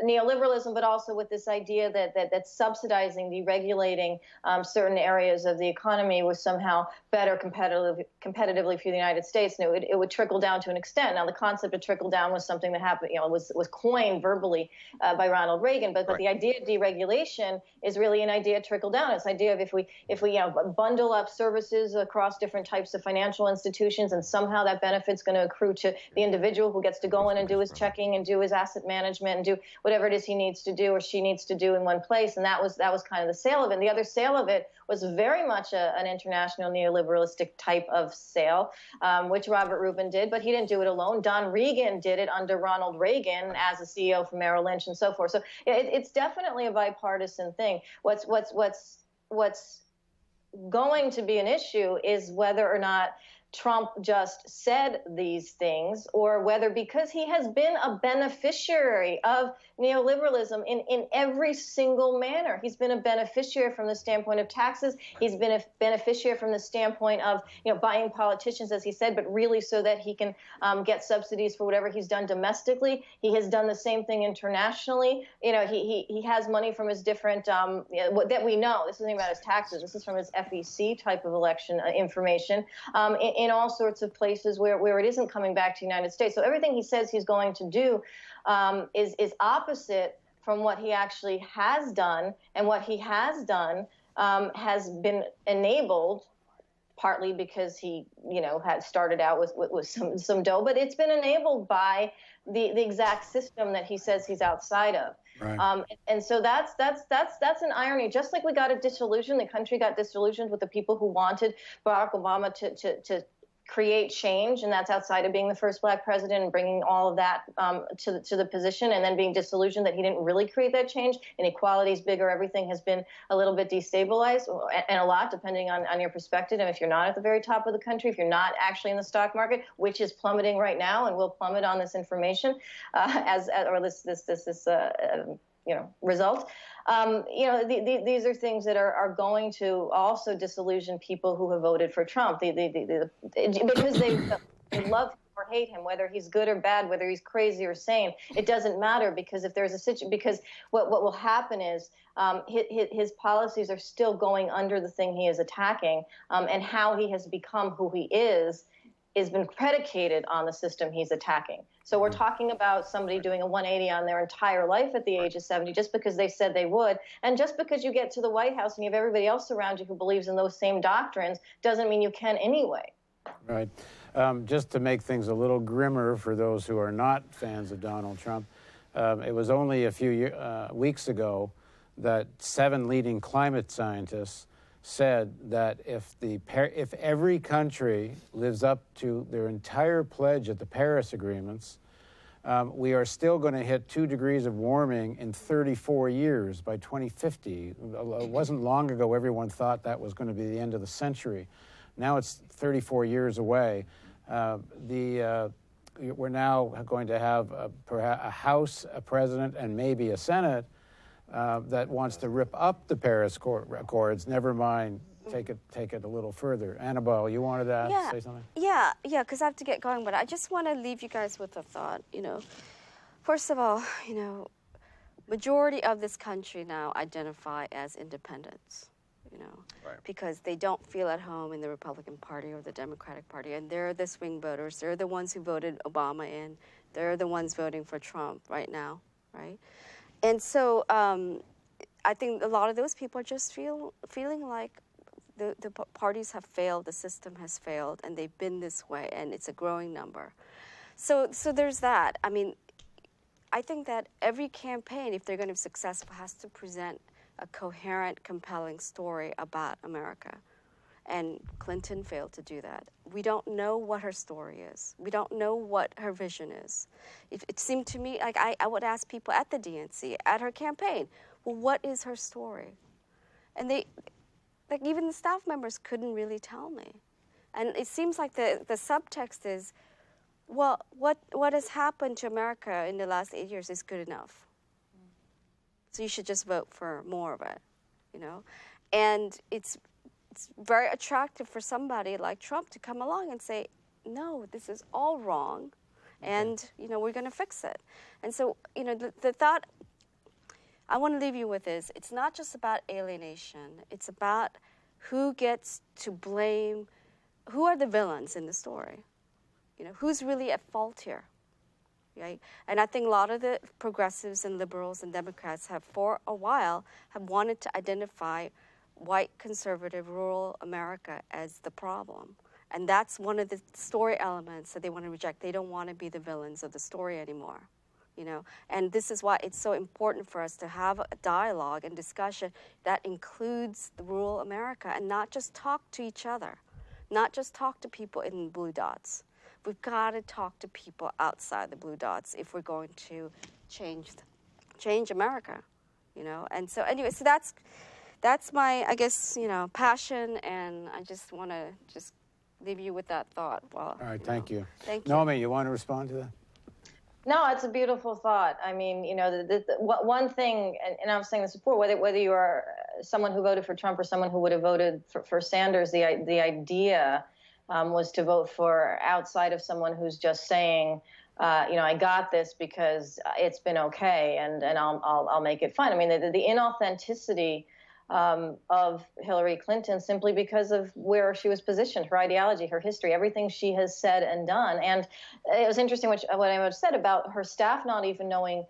neoliberalism, but also with this idea that subsidizing, deregulating certain areas of the economy was somehow better competitively for the United States, and it would trickle down to an extent. Now, the concept of trickle down was something that happened, was coined verbally by Ronald Reagan, but the idea of deregulation is really an idea of trickle down. It's an idea of if we bundle up services across different types of financial institutions, and somehow that benefit's going to accrue to the individual who gets to go in and do his checking and do his asset management and do whatever it is he needs to do or she needs to do in one place. And that was kind of the sale of it. And the other sale of it was very much an international neoliberalistic type of sale, which Robert Rubin did, but he didn't do it alone. Don Regan did it under Ronald Reagan as a CEO for Merrill Lynch and so forth. So it's definitely a bipartisan thing. What's going to be an issue is whether or not Trump just said these things, or whether because he has been a beneficiary of neoliberalism in every single manner. He's been a beneficiary from the standpoint of taxes. He's been a beneficiary from the standpoint of, buying politicians, as he said, but really so that he can get subsidies for whatever he's done domestically. He has done the same thing internationally. He has money from his different, that we know. This isn't about his taxes. This is from his FEC type of election information. In all sorts of places where it isn't coming back to the United States. So everything he says he's going to do is opposite from what he actually has done, and what he has done has been enabled partly because he, had started out with some dough, but it's been enabled by the exact system that he says he's outside of. Right. And so that's an irony. Just like we got disillusioned, the country got disillusioned with the people who wanted Barack Obama to create change, and that's outside of being the first black president and bringing all of that to the position, and then being disillusioned that he didn't really create that change. Inequality is bigger. Everything has been a little bit destabilized, and a lot, depending on your perspective. And if you're not at the very top of the country, if you're not actually in the stock market, which is plummeting right now and will plummet on this information, result. These are things that are going to also disillusion people who have voted for Trump, because they love him or hate him, whether he's good or bad, whether he's crazy or sane. It doesn't matter, because if there's a situation, because what will happen is his policies are still going under the thing he is attacking, and how he has become who he is been predicated on the system he's attacking. So we're talking about somebody doing a 180 on their entire life at the age of 70 just because they said they would. And just because you get to the White House and you have everybody else around you who believes in those same doctrines doesn't mean you can anyway. Right. Just to make things a little grimmer for those who are not fans of Donald Trump, it was only a few weeks ago that 7 leading climate scientists said that if every country lives up to their entire pledge at the Paris agreements, we are still going to hit 2 degrees of warming in 34 years by 2050. It wasn't long ago everyone thought that was going to be the end of the century. Now it's 34 years away. We're now going to have a House, a President, and maybe a Senate that wants to rip up the Paris Accords. Never mind, take it a little further. Annabelle, you wanted to say something? Yeah, because I have to get going, but I just want to leave you guys with a thought. First of all, majority of this country now identify as independents. Right. Because they don't feel at home in the Republican Party or the Democratic Party, and they're the swing voters. They're the ones who voted Obama in. They're the ones voting for Trump right now, right? And so I think a lot of those people are just feeling like the parties have failed, the system has failed, and they've been this way, and it's a growing number. So there's that. I mean, I think that every campaign, if they're going to be successful, has to present a coherent, compelling story about America. And Clinton failed to do that. We don't know what her story is. We don't know what her vision is. It seemed to me like I would ask people at the DNC, at her campaign, well, what is her story? And even the staff members couldn't really tell me. And it seems like the subtext is, well, what has happened to America in the last 8 years is good enough. So you should just vote for more of it, And it's very attractive for somebody like Trump to come along and say, no, this is all wrong, and, we're going to fix it. And so, the thought I want to leave you with is, it's not just about alienation. It's about who gets to blame, who are the villains in the story? Who's really at fault here? Right? And I think a lot of the progressives and liberals and Democrats have, for a while, have wanted to identify white, conservative, rural America as the problem. And that's one of the story elements that they want to reject. They don't want to be the villains of the story anymore, And this is why it's so important for us to have a dialogue and discussion that includes the rural America, and not just talk to each other, not just talk to people in blue dots. We've got to talk to people outside the blue dots if we're going to change America, And so anyway, so that's my, I guess, passion, and I just want to leave you with that thought. All right, thank you. Thank you. Naomi, you want to respond to that? No, it's a beautiful thought. I mean, you know, one thing, and I was saying this before, whether you are someone who voted for Trump or someone who would have voted for Sanders, the idea was to vote for outside of someone who's just saying, you know, I got this because it's been okay, and I'll make it fine. I mean, the inauthenticity of Hillary Clinton simply because of where she was positioned, her ideology, her history, everything she has said and done. And it was interesting what I said about her staff not even knowing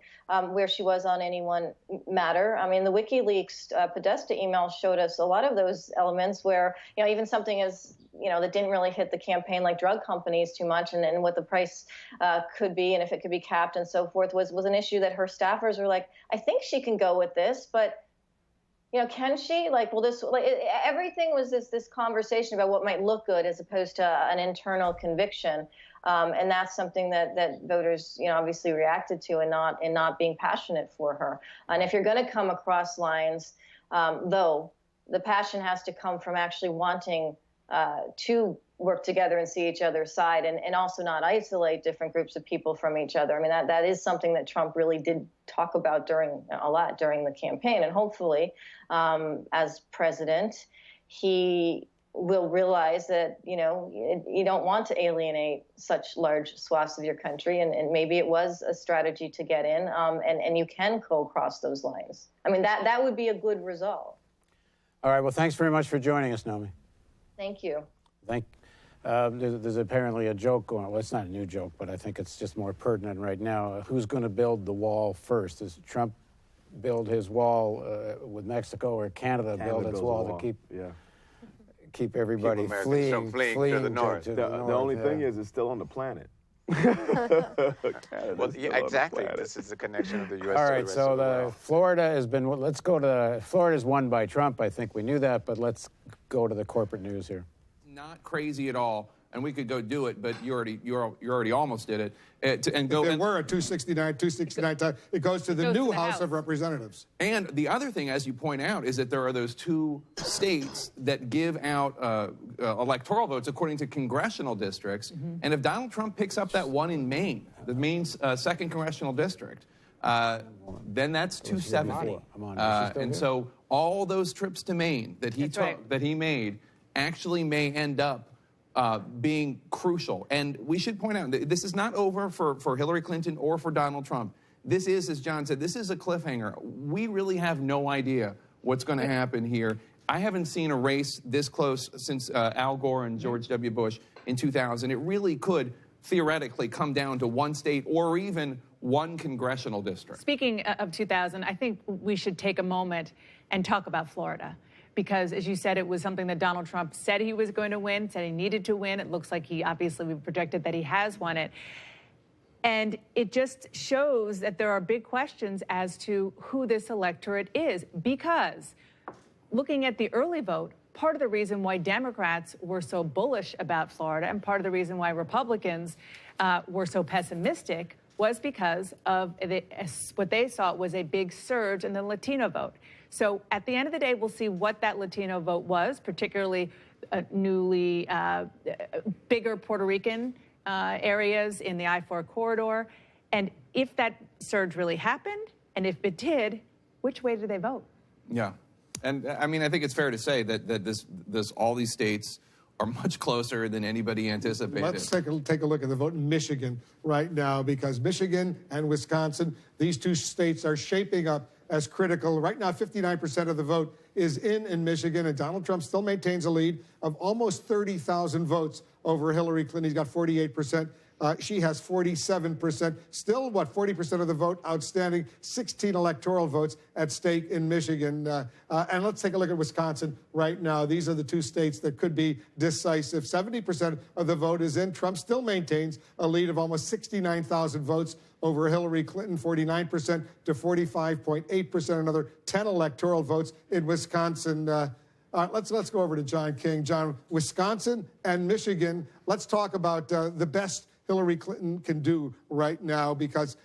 where she was on any one matter. I mean, the WikiLeaks Podesta email showed us a lot of those elements where, you know, even something as, you know, that didn't really hit the campaign like drug companies too much and what the price could be and if it could be capped and so forth was an issue that her staffers were like, I think she can go with this, but you know, can she? Like, well, everything was this conversation about what might look good as opposed to an internal conviction, and that's something that voters, you know, obviously reacted to and not being passionate for her. And if you're going to come across lines, though, the passion has to come from actually wanting to work together and see each other's side and also not isolate different groups of people from each other. I mean, that is something that Trump really did talk about a lot during the campaign. And hopefully, as president, he will realize that, you know, you don't want to alienate such large swaths of your country. And maybe it was a strategy to get in and you can go across those lines. I mean, that would be a good result. All right. Well, thanks very much for joining us, Naomi. Thank you. There's apparently a joke going on. Well, it's not a new joke, but I think it's just more pertinent right now. Who's going to build the wall first? Does Trump build his wall with Mexico, or Canada build its wall to keep everybody fleeing to the north? The only thing is, it's still on the planet. Well, yeah, exactly. This is the connection of the U.S. All to right, the rest so of the world. Florida has been. Let's go to Florida's won by Trump. I think we knew that, but let's go to the corporate news here. Not crazy at all, and we could go do it, but you already almost did it. If there were a 269 time, it goes to the new House of Representatives. And the other thing, as you point out, is that there are those two states that give out electoral votes according to congressional districts. Mm-hmm. And if Donald Trump picks up that one in Maine, the Maine's 2nd congressional district, then that's 270. And so all those trips to Maine that he made actually may end up being crucial. And we should point out that this is not over for Hillary Clinton or for Donald Trump. This is, as John said, this is a cliffhanger. We really have no idea what's going to happen here. I haven't seen a race this close since Al Gore and George W. Bush in 2000. It really could theoretically come down to one state or even one congressional district. Speaking of 2000, I think we should take a moment and talk about Florida. Because, as you said, it was something that Donald Trump said he was going to win, said he needed to win. It looks like we projected that he has won it. And it just shows that there are big questions as to who this electorate is. Because looking at the early vote, part of the reason why Democrats were so bullish about Florida and part of the reason why Republicans were so pessimistic was because of what they saw was a big surge in the Latino vote. So at the end of the day, we'll see what that Latino vote was, particularly newly bigger Puerto Rican areas in the I-4 corridor. And if that surge really happened, and if it did, which way did they vote? Yeah. And I mean, I think it's fair to say that all these states are much closer than anybody anticipated. Let's take a look at the vote in Michigan right now, because Michigan and Wisconsin, these two states are shaping up as critical. Right now, 59% of the vote is in Michigan, and Donald Trump still maintains a lead of almost 30,000 votes over Hillary Clinton. He's got 48%. She has 47%. Still, 40% of the vote outstanding, 16 electoral votes at stake in Michigan. And let's take a look at Wisconsin right now. These are the two states that could be decisive. 70% of the vote is in. Trump still maintains a lead of almost 69,000 votes over Hillary Clinton, 49% to 45.8%, another 10 electoral votes in Wisconsin. Let's go over to John King. John, Wisconsin and Michigan, let's talk about the best Hillary Clinton can do right now, because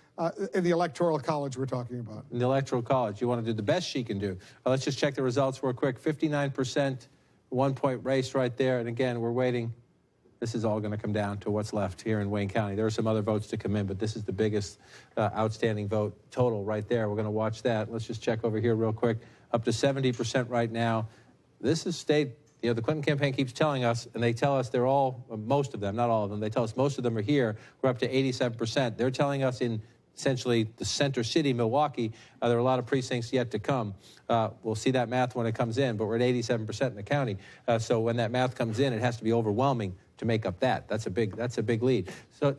in the Electoral College we're talking about. In the Electoral College, you want to do the best she can do. Let's just check the results real quick. 59%, 1-point race right there. And again, we're waiting this is all going to come down to what's left here in Wayne County. There are some other votes to come in, but this is the biggest outstanding vote total right there. We're going to watch that. Let's just check over here real quick. Up to 70% right now. This is state, you know, the Clinton campaign keeps telling us, and they tell us they're all, most of them, not all of them, they tell us most of them are here. We're up to 87%. They're telling us in essentially the center city, Milwaukee, there are a lot of precincts yet to come. We'll see that math when it comes in, but we're at 87% in the county. So when that math comes in, it has to be overwhelming to make up that. That's a big lead.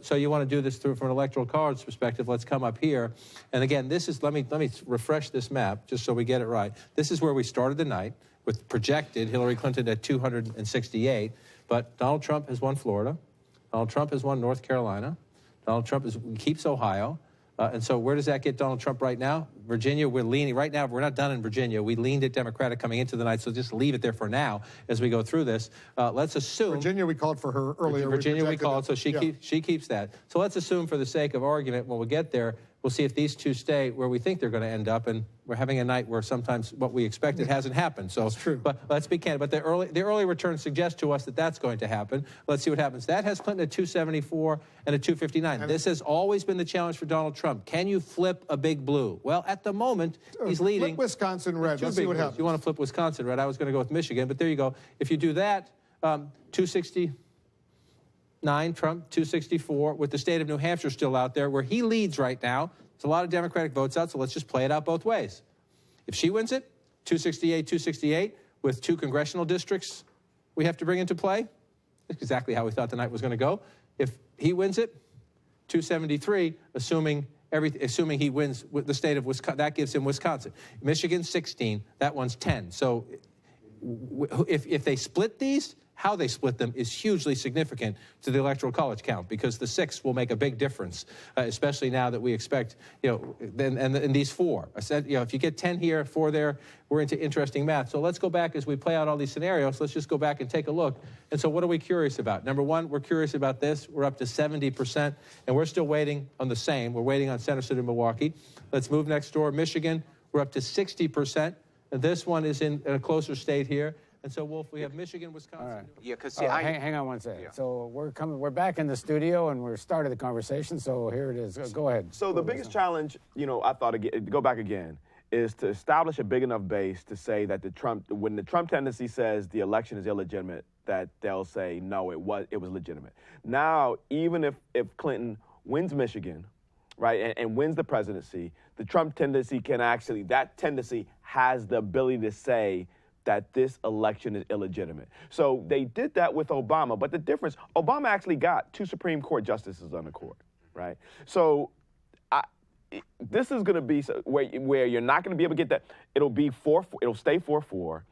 So you want to do this through from an electoral college perspective. Let's come up here. And again, this is, let me refresh this map just so we get it right. This is where we started the night with projected Hillary Clinton at 268, but Donald Trump has won Florida. Donald Trump has won North Carolina. Donald Trump keeps Ohio. And so where does that get Donald Trump right now? Virginia, we're leaning. Right now, we're not done in Virginia. We leaned at Democratic coming into the night, so just leave it there for now as we go through this. Let's assume... Virginia, we called for her earlier. Virginia, we called, so she keeps that. So let's assume for the sake of argument, when we get there, we'll see if these two stay where we think they're going to end up, and we're having a night where sometimes what we expected hasn't happened. So, that's true. But let's be candid. But the early returns suggest to us that that's going to happen. Let's see what happens. That has Clinton at 274 and at 259. This has always been the challenge for Donald Trump. Can you flip a big blue? Well, at the moment, he's leading. Flip Wisconsin red. Let's see what happens. You want to flip Wisconsin red. I was going to go with Michigan, but there you go. If you do that, 269, Trump, 264, with the state of New Hampshire still out there, where he leads right now. There's a lot of Democratic votes out, so let's just play it out both ways. If she wins it, 268, 268, with 2 congressional districts we have to bring into play. That's exactly how we thought the night was going to go. If he wins it, 273, assuming he wins the state of Wisconsin, that gives him Wisconsin. Michigan, 16, that one's 10. So if they split these, how they split them is hugely significant to the Electoral College count, because the 6 will make a big difference, especially now that we expect, and these 4. I said, if you get 10 here, 4 there, we're into interesting math. So let's go back as we play out all these scenarios. Let's just go back and take a look. And so what are we curious about? Number one, we're curious about this. We're up to 70%, and we're still waiting on the same. We're waiting on Center City, Milwaukee. Let's move next door. Michigan, we're up to 60%. And this one is in a closer state here. And so, Wolf, we have Michigan, Wisconsin. All right. Yeah, because hang on one second. Yeah. So we're back in the studio, and we're started the conversation. So here it is. Go ahead. So the biggest challenge, I thought go back again, is to establish a big enough base to say that when the Trump tendency says the election is illegitimate, that they'll say no, it was legitimate. Now, even if Clinton wins Michigan, right, and wins the presidency, the Trump tendency that tendency has the ability to say that this election is illegitimate. So they did that with Obama, but the difference, Obama actually got 2 Supreme Court justices on the court, right? So this is going to be where you're not going to be able to get that. It'll stay 4-4.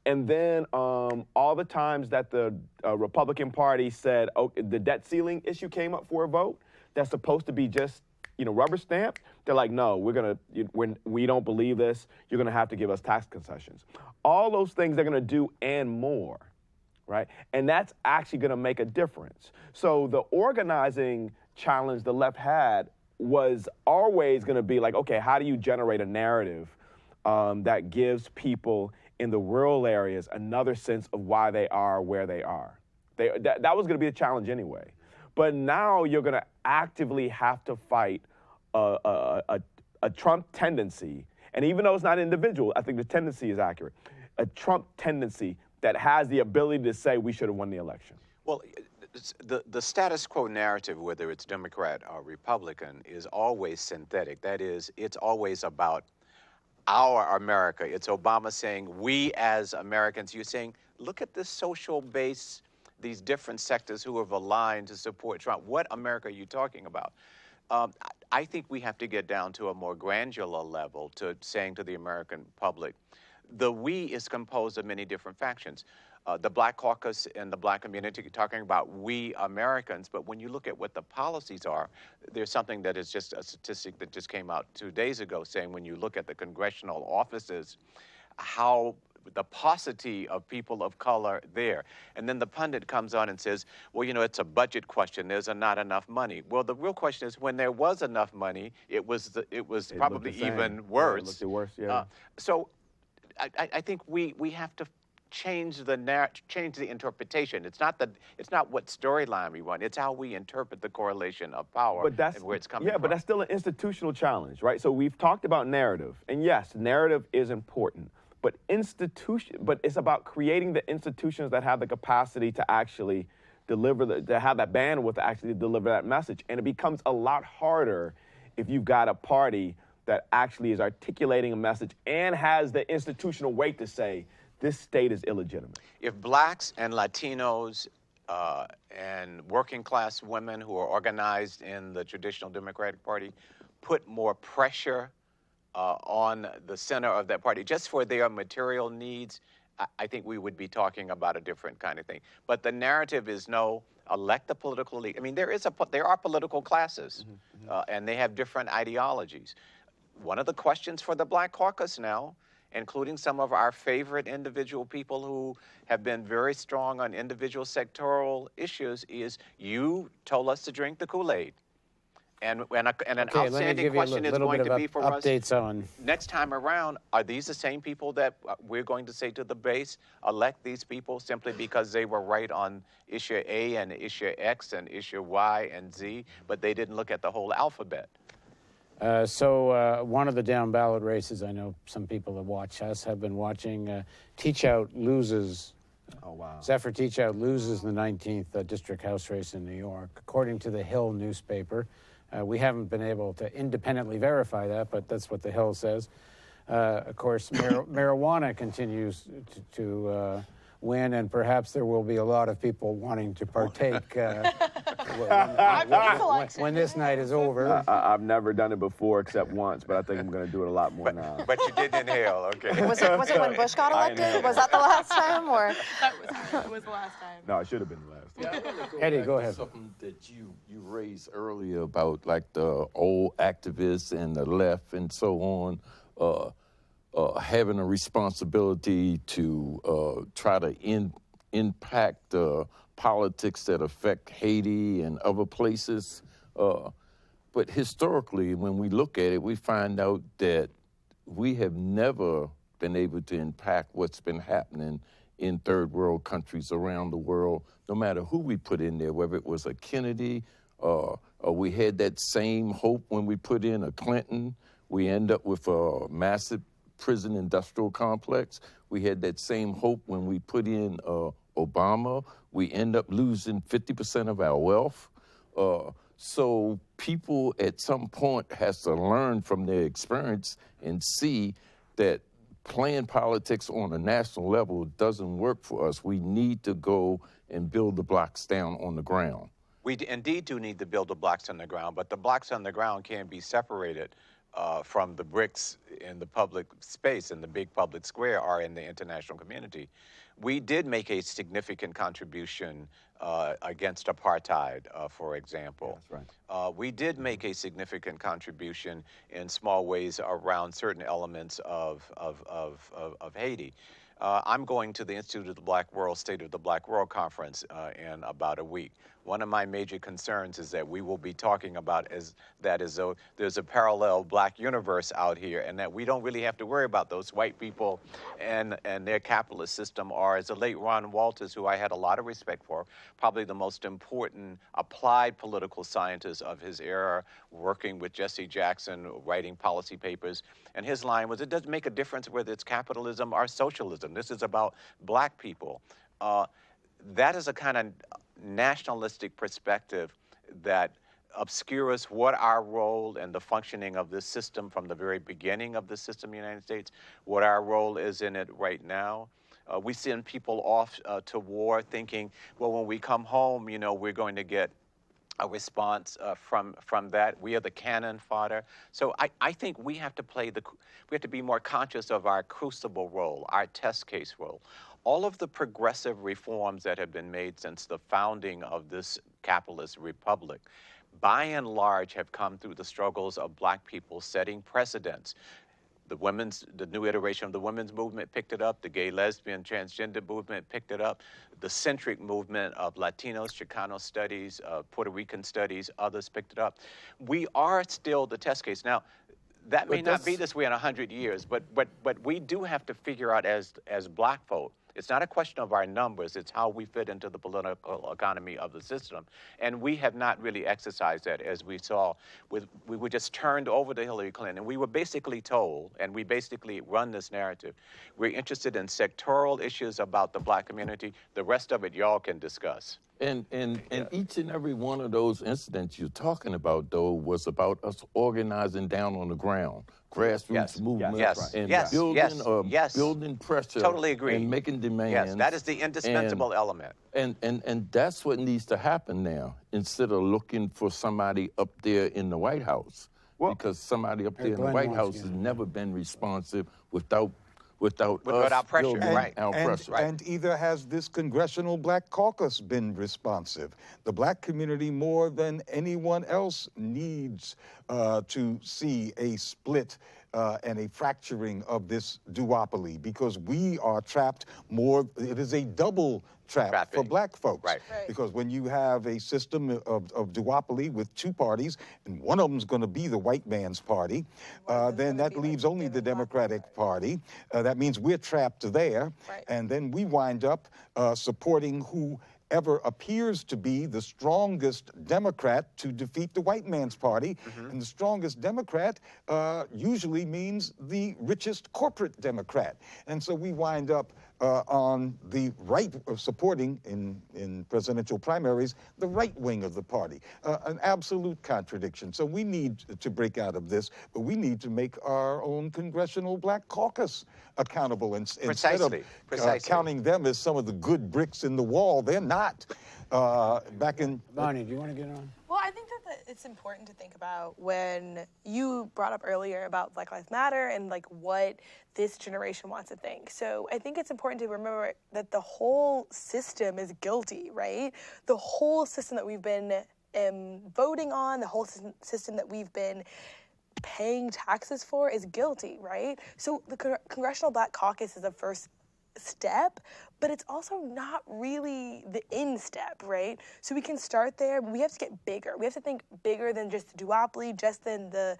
And then all the times that the Republican Party said, the debt ceiling issue came up for a vote, that's supposed to be just rubber stamped, they're like, no, we don't believe this. You're going to have to give us tax concessions. All those things they're going to do and more, right? And that's actually going to make a difference. So the organizing challenge the left had was always going to be like, okay, how do you generate a narrative that gives people in the rural areas another sense of why they are where they are? That was going to be a challenge anyway. But now you're going to actively have to fight a Trump tendency, and even though it's not individual, I think the tendency is accurate, a Trump tendency that has the ability to say we should have won the election. Well, the status quo narrative, whether it's Democrat or Republican, is always synthetic. That is, it's always about our America. It's Obama saying, we as Americans. You're saying, look at this social base, these different sectors who have aligned to support Trump. What America are you talking about? I think we have to get down to a more granular level to saying to the American public, the we is composed of many different factions. The Black caucus and the Black community talking about we Americans, but when you look at what the policies are, there's something that is just a statistic that just came out 2 days ago saying when you look at the congressional offices, how the paucity of people of color there. And then the pundit comes on and says, well, it's a budget question. There's not enough money. Well, the real question is when there was enough money, it was probably even worse. Yeah, it looked worse, yeah. So I think we have to change the interpretation. It's not what storyline we want. It's how we interpret the correlation of power and where it's coming from. But that's still an institutional challenge, right? So we've talked about narrative, and yes, narrative is important, but it's about creating the institutions that have the capacity to actually deliver, to have that bandwidth to actually deliver that message. And it becomes a lot harder if you've got a party that actually is articulating a message and has the institutional weight to say, this state is illegitimate. If blacks and Latinos and working class women who are organized in the traditional Democratic Party put more pressure on the center of that party just for their material needs, I think we would be talking about a different kind of thing. But the narrative is no, elect the political elite. I mean, there are political classes, and they have different ideologies. One of the questions for the Black Caucus now, including some of our favorite individual people who have been very strong on individual sectoral issues, is you told us to drink the Kool-Aid. And an outstanding question is going to be for us, next time around, are these the same people that we're going to say to the base, elect these people simply because they were right on issue A and issue X and issue Y and Z, but they didn't look at the whole alphabet? So one of the down ballot races, I know some people that watch us have been watching, Teachout loses. Oh, wow. Zephyr Teachout loses the 19th District House race in New York. According to the Hill newspaper, we haven't been able to independently verify that, but that's what the Hill says. Of course, marijuana continues to win, and perhaps there will be a lot of people wanting to partake when this night is over. I've never done it before except once, but I think I'm going to do it a lot more now. But you did inhale, okay. Was it when Bush got elected? Was that the last time, or? It was the last time. No, it should have been the last time. Eddie, go ahead. Something that you raised earlier about like the old activists and the left and so on, having a responsibility to try to impact politics that affect Haiti and other places. But historically, when we look at it, we find out that we have never been able to impact what's been happening in third world countries around the world, no matter who we put in there, whether it was a Kennedy, or we had that same hope when we put in a Clinton. We end up with a massive prison industrial complex. We had that same hope when we put in Obama. We end up losing 50% of our wealth. So people at some point has to learn from their experience and see that playing politics on a national level doesn't work for us. We need to go and build the blocks down on the ground. We indeed do need to build the blocks on the ground, but the blocks on the ground can't be separated from the bricks in the public space, in the big public square, or in the international community. We did make a significant contribution against apartheid, for example. Yeah, that's right. We did make a significant contribution in small ways around certain elements of Haiti. I'm going to the Institute of the Black World, State of the Black World Conference in about a week. One of my major concerns is that we will be talking about as though there's a parallel black universe out here, and that we don't really have to worry about those white people and their capitalist system, or as the late Ron Walters, who I had a lot of respect for, probably the most important applied political scientist of his era, working with Jesse Jackson, writing policy papers. And his line was, it doesn't make a difference whether it's capitalism or socialism. This is about black people. That is a kind of nationalistic perspective that obscures what our role and the functioning of this system from the very beginning of the system in the United States, what our role is in it right now. We send people off to war thinking, well, when we come home, you know, we're going to get a response from that. We are the cannon fodder. So I think we have to we have to be more conscious of our crucible role, our test case role. All of the progressive reforms that have been made since the founding of this capitalist republic, by and large, have come through the struggles of black people setting precedents. The new iteration of the women's movement picked it up. The gay, lesbian, transgender movement picked it up. The centric movement of Latinos, Chicano studies, Puerto Rican studies, others picked it up. We are still the test case. Now, that may not be this way in 100 years, but we do have to figure out as black folk, It's not a question of our numbers. It's how we fit into the political economy of the system. And we have not really exercised that, as we saw. We were just turned over to Hillary Clinton. We were basically told, and we basically run this narrative, we're interested in sectoral issues about the black community. The rest of it y'all can discuss. And each and every one of those incidents you're talking about, though, was about us organizing down on the ground, grassroots movement, and building pressure, totally agree, and making demands. Yes, that is the indispensable element. And that's what needs to happen now, instead of looking for somebody up there in the White House, because somebody up there in the White House has never been responsive without pressure, right? And either has this Congressional Black Caucus been responsive? The black community, more than anyone else, needs to see a split and a fracturing of this duopoly, because we are trapped more. It is a double trap for black folks. Right. Because when you have a system of duopoly with two parties, and one of them's going to be the white man's party, then that leaves only the Democratic Party. That means we're trapped there. Right. And then we wind up supporting whoever appears to be the strongest Democrat to defeat the white man's party. And the strongest Democrat usually means the richest corporate Democrat. And so we wind up on the right of supporting in presidential primaries the right wing of the party. An absolute contradiction. So we need to break out of this, but we need to make our own Congressional Black Caucus accountable. Instead of counting them as some of the good bricks in the wall, they're not. Back in... Bonnie, do you want to get on? Well, I think that it's important to think about when you brought up earlier about Black Lives Matter and like what this generation wants to think. So I think it's important to remember that the whole system is guilty, right? The whole system that we've been voting on, the whole system that we've been paying taxes for is guilty, right? So the Congressional Black Caucus is the first step, but it's also not really the end step, right? So we can start there, but we have to get bigger. We have to think bigger than just the duopoly, just than the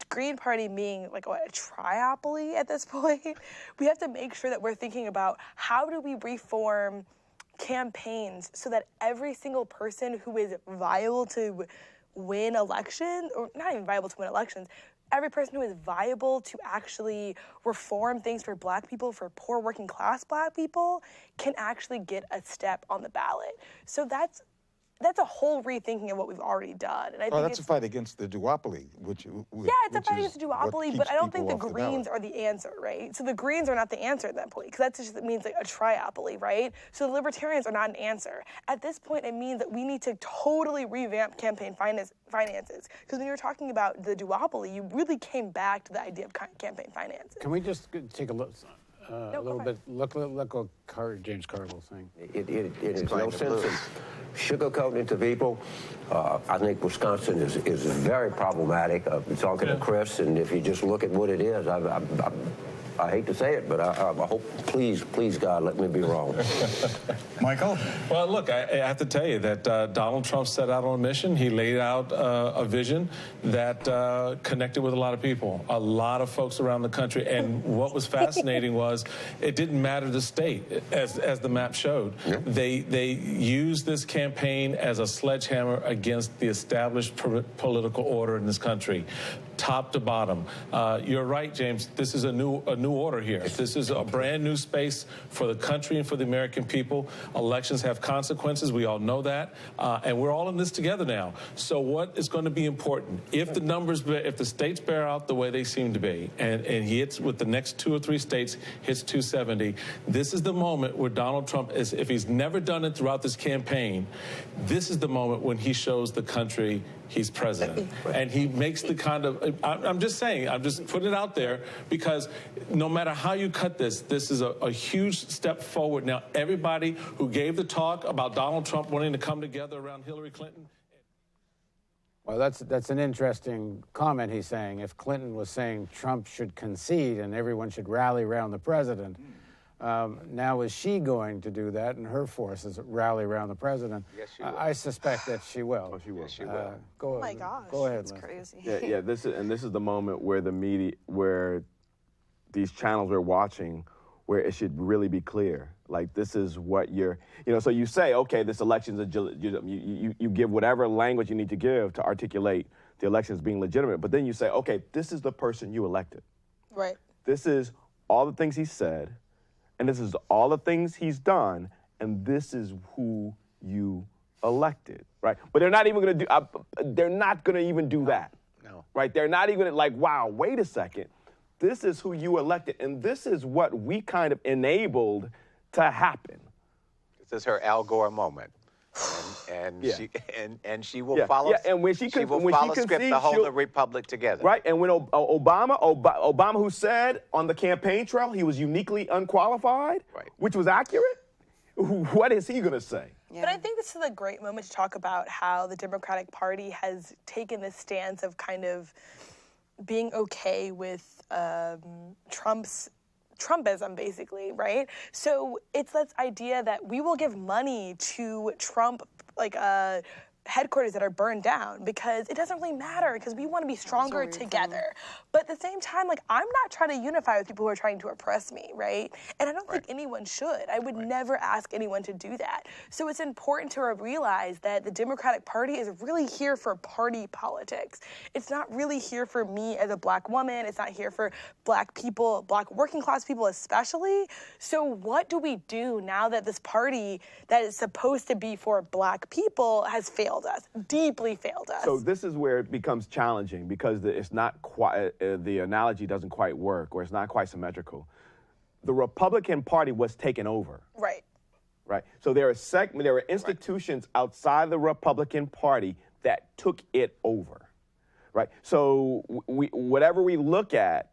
Green Party being like a triopoly at this point. We have to make sure that we're thinking about how do we reform campaigns so that every single person who is viable to win elections, or not even viable to win elections, every person who is viable to actually reform things for black people, for poor working class black people, can actually get a step on the ballot. So that's a whole rethinking of what we've already done. And I think that's a fight against the duopoly, yeah, it's a fight against the duopoly, but I don't think the Greens are the answer, right? So the Greens are not the answer at that point, because that just means like a triopoly, right? So the Libertarians are not an answer. At this point, it means that we need to totally revamp campaign finances, because when you were talking about the duopoly, you really came back to the idea of campaign finances. Can we just take a look? A little bit. Look what James Carville's saying. It is no sense in sugarcoating to people. I think Wisconsin is very problematic. Talking to Chris, and if you just look at what it is, I hate to say it, but I hope, please, God, let me be wrong. Michael? Well, look, I have to tell you that Donald Trump set out on a mission. He laid out a vision that connected with a lot of people, a lot of folks around the country. And what was fascinating was it didn't matter the state, as the map showed. Yeah. They used this campaign as a sledgehammer against the established political order in this country, top to bottom. You're right, James. This is a new order here. This is a brand new space for the country and for the American people. Elections have consequences. We all know that. And we're all in this together now. So what is going to be important? If the numbers, if the states bear out the way they seem to be, and he hits with the next 2 or 3 states, hits 270, this is the moment where Donald Trump is, if he's never done it throughout this campaign, this is the moment when he shows the country he's president. And he makes the kind of, I'm just saying, I'm just putting it out there, because no matter how you cut this, this is a huge step forward. Now, everybody who gave the talk about Donald Trump wanting to come together around Hillary Clinton. Well, that's an interesting comment he's saying. If Clinton was saying Trump should concede and everyone should rally around the president, now is she going to do that, and her forces rally around the president? Yes, she will. I suspect that she will. Oh, she will. Yes, she will. Go, oh my gosh, go ahead. That's crazy. Yeah. This is the moment where the media, where these channels we're watching where it should really be clear. Like, this is what you're, so you say, okay, this election's, you give whatever language you need to give to articulate the elections being legitimate, but then you say, okay, this is the person you elected. Right. This is all the things he said, and this is all the things he's done, and this is who you elected, right? But they're not even going to do, they're not going to even do that. No. Right? They're not even like, wow, wait a second. This is who you elected, and this is what we kind of enabled to happen. This is her Al Gore moment. And she will Yeah, follow. yeah, and when she will follow script to hold the republic together. Right, and when Obama, who said on the campaign trail he was uniquely unqualified, which was accurate, what is he going to say? Yeah. But I think this is a great moment to talk about how the Democratic Party has taken this stance of kind of being okay with Trumpism, basically, right? So it's this idea that we will give money to Trump, headquarters that are burned down, because it doesn't really matter, because we want to be stronger together. But at the same time, I'm not trying to unify with people who are trying to oppress me, right? And I don't think anyone should. I would never ask anyone to do that. So it's important to realize that the Democratic Party is really here for party politics. It's not really here for me as a Black woman. It's not here for Black people, Black working class people especially. So what do we do now that this party that is supposed to be for Black people has failed us, deeply failed us? So this is where it becomes challenging, because it's not quite, the analogy doesn't quite work, or it's not quite symmetrical. The Republican Party was taken over. Right. Right. So there are institutions outside the Republican Party that took it over. Right. So whatever we look at,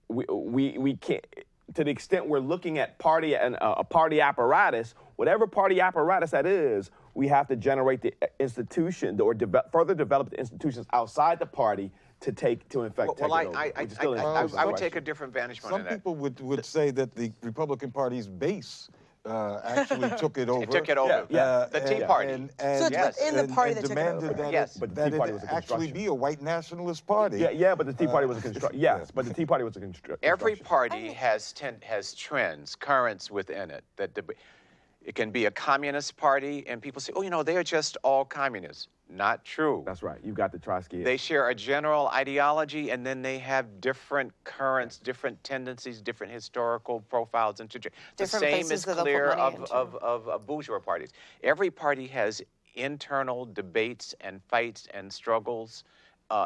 we can't, to the extent we're looking at party and a party apparatus, whatever party apparatus that is, we have to generate the institution or further develop the institutions outside the party to take over. I would take a different vantage point. Some people would say that the Republican Party's base actually took it over. It took it over. The Tea Party. And so it's within the party that took it over. But the Tea Party was a actually be a white nationalist party. Yeah, but the Tea Party was a construction. Yes, but the Tea Party was a construction. Every party has trends, currents within it. It can be a communist party, and people say, oh, they are just all communists. Not true. That's right. You've got the Trotsky. They share a general ideology, and then they have different currents, different tendencies, different historical profiles. And the same is clear of bourgeois parties. Every party has internal debates and fights and struggles,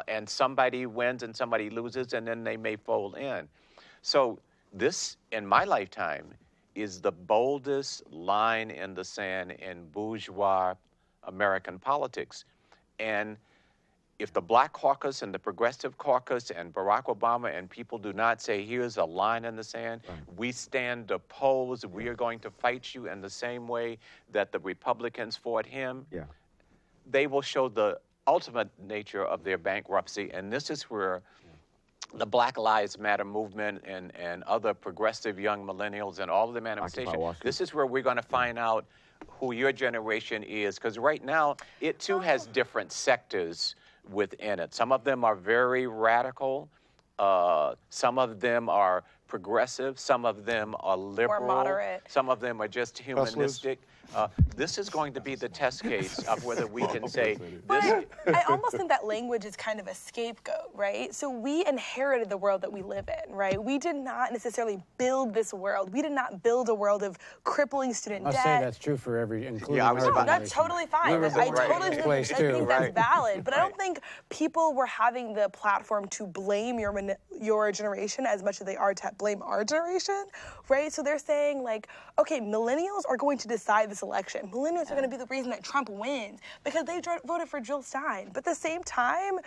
and somebody wins and somebody loses, and then they may fold in. So this, in my lifetime, is the boldest line in the sand in bourgeois American politics. And if the Black Caucus and the Progressive Caucus and Barack Obama and people do not say, here's a line in the sand, we stand opposed, we are going to fight you in the same way that the Republicans fought him, they will show the ultimate nature of their bankruptcy. And this is where the Black Lives Matter movement and other progressive young millennials and all of the manifestations, this is where we're going to find out who your generation is, because right now it too has different sectors within it. Some of them are very radical, some of them are progressive, some of them are liberal, more moderate. Some of them are just humanistic. This is going to be the test case of whether we can say this. I almost think that language is kind of a scapegoat, right? So we inherited the world that we live in, right? We did not necessarily build this world. We did not build a world of crippling student debt. I'll say that's true for every, including that's totally fine. I totally think that's valid, but I don't think people were having the platform to blame your generation as much as they are to blame our generation, right? So they're saying okay, millennials are going to decide this election. Millennials are going to be the reason that Trump wins because they voted for Jill Stein. But at the same time,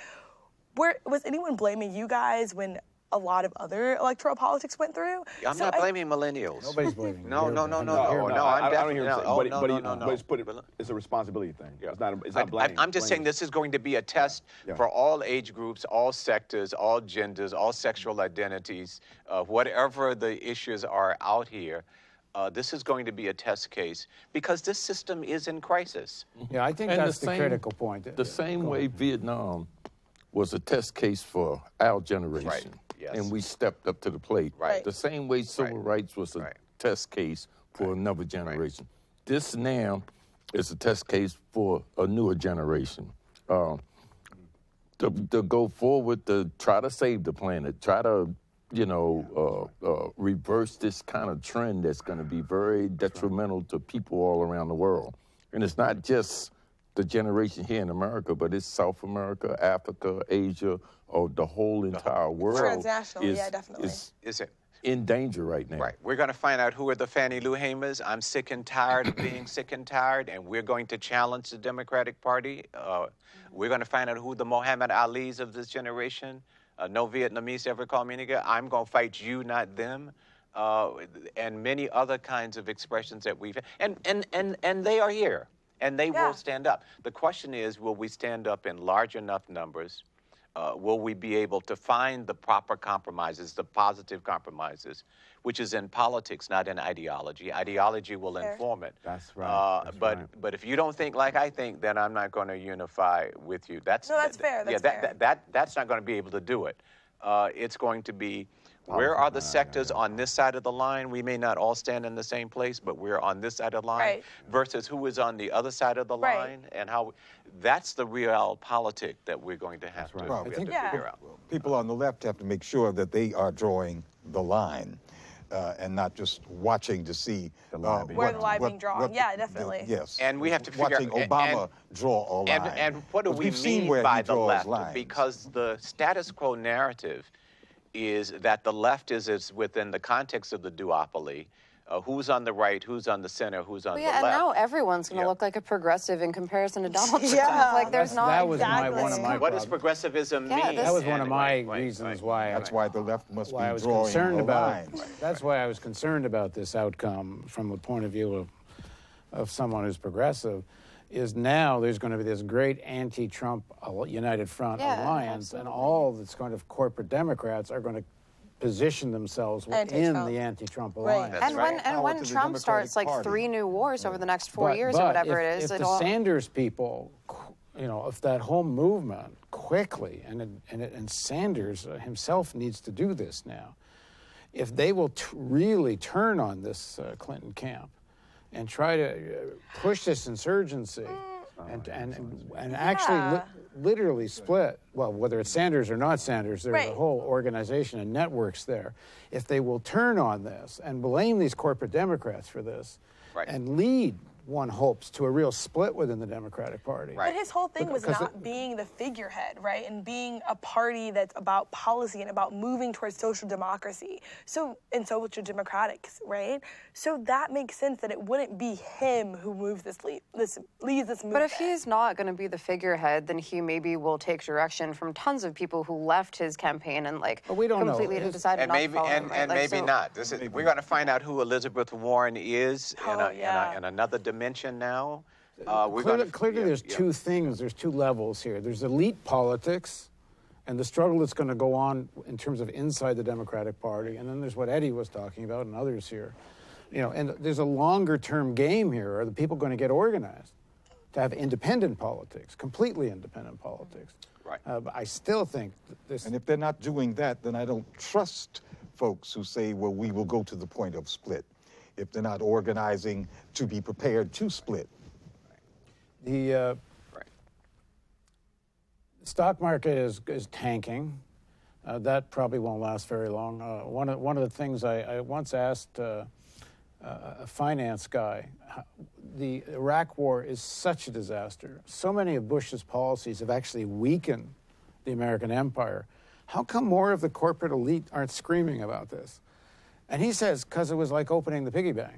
was anyone blaming you guys when a lot of other electoral politics went through? I'm not blaming millennials. Nobody's blaming. No. I don't hear but it's a responsibility thing. It's not blame. I'm just saying this is going to be a test for all age groups, all sectors, all genders, all sexual identities, whatever the issues are out here. This is going to be a test case because this system is in crisis. Yeah, I think that's the critical point. The same way Vietnam was a test case for our generation. Right. Yes. And we stepped up to the plate. Right. The same way civil rights was a test case for another generation. This now is a test case for a newer generation. To go forward, to try to save the planet, try to, reverse this kind of trend that's going to be very detrimental to people all around the world. And it's not just the generation here in America, but it's South America, Africa, Asia, or the whole entire world. Transnational, yeah, definitely. Is it? In danger right now. Right. We're going to find out who are the Fannie Lou Hamers. I'm sick and tired of being sick and tired, and we're going to challenge the Democratic Party. We're going to find out who the Muhammad Alis of this generation. No Vietnamese ever called me nigga. I'm going to fight you, not them. And many other kinds of expressions that we've and they are here, and they will stand up. The question is, will we stand up in large enough numbers? Will we be able to find the proper compromises, the positive compromises, which is in politics, not in ideology. Ideology will inform it. That's right. But if you don't think like I think, then I'm not going to unify with you. That's fair. That's fair. That's not going to be able to do it. It's going to be, where are the sectors on this side of the line? We may not all stand in the same place, but we're on this side of the line versus who is on the other side of the line, and how. That's the real politic that we're going to have to figure out. People on the left have to make sure that they are drawing the line and not just watching to see where the line being drawn. Definitely. Yes. And we have to figure watching Obama draw a line. And what do we mean by the left? Because the status quo narrative is that the left is within the context of the duopoly. Who's on the right, who's on the center, who's on the left. And now everyone's going to look like a progressive in comparison to Donald Trump. Like there's not that was one of my What does progressivism mean? That was one of my reasons why. That's why the left must be I was drawing concerned the about. lines. That's why I was concerned about this outcome from the point of view of someone who's progressive. Is now there's going to be this great anti-Trump United Front alliance, and all this kind of corporate Democrats are going to position themselves within the anti-Trump alliance. And when Trump starts like 3 new wars over the next 4 years or whatever it is, if the Sanders people, if that whole movement quickly, and Sanders himself needs to do this now, if they will really turn on this Clinton camp and try to push this insurgency and actually literally split, well, whether it's Sanders or not Sanders, there's a whole organization and networks there. If they will turn on this and blame these corporate Democrats for this and lead, one hopes, to a real split within the Democratic Party. But his whole thing was not being the figurehead, right? And being a party that's about policy and about moving towards social democracy. So social democrats, right? So that makes sense that it wouldn't be him who moves leads this movement. But if he's not going to be the figurehead, then he maybe will take direction from tons of people who left his campaign and completely decided not to follow him. And maybe not. We're going to find out who Elizabeth Warren is in another dimension now. Clearly there's two things, there's two levels here. There's elite politics and the struggle that's going to go on in terms of inside the Democratic Party, and then there's what Eddie was talking about and others here. And there's a longer term game here. Are the people going to get organized to have independent politics, completely independent politics? Right. But I still think this... And if they're not doing that, then I don't trust folks who say, well, we will go to the point of split. If they're not organizing to be prepared to split. The stock market is tanking. That probably won't last very long. One of the things I once asked a finance guy, the Iraq war is such a disaster. So many of Bush's policies have actually weakened the American empire. How come more of the corporate elite aren't screaming about this? And he says, because it was like opening the piggy bank.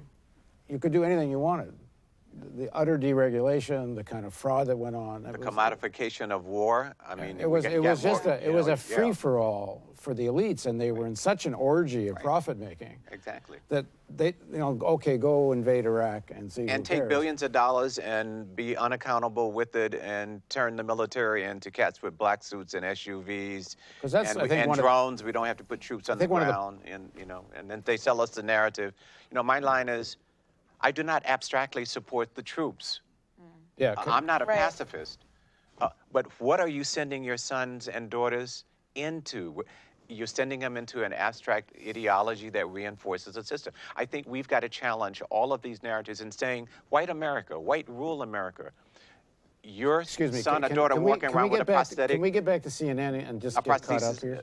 You could do anything you wanted. The utter deregulation, the kind of fraud that went on. The commodification of war. I mean, it was a free-for-all for the elites, and they were in such an orgy of profit making. Exactly. That they, okay, go invade Iraq and see. And take billions of dollars and be unaccountable with it, and turn the military into cats with black suits and SUVs and drones. We don't have to put troops on the ground, and then they sell us the narrative. My line is, I do not abstractly support the troops. Yeah, I'm not a pacifist. But what are you sending your sons and daughters into? you're sending them into an abstract ideology that reinforces a system. I think we've got to challenge all of these narratives and saying, white America, white rural America, your son or daughter walking around with a prosthetic. Can we get back to CNN and just get caught up here?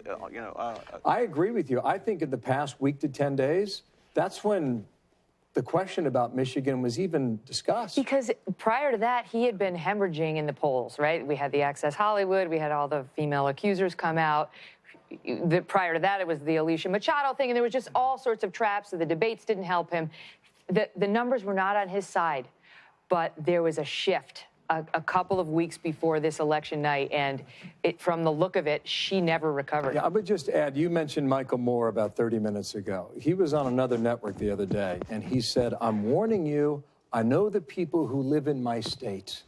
I agree with you. I think in the past week to 10 days, that's when the question about Michigan was even discussed. Because prior to that, he had been hemorrhaging in the polls, right? We had the Access Hollywood, we had all the female accusers come out. Prior to that, it was the Alicia Machado thing, and there was just all sorts of traps, so the debates didn't help him. The numbers were not on his side, but there was a shift a couple of weeks before this election night, and from the look of it, she never recovered. Yeah, I would just add, you mentioned Michael Moore about 30 minutes ago. He was on another network the other day, and he said, I'm warning you, I know the people who live in my state,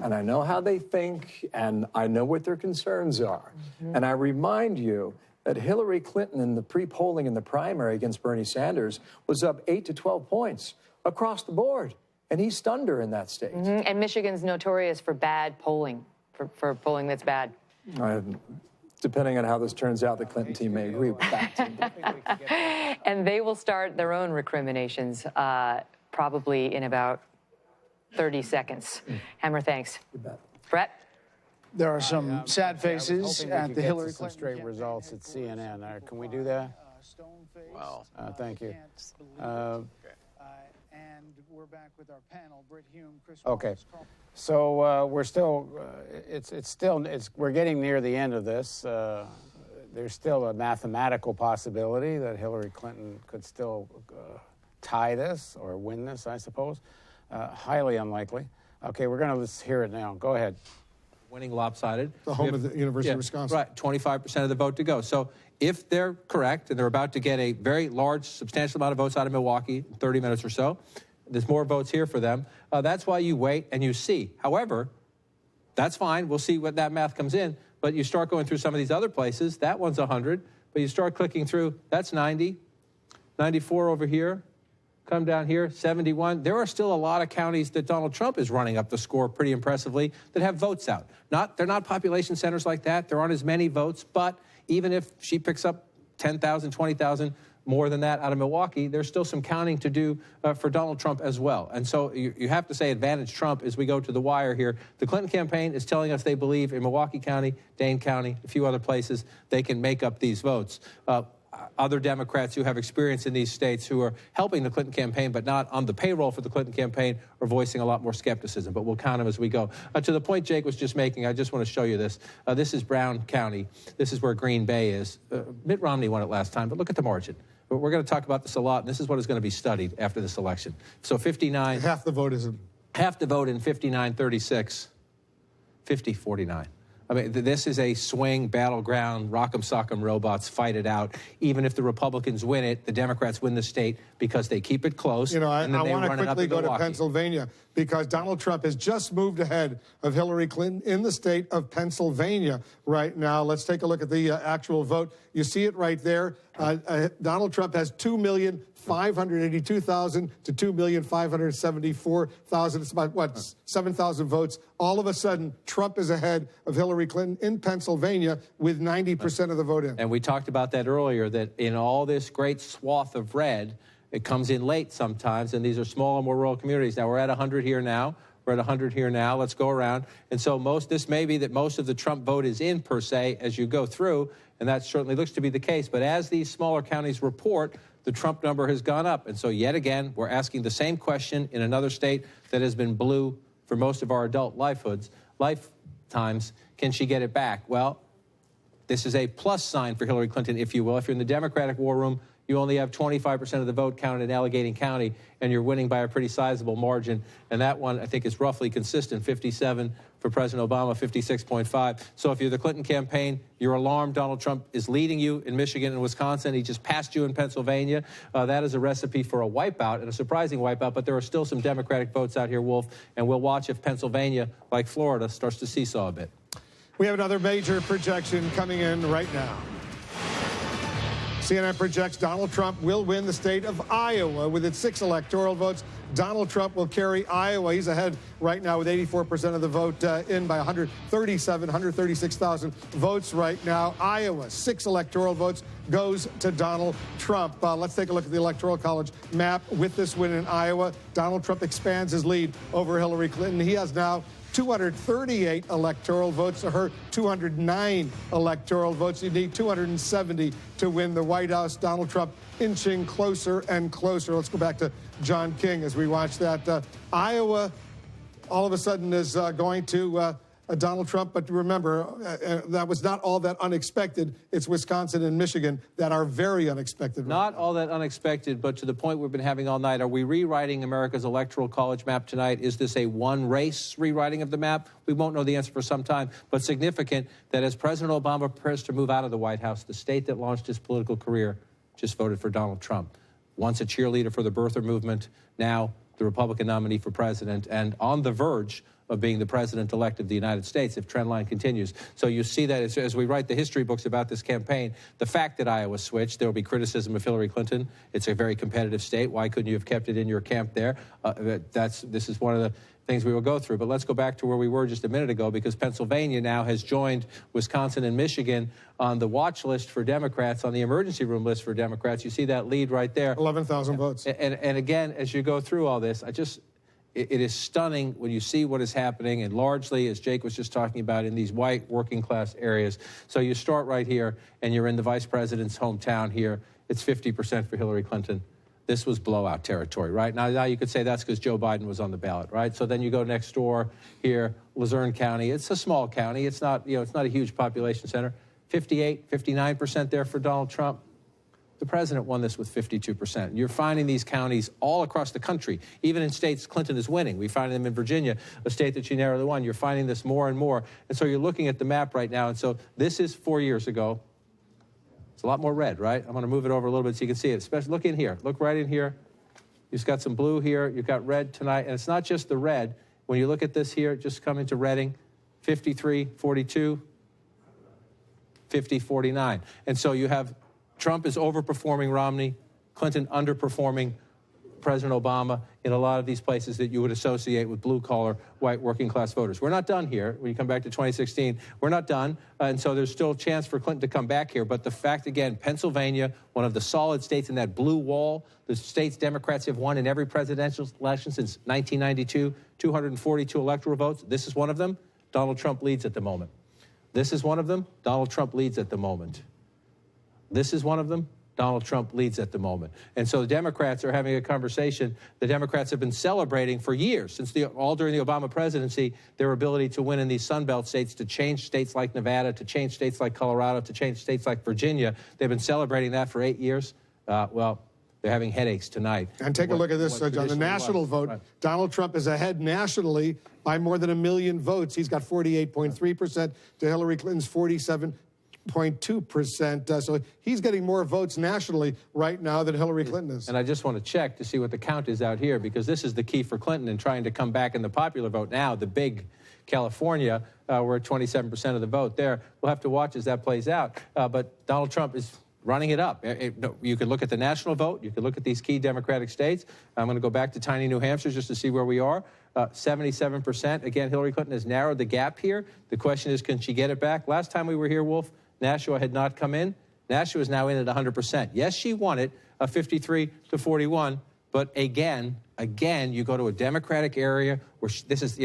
and I know how they think, and I know what their concerns are. Mm-hmm. And I remind you that Hillary Clinton in the pre-polling in the primary against Bernie Sanders was up 8 to 12 points across the board. And he stunned her in that state. Mm-hmm. And Michigan's notorious for bad polling, for polling that's bad. Depending on how this turns out, the Clinton team may agree with that. And they will start their own recriminations probably in about 30 seconds. Hammer, thanks. You bet. Brett? There are some sad faces at the Hillary Clinton. Straight results at CNN. Can we do that? Wow. Thank you. And we're back with our panel, Britt Hume, Chris. Okay, so we're still, we're getting near the end of this. There's still a mathematical possibility that Hillary Clinton could still tie this or win this, I suppose. Highly unlikely. Okay, we're going to hear it now. Go ahead. Winning lopsided. The home of the University of Wisconsin. Right, 25% of the vote to go. So if they're correct, and they're about to get a very large, substantial amount of votes out of Milwaukee in 30 minutes or so, there's more votes here for them. That's why you wait and you see. However, that's fine. We'll see what that math comes in. But you start going through some of these other places. That one's 100. But you start clicking through, that's 90. 94 over here. Come down here, 71. There are still a lot of counties that Donald Trump is running up the score pretty impressively that have votes out. They're not population centers like that. There aren't as many votes. But even if she picks up 10,000, 20,000 more than that out of Milwaukee, there's still some counting to do for Donald Trump as well. And so you have to say advantage Trump as we go to the wire here. The Clinton campaign is telling us they believe in Milwaukee County, Dane County, a few other places, they can make up these votes. Other Democrats who have experience in these states who are helping the Clinton campaign but not on the payroll for the Clinton campaign are voicing a lot more skepticism, but we'll count them as we go. To the point Jake was just making, I just want to show you this. This is Brown County. This is where Green Bay is. Mitt Romney won it last time, but look at the margin. We're going to talk about this a lot, and this is what is going to be studied after this election. So 59... Half the vote is... Half the vote in 59-36, 50-49. I mean, this is a swing battleground, rock'em sock'em robots fight it out. Even if the Republicans win it, the Democrats win the state because they keep it close. You know, I want to quickly go Milwaukee. to Pennsylvania because Donald Trump has just moved ahead of Hillary Clinton in the state of Pennsylvania right now. Let's take a look at the actual vote. You see it right there. Donald Trump has 2,582,000 to 2,574,000. It's about, what, 7,000 votes. All of a sudden, Trump is ahead of Hillary Clinton in Pennsylvania with 90% of the vote in. And we talked about that earlier, that in all this great swath of red, it comes in late sometimes, and these are smaller, more rural communities. Now, we're at 100 here now. We're at 100 here now. Let's go around. And so this may be that most of the Trump vote is in, per se, as you go through, and that certainly looks to be the case. But as these smaller counties report, the Trump number has gone up. And so yet again, we're asking the same question in another state that has been blue for most of our adult lifetimes. Can she get it back? Well, this is a plus sign for Hillary Clinton, if you will. If you're in the Democratic war room, you only have 25% of the vote counted in Allegheny County, and you're winning by a pretty sizable margin. And that one, I think, is roughly consistent, 57 for President Obama, 56.5. So if you're the Clinton campaign, you're alarmed. Donald Trump is leading you in Michigan and Wisconsin. He just passed you in Pennsylvania. That is a recipe for a wipeout, and a surprising wipeout, but there are still some Democratic votes out here, Wolf, and we'll watch if Pennsylvania, like Florida, starts to seesaw a bit. We have another major projection coming in right now. CNN projects Donald Trump will win the state of Iowa with its 6 electoral votes. Donald Trump will carry Iowa. He's ahead right now with 84% of the vote in by 136,000 votes right now. Iowa, 6 electoral votes goes to Donald Trump. Let's take a look at the Electoral College map. With this win in Iowa, Donald Trump expands his lead over Hillary Clinton. He has now 238 electoral votes to her 209 electoral votes. You need 270 to win the White House. Donald Trump inching closer and closer. Let's go back to John King as we watch that. Iowa all of a sudden is going to Donald Trump, but remember, that was not all that unexpected. It's Wisconsin and Michigan that are very unexpected. Not all that unexpected, but to the point we've been having all night. Are we rewriting America's electoral college map tonight? Is this a one-race rewriting of the map? We won't know the answer for some time, but significant that as President Obama prepares to move out of the White House, the state that launched his political career just voted for Donald Trump. Once a cheerleader for the birther movement, now the Republican nominee for president, and on the verge of being the president-elect of the United States if trendline continues. So you see that as we write the history books about this campaign, the fact that Iowa switched, there will be criticism of Hillary Clinton. It's a very competitive state. Why couldn't you have kept it in your camp there? This is one of the things we will go through. But let's go back to where we were just a minute ago, because Pennsylvania now has joined Wisconsin and Michigan on the watch list for Democrats, on the emergency room list for Democrats. You see that lead right there. 11,000 votes. And again, as you go through all this, it is stunning when you see what is happening, and largely, as Jake was just talking about, in these white working-class areas. So you start right here, and you're in the vice president's hometown here. It's 50% for Hillary Clinton. This was blowout territory, right? Now you could say that's because Joe Biden was on the ballot, right? So then you go next door here, Luzerne County. It's a small county. It's not, it's not a huge population center. 58, 59% there for Donald Trump. The president won this with 52%. You're finding these counties all across the country, even in states Clinton is winning. We find them in Virginia, a state that she narrowly won. You're finding this more and more. And so you're looking at the map right now. And so this is 4 years ago. It's a lot more red, right? I'm going to move it over a little bit so you can see it. Especially look in here. Look right in here. You've got some blue here. You've got red tonight. And it's not just the red. When you look at this here, just coming to Reading, 53-42, 50-49. And so you have Trump is overperforming Romney, Clinton underperforming President Obama in a lot of these places that you would associate with blue-collar, white, working-class voters. We're not done here. When you come back to 2016, we're not done. And so there's still a chance for Clinton to come back here. But the fact, again, Pennsylvania, one of the solid states in that blue wall, the states Democrats have won in every presidential election since 1992, 242 electoral votes. This is one of them. Donald Trump leads at the moment. This is one of them. Donald Trump leads at the moment. This is one of them. Donald Trump leads at the moment. And so the Democrats are having a conversation. The Democrats have been celebrating for years, all during the Obama presidency, their ability to win in these Sun Belt states, to change states like Nevada, to change states like Colorado, to change states like Virginia. They've been celebrating that for 8 years. Well, they're having headaches tonight. And take a look at this, on the national vote. Right. Donald Trump is ahead nationally by more than 1 million votes. He's got 48.3% to Hillary Clinton's 47.2%. So he's getting more votes nationally right now than Hillary Clinton is. And I just want to check to see what the count is out here, because this is the key for Clinton in trying to come back in the popular vote. Now, the big California, we're at 27% of the vote there. We'll have to watch as that plays out. But Donald Trump is running it up. You could look at the national vote. You could look at these key Democratic states. I'm going to go back to tiny New Hampshire just to see where we are. 77%. Again, Hillary Clinton has narrowed the gap here. The question is, can she get it back? Last time we were here, Wolf, Nashua had not come in. Nashua is now in at 100%. Yes, she won it, 53-41. But again, you go to a Democratic area where this is,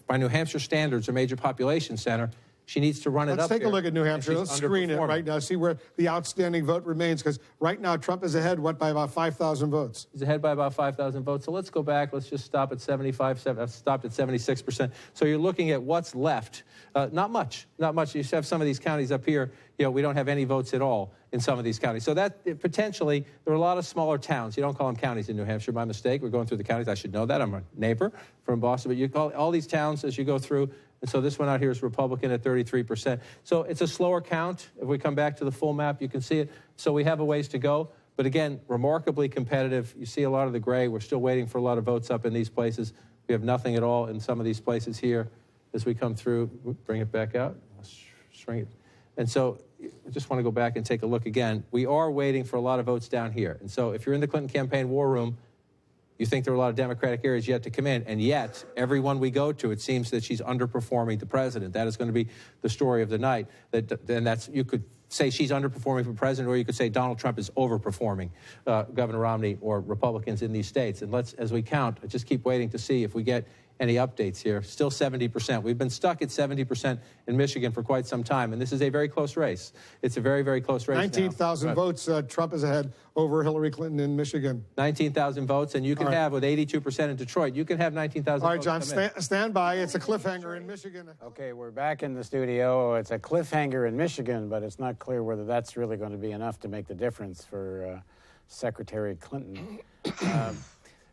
by New Hampshire standards, a major population center. She needs to run it up. Let's take a look at New Hampshire. Let's screen it right now, see where the outstanding vote remains, because right now Trump is ahead, by about 5,000 votes. He's ahead by about 5,000 votes. So let's go back. Let's just stop at 76%. So you're looking at what's left. Not much. You have some of these counties up here. We don't have any votes at all in some of these counties. So that potentially, there are a lot of smaller towns. You don't call them counties in New Hampshire by mistake. We're going through the counties. I should know that. I'm a neighbor from Boston. But you call all these towns as you go through. And so this one out here is Republican at 33%. So it's a slower count. If we come back to the full map, you can see it. So we have a ways to go. But again, remarkably competitive. You see a lot of the gray. We're still waiting for a lot of votes up in these places. We have nothing at all in some of these places here as we come through. Bring it back out. Shrink it. And so I just want to go back and take a look again. We are waiting for a lot of votes down here. And so if you're in the Clinton campaign war room, you think there are a lot of Democratic areas yet to come in, and yet, every one we go to, it seems that she's underperforming the president. That is going to be the story of the night. And that's, you could say she's underperforming for president, or you could say Donald Trump is overperforming Governor Romney or Republicans in these states. And let's, as we count, just keep waiting to see if we get any updates here. Still 70%. We've been stuck at 70% in Michigan for quite some time, and this is a very close race. It's a very, very close race. 19,000 votes. Trump is ahead over Hillary Clinton in Michigan. 19,000 votes, and you can have, with 82% in Detroit, you can have 19,000 votes. All right, John, stand by. It's a cliffhanger in Michigan. Okay, we're back in the studio. It's a cliffhanger in Michigan, but it's not clear whether that's really going to be enough to make the difference for Secretary Clinton.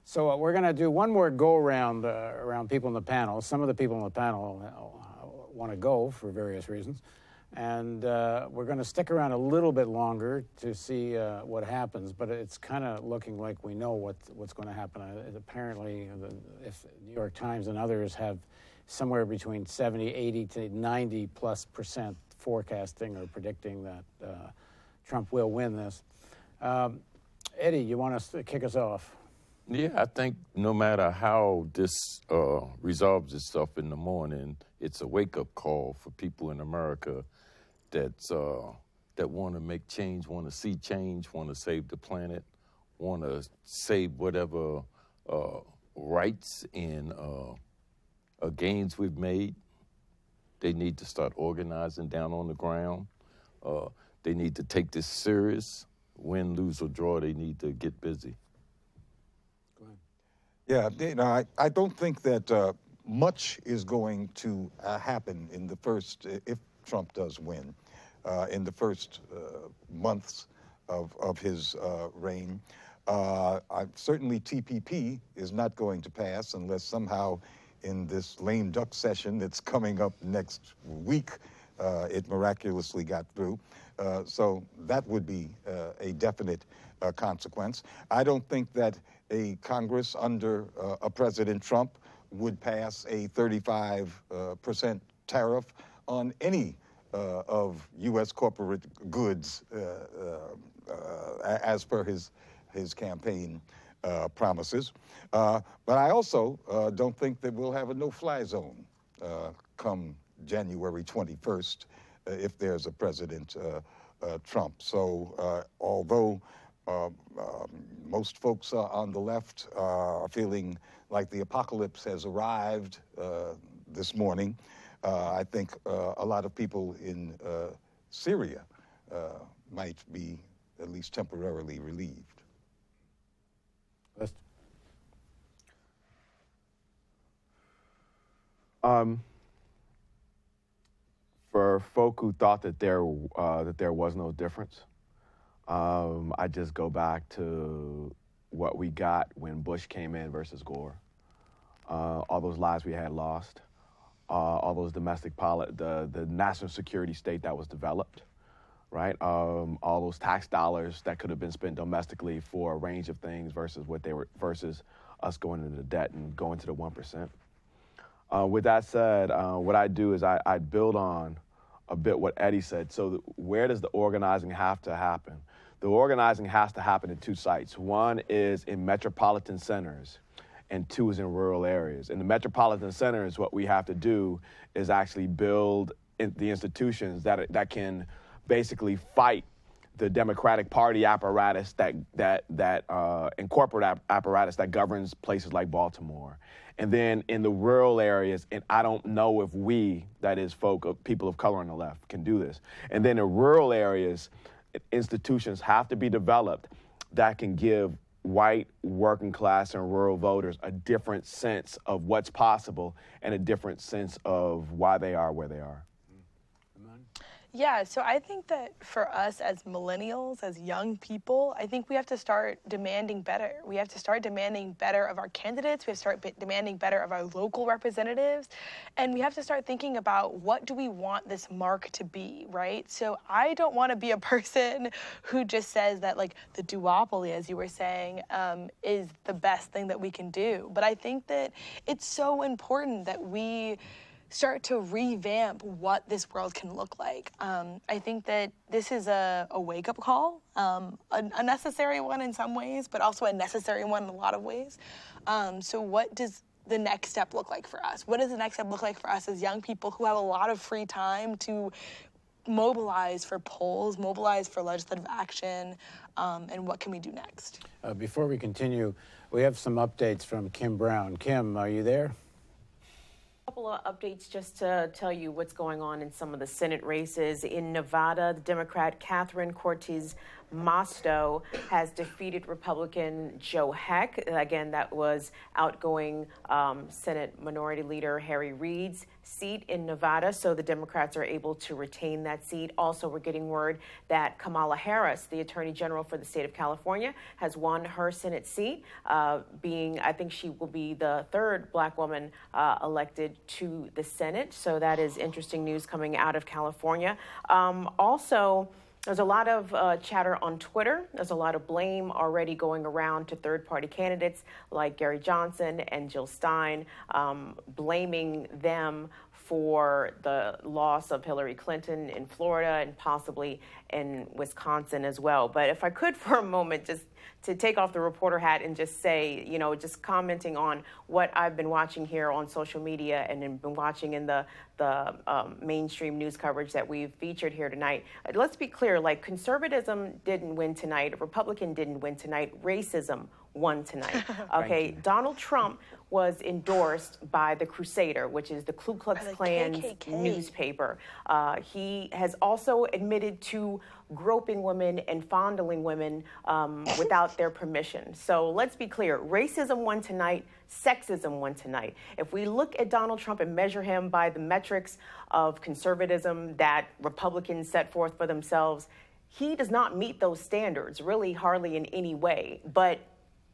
So we're going to do one more go-around around people in the panel. Some of the people in the panel want to go for various reasons. And we're going to stick around a little bit longer to see what happens. But it's kind of looking like we know what's going to happen. Apparently, if New York Times and others have somewhere between 70, 80 to 90+% forecasting or predicting that Trump will win this. Eddie, you want to kick us off? Yeah, I think no matter how this resolves itself in the morning, it's a wake-up call for people in America that want to make change, want to see change, want to save the planet, want to save whatever rights and gains we've made. They need to start organizing down on the ground. They need to take this serious. Win, lose, or draw, they need to get busy. Yeah, you know, I don't think that much is going to happen in the first, if Trump does win, in the first months of his reign. Certainly TPP is not going to pass unless somehow in this lame duck session that's coming up next week, it miraculously got through. So that would be a definite consequence. I don't think that a Congress under a President Trump would pass a 35% tariff on any of U.S. corporate goods as per his campaign promises. But I also don't think that we'll have a no-fly zone come January 21st if there's a President Trump. So although most folks on the left are feeling like the apocalypse has arrived this morning, I think a lot of people in Syria might be at least temporarily relieved. For folk who thought that there was no difference, I just go back to what we got when Bush came in versus Gore. All those lives we had lost, all those domestic the national security state that was developed, right? All those tax dollars that could have been spent domestically for a range of things versus us going into the debt and going to the 1%. With that said, what I do is I build on a bit what Eddie said. So where does the organizing have to happen? The organizing has to happen in two sites. One is in metropolitan centers, and two is in rural areas. In the metropolitan centers, what we have to do is actually build the institutions that can basically fight the Democratic Party apparatus and corporate apparatus that governs places like Baltimore. And then in the rural areas, and I don't know if we, that is people of color on the left, can do this. And then in rural areas, institutions have to be developed that can give white, working class, and rural voters a different sense of what's possible and a different sense of why they are where they are. Yeah, so I think that for us as millennials, as young people, I think we have to start demanding better. We have to start demanding better of our candidates. We have to start demanding better of our local representatives. And we have to start thinking about what do we want this mark to be, right? So I don't want to be a person who just says that, like, the duopoly, as you were saying, is the best thing that we can do. But I think that it's so important that we start to revamp what this world can look like. I think that this is a wake-up call, a necessary one in some ways, but also a necessary one in a lot of ways. So what does the next step look like for us? What does the next step look like for us as young people who have a lot of free time to mobilize for polls, mobilize for legislative action, and what can we do next? Before we continue, we have some updates from Kim Brown. Kim, are you there? A couple of updates just to tell you what's going on in some of the Senate races. In Nevada, the Democrat Catherine Cortez Masto has defeated Republican Joe Heck. Again, that was outgoing Senate Minority Leader Harry Reid's seat in Nevada, so the Democrats are able to retain that seat. Also, we're getting word that Kamala Harris, the Attorney General for the state of California, has won her Senate seat, I think she will be the third Black woman elected to the Senate, so that is interesting news coming out of California. Also, there's a lot of chatter on Twitter. There's a lot of blame already going around to third-party candidates like Gary Johnson and Jill Stein, blaming them for the loss of Hillary Clinton in Florida and possibly in Wisconsin as well. But if I could for a moment just to take off the reporter hat and just say, just commenting on what I've been watching here on social media and been watching in the mainstream news coverage that we've featured here tonight. Let's be clear, conservatism didn't win tonight, Republican didn't win tonight, racism won tonight. Okay, Donald Trump was endorsed by the Crusader, which is the Ku Klux Klan's newspaper. He has also admitted to groping women and fondling women without their permission. So let's be clear, racism won tonight, sexism won tonight. If we look at Donald Trump and measure him by the metrics of conservatism that Republicans set forth for themselves, he does not meet those standards, really hardly in any way. But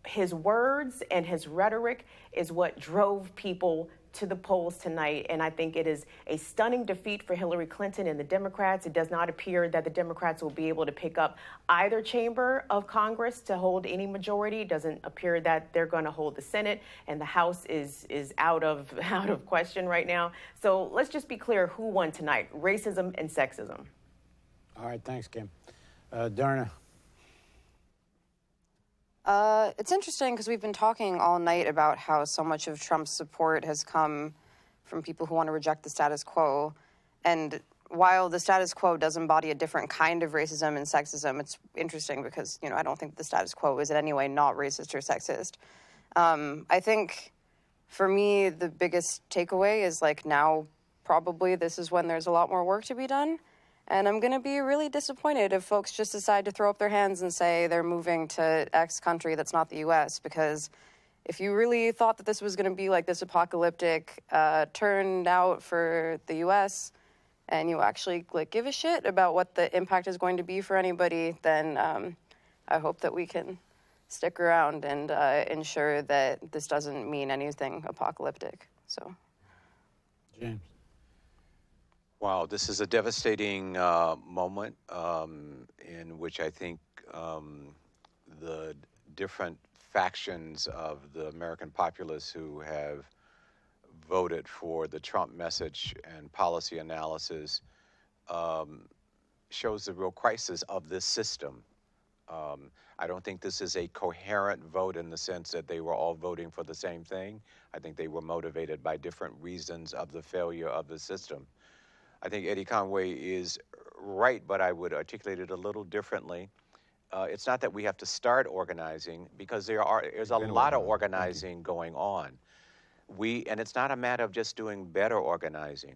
his words and his rhetoric is what drove people to the polls tonight, and I think it is a stunning defeat for Hillary Clinton and the Democrats. It does not appear that the Democrats will be able to pick up either chamber of Congress to hold any majority. It doesn't appear that they're going to hold the Senate, and the House is out of question right now. So let's just be clear who won tonight: racism and sexism. All right, thanks, Kim. Darna. It's interesting because we've been talking all night about how so much of Trump's support has come from people who want to reject the status quo. And while the status quo does embody a different kind of racism and sexism, it's interesting because, I don't think the status quo is in any way not racist or sexist. I think for me, the biggest takeaway is now probably this is when there's a lot more work to be done. And I'm going to be really disappointed if folks just decide to throw up their hands and say they're moving to X country that's not the U.S. Because if you really thought that this was going to be this apocalyptic turnout for the U.S. and you actually give a shit about what the impact is going to be for anybody, then I hope that we can stick around and ensure that this doesn't mean anything apocalyptic. So, James. Wow, this is a devastating moment in which I think the different factions of the American populace who have voted for the Trump message and policy analysis shows the real crisis of this system. I don't think this is a coherent vote in the sense that they were all voting for the same thing. I think they were motivated by different reasons of the failure of the system. I think Eddie Conway is right, but I would articulate it a little differently. It's not that we have to start organizing, because there's a lot of organizing going on. And it's not a matter of just doing better organizing.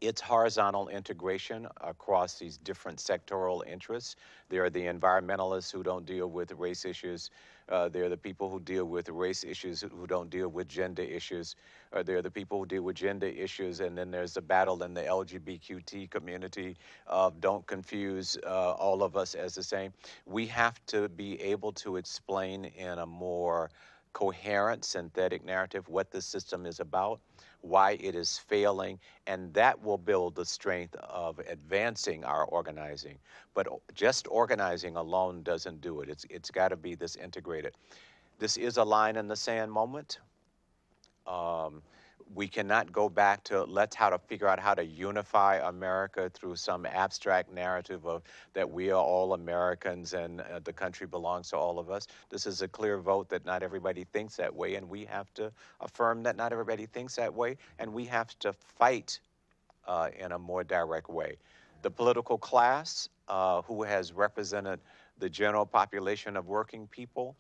It's horizontal integration across these different sectoral interests. There are the environmentalists who don't deal with race issues. There are the people who deal with race issues who don't deal with gender issues. There are the people who deal with gender issues, and then there's the battle in the LGBTQ community of don't confuse all of us as the same. We have to be able to explain in a more coherent, synthetic narrative what the system is about, why it is failing, and that will build the strength of advancing our organizing. But just organizing alone doesn't do it. It's got to be this integrated. This is a line in the sand moment. We cannot go back to let's how to figure out how to unify America through some abstract narrative of that we are all Americans and the country belongs to all of us. This is a clear vote that not everybody thinks that way, and we have to affirm that not everybody thinks that way, and we have to fight in a more direct way. The political class, who has represented the general population of working people,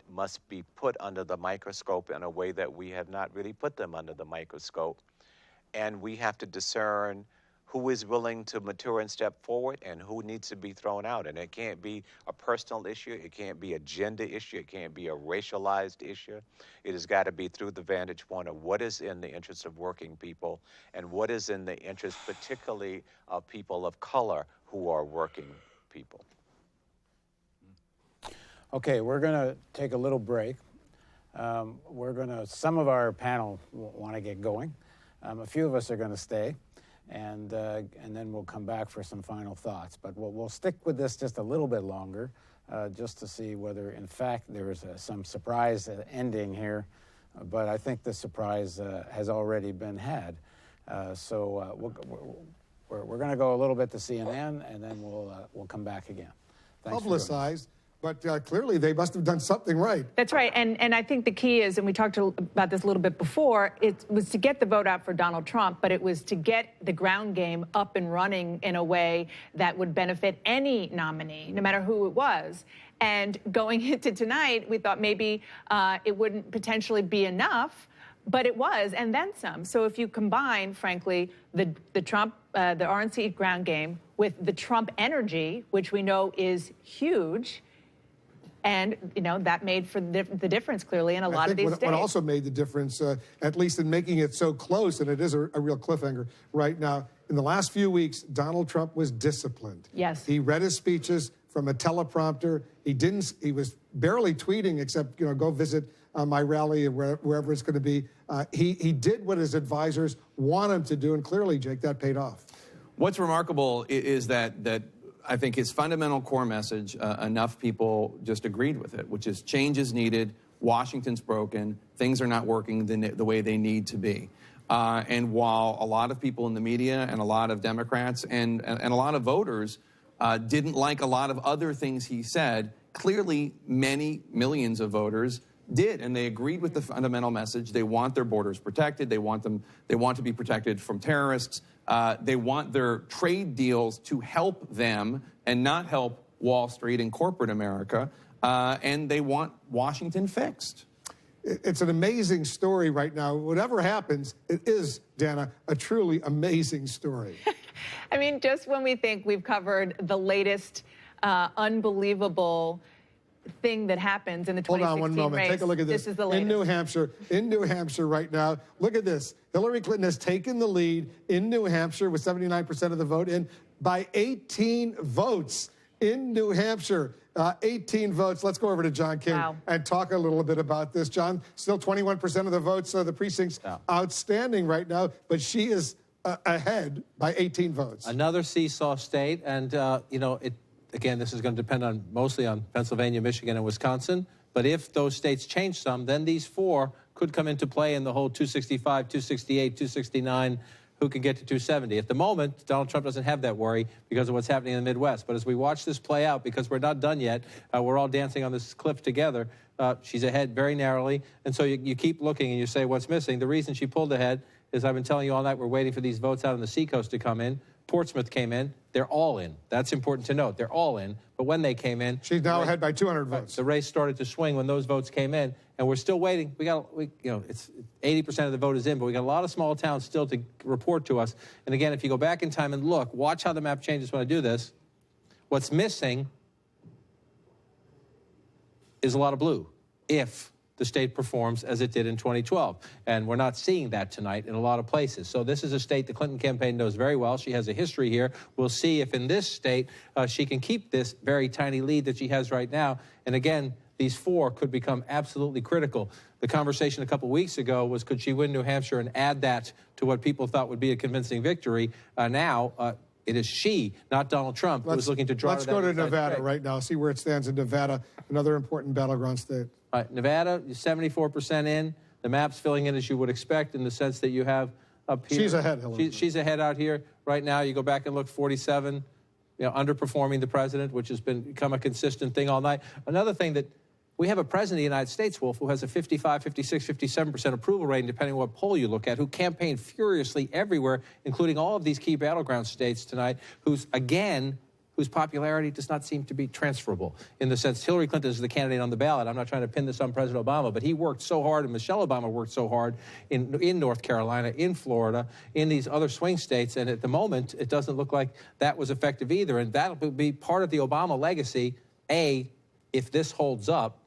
must be put under the microscope in a way that we have not really put them under the microscope. And we have to discern who is willing to mature and step forward and who needs to be thrown out. And it can't be a personal issue. It can't be a gender issue. It can't be a racialized issue. It has got to be through the vantage point of what is in the interest of working people and what is in the interest particularly of people of color who are working people. Okay, we're going to take a little break. Some of our panel want to get going. A few of us are going to stay, and then we'll come back for some final thoughts. But we'll stick with this just a little bit longer, just to see whether, in fact, there is some surprise ending here. But I think the surprise has already been had. So we're going to go a little bit to CNN, and then we'll come back again. Thanks. Publicized. But clearly, they must have done something right. That's right. And I think the key is, and we talked about this a little bit before, it was to get the vote out for Donald Trump, but it was to get the ground game up and running in a way that would benefit any nominee, no matter who it was. And going into tonight, we thought maybe it wouldn't potentially be enough, but it was, and then some. So if you combine, frankly, the Trump, the RNC ground game with the Trump energy, which we know is huge, and, you know, that made for the difference, clearly, in a lot of these states. What also made the difference, at least in making it so close, and it is a real cliffhanger right now, in the last few weeks, Donald Trump was disciplined. Yes. He read his speeches from a teleprompter. He was barely tweeting, except, you know, go visit my rally or wherever it's going to be. He did what his advisors want him to do, and clearly, Jake, that paid off. What's remarkable is that I think his fundamental core message, enough people just agreed with it, which is change is needed, Washington's broken, things are not working the way they need to be. And while a lot of people in the media and a lot of Democrats and a lot of voters didn't like a lot of other things he said, clearly many millions of voters did, and they agreed with the fundamental message. They want their borders protected. They want to be protected from terrorists. They want their trade deals to help them and not help Wall Street and corporate America. And they want Washington fixed. It's an amazing story right now. Whatever happens, it is, Dana, a truly amazing story. I mean, just when we think we've covered the latest unbelievable thing that happens in the 2016 Hold on one moment. race. Take a look at this. This is the latest. In New Hampshire right now, look at this. Hillary Clinton has taken the lead in New Hampshire with 79% of the vote in by 18 votes in New Hampshire. 18 votes. Let's go over to John King and talk a little bit about this. John, still 21% of the votes. The precinct's outstanding right now, but she is ahead by 18 votes. Another seesaw state, and, you know, again, this is going to depend mostly on Pennsylvania, Michigan, and Wisconsin. But if those states change some, then these four could come into play in the whole 265, 268, 269, who can get to 270. At the moment, Donald Trump doesn't have that worry because of what's happening in the Midwest. But as we watch this play out, because we're not done yet, we're all dancing on this cliff together, she's ahead very narrowly. And so you keep looking and you say, what's missing? The reason she pulled ahead is I've been telling you all night, we're waiting for these votes out on the seacoast to come in. Portsmouth came in. They're all in. That's important to note. They're all in. But when they came in, she's now ahead by 200 votes. The race started to swing when those votes came in, and we're still waiting. It's 80% of the vote is in, but we got a lot of small towns still to report to us. And again, if you go back in time and look, watch how the map changes when I do this. What's missing is a lot of blue. If the state performs as it did in 2012. And we're not seeing that tonight in a lot of places. So this is a state the Clinton campaign knows very well. She has a history here. We'll see if in this state she can keep this very tiny lead that she has right now. And again, these four could become absolutely critical. The conversation a couple weeks ago was, could she win New Hampshire and add that to what people thought would be a convincing victory? Now, it is she, not Donald Trump, who is looking to draw. Let's go to Nevada right now, see where it stands in Nevada, another important battleground state. Nevada, 74% in. The map's filling in as you would expect in the sense that you have up here. She's ahead, Hillary. She's ahead out here right now. You go back and look, 47, underperforming the president, which has become a consistent thing all night. Another thing that we have a president of the United States, Wolf, who has a 55, 56, 57% approval rating, depending on what poll you look at, who campaigned furiously everywhere, including all of these key battleground states tonight, whose popularity does not seem to be transferable in the sense Hillary Clinton is the candidate on the ballot. I'm not trying to pin this on President Obama, but he worked so hard, and Michelle Obama worked so hard in North Carolina, in Florida, in these other swing states, and at the moment, it doesn't look like that was effective either, and that'll be part of the Obama legacy. If this holds up,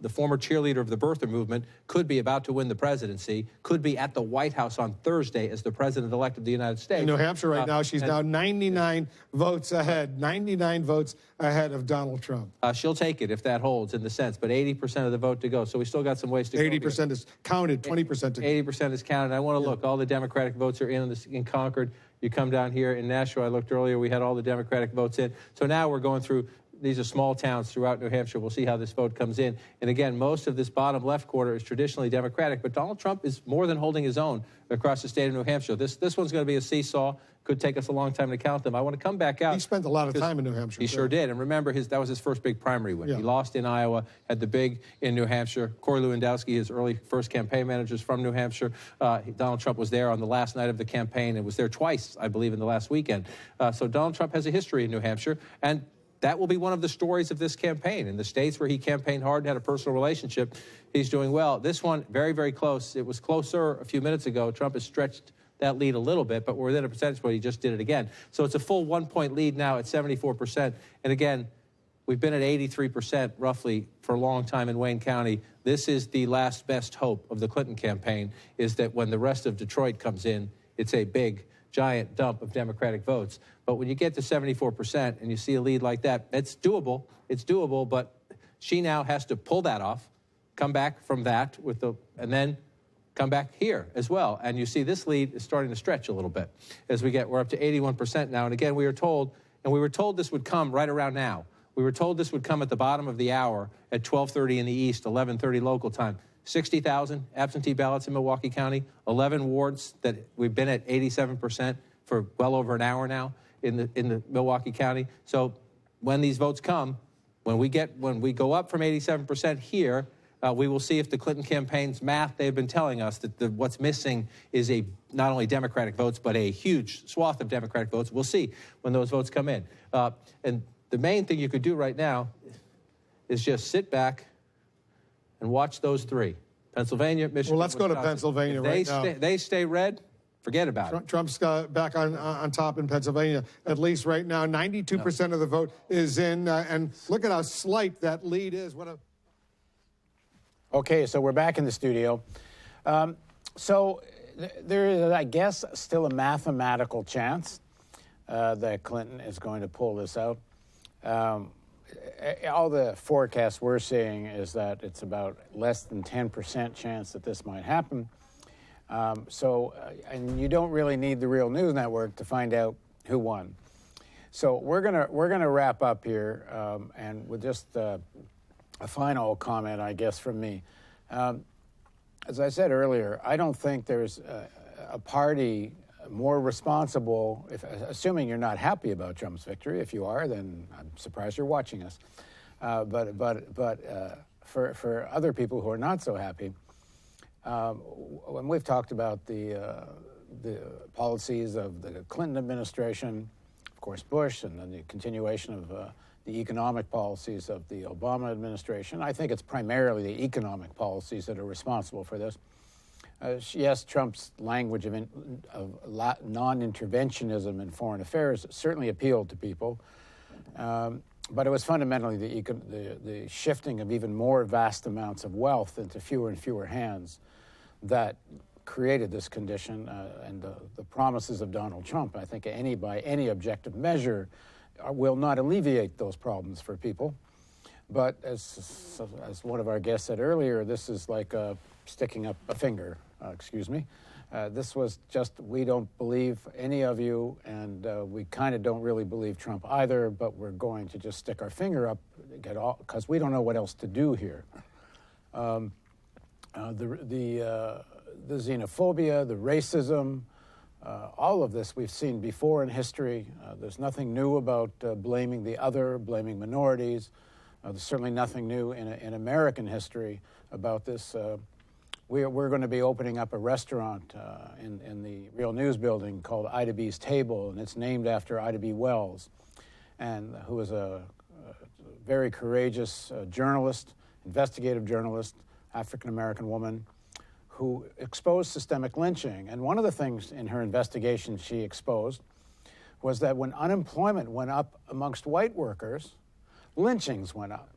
the former cheerleader of the birther movement could be about to win the presidency, could be at the White House on Thursday as the president-elect of the United States. In New Hampshire right now, she's now 99 votes ahead, 99 votes ahead of Donald Trump. She'll take it if that holds in the sense, but 80% of the vote to go. So we still got some ways to go. 80% is counted, 20% to go. 80% is counted. I want to look. All the Democratic votes are in Concord. You come down here in Nashua. I looked earlier. We had all the Democratic votes in. So now we're going through. These are small towns throughout New Hampshire. We'll see how this vote comes in. And again, most of this bottom left quarter is traditionally Democratic, but Donald Trump is more than holding his own across the state of New Hampshire. This one's going to be a seesaw. Could take us a long time to count them. I want to come back out. He spent a lot of time in New Hampshire. He sure did. And remember, that was his first big primary win. Yeah. He lost in Iowa, had the big in New Hampshire. Corey Lewandowski, his first campaign manager, is from New Hampshire. Donald Trump was there on the last night of the campaign and was there twice, I believe, in the last weekend. So Donald Trump has a history in New Hampshire. And that will be one of the stories of this campaign. In the states where he campaigned hard and had a personal relationship, he's doing well. This one, very, very close. It was closer a few minutes ago. Trump has stretched that lead a little bit, but we're within a percentage point. He just did it again. So it's a full 1-point lead now at 74%. And again, we've been at 83% roughly for a long time in Wayne County. This is the last best hope of the Clinton campaign, is that when the rest of Detroit comes in, it's a big, giant dump of Democratic votes. But when you get to 74% and you see a lead like that, it's doable. It's doable, but she now has to pull that off, come back from that and then come back here as well. And you see this lead is starting to stretch a little bit as we're up to 81% now. And again, we were told this would come right around now. We were told this would come at the bottom of the hour at 12:30 in the East, 11:30 local time. 60,000 absentee ballots in Milwaukee County, 11 wards that we've been at 87% for well over an hour now in the Milwaukee County. So when these votes come, when we go up from 87% here, we will see if the Clinton campaign's math, they've been telling us that what's missing is not only Democratic votes, but a huge swath of Democratic votes. We'll see when those votes come in. And the main thing you could do right now is just sit back and watch those three. Pennsylvania, Michigan, Well, let's go to Wisconsin. Pennsylvania right now. They stay red, forget about it. Trump's back on top in Pennsylvania, at least right now. 92% of the vote is in, and look at how slight that lead is. Okay, so we're back in the studio. So there is, I guess, still a mathematical chance that Clinton is going to pull this out. All the forecasts we're seeing is that it's about less than 10% chance that this might happen. And you don't really need the Real News Network to find out who won. So we're gonna wrap up here, and with just a final comment, I guess, from me. As I said earlier, I don't think there's a party more responsible, assuming you're not happy about Trump's victory. If you are, then I'm surprised you're watching us. But for other people who are not so happy, when we've talked about the policies of the Clinton administration, of course Bush, and then the continuation of the economic policies of the Obama administration, I think it's primarily the economic policies that are responsible for this. Yes, Trump's language of non-interventionism in foreign affairs certainly appealed to people, but it was fundamentally the shifting of even more vast amounts of wealth into fewer and fewer hands that created this condition, and the promises of Donald Trump, I think by any objective measure, will not alleviate those problems for people. But as one of our guests said earlier, this is like sticking up a finger. This was just, we don't believe any of you, and we kind of don't really believe Trump either, but we're going to just stick our finger up, because we don't know what else to do here. the xenophobia, the racism, all of this we've seen before in history. There's nothing new about blaming the other, blaming minorities. There's certainly nothing new in American history about this. We're going to be opening up a restaurant in the Real News building called Ida B's Table, and it's named after Ida B. Wells, and who was a very courageous journalist, investigative journalist, African-American woman, who exposed systemic lynching. And one of the things in her investigation she exposed was that when unemployment went up amongst white workers, lynchings went up.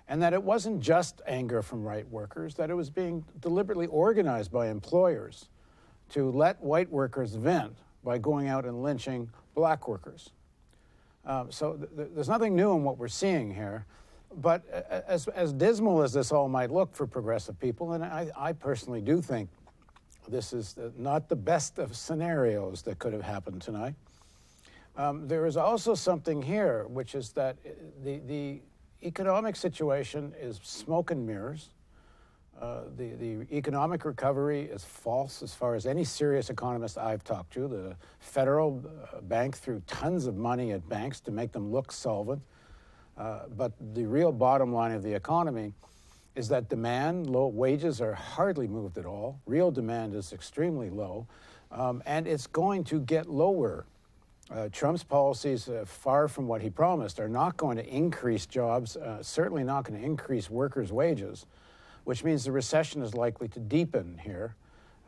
And that it wasn't just anger from white workers, that it was being deliberately organized by employers to let white workers vent by going out and lynching black workers. So there's nothing new in what we're seeing here. But as dismal as this all might look for progressive people, and I personally do think this is not the best of scenarios that could have happened tonight, there is also something here, which is that the economic situation is smoke and mirrors. The economic recovery is false as far as any serious economist I've talked to. The federal bank threw tons of money at banks to make them look solvent. But the real bottom line of the economy is that demand, low wages are hardly moved at all. Real demand is extremely low, and it's going to get lower. Trump's policies, far from what he promised, are not going to increase jobs, certainly not going to increase workers' wages, which means the recession is likely to deepen here.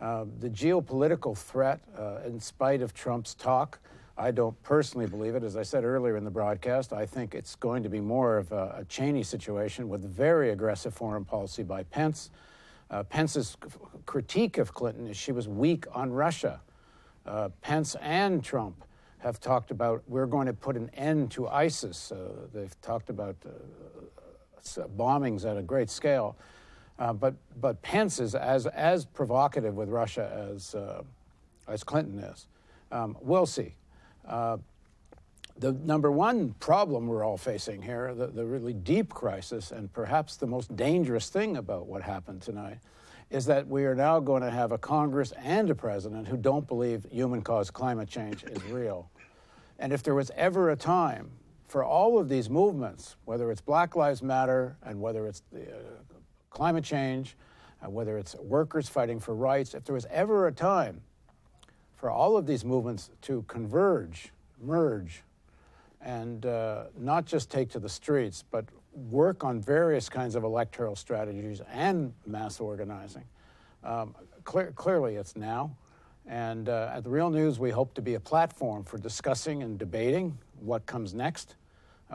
The geopolitical threat, in spite of Trump's talk, I don't personally believe it. As I said earlier in the broadcast, I think it's going to be more of a Cheney situation with very aggressive foreign policy by Pence. Pence's critique of Clinton is she was weak on Russia. Pence and Trump have talked about we're going to put an end to ISIS. They've talked about bombings at a great scale. But Pence is as provocative with Russia as Clinton is. We'll see. The number one problem we're all facing here, the really deep crisis, and perhaps the most dangerous thing about what happened tonight, is that we are now going to have a Congress and a president who don't believe human-caused climate change is real. And if there was ever a time for all of these movements, whether it's Black Lives Matter and whether it's climate change, whether it's workers fighting for rights, if there was ever a time for all of these movements to converge, merge, and not just take to the streets, but work on various kinds of electoral strategies and mass organizing. Clearly, it's now. And at The Real News, we hope to be a platform for discussing and debating what comes next.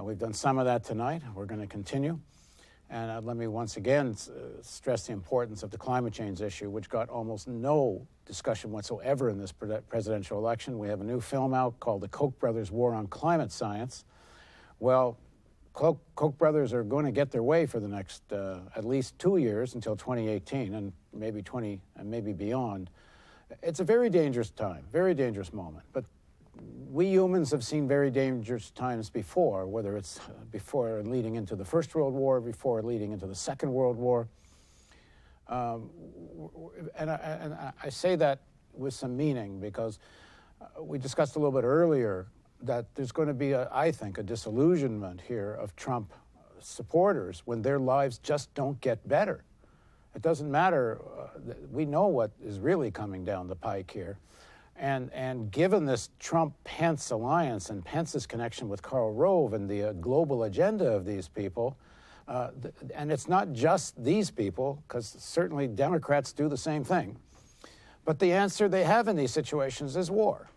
We've done some of that tonight. We're going to continue. And let me once again stress the importance of the climate change issue, which got almost no discussion whatsoever in this presidential election. We have a new film out called The Koch brothers' War on Climate Science. Well, Koch brothers are going to get their way for the next at least 2 years until 2018 and maybe beyond. It's a very dangerous time, very dangerous moment. But we humans have seen very dangerous times before, whether it's before leading into the First World War, before leading into the Second World War. And I say that with some meaning because we discussed a little bit earlier that there's going to be, I think, a disillusionment here of Trump supporters when their lives just don't get better. It doesn't matter. We know what is really coming down the pike here. And given this Trump-Pence alliance and Pence's connection with Karl Rove and the global agenda of these people, and it's not just these people, because certainly Democrats do the same thing, but the answer they have in these situations is war.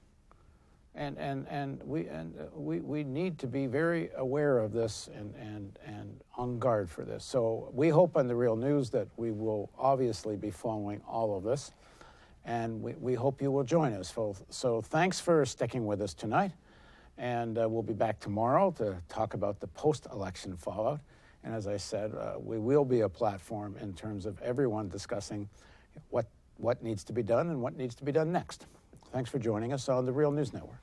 And we need to be very aware of this and on guard for this. So we hope on The Real News that we will obviously be following all of this. And we hope you will join us. So thanks for sticking with us tonight. And we'll be back tomorrow to talk about the post-election fallout. And as I said, we will be a platform in terms of everyone discussing what needs to be done and what needs to be done next. Thanks for joining us on the Real News Network.